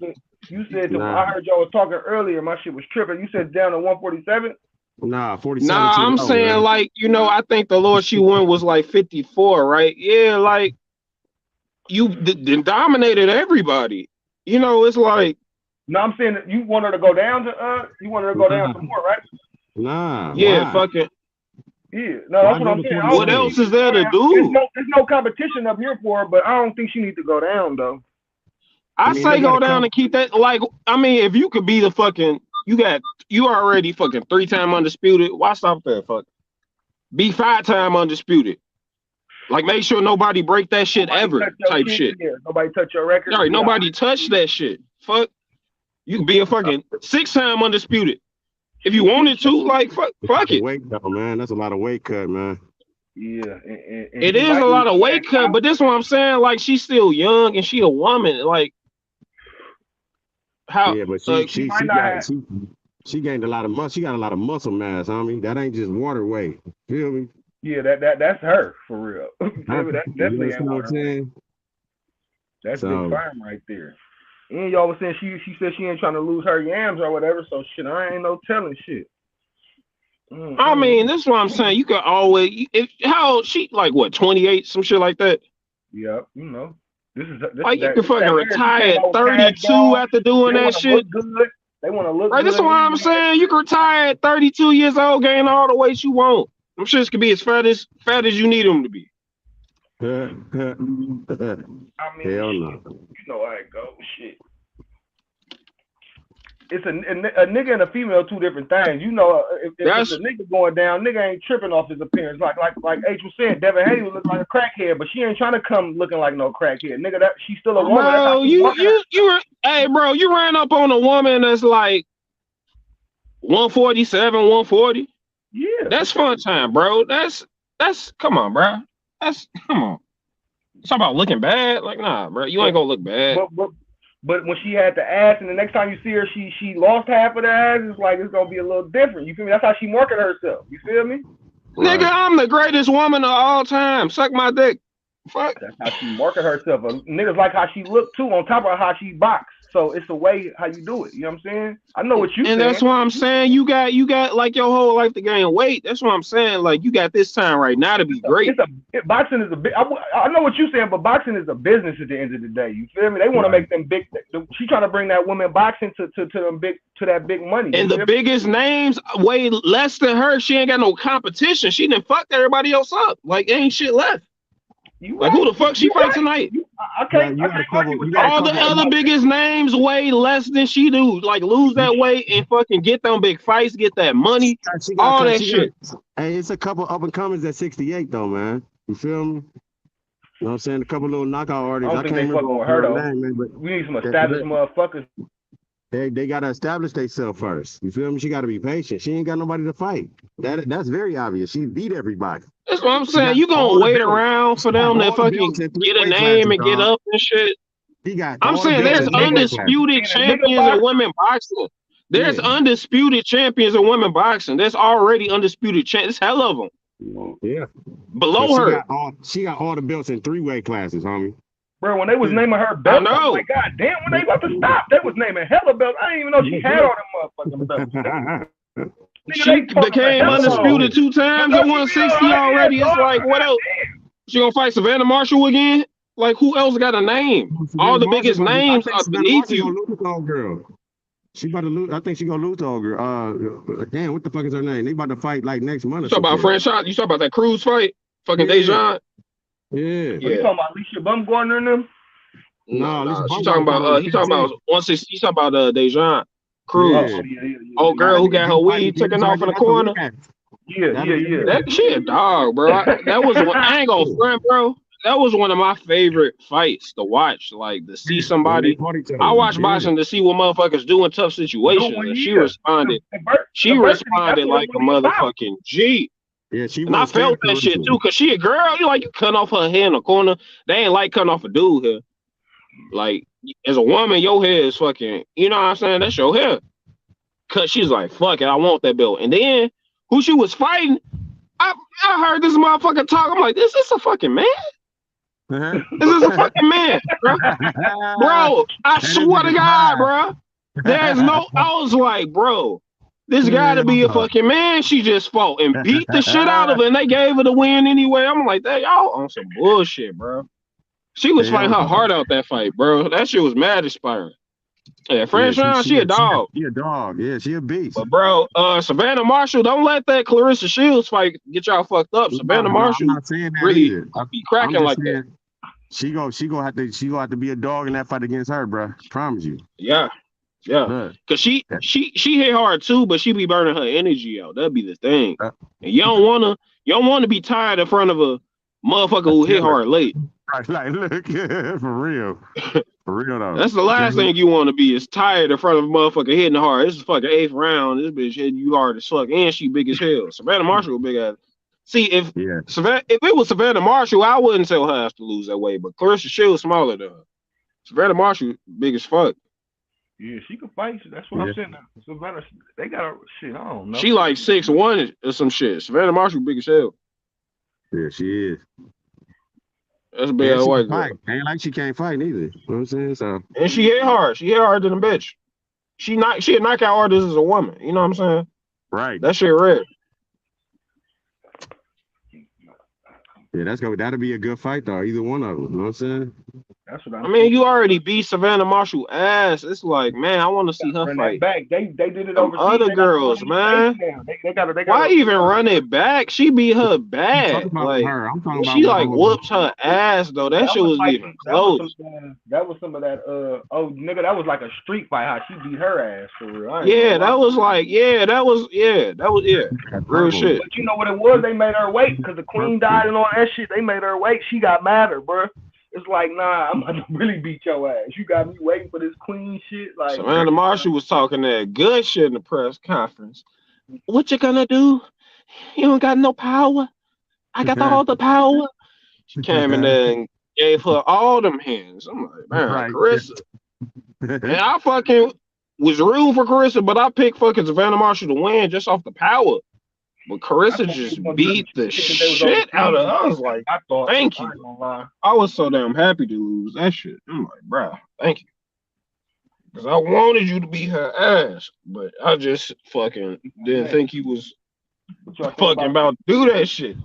you said I heard y'all was talking earlier. My shit was tripping. You said down to 147. Nah, 47. Nah, I'm saying man. Like I think the lowest she went was like 54, right? Yeah, like you dominated everybody. It's like. No, I'm saying that you want her to go down to down some more, right? Nah. Yeah, fuck it. Yeah, no, that's what I'm saying. What else is there to do? There's no competition up here for her, but I don't think she needs to go down though. I say go down and keep that. Like, I mean, if you could be the fucking, you already fucking 3-time undisputed. Why stop there? Fuck, be 5-time undisputed. Like, make sure nobody break that shit ever. Type shit. Yeah, nobody touch your record. All right, nobody touch that shit. Fuck, you could be a fucking 6-time undisputed. If you wanted to, like, fuck it. Weight though, man. That's a lot of weight cut, man. Yeah, it is a lot of weight cut, but this is what I'm saying. Like, she's still young and she a woman. Like, how? Yeah, but she gained a lot of muscle. She got a lot of muscle mass. That ain't just water weight. Feel me? Yeah, that's her for real. That definitely ain't water weight. That's big firm right there. And y'all was saying she said she ain't trying to lose her yams or whatever, so shit, I ain't no telling shit. I mean, this is what I'm saying. You could always, how old she, like what, 28, some shit like that? Yeah, this is like you can fucking retire at 32 after doing that shit. They want to look right, good. This is what I'm saying. You can retire at 32 years old, gain all the weight you want. I'm sure this could be as fat as you need them to be. I mean, hell no. You know how it goes. Shit. It's a nigga and a female, two different things. If it's a nigga going down, nigga ain't tripping off his appearance. Like H was saying, Devin Haney was looking like a crackhead, but she ain't trying to come looking like no crackhead. Nigga, that she's still a woman. Bro, you ran up on a woman that's like 147, 140. Yeah. That's fun time, bro. That's come on, bro. Come on. It's about looking bad. Like, nah, bro. You ain't gonna look bad. But when she had the ass, and the next time you see her, she lost half of the ass. It's like it's gonna be a little different. You feel me? That's how she marketed herself. You feel me? Right. Nigga, I'm the greatest woman of all time. Suck my dick. Fuck. That's how she marketed herself. Niggas like how she looked too. On top of how she boxed. So it's the way how you do it. You know what I'm saying? I know what you saying. And that's why I'm saying you got like your whole life to gain weight. That's what I'm saying. Like you got this time right now to be great. Boxing is a big. I know what you're saying, but boxing is a business at the end of the day. You feel me? They want to make them big. She trying to bring that woman boxing to that big money. And the biggest names way less than her. She ain't got no competition. She done fucked everybody else up. Like ain't shit left. Like who the fuck she fight tonight? All the other biggest names way less than she do. Like lose that weight and fucking get them big fights, get that money, all that shit. Hey, it's a couple up and comers at 68 though, man. You feel me? You know what I'm saying? A couple little knockout artists. I don't think they fucking with her though. Name, but we need some established motherfuckers. They gotta establish themselves first. You feel me? She gotta be patient. She ain't got nobody to fight. That's very obvious. She beat everybody. That's what I'm saying. You gonna wait around for them to fucking get a name and get up and shit. I'm saying there's undisputed champions in women boxing. There's undisputed champions in women boxing. There's already undisputed champions. Hell of them. Yeah. Below her. She got all the belts in 3 weight classes, homie. Bro, when they was naming her belts, I was like, God damn, when they about to stop, they was naming hella belts. I didn't even know she had all them motherfucking belts. She became undisputed 2 times at 160 already. It's like, what else? She gonna fight Savannah Marshall again? Like, who else got a name? All the biggest names are beneath you. She about to lose. I think she gonna lose to old girl. Damn, what the fuck is her name? They about to fight like next month. You talk about franchise? You talk about that Cruz fight? Fucking Dejan? Yeah. You talking about Alicia Bumgarner and them? No, she's talking about. He talking about 160. He's talking about Dejan Cruz. Old girl who got her weed taken off in the corner. Yeah. That shit, dog, bro. That was one. I ain't gonna front, bro. That was one of my favorite fights to watch. Like to see somebody. I watch boxing to see what motherfuckers do in tough situations. And she responded. She responded like a motherfucking G. Yeah, and I felt that shit too, cause she a girl. You cut off her hair in the corner. They ain't like cutting off a dude here. Like as a woman, your hair is fucking. You know what I'm saying? That's your hair. Cause she's like, fuck it, I want that belt. And then who she was fighting, I heard this motherfucker talk. I'm like, this is a fucking man. This is a fucking man, bro. Bro, I swear to God, bro. There's no. I was like, bro, this gotta be a fucking man. She just fought and beat the shit out of her, and they gave her the win anyway. I'm like, that y'all on some bullshit, bro. She was fighting her heart out that fight, bro. That shit was mad inspiring. Yeah, French Round, she a dog. She a dog. Yeah, she a beast. But bro, Savannah Marshall, don't let that Clarissa Shields fight get y'all fucked up. Savannah Marshall I'm not saying that really either. be cracking like that. She gonna have to be a dog in that fight against her, bro. Promise you. Yeah. Cause she hit hard too, but she be burning her energy out. That'd be the thing. And you don't wanna be tired in front of a motherfucker who hit hard late. Like, look, for real. For real though. That's the last thing you want to be is tired in front of a motherfucker hitting hard. This is fucking 8th round. This bitch hitting you hard as fuck, and she big as hell. Savannah Marshall big ass. See, if it was Savannah Marshall, I wouldn't tell her to lose that way. But Clarissa Shields smaller than her. Savannah Marshall big as fuck. Yeah, she can fight. That's what I'm saying. Savannah, they got a shit. I don't know. She like 6'1" or some shit. Savannah Marshall big as hell. Yeah, she is. That's a big white girl. Ain't like she can't fight either. You know what I'm saying? So. And she hit hard. She hit harder than a bitch. She a knockout artist as a woman. You know what I'm saying? Right. That shit rare. Yeah, that'll be a good fight though. Either one of them. You know what I'm saying? That's what I mean, you already beat Savannah Marshall ass. It's like, man, I want to see her fight. Back. They did it over other girls, man. Why even run it back? She beat her back. Like she like whooped her ass though. That shit was even close. That was some of that. That was like a street fight. How she beat her ass for real. Yeah, that was real shit. But you know what it was? They made her wait because the queen died and all that shit. They made her wait. She got madder, bro. It's like, nah, I'm about to really beat your ass. You got me waiting for this queen shit. Like Savannah Marshall was talking that good shit in the press conference. What you gonna do? You don't got no power. I got all the power. She came in there and gave her all them hands. I'm like, man, Clarissa. And I fucking was rooting for Clarissa, but I picked fucking Savannah Marshall to win just off the power. But Clarissa just beat the shit out of her. I was like, thank you. I was so damn happy to lose that shit. I'm like, bro, thank you. Because I wanted you to beat her ass, but I just fucking didn't think he was fucking about to do that shit.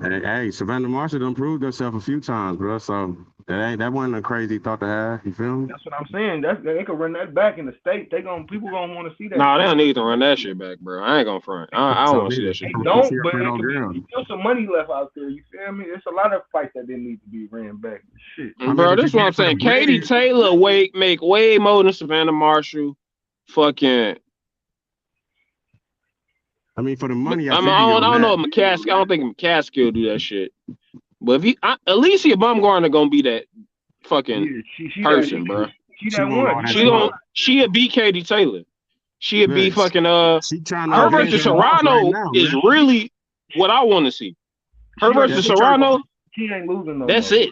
Hey, Savannah Marshall done proved herself a few times, bro. So that wasn't a crazy thought to have. You feel me? That's what I'm saying. They could run that back in the state. People gonna want to see that. Nah, they don't need to run that shit back, bro. I ain't gonna front. I don't want to see that shit. They don't, but there's still some money left out there. You feel me? There's a lot of fights that didn't need to be ran back. Shit, bro. This is what I'm saying. Katie Taylor make way more than Savannah Marshall. Fucking. I mean, for the money, I don't know if McCaskill. I don't think McCaskill will do that shit. But if Alicia Baumgartner gonna be that fucking person, bro. She'll beat Katie Taylor. She'll be fucking her versus Serrano is really what I want to see. Her versus Serrano. She ain't losing no. That's it.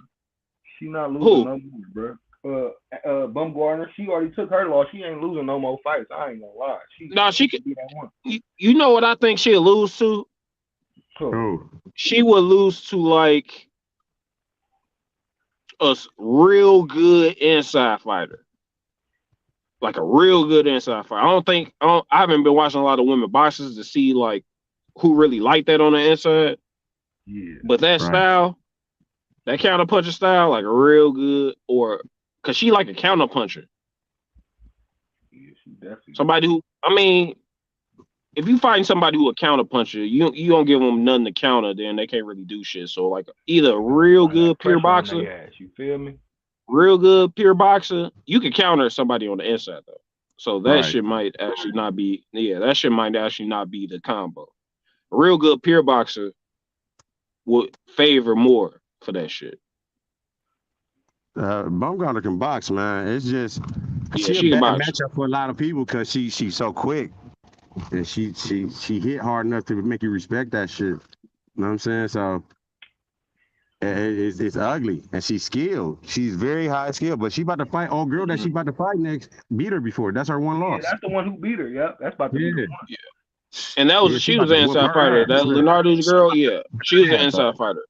She not losing no more, bro. Bumgarner, she already took her loss. She ain't losing no more fights. I ain't gonna lie. She could be that one. You know what I think she'll lose to? She will lose to like a real good inside fighter. Like a real good inside fighter. I haven't been watching a lot of women boxers to see like who really like that on the inside. Yeah. But that style, that counter puncher style, like a real good, or cause she like a counter puncher. Yeah, she definitely. Somebody who, I mean, if you find somebody who a counter puncher, you don't give them nothing to counter, then they can't really do shit. So like either a real good pure boxer, you feel me? Real good pure boxer, you can counter somebody on the inside though. So that shit might actually not be, that shit might actually not be the combo. A real good pure boxer would favor more for that shit. Baumgartner can box, man. It's just she a bad matchup for a lot of people because she's so quick. And she hit hard enough to make you respect that shit. You know what I'm saying? So It's ugly, and she's skilled. She's very high skilled, but she about to fight. Old girl that she about to fight next beat her before. That's her one loss. That's the one who beat her. Yep, that's about to be the one. Yeah. And that was she was an inside fighter. That Leonardo's girl, yeah, she was an inside fighter.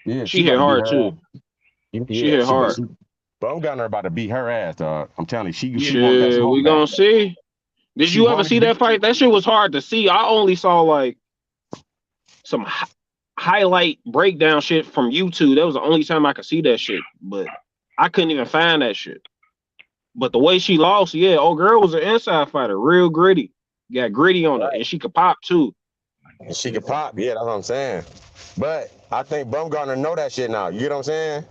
Yeah, she hit hard too. She hit hard. Bumgarner about to beat her ass, dog. I'm telling you, she yeah, we gonna see. Did you ever see that fight? That shit was hard to see. I only saw like some highlight breakdown shit from YouTube. That was the only time I could see that shit, but I couldn't even find that shit. But the way she lost, yeah, old girl was an inside fighter, real gritty. Got gritty on her, and she could pop too. And she could pop, yeah, that's what I'm saying. But I think Bumgarner know that shit now. You know what I'm saying?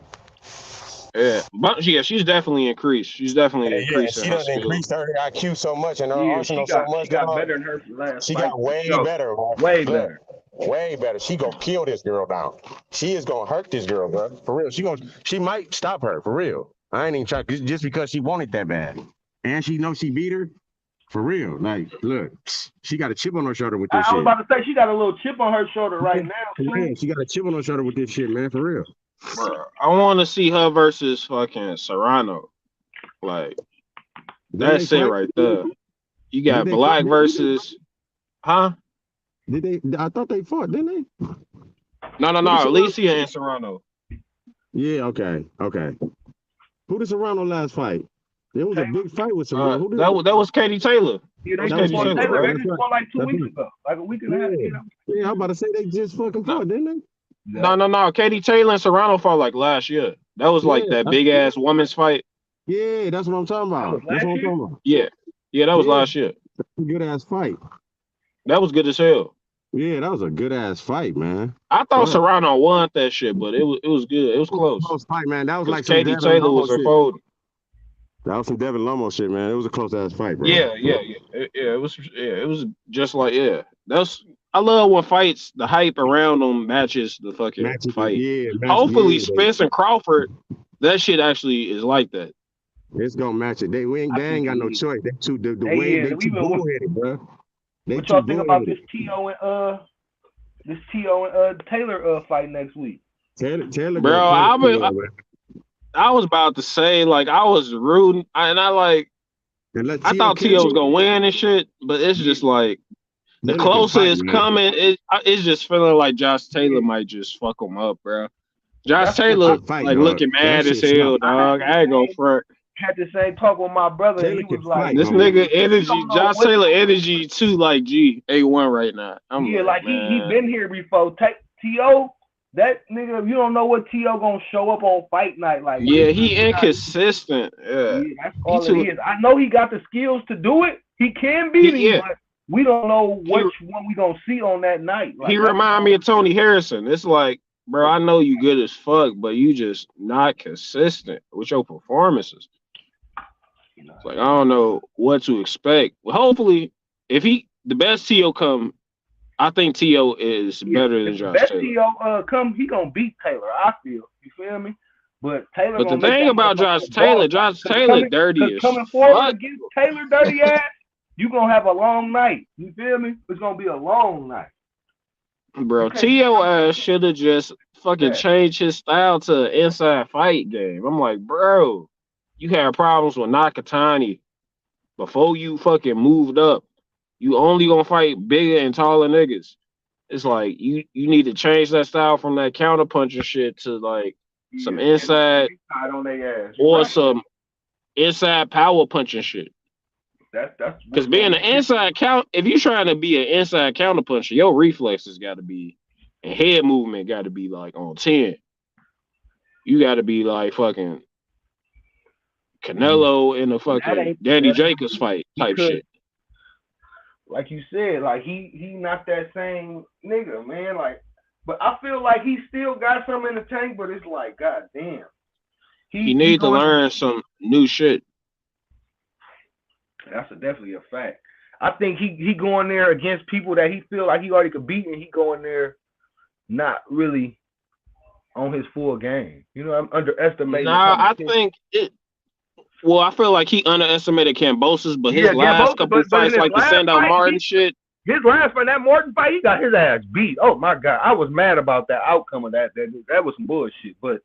Yeah, but yeah, she's definitely increased. She's definitely increased. She doesn't increase her IQ so much and her arsenal so much. She got better than her last. She got way better. Way better. Way better. She gonna kill this girl now. She is gonna hurt this girl, bro. For real. She might stop her. For real. I ain't even trying just because she wanted that bad. And she knows she beat her. For real. Like, look, she got a chip on her shoulder with this shit. I was about to say she got a little chip on her shoulder right now. Yeah, she got a chip on her shoulder with this shit, man. For real. Bro, I want to see her versus fucking Serrano. Like, that's it right there. You got Black versus, huh? Did they? I thought they fought, didn't they? No. Alicia and Serrano. Yeah. Okay. Who did Serrano last fight? There was a big fight with Serrano. That was Katie Taylor. Yeah, they just fought Taylor. They just fought like 2 weeks ago, like a week and a half. Yeah, I'm about to say they just fucking fought, didn't they? No. Katie Taylor and Serrano fought like last year. That was like that big ass women's fight. Yeah, that's what I'm talking about. Yeah, that was last year. Good ass fight. That was good as hell. Yeah, that was a good ass fight, man. I thought Serrano won that shit, but it was good. It was close. Close fight, man. That was like Katie Taylor was her fold. That was some Devin Lomo shit, man. It was a close ass fight, bro. Yeah. It was just like I love when fights, the hype around them matches the fucking fight. Hopefully, Spence and Crawford, that shit actually is like that. It's gonna match it. They ain't got no choice. They too bullheaded, bro. What y'all think about this T.O. and Taylor fight next week? Taylor, bro. I was about to say, like, I was rooting, I thought T.O. was gonna win and shit, but it's just like the closer it's coming, it's just feeling like Josh Taylor might just fuck him up, bro. Josh Taylor looking mad as hell, dog. I ain't gonna front. Had the same talk with my brother. And he was like, this nigga energy, Josh Taylor energy too, like A1 right now. He been here before. T.O., that nigga, you don't know what T.O. gonna show up on fight night. Like, he inconsistent. Yeah, that's all it is. I know he got the skills to do it. He can beat him, but we don't know which one we gonna see on that night. Like, he remind me of Tony Harrison. It's like, bro, I know you good as fuck, but you just not consistent with your performances. It's like, I don't know what to expect. Well, hopefully, if the best T.O. come, I think T.O. is better than Josh Taylor. Best T.O. come, he gonna beat Taylor. I feel. You feel me? But Taylor. But the thing about Josh Taylor dirty as coming forward against Taylor dirty ass, you gonna have a long night. You feel me? It's gonna be a long night. Bro, T.O. should have just fucking changed his style to an inside fight game. I'm like, bro, you had problems with Nakatani before you fucking moved up. You only gonna fight bigger and taller niggas. It's like you need to change that style from that counter punching shit to like some inside or some inside power punching shit. That's because being an inside if you're trying to be an inside counter puncher, your reflexes got to be and head movement got to be like on 10. You got to be like fucking Canelo in a fucking Danny Jacobs fight type shit. Like you said, like he not that same nigga, man. Like, but I feel like he still got something in the tank, but it's like, god damn. He need to learn some new shit. That's definitely a fact. I think he going there against people that he feel like he already could beat, and he going there not really on his full game. You know, I'm underestimating. Nah, I think it. Well, I feel like he underestimated Kambosos, but his last couple fights, like the Sandow Martin shit, His last fight, that Morton fight, he got his ass beat. Oh my God, I was mad about that outcome of that. That was some bullshit. But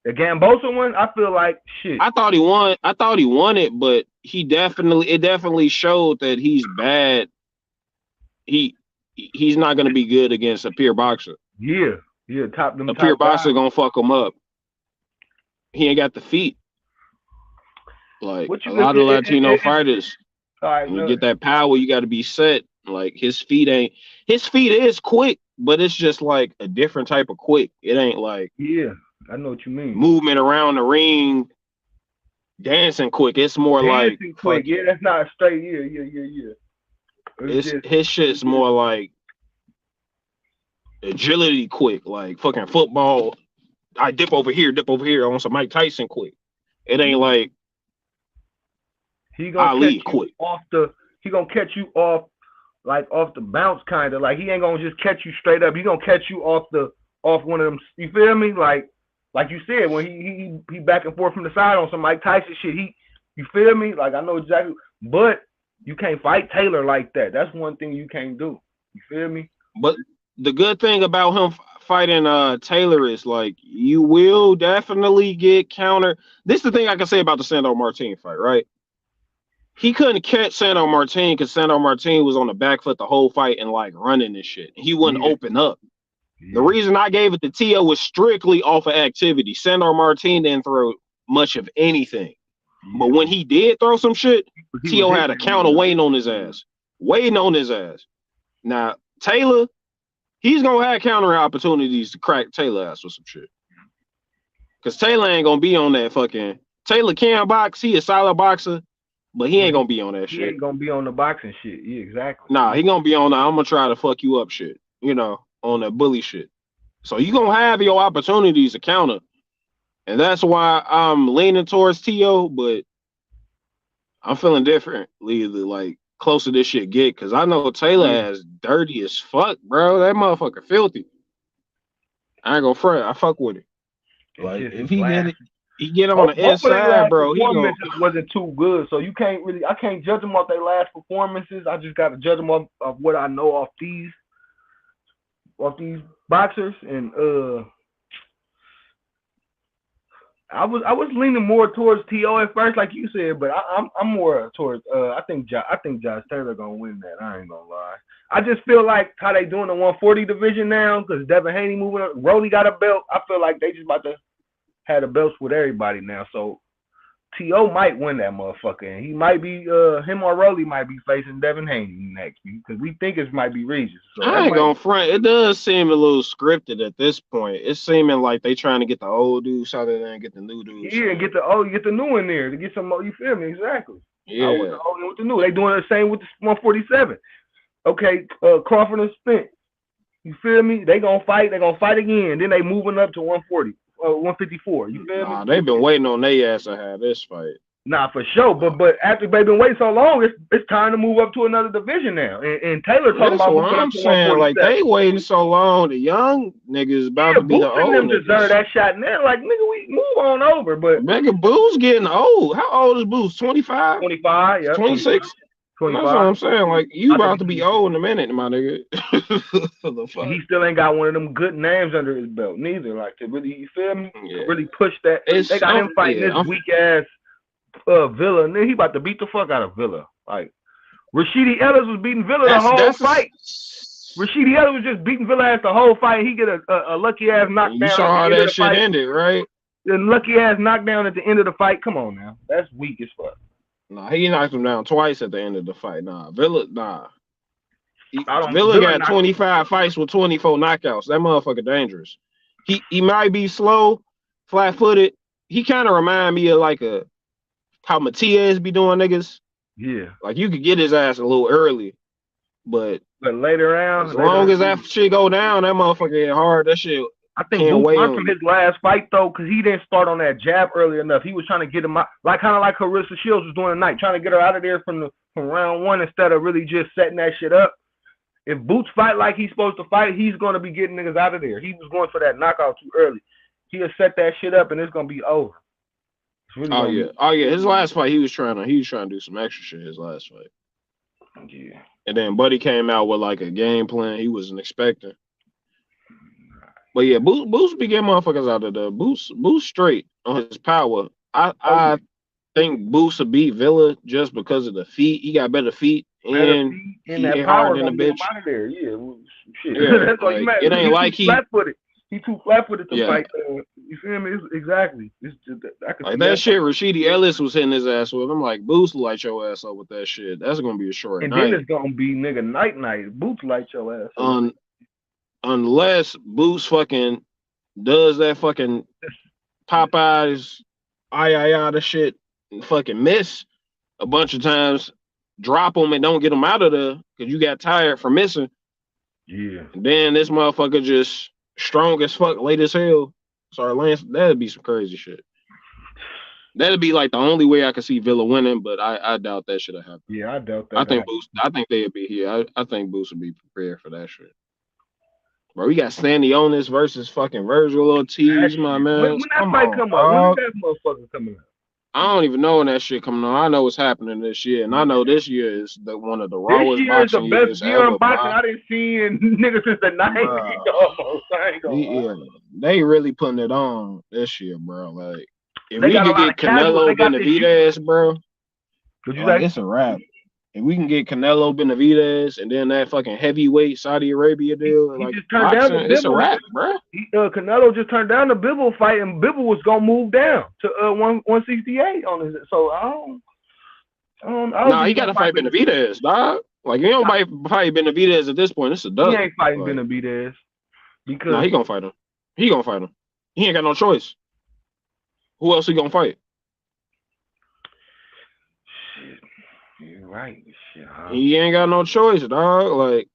the Gambosa one, I feel like shit. I thought he won. I thought he won it, but it definitely showed that he's bad. He's not gonna be good against a peer boxer. Yeah, a peer boxer gonna fuck him up. He ain't got the feet. Like a lot of Latino fighters, you get that power, you got to be set. Like his feet is quick, but it's just like a different type of quick. It ain't like I know what you mean. Movement around the ring, dancing quick. It's more dancing like quick. Yeah, that's not straight. Yeah. His shit's more like agility quick, like fucking football. I dip over here on some Mike Tyson quick. It ain't like he gonna Ali catch quick. He gonna catch you off the bounce, kind of like he ain't gonna just catch you straight up. He gonna catch you off one of them. You feel me? Like you said, when he back and forth from the side on some Mike Tyson shit. You feel me? Like I know exactly, but you can't fight Taylor like that. That's one thing you can't do. You feel me? But the good thing about him fighting Taylor is like you will definitely get counter. This is the thing I can say about the Sandor Martin fight, right? He couldn't catch Sandor Martin because Sandor Martin was on the back foot the whole fight and like running this shit. He wouldn't open up. The reason I gave it to Tio was strictly off of activity. Sandor Martin didn't throw much of anything. But when he did throw some shit, Tio had a counter waiting on his ass. Now, Taylor, he's going to have counter opportunities to crack Taylor ass with some shit. Because Taylor ain't going to be on that fucking... Taylor can box. He a solid boxer, but he ain't going to be on that shit. He ain't going to be on the boxing shit. Yeah, exactly. Nah, he going to be on the I'm going to try to fuck you up shit. You know, on that bully shit. So you going to have your opportunities to counter. And that's why I'm leaning towards T.O., but I'm feeling differently, like, closer this shit get, because I know Taylor is dirty as fuck, bro. That motherfucker filthy. I ain't gonna front. I fuck with it. Like, if he get on the inside, bro, he wasn't too good, so you can't really. I can't judge them off their last performances. I just got to judge them off what I know off these boxers, and I was leaning more towards T.O. at first, like you said, but I'm more towards I think Josh Taylor gonna win that. I ain't gonna lie. I just feel like how they doing the 140 division now, because Devin Haney moving up, Rolly got a belt. I feel like they just about to have the belts with everybody now. So T.O. might win that motherfucker, and he might be him or Rolly might be facing Devin Haney next week, because we think it might be Regis. So I ain't gonna front. It does seem a little scripted at this point. It's seeming like they trying to get the old dudes out of there and get the new dudes. Yeah, get the new in there to get some more. You feel me? Exactly. Yeah. With the new. They doing the same with the 147. Okay, Crawford and Spence. You feel me? They gonna fight. They gonna fight again. Then they moving up to 140, 154. You feel me? They've been waiting on their ass to have this fight. Nah, for sure. But after they've been waiting so long, it's time to move up to another division now. And Taylor talking about what I'm saying. Like they waiting so long, the young niggas about to be the old them deserve that shot now. Like nigga, we move on over. But nigga, Boo's getting old. How old is Boo's? 25? 25, yeah. 26? 25. That's what I'm saying. Like you about to be old in a minute, my nigga. He still ain't got one of them good names under his belt, neither. Like to really, you feel me? Yeah. Really push that. They got him fighting this weak ass Villa, and then he about to beat the fuck out of Villa. Like Rashidi Ellis was beating Villa the whole fight. Rashidi Ellis was just beating Villa ass the whole fight. He get a lucky ass knockdown. You saw how that shit ended, right? The lucky ass knockdown at the end of the fight. Come on now, that's weak as fuck. Nah, he knocked him down twice at the end of the fight. Villa got 25 fights with 24 knockouts. That motherfucker dangerous. He might be slow, flat-footed. He kind of remind me of like how Matias be doing niggas. Yeah. Like you could get his ass a little early, but later on, as long as that shit go down, that motherfucker hit hard. That shit. I think Boot learned from his last fight though, because he didn't start on that jab early enough. He was trying to get him out, kind of like Clarissa Shields was doing tonight, trying to get her out of there from round one instead of really just setting that shit up. If Boots fight like he's supposed to fight, he's gonna be getting niggas out of there. He was going for that knockout too early. He'll set that shit up and it's gonna be over. Really yeah. His last fight, he was trying to do some extra shit. His last fight. Yeah. And then Buddy came out with like a game plan he wasn't expecting. But yeah, Boost be getting motherfuckers out of the Boost straight on his power. I think Boost will beat Villa just because of the feet. He got better feet and and he that hit power hard than a gonna get him bitch. out of there. Yeah, well, shit. Yeah, That's all like, you matter. it ain't like He's flat-footed. He's too flat-footed to Yeah. fight. You feel me? Exactly. It's just, I can Like see that shit, Rashidi Ellis was hitting his ass with. I'm like, Boost light your ass up with that shit. That's gonna be a short And night. then it's gonna be nigga night. Boots light your ass up. Unless Boost fucking does that fucking Popeyes the shit and fucking miss a bunch of times, drop them and don't get them out of there because you got tired from missing. Yeah. And then this motherfucker just strong as fuck, late as hell. Sorry, Lance, that'd be some crazy shit. That'd be like the only way I could see Villa winning, but I doubt that should have happened. Yeah, I doubt that. I think they'd be here. I think Boost would be prepared for that shit. Bro, we got Stanionis versus fucking Virgil Ortiz, my man. When that fight come up, when is that motherfucker coming up? I don't even know when that shit coming on. I know what's happening this year, and I know this year is one of the rawest boxing years This year is the best year ever. in boxing I didn't see in niggas since the 90s. Almost. I ain't gonna lie. They really putting it on this year, bro. Like, if They we got could a lot get of casuals. They Canelo got this Benavidez, bro, What'd you like, say? it's a wrap. If we can get Canelo Benavidez and then that fucking heavyweight Saudi Arabia deal, He like just turned down the boxing, it's a Bivol. wrap, bro. Canelo just turned down the Bivol fight, and Bivol was gonna move down to 168 on his. So I don't. Nah, he got to fight Benavidez, dog. Like, you don't fight Benavidez at this point. It's a dub. He ain't fighting like, Benavidez because he gonna fight him. He gonna fight him. He ain't got no choice. Who else he gonna fight? You're right. Shit, He ain't got no choice, dog. Like,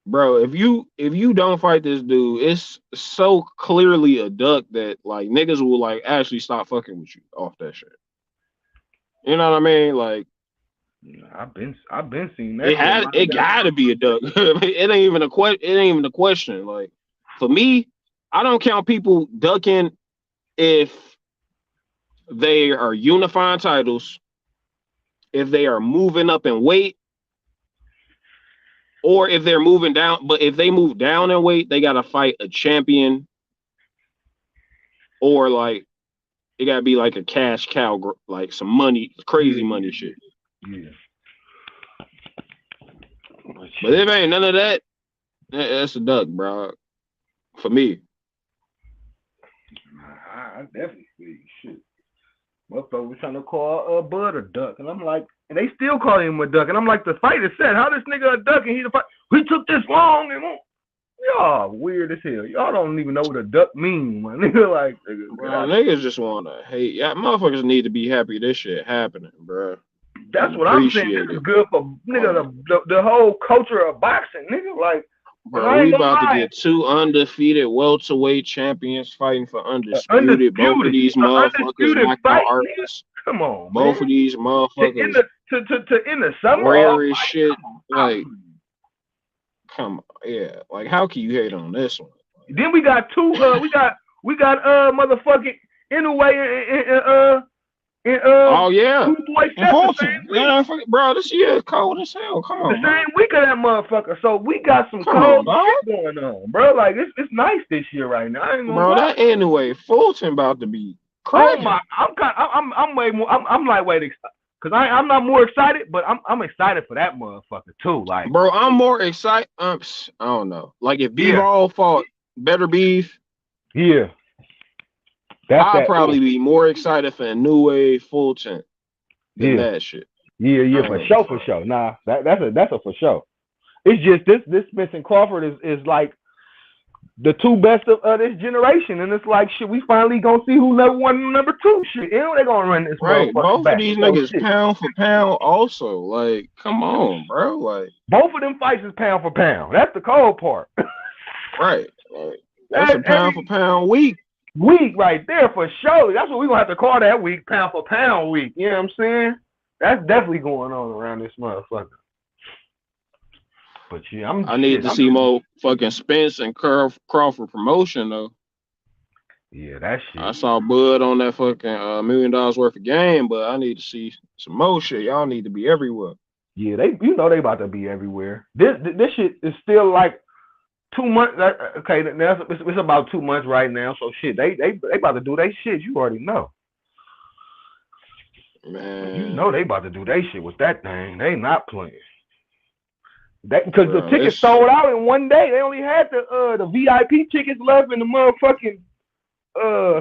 bro, if you don't fight this dude, it's so clearly a duck that like niggas will like actually stop fucking with you off that shit. You know what I mean? Like, I've been seeing that. It gotta be a duck. It ain't even a question. Like, for me, I don't count people ducking if they are unifying titles, if they are moving up in weight, or if they're moving down. But if they move down in weight, they gotta fight a champion, or like it gotta be like a cash cow, like some money, crazy money shit. Yeah. But if ain't none of that, that's a duck, bro. For me. I definitely see shit. Motherfucker was trying to call Bud a duck, and I'm like, and they still call him a duck, and I'm like, the fight is set. How this nigga a duck and he the fight? We took this long and y'all weird as hell. Y'all don't even know what a duck means, man. Nigga like, Niggas just wanna hate. Yeah, motherfuckers need to be happy this shit happening, bro. That's what I'm saying. This is good for nigga the whole culture of boxing, nigga. Like, bro, we about to get two undefeated welterweight champions fighting for undisputed. Both of these motherfuckers knockout artists. Come on, both man. of these motherfuckers in the summer, rare as shit. Like, come on, yeah. Like, how can you hate on this one? Then we got two. We got motherfucking Inoue and oh yeah, yeah, bro, this year is cold as hell. Come on, the same week of that motherfucker. So we got some cold shit going on, bro. Like it's nice this year right now. I ain't gonna bro, lie. That anyway, Fulton about to be crazy. Oh my, I'm way more. I'm like waiting because I'm not more excited, but I'm excited for that motherfucker too. Like, bro, I'm more excited. I don't know. Like if B-Ball fought Better Beef, yeah. I'll probably be more excited for Inoue Fulton than that shit. Yeah, for sure. Nah, that's a for sure. It's just this Spence and Crawford is like the two best of this generation, and it's like shit. We finally gonna see who number one and number two. Shit, you know they gonna run this right. Both back. of these niggas pound for pound. Also, like, come on, bro. Like, both of them fights is pound for pound. That's the cold part. Right. Like, that's a pound for pound week. Week right there for sure. That's what we're gonna have to call that week, pound for pound week. You know what I'm saying? That's definitely going on around this motherfucker. But yeah, I need to see more fucking Spence and Crawford promotion though. Yeah, that shit. I saw Bud on that fucking $1 million worth of game, but I need to see some more shit. Y'all need to be everywhere. Yeah, they about to be everywhere. This shit is still like 2 months. Okay, it's about 2 months right now. So shit, they about to do their shit. You already know. Man, you know they about to do their shit with that thing. They not playing. That because the tickets sold out in one day. They only had the VIP tickets left and the motherfucking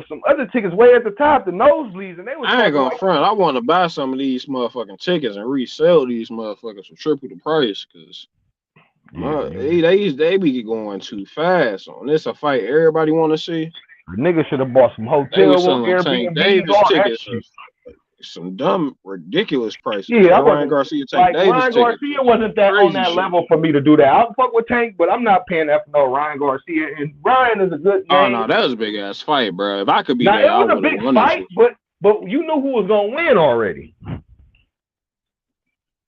some other tickets way at the top, the nosebleeds, and they was. I ain't gonna front. I want to buy some of these motherfucking tickets and resell these motherfuckers for triple the price because they be going too fast on this. A fight everybody want to see. The nigga should have bought some hotel room, Airbnb, Davis tickets for some dumb, ridiculous prices. Yeah, Ryan Garcia take Davis Ryan Garcia wasn't that on that level for me to do that. I'll fuck with Tank, but I'm not paying that for no Ryan Garcia. And Ryan is a good name. Oh no, that was a big ass fight, bro. If I could be there, it was a big fight, but you knew who was gonna win already.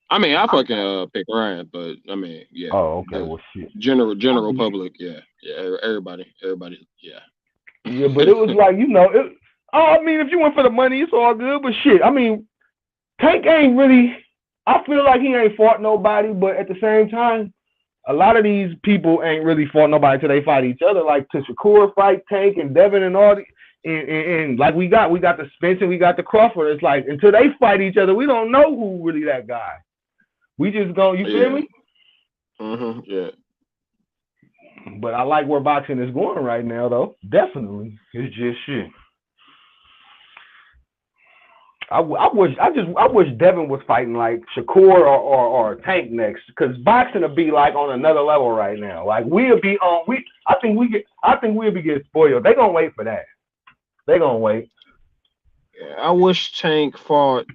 I mean, I fucking pick Ryan, but I mean, yeah. Oh, okay. Well, shit. General public, yeah, everybody, yeah. Yeah, but it was like I mean, if you went for the money, it's all good. But shit, I mean, Tank ain't really. I feel like he ain't fought nobody, but at the same time, a lot of these people ain't really fought nobody till they fight each other. Like to Shakur fight Tank and Devin and all the, and like we got the Spence and we got the Crawford. It's like until they fight each other, we don't know who really that guy. We just go. You feel me? Yeah. But I like where boxing is going right now, though. Definitely, it's just shit. I wish Devin was fighting like Shakur or Tank next, because boxing would be like on another level right now. Like we'll be on. I think we'll be getting spoiled. They gonna wait for that. They gonna wait. Yeah, I wish Tank fought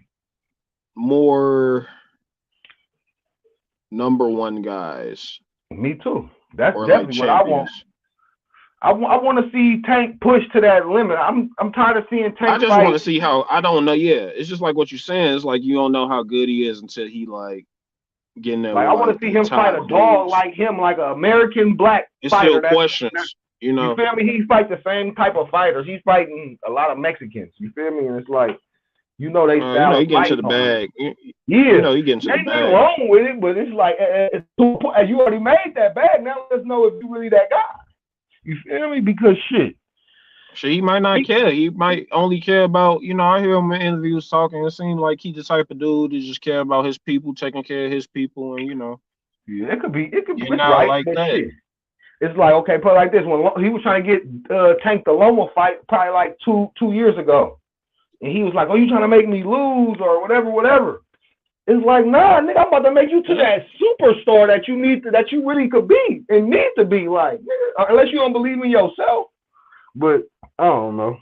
more number one guys. Me too. That's definitely what I want. I want to see Tank push to that limit. I'm tired of seeing Tank. I just want to see how. I don't know. Yeah, it's just like what you're saying. It's like you don't know how good he is until he like getting there. Like I want to see him fight a dog like him, like an American black it's fighter. Still questions, you know. You feel me? He fight the same type of fighters. He's fighting a lot of Mexicans. You feel me? And it's like, they style. You get into the bag. Yeah, you get into the bag. Ain't nothing wrong with it, but it's like, you already made that bag. Now let's know if you really that guy. You feel me? Because shit. He might not care. He might only care about, I hear him in interviews talking. It seems like he the type of dude that just care about his people, taking care of his people, and Yeah, it could be not like that. Shit. It's like, okay, put it like this. When he was trying to get Tank the Loma fight probably like two years ago. And he was like, oh, you trying to make me lose or whatever. It's like, nah, nigga, I'm about to make you to that superstar that you really could be and need to be, like, unless you don't believe in yourself. But I don't know.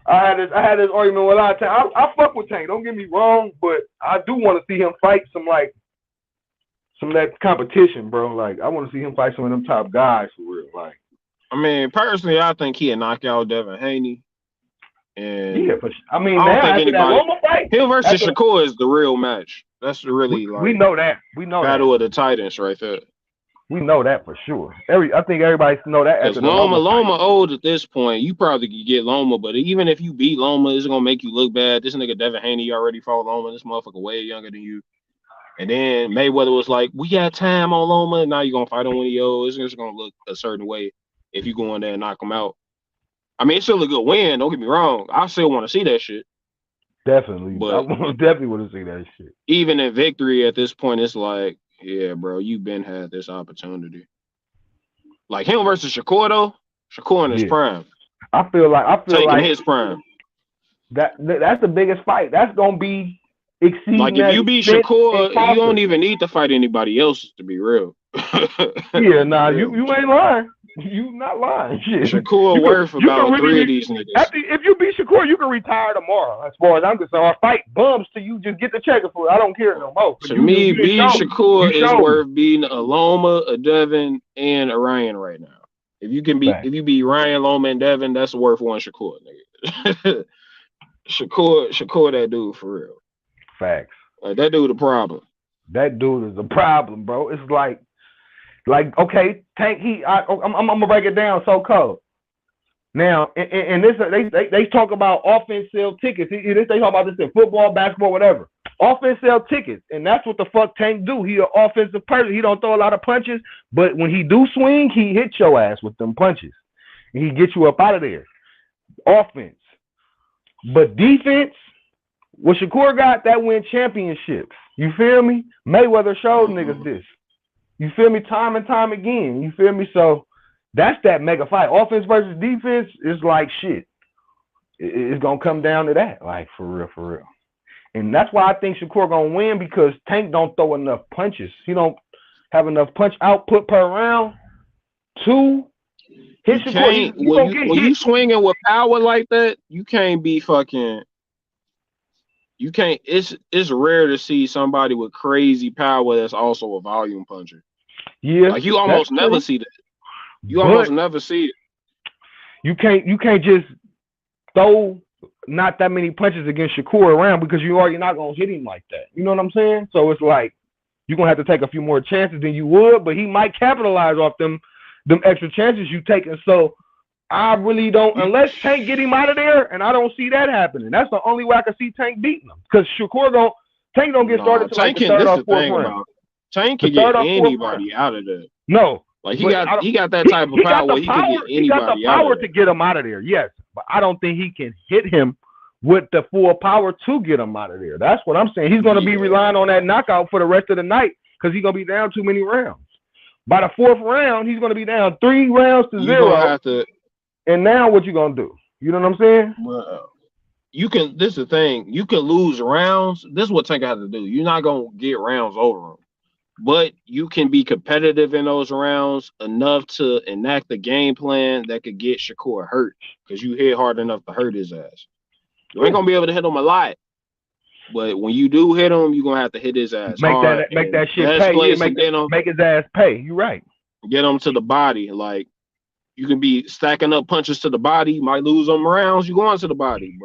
I had this argument with a lot of Tank. I fuck with Tank, don't get me wrong, but I do want to see him fight some of that competition, bro. Like, I want to see him fight some of them top guys for real. Like, I mean, personally, I think he'd knock out Devin Haney. And yeah, but I mean, I don't think anybody. Fight, him versus Shakur is the real match. That's the really we know that. We know battle of the Titans right there. We know that for sure. I think everybody know that. Because Loma old at this point, you probably could get Loma, but even if you beat Loma, it's gonna make you look bad. This nigga Devin Haney already fought Loma. This motherfucker way younger than you. And then Mayweather was like, "We got time on Loma." And now you're gonna fight on one of yours. It's just gonna look a certain way if you go in there and knock him out. I mean, it's still a good win. Don't get me wrong. I still want to see that shit. Definitely. But I definitely want to see that shit. Even in victory at this point, it's like, yeah, bro, you've been had this opportunity. Like him versus Shakur, though. Shakur in his prime. I feel like his prime. That's the biggest fight. That's gonna be exceeding. Like if you beat Shakur, you don't even need to fight anybody else, to be real. Yeah, nah, you ain't lying. You not lying. Shit. Shakur worth about 3 of these niggas. If you beat Shakur, you can retire tomorrow. As far as I'm concerned, or fight bums till you just get the checker for it. I don't care no more. To me, beating Shakur is worth beating a Loma, a Devin, and a Ryan right now. If you can beat, if you beat Ryan, Loma, and Devin, that's worth one Shakur, nigga. Shakur, that dude for real. Facts. Like that dude, a problem. That dude is a problem, bro. It's like okay, Tank. I'm gonna break it down so cold. Now, and this they talk about offense sell tickets. They talk about this in football, basketball, whatever. Offense sell tickets, and that's what the fuck Tank do. He an offensive person. He don't throw a lot of punches, but when he do swing, he hit your ass with them punches. And he get you up out of there. Offense. But defense, what Shakur got, that win championships. You feel me? Mayweather showed niggas this. You feel me? Time and time again. You feel me? So that's that mega fight. Offense versus defense is like shit. It's going to come down to that. Like, for real, for real. And that's why I think Shakur going to win, because Tank don't throw enough punches. He don't have enough punch output per round to hit Shakur. When you swinging with power like that, you can't be fucking... You can't. It's rare to see somebody with crazy power that's also a volume puncher. Yeah, like you almost never see that. You almost never see it. You can't just throw not that many punches against Shakur around, because you're not gonna hit him like that. You know what I'm saying? So it's like you're gonna have to take a few more chances than you would, but he might capitalize off them extra chances you taking. So I really don't, unless Tank get him out of there, and I don't see that happening. That's the only way I can see Tank beating him, because Tank don't get started to like the third or fourth round. Tank can get anybody out of there. No, like he got that type of power where he can get anybody out of there. He got the power to get him out of there, yes, but I don't think he can hit him with the full power to get him out of there. That's what I'm saying. He's going to be relying on that knockout for the rest of the night, because he's going to be down too many rounds. By the fourth round, he's going to be down 3 rounds to 0. And now what you gonna do? You know what I'm saying? Well, this is the thing. You can lose rounds. This is what Tank has to do. You're not gonna get rounds over him, but you can be competitive in those rounds enough to enact the game plan that could get Shakur hurt, because you hit hard enough to hurt his ass. You ain't gonna be able to hit him a lot, but when you do hit him, you're gonna have to hit his ass. Make that shit pay. Yeah, make his ass pay. You're right. Get him to the body, like. You can be stacking up punches to the body. You might lose them rounds. You going to the body,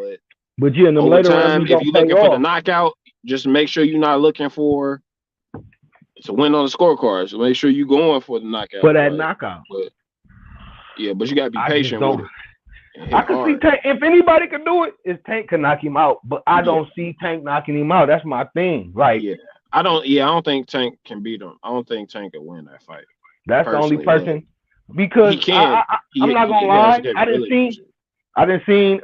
but yeah, in the later rounds, if you're looking for the knockout, just make sure you're not looking for to win on the scorecards. So make sure you're going for the knockout. For that knockout. But you got to be patient with it. I can see Tank. If anybody can do it, it's Tank can knock him out. But I don't see Tank knocking him out. That's my thing. Like, I don't think Tank can beat him. I don't think Tank can win that fight. That's the only person. Because I'm not gonna lie, I didn't see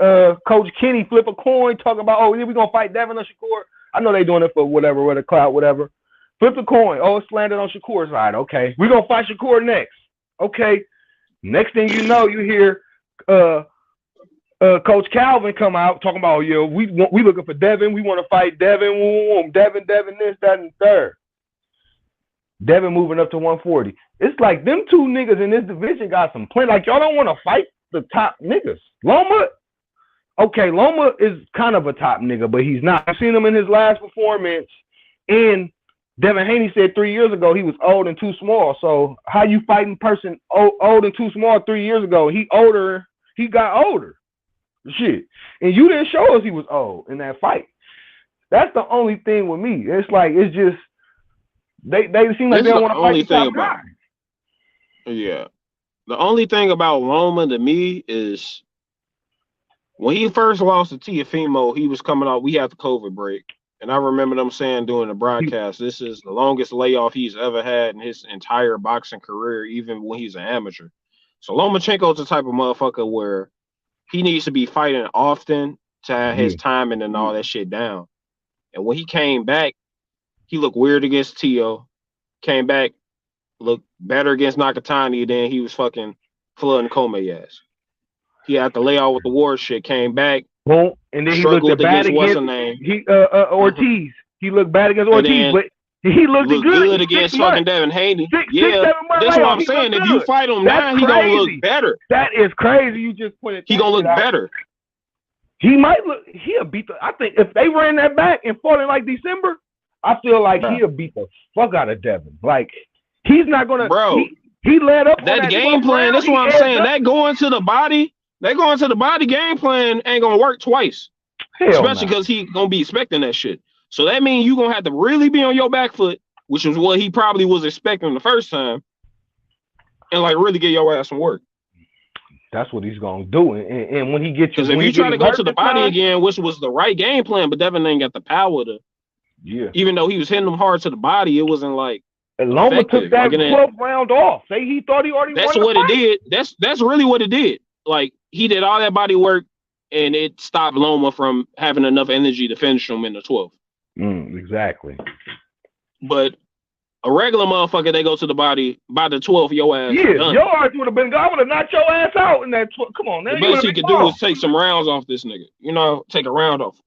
Coach Kenny flip a coin talking about, oh, we're gonna fight Devin or Shakur. I know they're doing it for whatever, with a clout, whatever. Flip the coin. Oh, it's landed on Shakur's side. Okay, we're gonna fight Shakur next. Okay, next thing you know, you hear Coach Calvin come out talking about, we looking for Devin. We want to fight Devin. Devin this, that, and third. Devin moving up to 140. It's like them 2 niggas in this division got some play. Like, y'all don't want to fight the top niggas. Loma is kind of a top nigga, but he's not. I've seen him in his last performance, and Devin Haney said 3 years ago he was old and too small. So how you fighting person old and too small 3 years ago? He got older. Shit. And you didn't show us he was old in that fight. That's the only thing with me. It's like, it's just, they seem like they don't want to fight the top guy. Yeah. The only thing about Loma to me is when he first lost to Teofimo, he was coming out. We had the COVID break. And I remember them saying during the broadcast, this is the longest layoff he's ever had in his entire boxing career, even when he's an amateur. So Lomachenko's the type of motherfucker where he needs to be fighting often to have his timing and all that shit down. And when he came back, he looked weird against Teo. Came back, looked better against Nakatani than he was fucking flooding Comey ass. He had to lay out with the war shit. Came back. Boom. And then he looked bad against Ortiz. He looked bad against Ortiz, but he looked good against fucking Devin Haney. That's what I'm saying. If you fight him now, he gonna look better. That is crazy. You just put it. He gonna look better. He might look. He'll beat the. I think if they ran that back and fought in like December, I feel like he'll beat the fuck out of Devin. Like, he's not gonna. Bro, he led up that game plan. That's what I'm saying. That going to the body game plan ain't gonna work twice. Especially because he gonna be expecting that shit. So that means you gonna have to really be on your back foot, which is what he probably was expecting the first time, and like really get your ass some work. That's what he's gonna do. And when he gets you, because if you try to go to the body again, which was the right game plan, but Devin ain't got the power to Yeah. Even though he was hitting them hard to the body, it wasn't like. And Loma took that 12th round off. Say he thought he already That's won the what fight. it did. That's really what it did. Like he did all that body work, and it stopped Loma from having enough energy to finish him in the 12th. Exactly. But a regular motherfucker, they go to the body by the 12th. Your ass. Yeah, done. your ass would have been. I would have knocked your ass out in that. Come on, The best he could do was take some rounds off this nigga. You know, take a round off.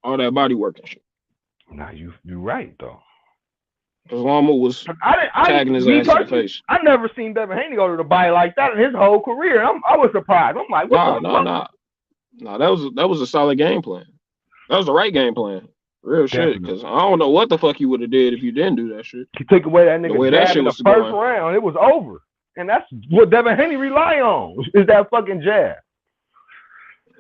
All that body work and shit. Nah, you right though. Because Loma was tagging his ass in the face. I never seen Devin Haney go to the body like that in his whole career. I was surprised. I'm like, what the fuck? No, that was a solid game plan. That was the right game plan. Real shit. Because I don't know what the fuck you would have did if you didn't do that shit. You took away that nigga jab in the first round, it was over. And that's what Devin Haney rely on is that fucking jab.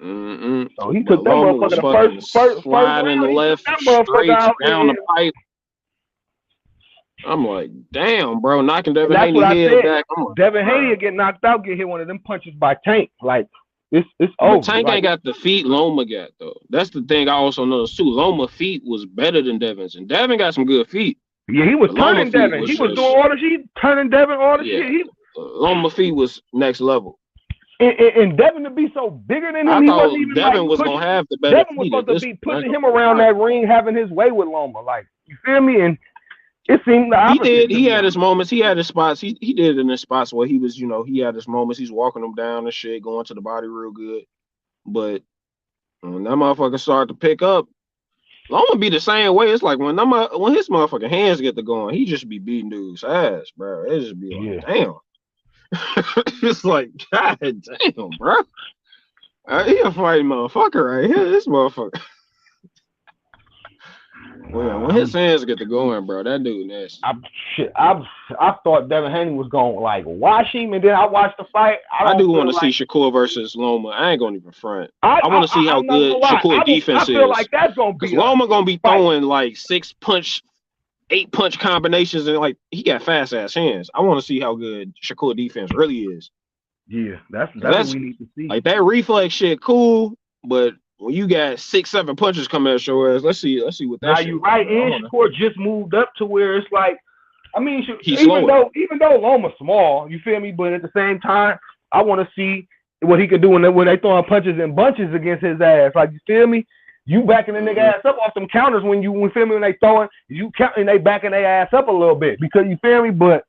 So he took that motherfucker the first sliding the left straight down the pipe. I'm like, damn, bro, knocking Devin Haney head back. Devin Haney will get knocked out, get hit one of them punches by Tank. Like it's over. Tank ain't got the feet Loma got though. That's the thing I also noticed too. Loma feet was better than Devin's, and Devin got some good feet. Yeah, he was turning Devin. He was doing all the shit, turning Devin all the shit. Loma feet was next level. And Devin to be so bigger than him, I he thought wasn't even Devin like was pushing. gonna have the better Devin was feet. supposed to be pushing him around that ring, having his way with Loma. Like you feel me? And it seemed the opposite. He had his moments. He had his spots. He did it in his spots where he was, you know, he had his moments. He's walking them down and shit, going to the body real good. But when that motherfucker started to pick up, Loma be the same way. It's like when his motherfucking hands get to going, he just be beating dudes' ass, bro. It just be like, damn. It's like, god damn, bro. He a fighting motherfucker right here. This motherfucker. Well, when his hands get to going, bro, that dude nasty. I thought Devin Haney was going to like wash him, and then I watched the fight. I do want to see Shakur versus Loma. I ain't gonna even front. I want to see how good Shakur defense is. I feel like that's gonna be. Loma gonna be throwing like 8 punch combinations, and like he got fast ass hands. I want to see how good Shakur defense really is. Yeah, that's what we need to see. Like that reflex shit, cool, but when you got 6-7 punches coming at your ass, let's see what that. Now you right, and Shakur just moved up to where it's like, I mean, even though Loma's small, you feel me, but at the same time, I want to see what he could do when they throwing punches and bunches against his ass. Like you feel me? You backing the nigga ass up off some counters when you feel me when they throwing you counting they backing their ass up a little bit because you feel me, but.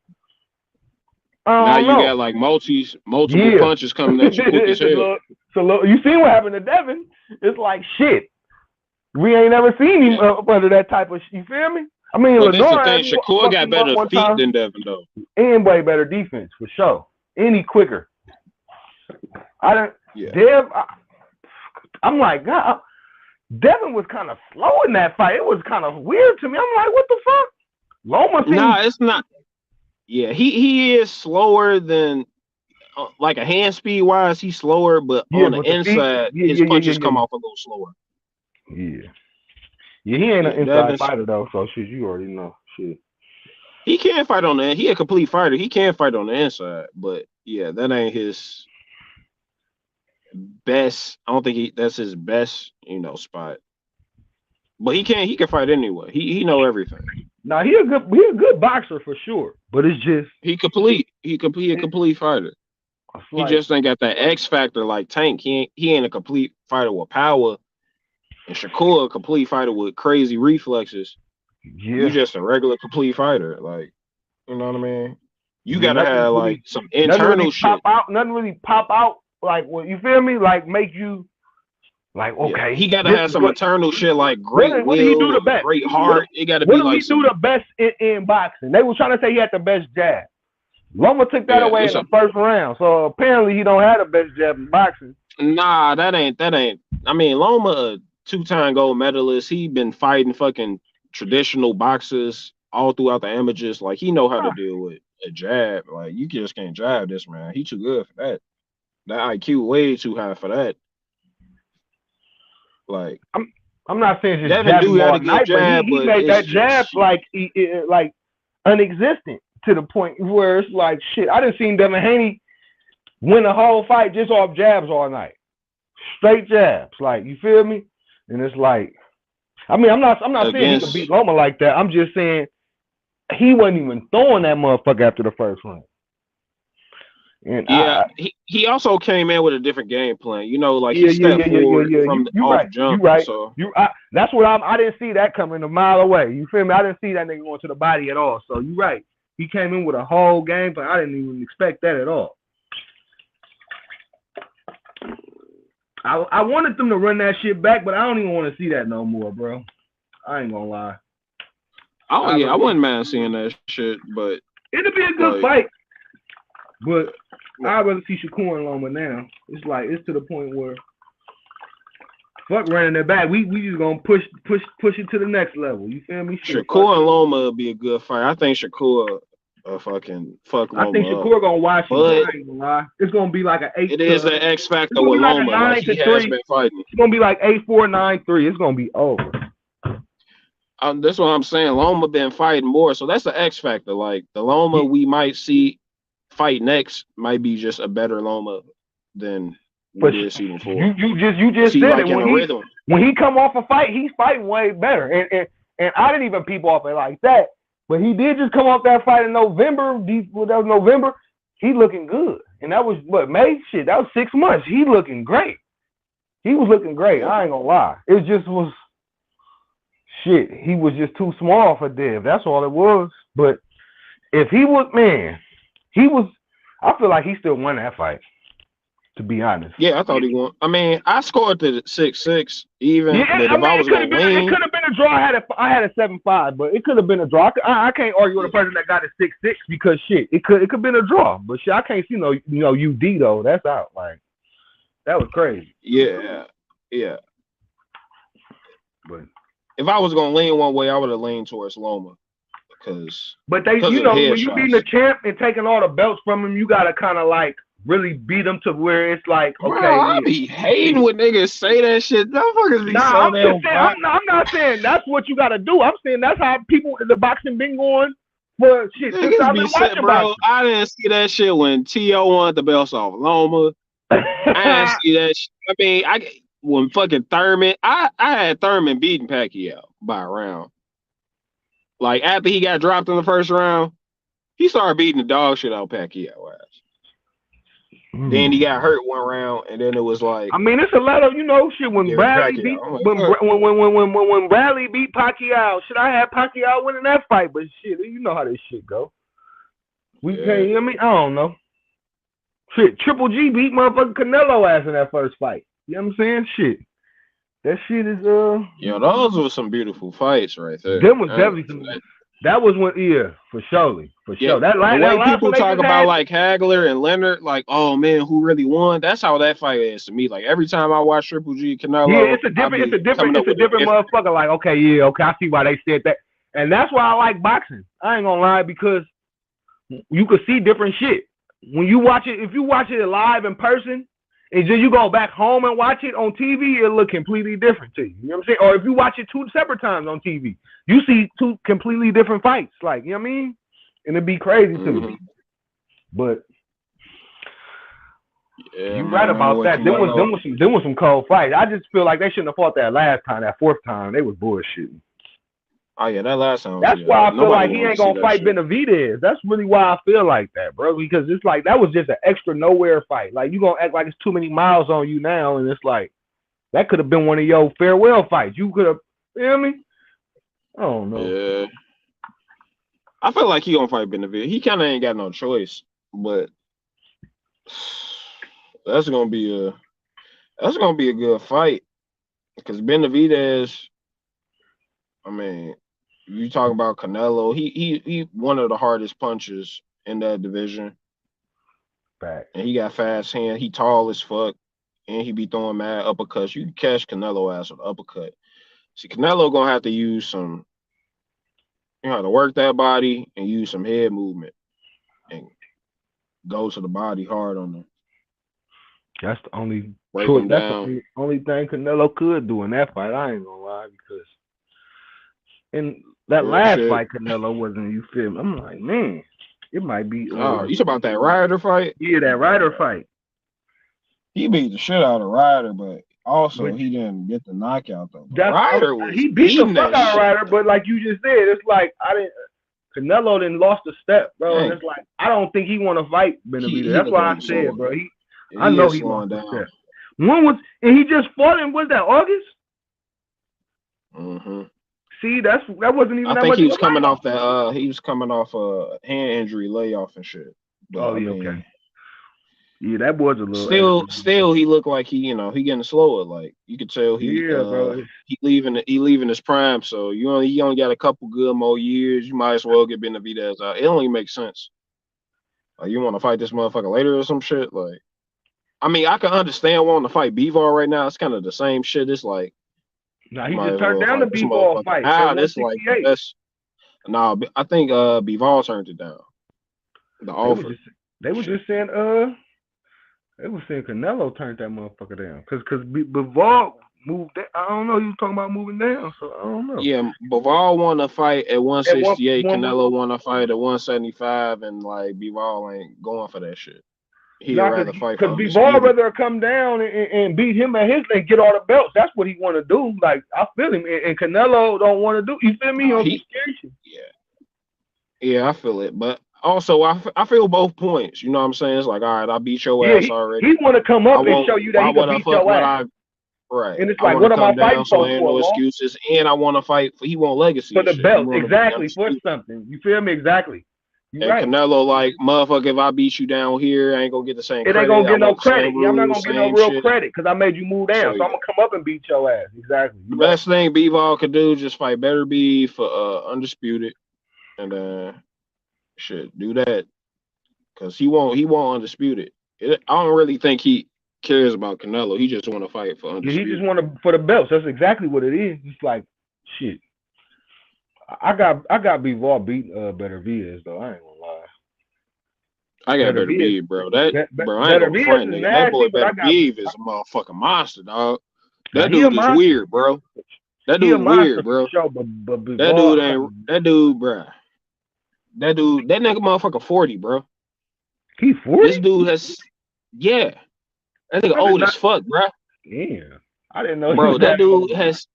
Now you got like multiple punches coming at you. So you see what happened to Devin? It's like shit. We ain't never seen him under that type of. You feel me? I mean, but that's the thing. Shakur got better feet than Devin though, and way better defense for sure. And he quicker. Dev. I'm like, God, Devin was kind of slow in that fight. It was kind of weird to me. I'm like, what the fuck? Loma. Nah, it's not. Yeah, he is slower than like a hand speed wise. He's slower, but on the inside, his punches come off a little slower. Yeah, he ain't an inside fighter though. So shit, you already know. Shit, he can fight on the. He a complete fighter. He can fight on the inside, but yeah, that ain't his best. I don't think that's his best, spot. But he can fight anyway. He know everything. Now he a good boxer for sure, but it's just he a complete fighter. He just ain't got that X factor like Tank. He ain't a complete fighter with power, and Shakur a complete fighter with crazy reflexes. Yeah, you just a regular complete fighter, like you know what I mean. You gotta have like some internal shit. Nothing really pop out like what you feel me? Like make you. Like okay, he gotta have some internal shit like great what did he do the best? Great heart. It gotta be like. What did he do the best in boxing? They were trying to say he had the best jab. Loma took that away in the first round, so apparently he don't have the best jab in boxing. Nah, that ain't. I mean, Loma, a 2-time gold medalist. He been fighting fucking traditional boxers all throughout the amateurs. Like he know how to deal with a jab. Like you just can't jab this man. He too good for that. That IQ way too high for that. Like I'm not saying just jabbing all night, but he made that jab like unexistent to the point where it's like shit. I done seen Devin Haney win the whole fight just off jabs all night, straight jabs. Like you feel me? And it's like I mean, I'm not saying he could beat Loma like that. I'm just saying he wasn't even throwing that motherfucker after the first round. And he also came in with a different game plan. You know, like he stepped forward from the off jump. Right. So that's what I didn't see that coming a mile away. You feel me? I didn't see that nigga going to the body at all. So you're right. He came in with a whole game plan. I didn't even expect that at all. I wanted them to run that shit back, but I don't even want to see that no more, bro. I ain't gonna lie. Oh yeah, I wouldn't mind seeing that shit, but it'll be a good fight. But I'd rather see Shakur and Loma now. It's to the point where fuck running it back. We just gonna push it to the next level. You feel me? Shakur and Loma would be a good fight. I think Shakur fucking fuck Loma. I think Shakur gonna watch it. I ain't gonna lie. It's gonna be like an 8. It is an X factor with Loma. Like he has been fighting. It's gonna be like 8-4, 9-3. It's gonna be over. That's what I'm saying. Loma been fighting more, so that's the X factor. Like the Loma we might see fight next might be just a better Loma than we did see before. You just said like it. When he come off a fight, he's fighting way better. And I didn't even peep off it like that. But he did just come off that fight in November. That was November. He looking good. And that was May? Shit, that was 6 months. He looking great. He was looking great. I ain't gonna lie. It just was shit. He was just too small for Dev. That's all it was. But if he was, I feel like he still won that fight, to be honest. Yeah, I thought he won. I mean, I scored to 6-6 even. Yeah, but if I was going to win. It could have been a draw. I had a 7-5, but it could have been a draw. I can't argue with a person that got a 6-6 because shit, it could have been a draw. But shit, I can't see UD though. That's out. Like, that was crazy. Yeah. But if I was going to lean one way, I would have leaned towards Loma. But when you beating the champ and taking all the belts from him, you gotta kind of like really beat him to where it's like, okay. Bro, I be hating when niggas say that shit. Motherfuckers be I'm not saying that's what you gotta do. I'm saying that's how people in the boxing been going for shit. Niggas be saying, bro, I didn't see that shit when T.O. wanted the belts off Loma. I didn't see that shit. I mean, when fucking Thurman, I had Thurman beating Pacquiao by a round. Like, after he got dropped in the first round, he started beating the dog shit out of Pacquiao ass. Then he got hurt one round, and then it was like, I mean, it's a lot of shit when Bradley beat when Bradley beat Pacquiao. Shit, I had Pacquiao winning that fight, but shit, you know how this shit go. I don't know. Shit, Triple G beat motherfucking Canelo ass in that first fight. You know what I'm saying? Shit. That shit is those were some beautiful fights right there. Them was definitely some. That was one, for sure. Yeah, That way people talk about like Hagler and Leonard, like, oh man, who really won? That's how that fight is to me. Like every time I watch Triple G Canelo, it's a different motherfucker. Like, okay, I see why they said that, and that's why I like boxing. I ain't gonna lie, because you could see different shit when you watch it. If you watch it live in person. And then you go back home and watch it on TV, it'll look completely different to you. You know what I'm saying? Or if you watch it 2 separate times on TV, you see 2 completely different fights. Like, you know what I mean? And it'd be crazy to me. But you're right about that. There was some cold fights. I just feel like they shouldn't have fought that last time, that 4th time. They was bullshitting. Oh yeah, that last time. That's why I feel like he ain't gonna fight Benavidez. That's really why I feel like that, bro. Because it's like that was just an extra nowhere fight. Like you gonna act like it's too many miles on you now, and it's like that could have been one of your farewell fights. You could have, you know what I mean? I don't know. Yeah. I feel like he gonna fight Benavidez. He kind of ain't got no choice, but that's gonna be a good fight because Benavidez. I mean. You talk about Canelo, he one of the hardest punchers in that division. Back. And he got fast hands. He tall as fuck. And he be throwing mad uppercuts. You can catch Canelo ass with an uppercut. See, Canelo gonna have to use some, to work that body and use some head movement and go to the body hard on them. That's the only the only thing Canelo could do in that fight. I ain't gonna lie, because in that last fight, Canelo wasn't, you feel me? I'm like, man, it might be. You talking about that Ryder fight? Yeah, that Ryder fight. He beat the shit out of Ryder, but Also, he didn't get the knockout though. He beat the fuck out of Ryder, but like you just said, it's like Canelo then lost a step, bro. And it's like I don't think he want to fight Benavidez. That's why I said, bro. I know he lost a step. And he just fought him. Was that August? Mm-hmm. See, that wasn't even. I think he was coming off that. He was coming off a hand injury layoff and shit. But, okay. Yeah, that was a little. Still, he looked like he getting slower. Like you could tell bro. He leaving his prime. So he only got a couple good more years. You might as well get Benavidez out. It only makes sense. Like you want to fight this motherfucker later or some shit. Like, I mean, I can understand wanting to fight Bivol right now. It's kind of the same shit. It's like. Nah, he just turned down the Bivol fight. This like that's. Nah, I think Bivol turned it down. The offer. They were just saying they were saying Canelo turned that motherfucker down because Bivol moved. I don't know. You was talking about moving down, so I don't know. Yeah, Bivol won a fight at 168. Canelo won a fight at 175, and like Bivol ain't going for that shit. He'd rather fight because Bivol rather come down and beat him at his and get all the belts. That's what he want to do. Like I feel him, and Canelo don't want to do. You feel me? Yeah, I feel it, but. Also, I feel both points. You know what I'm saying? It's like, all right, I beat your ass already. He want to come up and show you that he can beat your ass. Right. And it's like, what am I fighting for? Ain't no excuses. And I want to fight he want legacy. For the belt. Exactly. For something. You feel me? Exactly. And right. Canelo, like, motherfucker, if I beat you down here, I ain't going to get the same credit. It ain't going to get no credit. I'm not going to get no real credit because I made you move down. So I'm going to come up and beat your ass. Exactly. The best thing Bivol could do is just fight Better Be for Undisputed. And shit, do that. Because he won't Undisputed. I don't really think he cares about Canelo. He just want to fight for Undisputed. He just want to for the belts. That's exactly what it is. It's like, shit. I got Bivol beat Benavidez though. I ain't gonna lie. I got Benavidez, bro. I ain't gonna front nigga. That boy Benavidez is a motherfucking monster, dog. That dude is weird, bro. That dude weird, bro. That nigga motherfucker 40, bro. He 40? This dude has, that nigga old as fuck, bro. Yeah, I didn't know. Bro, that dude has,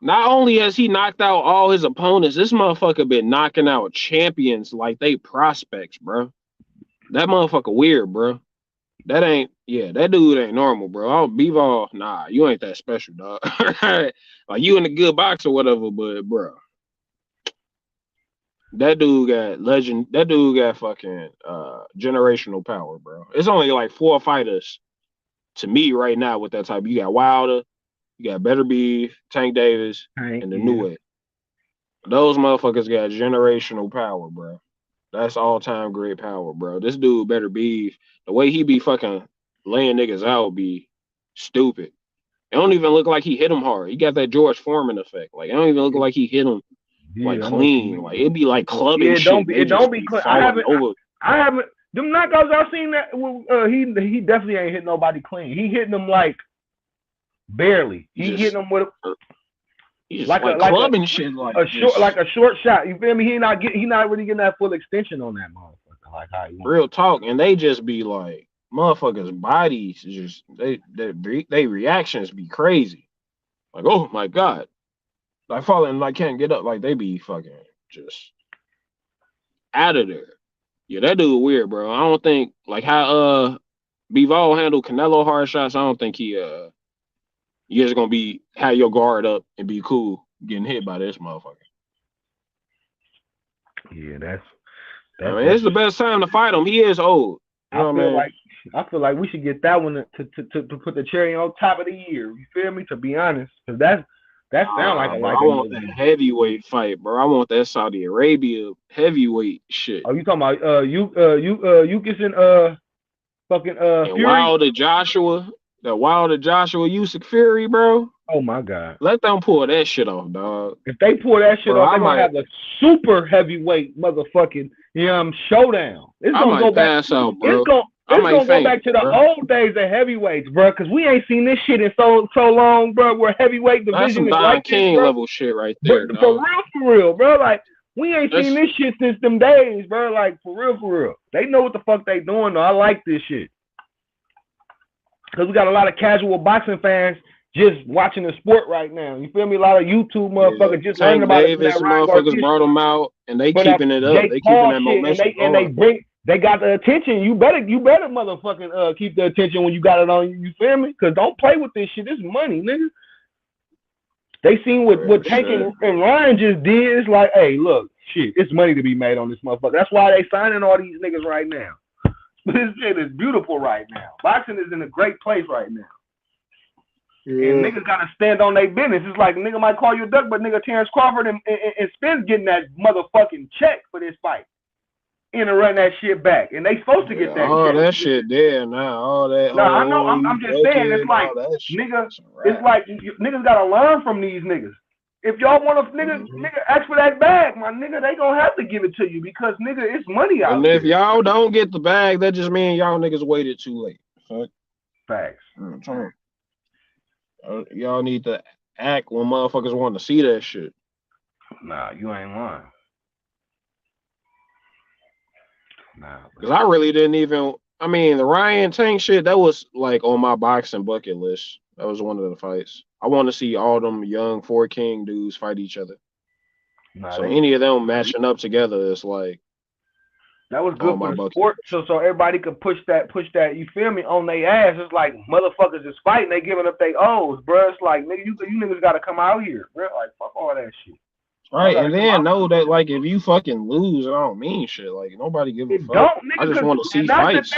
not only has he knocked out all his opponents, this motherfucker been knocking out champions like they prospects, bro. That motherfucker weird, bro. That dude ain't normal, bro. Bivol, nah, you ain't that special, dog. Like, you in a good box or whatever, but, bro. That dude got fucking generational power, bro. It's only like 4 fighters to me right now with that type. You got Wilder, you got Better Beef, Tank Davis, and the New Way. Those motherfuckers got generational power, bro. That's all-time great power, bro. This dude Better Beef, the way he be fucking laying niggas out be stupid. It don't even look like he hit him hard. He got that George Foreman effect. Like, it don't even look like he hit him clean. Like, it'd be like clubbing shit. It don't be clean. I haven't. Them knockouts I've seen that he definitely ain't hit nobody clean. He hitting them like barely. He hitting them with like clubbing shit like a short shot. You feel me? He not really getting that full extension on that motherfucker. Like how you real talk, and they just be like motherfuckers' bodies just they reactions be crazy. Like, oh my god. Like falling, like can't get up, like they be fucking just out of there. Yeah, that dude weird, bro. I don't think like how Bivol handled Canelo hard shots. I don't think you just gonna have your guard up and be cool getting hit by this motherfucker. Yeah, I mean, it's the best time to fight him. He is old. I feel like we should get that one to put the cherry on top of the year. You feel me? To be honest, because that sound like I want that heavyweight fight, bro. I want that Saudi Arabia heavyweight shit. Oh, you talking about you kissing fucking Fury? Wilder Joshua Usyk Fury, bro. Oh my god. Let them pull that shit off, dog. If they pull that shit off, they're gonna have a super heavyweight motherfucking showdown. It's gonna go back. Out, bro. It's gonna go back to the old days of heavyweights, bro. Because we ain't seen this shit in so long, bro. Where heavyweight division is like King this, level shit right there. For real, bro. Like we ain't seen this shit since them days, bro. Like for real. They know what the fuck they doing though. I like this shit. because we got a lot of casual boxing fans just watching the sport right now. You feel me? A lot of YouTube motherfuckers just learning about it. Davis motherfuckers brought them out, and they keeping it up. They keeping that momentum going. They got the attention. You better motherfucking keep the attention when you got it on you. You feel me? Because don't play with this shit. This is money, nigga. They seen what Tank and Ryan just did. It's like, hey, look, shit, it's money to be made on this motherfucker. That's why they signing all these niggas right now. This shit is beautiful right now. Boxing is in a great place right now. Yeah. And niggas gotta stand on their business. It's like a nigga might call you a duck, but nigga Terrence Crawford and Spence getting that motherfucking check for this fight. And run that shit back. And they supposed to get that all that shit there now. All that. No, I know. I'm just saying, it's like, nigga, it's like niggas gotta learn from these niggas. If y'all want to, nigga, ask for that bag, my nigga, they gonna have to give it to you because, nigga, it's money out there. And if y'all don't get the bag, that just means y'all niggas waited too late. Fuck. Facts. Y'all need to act when motherfuckers want to see that shit. Nah, you ain't lying. Nah, because I really didn't even. I mean, the Ryan Tank shit that was like on my boxing bucket list. That was one of the fights. I want to see all them young 4 King dudes fight each other. Nah, so any of them matching up together is like that was good for the sport. So everybody could push that. You feel me? On their ass. It's like motherfuckers is fighting. They giving up their O's, bro. It's like nigga, you niggas got to come out here, bro. Like fuck all that shit. Right, and then know that like if you fucking lose, I don't mean shit. Like nobody give a fuck. I just want to see fights.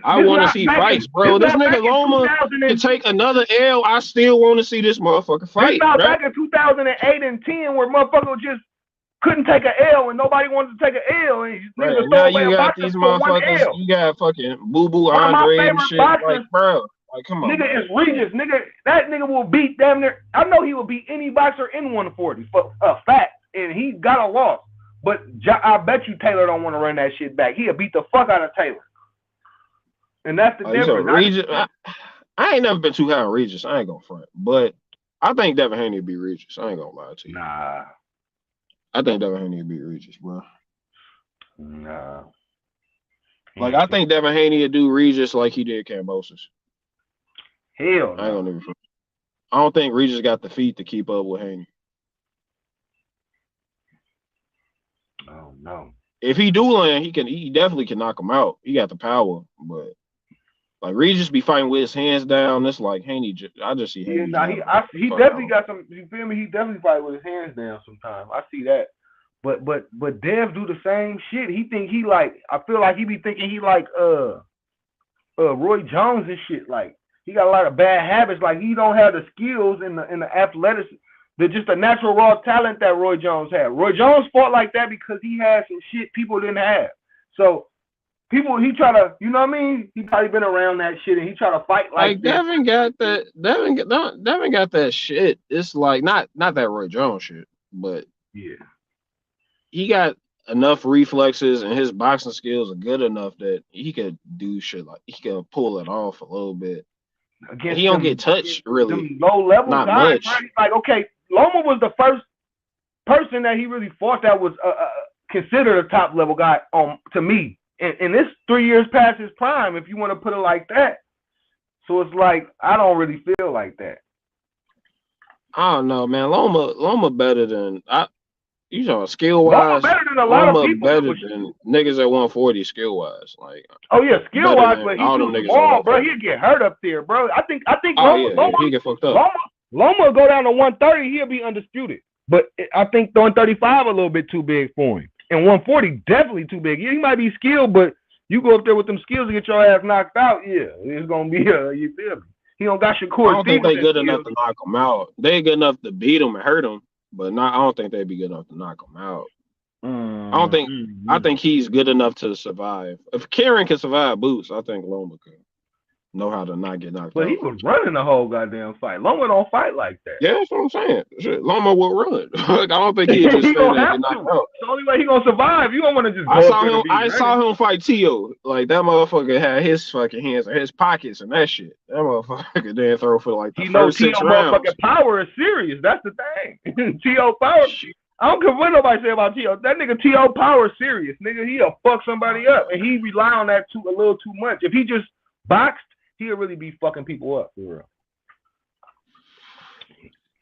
I want to see fights, bro. This nigga Loma can take another L. I still want to see this motherfucker fight. Back in 2008 and 10, where motherfuckers just couldn't take an L and nobody wanted to take an L. And right, now you got these motherfuckers. You got fucking Boo Boo Andre and shit. Like, bro. Like, come on. Nigga is Regis. Nigga, that nigga will beat damn near. I know he will beat any boxer in 140 for a fact. And he got a loss. But I bet you Taylor don't want to run that shit back. He'll beat the fuck out of Taylor. And that's the difference. Regis, I ain't never been too high on Regis. I ain't gonna front. But I think Devin Haney will beat Regis. I ain't gonna lie to you. Nah. I think Devin Haney will beat Regis, bro. Nah. Like, I think Devin Haney will do Regis like he did Kambosos. Hell no. I ain't gonna even. I don't think Regis got the feet to keep up with Haney. Oh no. If he do land, he definitely can knock him out. He got the power, but like Regis be fighting with his hands down. It's like Haney. I just see Haney. Yeah, he definitely got some. You feel me? He definitely fight with his hands down sometimes. I see that. But Dev do the same shit. He think he like. I feel like he be thinking he like Roy Jones and shit. Like he got a lot of bad habits. Like he don't have the skills and the athleticism. They're just a natural raw talent that Roy Jones had. Roy Jones fought like that because he had some shit people didn't have. So he try to, you know what I mean? He probably been around that shit and he try to fight like Devin got that. Devin got that shit. It's like not that Roy Jones shit, but yeah, he got enough reflexes and his boxing skills are good enough that he could do shit like he can pull it off a little bit. He don't get touched really. Low level not guys, much. right? Like okay, Loma was the first person that he really fought that was considered a top level guy to me. And it's 3 years past his prime, if you want to put it like that. So it's like I don't really feel like that. I don't know, man. Loma better than you know, skill wise. Better than a lot of people. Better than niggas at 140 skill wise. Like skill wise, but he's too small, bro. He'll get hurt up there, bro. I think Loma, he get fucked up. Loma go down to 130, he'll be undisputed. But I think 135 a little bit too big for him. And 140 definitely too big. Yeah, he might be skilled, but you go up there with them skills and get your ass knocked out, yeah, it's gonna be you feel me? He don't got Shakur. I don't think they good enough to knock him out. They good enough to beat him and hurt him, but I don't think they'd be good enough to knock him out. I think he's good enough to survive. If Karen can survive Boots, I think Loma could know how to not get knocked out. But he was running the whole goddamn fight. Loma don't fight like that. Yeah, that's what I'm saying. Shit, Loma will run. I don't think he'd just stand there and get knocked out. It's the only way he gonna survive. You don't want to just. I saw him fight Tio. Like that motherfucker had his fucking hands in his pockets and that shit. That motherfucker didn't throw for like the first 6 rounds. Motherfucking power is serious. That's the thing. Tio power. I don't care what nobody say about Tio. That nigga Tio power is serious. Nigga, he'll fuck somebody up, and he rely on that a little too much. If he just boxed, he'll really be fucking people up for real.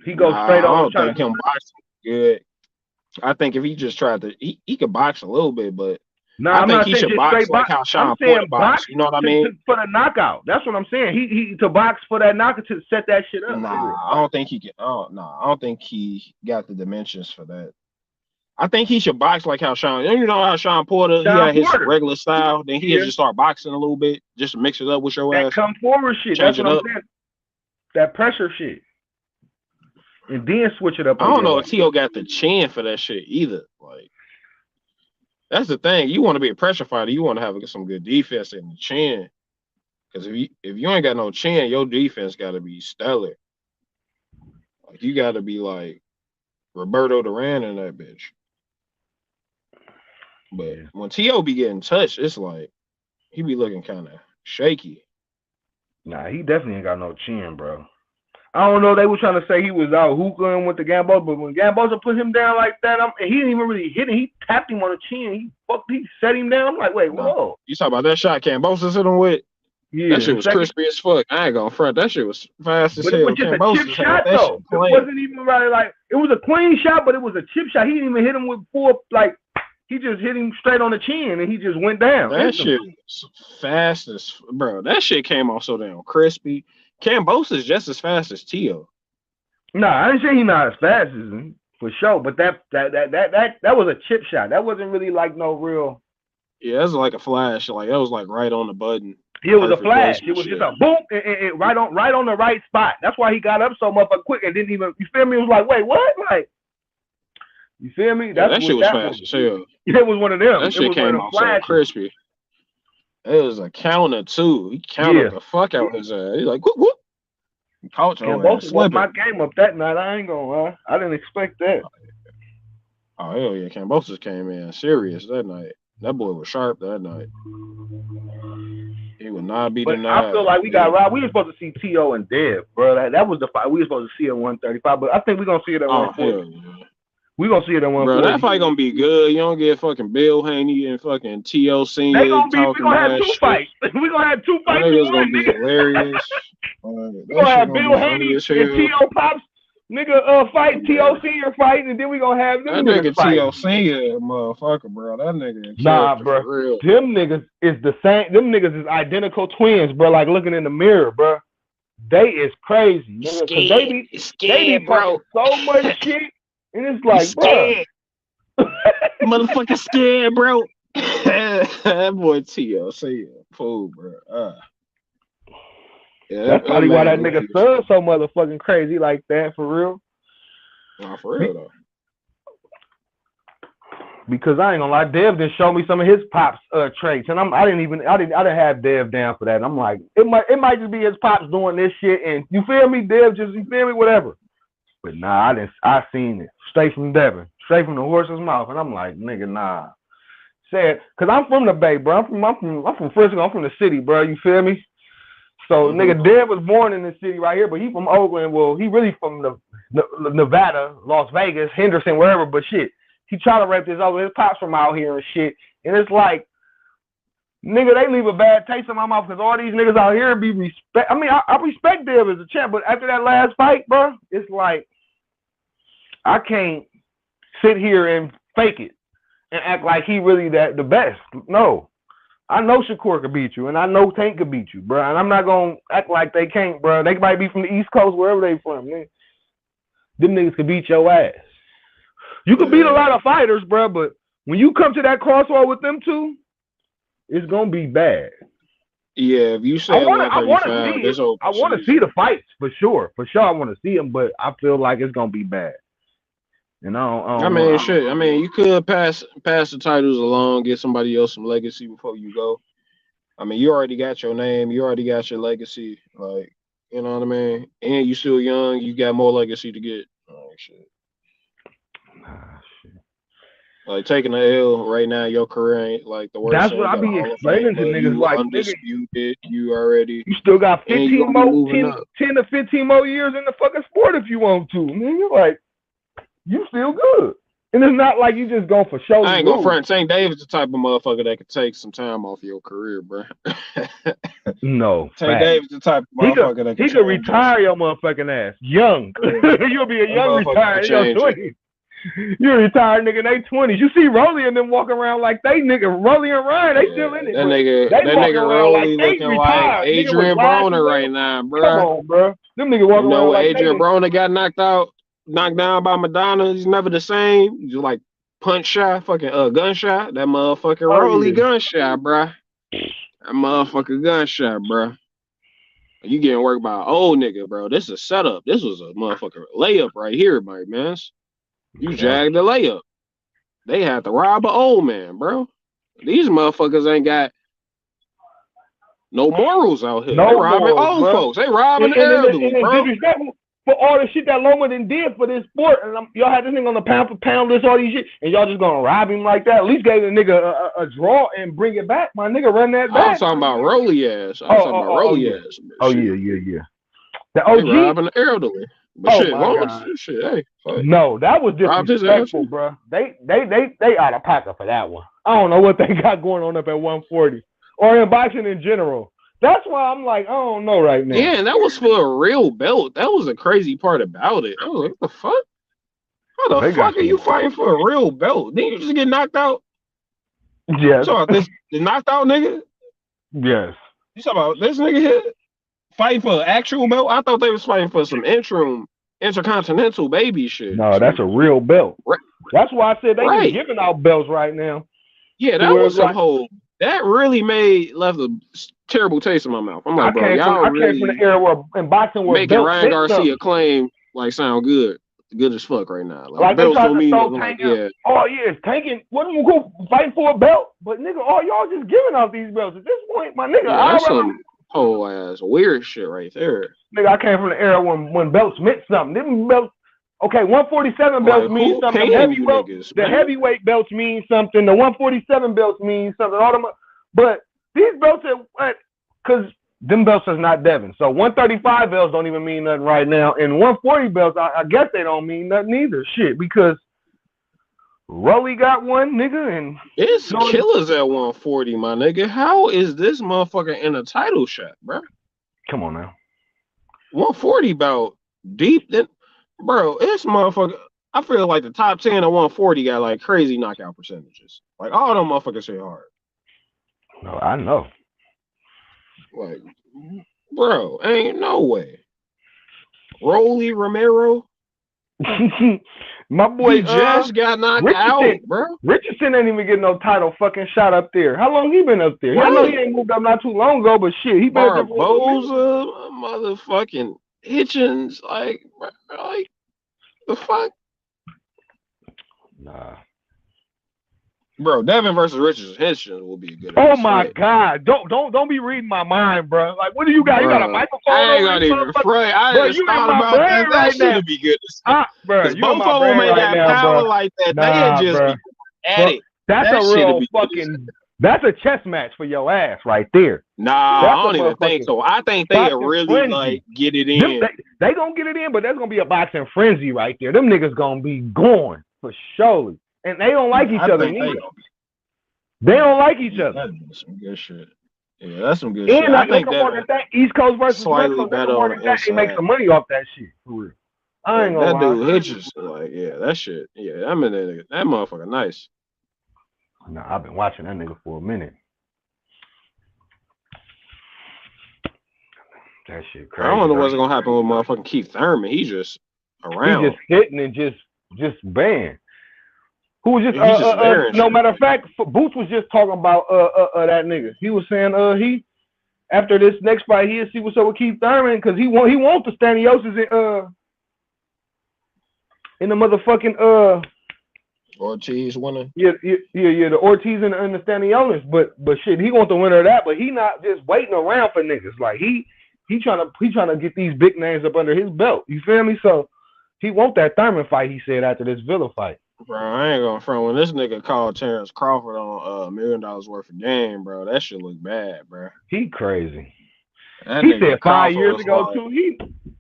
He goes straight on. I don't think him boxing good. I think if he just tried to, he could box a little bit, but I think he should box like how Sean Porter box. You know what I mean? For the knockout. That's what I'm saying. He to box for that knockout to set that shit up. Nah, I don't think he can. I don't think he got the dimensions for that. I think he should box like how Sean. You know how Sean Porter, he had his regular style. Then he just start boxing a little bit, just to mix it up with your ass. That come forward shit. That's what I'm saying. That pressure shit. And then switch it up. I don't know if T.O. got the chin for that shit either. Like, that's the thing. You want to be a pressure fighter. You want to have some good defense in the chin. Because if you ain't got no chin, your defense got to be stellar. Like, you got to be like Roberto Duran in that bitch. But when T.O. be getting touched, it's like he be looking kind of shaky. Nah, he definitely ain't got no chin, bro. I don't know. They were trying to say he was out hookahing with the Gamboa, but when Gamboa put him down like that, he didn't even really hit him. He tapped him on the chin. He set him down. I'm like, wait, whoa. You talking about that shot Gamboa hit him with? Yeah, that shit was crispy as fuck. I ain't gonna front. That shit was fast as hell. It was just a chip shot, though. It wasn't even really like, it was a clean shot, but it was a chip shot. He didn't even hit him with full, like, he just hit him straight on the chin, and he just went down. That shit was fast as, bro. That shit came off so damn crispy. Cambosa is just as fast as T.O. No, I didn't say he's not as fast as him, for sure. But that was a chip shot. That wasn't really like no real. Yeah, that was like a flash. Like that was like right on the button. It was a flash. It was just a boom, and right on the right spot. That's why he got up so motherfucking quick and didn't even. You feel me? It was like, wait, what? Like, you feel me? That shit was fast as hell. It was one of them. That shit came off so crispy. It was a counter too. He countered the fuck out his ass. He's like, whoop. Caught your ass. My game up that night. I ain't gonna lie. I didn't expect that. Oh hell yeah, Cambosa came in serious that night. That boy was sharp that night. He would not be denied. I feel like we got robbed. We were supposed to see T.O. and Dev, bro. That was the fight we were supposed to see at 135, but I think we're gonna see it at 140. We're gonna see it at 140. Bro, that fight gonna be good. You don't get fucking Bill Haney and fucking T.O. Senior. We gonna have two fights. We gonna have two fights. It's gonna be hilarious. We gonna have Bill Haney and T.O. Pops fight, T.O. Senior fight, and then we gonna have them that nigga T.O. Senior motherfucker, bro. That nigga. Nah, bro. Them niggas is the same. Them niggas is identical twins, bro. Like looking in the mirror, bro. They is crazy. Nigga, they be bro. So much shit. And it's like, bro. Motherfucker scared, bro. That boy T.O. Senior fool, bro. Yeah, that's probably why that nigga son so motherfucking crazy like that, for real. Nah, for real though. Because I ain't gonna lie, Dev didn't show me some of his pops traits, and I didn't have Dev down for that. And I'm like, it might just be his pops doing this shit, and you feel me, Dev? You feel me, whatever. But nah, I seen it straight from Devin, straight from the horse's mouth, and I'm like, nigga, nah. Said, cause I'm from the Bay, bro. I'm from Frisco. I'm from the city, bro. You feel me? So nigga, Dev was born in this city right here, but he from Oakland. Well, he really from the Nevada, Las Vegas, Henderson, wherever. But shit, he try to rap this over. His pops from out here and shit, and it's like, nigga, they leave a bad taste in my mouth because all these niggas out here be respect. I mean, I respect Dev as a champ, but after that last fight, bro, it's like I can't sit here and fake it and act like he really the best. No. I know Shakur could beat you, and I know Tank could beat you, bro. And I'm not gonna act like they can't, bro. They might be from the East Coast, wherever they from, man. Them niggas could beat your ass. You could beat a lot of fighters, bro, but when you come to that crossroad with them two, it's gonna be bad. Yeah, if you say I want to see the fights for sure. I want to see them, but I feel like it's gonna be bad. And I mean, you could pass the titles along, get somebody else some legacy before you go. I mean, you already got your name, you already got your legacy, like, you know what I mean? And you still young, you got more legacy to get. Oh, shit. Like taking the L right now, your career ain't like the worst. That's what I be explaining to niggas. Like, undisputed, you already. You still got 10 to 15 more years in the fucking sport if you want to. Nigga, like, you still good. And it's not like you just going for show. I ain't gonna front. Tank Davis the type of motherfucker that could take some time off your career, bro. No, Tank Davis the type of motherfucker that he could retire your motherfucking ass young. You'll be a young retired in your 20s. You a retired nigga in their 20s. You see Rolly and them walking around like they nigga. Rolly and Ryan, they still in it. That nigga Rolly looking like Adrian Broner right now, bro. Come on, bro. Them niggas walking around like Adrian Broner got knocked down by Madonna. He's never the same. He's like punch shot, fucking gunshot. That motherfucking Rolly gunshot, bro. That motherfucking gunshot, bro. You getting worked by an old nigga, bro. This is a setup. This was a motherfucking layup right here, my man. You jagged the layup. They had to rob an old man, bro. These motherfuckers ain't got no morals out here. They robbing old folks. They robbing the elderly, bro. For all the shit that Loma done did for this sport, and y'all had this nigga on the pound for pound list, all these shit, and y'all just gonna rob him like that? At least gave the nigga a draw and bring it back. My nigga run that back. I was talking about Rolly ass. I was talking about Rolly ass. Oh yeah. The OG they robbing the elderly. But shit, Loma, shit, hey. No, that was disrespectful, bro. They out of pocket for that one. I don't know what they got going on up at 140 or in boxing in general. That's why I'm like, I don't know right now. Yeah, and that was for a real belt. That was the crazy part about it. I was like, what the fuck? How the fuck are you fighting for a real belt? Didn't you just get knocked out? Yes. You talking about this knocked out nigga? Yes. You talking about this nigga here fighting for an actual belt? I thought they was fighting for some intercontinental baby shit. No, that's a real belt. Right. That's why I said they ain't giving out belts right now. Yeah, that was some whole. That really left a terrible taste in my mouth. I'm like, bro, y'all really came from the era where in boxing where making Ryan Garcia claim like sound good as fuck right now. Like belts don't mean nothing. Like, oh yeah, it's tanking. What are you go fighting for a belt? But nigga, all y'all just giving out these belts at this point, my nigga. Yeah, that's some whole ass weird shit right there. Nigga, I came from the era when belts meant something. Them belts. Okay, 147 belts mean something. The heavyweight belts mean something. The 147 belts mean something. All them, but these belts are because them belts is not Devin. So 135 belts don't even mean nothing right now, and 140 belts, I guess they don't mean nothing either. Shit, because Rolly got one, nigga, and it's killers at 140, my nigga. How is this motherfucker in a title shot, bro? Come on now. 140 bout deep then. Bro, this motherfucker, I feel like the top 10 of 140 got like crazy knockout percentages. Like all them motherfuckers hit hard. No, I know. Like, bro, ain't no way. Rolly Romero. My boy he just got knocked out, bro. Richardson ain't even getting no title fucking shot up there. How long he been up there? Right. I know he ain't moved up not too long ago, but shit, he been up there Barboza, motherfucking Hitchens, like the fuck? Nah. Bro, Devin versus Hitchens will be a good. Oh my God! Don't be reading my mind, bro. Like, what do you got? Bro, you got a microphone? I ain't gonna even fray. I just thought about that. That should be good. Bro, both of them ain't got power like that. They just be at it. That's a real fucking. That's a chess match for your ass right there. Nah, I don't even think so. I think they really like get it in. They gonna get it in, but there's gonna be a boxing frenzy right there. Them niggas gonna be going for sure. And they don't like each other neither. They don't like each other. That's some good shit. Yeah, that's some good shit. And I think that East Coast versus West Coast, they make some money off that shit. For real. I ain't gonna lie. That dude Hitchens, like, yeah, that shit. Yeah, I mean, that motherfucker nice. No, I've been watching that nigga for a minute. That shit crazy. I don't know what's gonna happen with motherfucking Keith Thurman. He's just around. He's just hitting and just banned. Who was just no matter of fact, Boots was just talking about that nigga. He was saying he after this next fight he'll see what's up with Keith Thurman because he wants the Staniosis in the motherfucking Ortiz winner. Yeah, the Ortiz and the Stanionis, but shit, he wants the winner of that, but he not just waiting around for niggas. Like he trying to get these big names up under his belt. You feel me? So he want that Thurman fight, he said, after this Villa fight. Bro, I ain't gonna front when this nigga called Terrence Crawford on $1 million worth of game, bro. That shit look bad, bro. He crazy. He said 5 years ago too.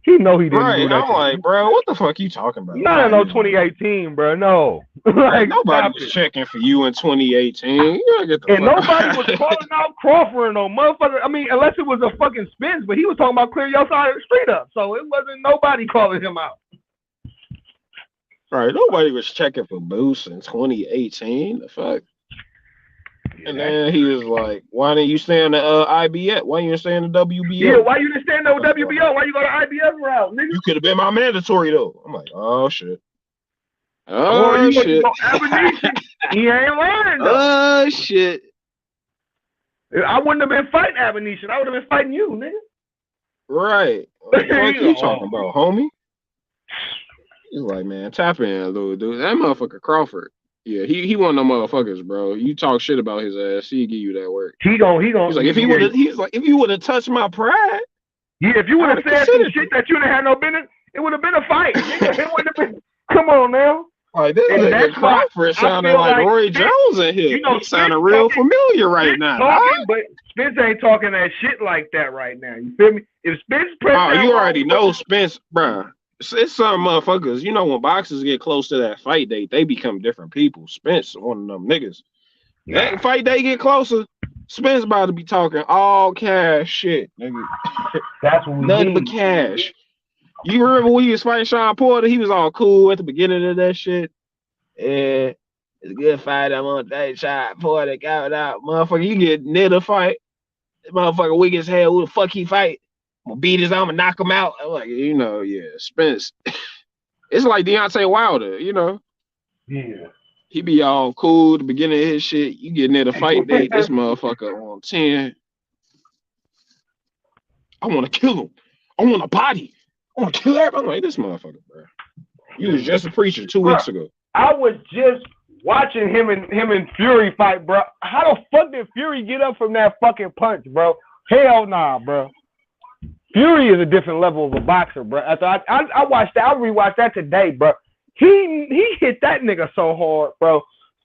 He He know he didn't Right. do that I'm shit. like, bro, what the fuck you talking about? Not in no 2018, bro. No. Like, nobody stop was it. checking for you in 2018. You gotta get the And fuck nobody out. was calling out Crawford or no motherfucker. I mean, unless it was a fucking Spence, but he was talking about clear your side of the street up. So it wasn't nobody calling him out. Right. Nobody was checking for Boost in 2018. The fuck? And then he was like, why didn't you stay in the IBF? Why you didn't stay in the WBO? Yeah, why you didn't stand up with WBO? Why you go to IBF route, nigga? You could have been my mandatory though. I'm like, oh shit. Or Oh you want to shit. go Abernathy? He ain't lying though. Oh shit. I wouldn't have been fighting Abernathy. I would have been fighting you, nigga. Right. What the fuck you talking about, homie? He's like, man, tap in, little dude. That motherfucker Crawford. Yeah, he one of them motherfuckers, bro. You talk shit about his ass, he'll give you that work. He gon' He's like, if you would have touched my pride. Yeah, if you would have said some shit that you didn't have no business, it would have been a fight. Nigga. It would have been. Come on now. Like this nigga Crawford sounding like Roy Jones in here. You know, he sounding real familiar right now. Talking, but Spence ain't talking that shit like that right now. You feel me? If Spence you already know Spence, bro. It's some motherfuckers. You know, when boxers get close to that fight date, they become different people. Spence, one of them niggas. That fight day get closer, Spence about to be talking all cash shit, nigga. That's what we nothing need. but cash. You remember when he was fighting Sean Porter? He was all cool at the beginning of that shit. Yeah, it's a good fight. I'm on that Sean Porter got it out, motherfucker. You get near the fight, that motherfucker weak as hell. Who the fuck he fight? I'm gonna beat his arm and knock him out. I'm like, you know, yeah, Spence. It's like Deontay Wilder, you know. Yeah. He be all cool at the beginning of his shit. You get near the fight date, this motherfucker on 10. I want to kill him. I want a body. I want to kill everybody. I'm like, this motherfucker, bro. You was just a preacher 2 weeks ago. I was just watching him and Fury fight, bro. How the fuck did Fury get up from that fucking punch, bro? Hell nah, bro. Fury is a different level of a boxer, bro. After I watched that, I rewatched that today, bro. He hit that nigga so hard, bro.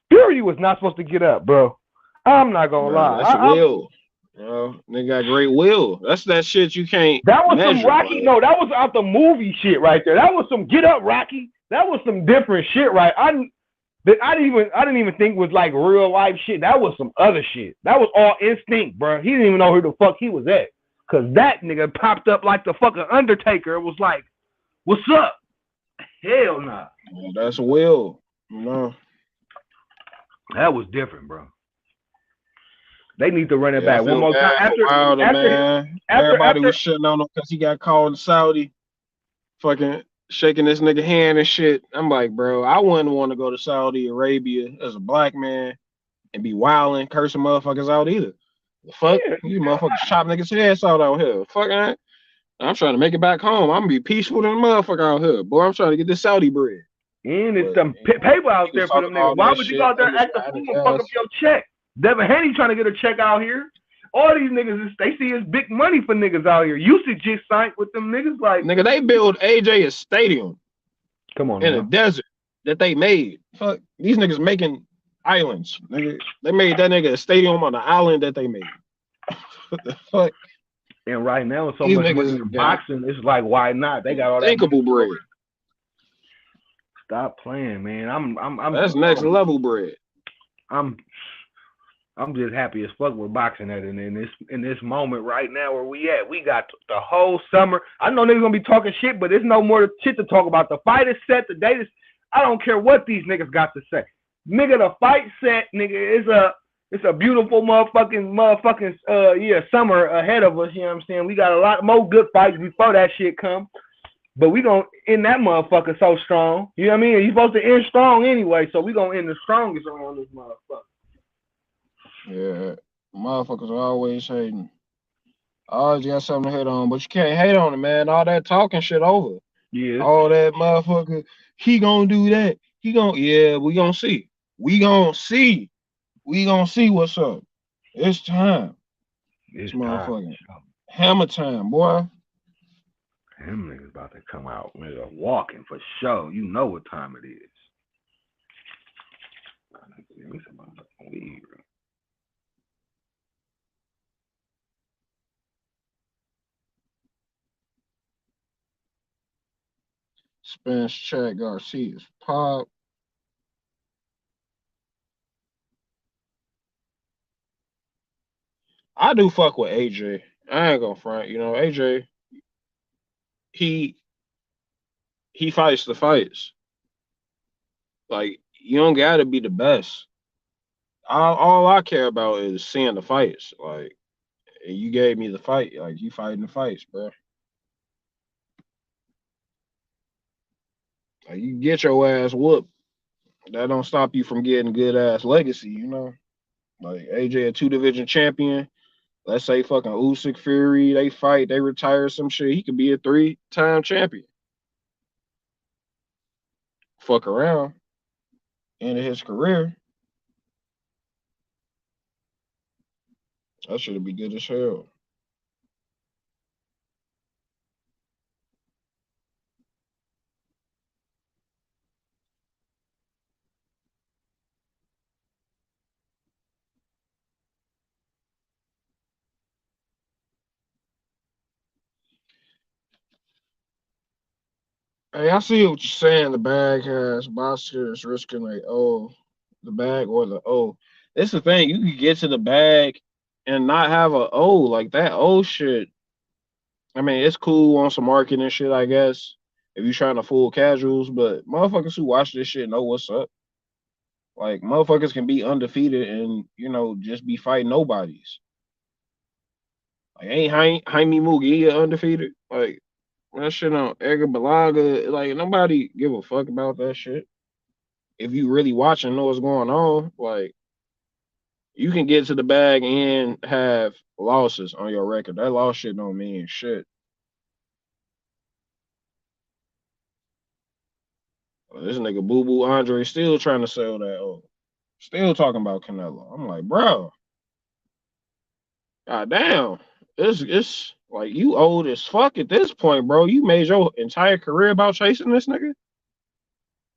Fury was not supposed to get up, bro. I'm not gonna lie. That's will. They got great will. That's that shit you can't. That was measure, some Rocky. bro. No, that was out the movie shit right there. That was some get up Rocky. That was some different shit, right? I didn't even think was like real life shit. That was some other shit. That was all instinct, bro. He didn't even know who the fuck he was at. Cause that nigga popped up like the fucking Undertaker. It was like, what's up? Hell nah. That's will. No. That was different, bro. They need to run it back one more time. After Everybody was shitting on him because he got called in Saudi, fucking shaking this nigga hand and shit. I'm like, bro, I wouldn't want to go to Saudi Arabia as a black man and be wilding, cursing motherfuckers out either. The fuck? You motherfuckers chop niggas' heads out here. Fuck that. I'm trying to make it back home. I'm gonna be peaceful than a motherfucker out here. Boy, I'm trying to get this Saudi bread. And it's some paper out there for them niggas. Why would you go out there and act the fool and fuck up your check? Devin Haney trying to get a check out here. All these niggas, they see it's big money for niggas out here. Usage just signed with them niggas like. Nigga, they build AJ a stadium. Come on, in a desert that they made. Fuck, these niggas making islands. Nigga, they made that nigga a stadium on the island that they made. What the fuck? And right now, so These much niggas money in boxing. It's like, why not? They got all that thinkable bread. Stop playing, man. I'm. That's next level bread. I'm just happy as fuck with boxing at it in this moment right now where we at. We got the whole summer. I know niggas gonna be talking shit, but there's no more shit to talk about. The fight is set. The date is. I don't care what these niggas got to say. Nigga, the fight set, nigga, it's a beautiful motherfucking summer ahead of us. You know what I'm saying? We got a lot more good fights before that shit come. But we gonna end that motherfucker so strong. You know what I mean? You supposed to end strong anyway, so we gonna end the strongest around this motherfucker. Yeah, motherfuckers are always hating. Always got something to hate on, but you can't hate on it, man. All that talking shit over. Yeah. All that motherfucker, he gonna do that. We gonna see. We gonna see. We gonna see what's up. It's time. It's motherfucking hammer time, boy. Them niggas about to come out. Nigga, walking for sure. You know what time it is. Spence, Chad, Garcia's pop. I do fuck with AJ. I ain't gonna front. You know, AJ, he fights the fights. Like, you don't gotta be the best. All I care about is seeing the fights. Like, and you gave me the fight. Like, you fighting the fights, bro. Like, you get your ass whooped. That don't stop you from getting good ass legacy, you know? Like, AJ, a 2 division champion. Let's say fucking Usyk, Fury, they fight, they retire some shit. He could be a 3-time champion. Fuck around. End of his career. That should be good as hell. Hey, I see what you're saying. The bag has boxers risking the bag or the O. It's the thing. You can get to the bag and not have a O. Like that O shit. I mean, it's cool on some marketing and shit, I guess, if you're trying to fool casuals, but motherfuckers who watch this shit know what's up. Like, motherfuckers can be undefeated and, you know, just be fighting nobodies. Like, ain't Jaime Mugia undefeated? Like, that shit on Edgar Balaga, like, nobody give a fuck about that shit. If you really watching, know what's going on, like, you can get to the bag and have losses on your record. That loss shit don't mean shit. This nigga Boo Boo Andre still trying to sell that. Still talking about Canelo. I'm like, bro. God damn. It's like you old as fuck at this point, bro. You made your entire career about chasing this nigga.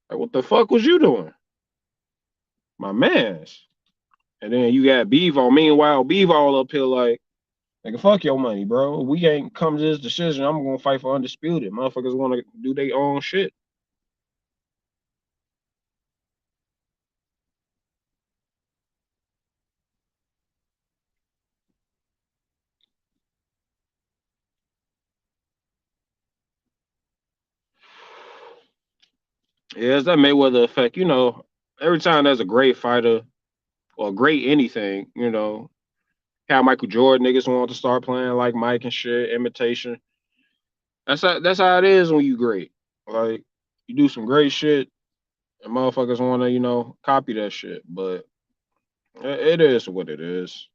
Like, what the fuck was you doing? My mans. And then you got Bevo. Meanwhile, Bevo up here like, nigga, fuck your money, bro. We ain't come to this decision. I'm gonna fight for undisputed. Motherfuckers wanna do their own shit. Yeah, it's that Mayweather effect. You know, every time there's a great fighter or great anything, you know, how Michael Jordan niggas want to start playing like Mike and shit, imitation. That's how it is when you great. Like, you do some great shit and motherfuckers want to, you know, copy that shit. But it is what it is.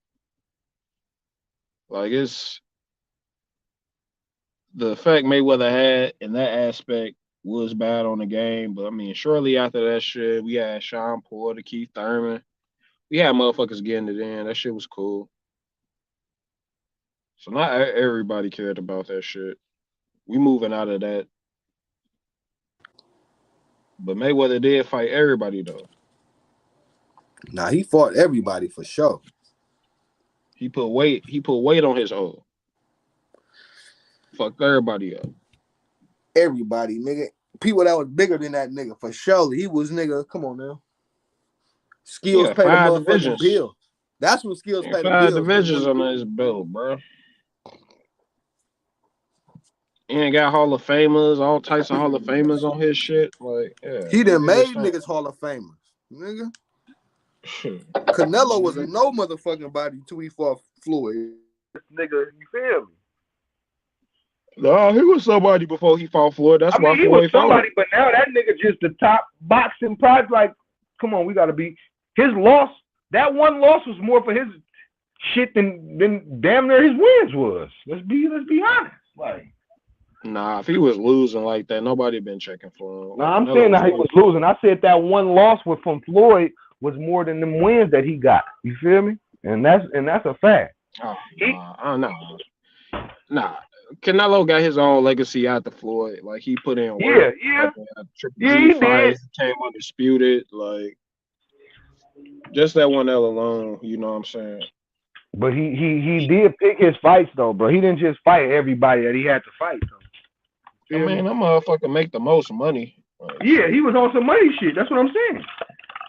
Like, it's the effect Mayweather had in that aspect was bad on the game. But I mean, shortly after that shit, we had Sean Porter, Keith Thurman. We had motherfuckers getting it in. That shit was cool. So not everybody cared about that shit. We moving out of that. But Mayweather did fight everybody though. Nah, he fought everybody for sure. He put weight on his O. Fucked everybody up. Everybody, nigga. People that was bigger than that nigga for sure. He was nigga. Come on now. Skills paid a motherfucking divisions. bill. That's what skills paid the bill. 5 divisions on his bill, bro. He ain't got Hall of Famers, all types of Hall of Famers on his shit. Like, yeah. He done made niggas Hall of Famers, nigga. Canelo was a no motherfucking body till he fought Floyd. Nigga, you feel me? No, he was somebody before he fought Floyd. That's why he was somebody, but now that nigga just the top boxing prize. Like, come on, we gotta be his loss. That one loss was more for his shit than damn near his wins was. Let's be honest. Like, nah, if he was losing like that, nobody been checking for him. Nah, I'm saying that he was losing. I said that one loss from Floyd was more than them wins that he got. You feel me? And that's a fact. Nah. Canelo got his own legacy after Floyd. Like, he put in work. Yeah, he did. Came undisputed. Like, just that one L alone, you know what I'm saying? But he did pick his fights though, bro. He didn't just fight everybody that he had to fight though. I mean, that motherfucker make the most money. Yeah, he was on some money shit. That's what I'm saying.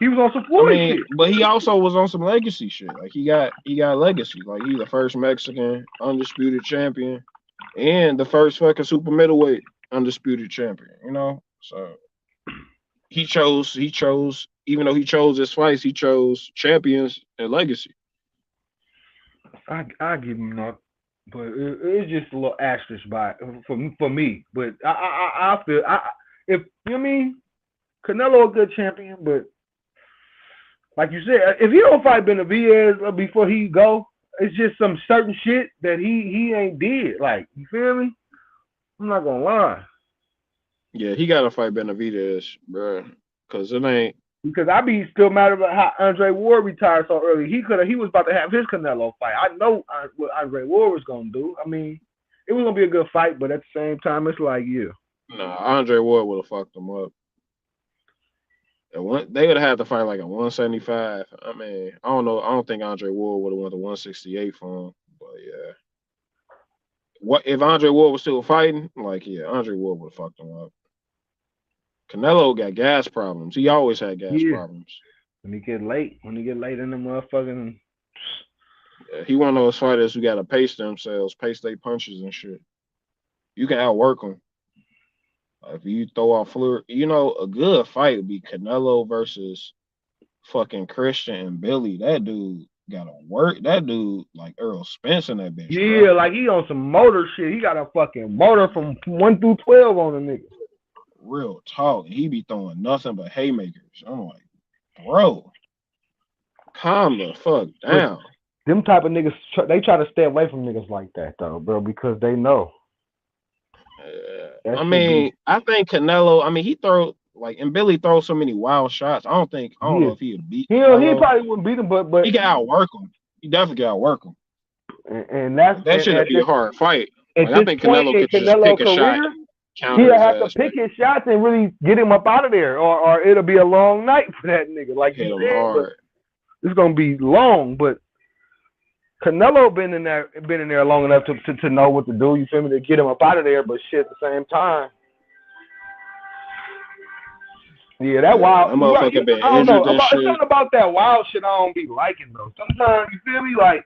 He was on some Floyd shit. But he also was on some legacy shit. Like he got legacy. Like he the first Mexican undisputed champion and the first fucking super middleweight undisputed champion. You know, so he chose. Even though he chose his fights, he chose champions and legacy. I give him that, but it's just a little asterisk by for me. But I feel if you know what I mean, Canelo a good champion, but like you said, if he don't fight Benavidez before he go, it's just some certain shit that he ain't did. Like, you feel me? I'm not gonna lie. Yeah, he gotta fight Benavidez, bro, because it ain't. Because I be still mad about how Andre Ward retired so early. He was about to have his Canelo fight. I know what Andre Ward was gonna do. I mean, it was gonna be a good fight, but at the same time, it's like, yeah. Nah, Andre Ward would have fucked him up. They would have had to fight like a 175. I mean, I don't know. I don't think Andre Ward would have went to 168 for him. But yeah, what if Andre Ward was still fighting? Like, yeah, Andre Ward would have fucked him up. Canelo got gas problems. He always had gas problems. When he get late in the motherfucking. Yeah, he one of those fighters who got to pace themselves, pace their punches and shit. You can outwork them. If you throw off fluid, you know, a good fight would be Canelo versus fucking Christian and Billy. That dude got to work. That dude like Earl Spence in that bitch. Yeah, bro. Like he on some motor shit. He got a fucking motor from 1 through 12 on the nigga. Real talk. He be throwing nothing but haymakers. I'm like, bro, calm the fuck down. Them type of niggas, they try to stay away from niggas like that though, bro, because they know. I mean, I think Canelo. I mean, he throw like, and Billy throws so many wild shots. I don't know if he would beat. He probably wouldn't beat him, but he can outwork him. He definitely can outwork him. And that should be a hard fight. Like, I think Canelo could just pick a shot. He'll have to pick his shots and really get him up out of there, or it'll be a long night for that nigga. Like you said, it's gonna be long, but Canelo been in there long enough to know what to do. You feel me? To get him up out of there, but shit at the same time. Yeah, that wild. That motherfucker been I don't know. injured and shit. Something about that wild shit I don't be liking though. Sometimes you feel me, like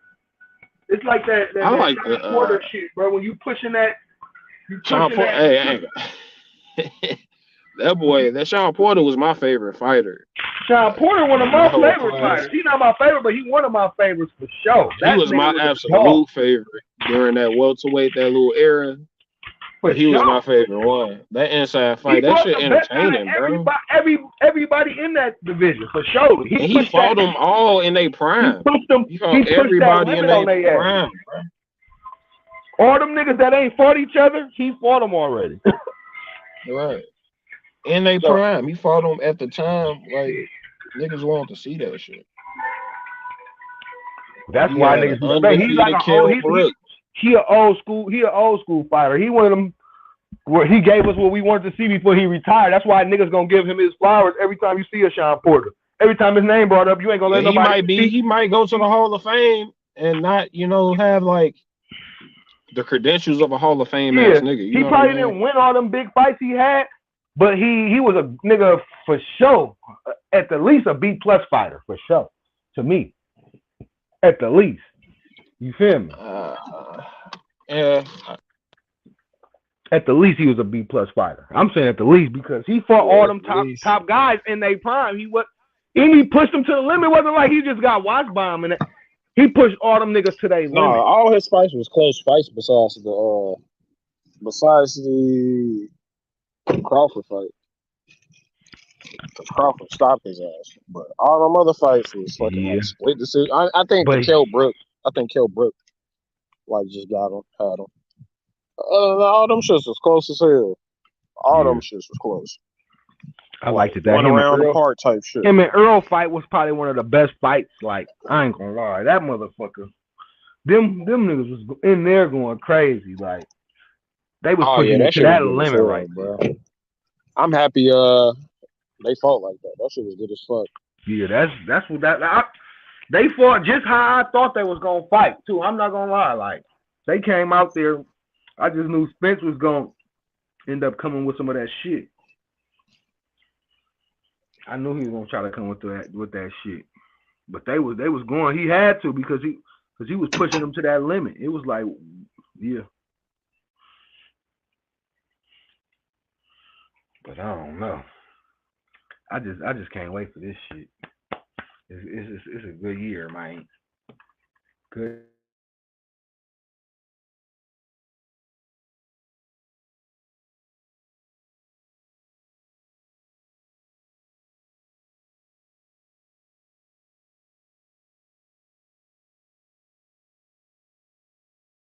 it's like that I like that Porter shit, bro. When you pushing that. Sean Porter, that Sean Porter was my favorite fighter. Sean Porter, one of my favorite fighters. He's not my favorite, but he one of my favorites for sure. He was my absolute favorite during that welterweight, that little era. But he was my favorite one. That inside fight, that shit entertaining, bro. Everybody in that division for sure. He fought them all in their prime. He fought everybody in their prime, bro. All them niggas that ain't fought each other, he fought them already. Right. In their prime. He fought them at the time. Like, niggas wanted to see that shit. That's why niggas say he's like he an old school fighter. He one of them where he gave us what we wanted to see before he retired. That's why niggas gonna give him his flowers every time you see a Sean Porter. Every time his name brought up, you ain't gonna let nobody. He might go to the Hall of Fame and not, have like the credentials of a Hall of Fame ass nigga. He probably didn't win all them big fights he had, but he was a nigga for sure. At the least a B+ fighter for sure. To me, at the least, you feel me? Yeah. At the least, he was a B+ fighter. I'm saying at the least because he fought all them top guys in their prime. He pushed them to the limit. It wasn't like he just got watch bomb and he pushed all them niggas to their limit. All his fights was close fights besides the Crawford fight. Crawford stopped his ass, but all them other fights was fucking split decision. I think Kell Brook like just got him, had him. All them shits was close as hell. All them shits was close. I liked it. That one around the part type shit. Him and Earl fight was probably one of the best fights. Like, I ain't gonna lie, that motherfucker. Them niggas was in there going crazy. Like, they was pushing it to that limit right bro. I'm happy they fought like that. That shit was good as fuck. Yeah, that's what they fought just how I thought they was gonna fight too. I'm not gonna lie. Like, they came out there. I just knew Spence was gonna end up coming with some of that shit. I knew he was gonna try to come with that shit, but they was going. He had to because he was pushing them to that limit. It was like, yeah. But I don't know. I just can't wait for this shit. It's a good year, man. Good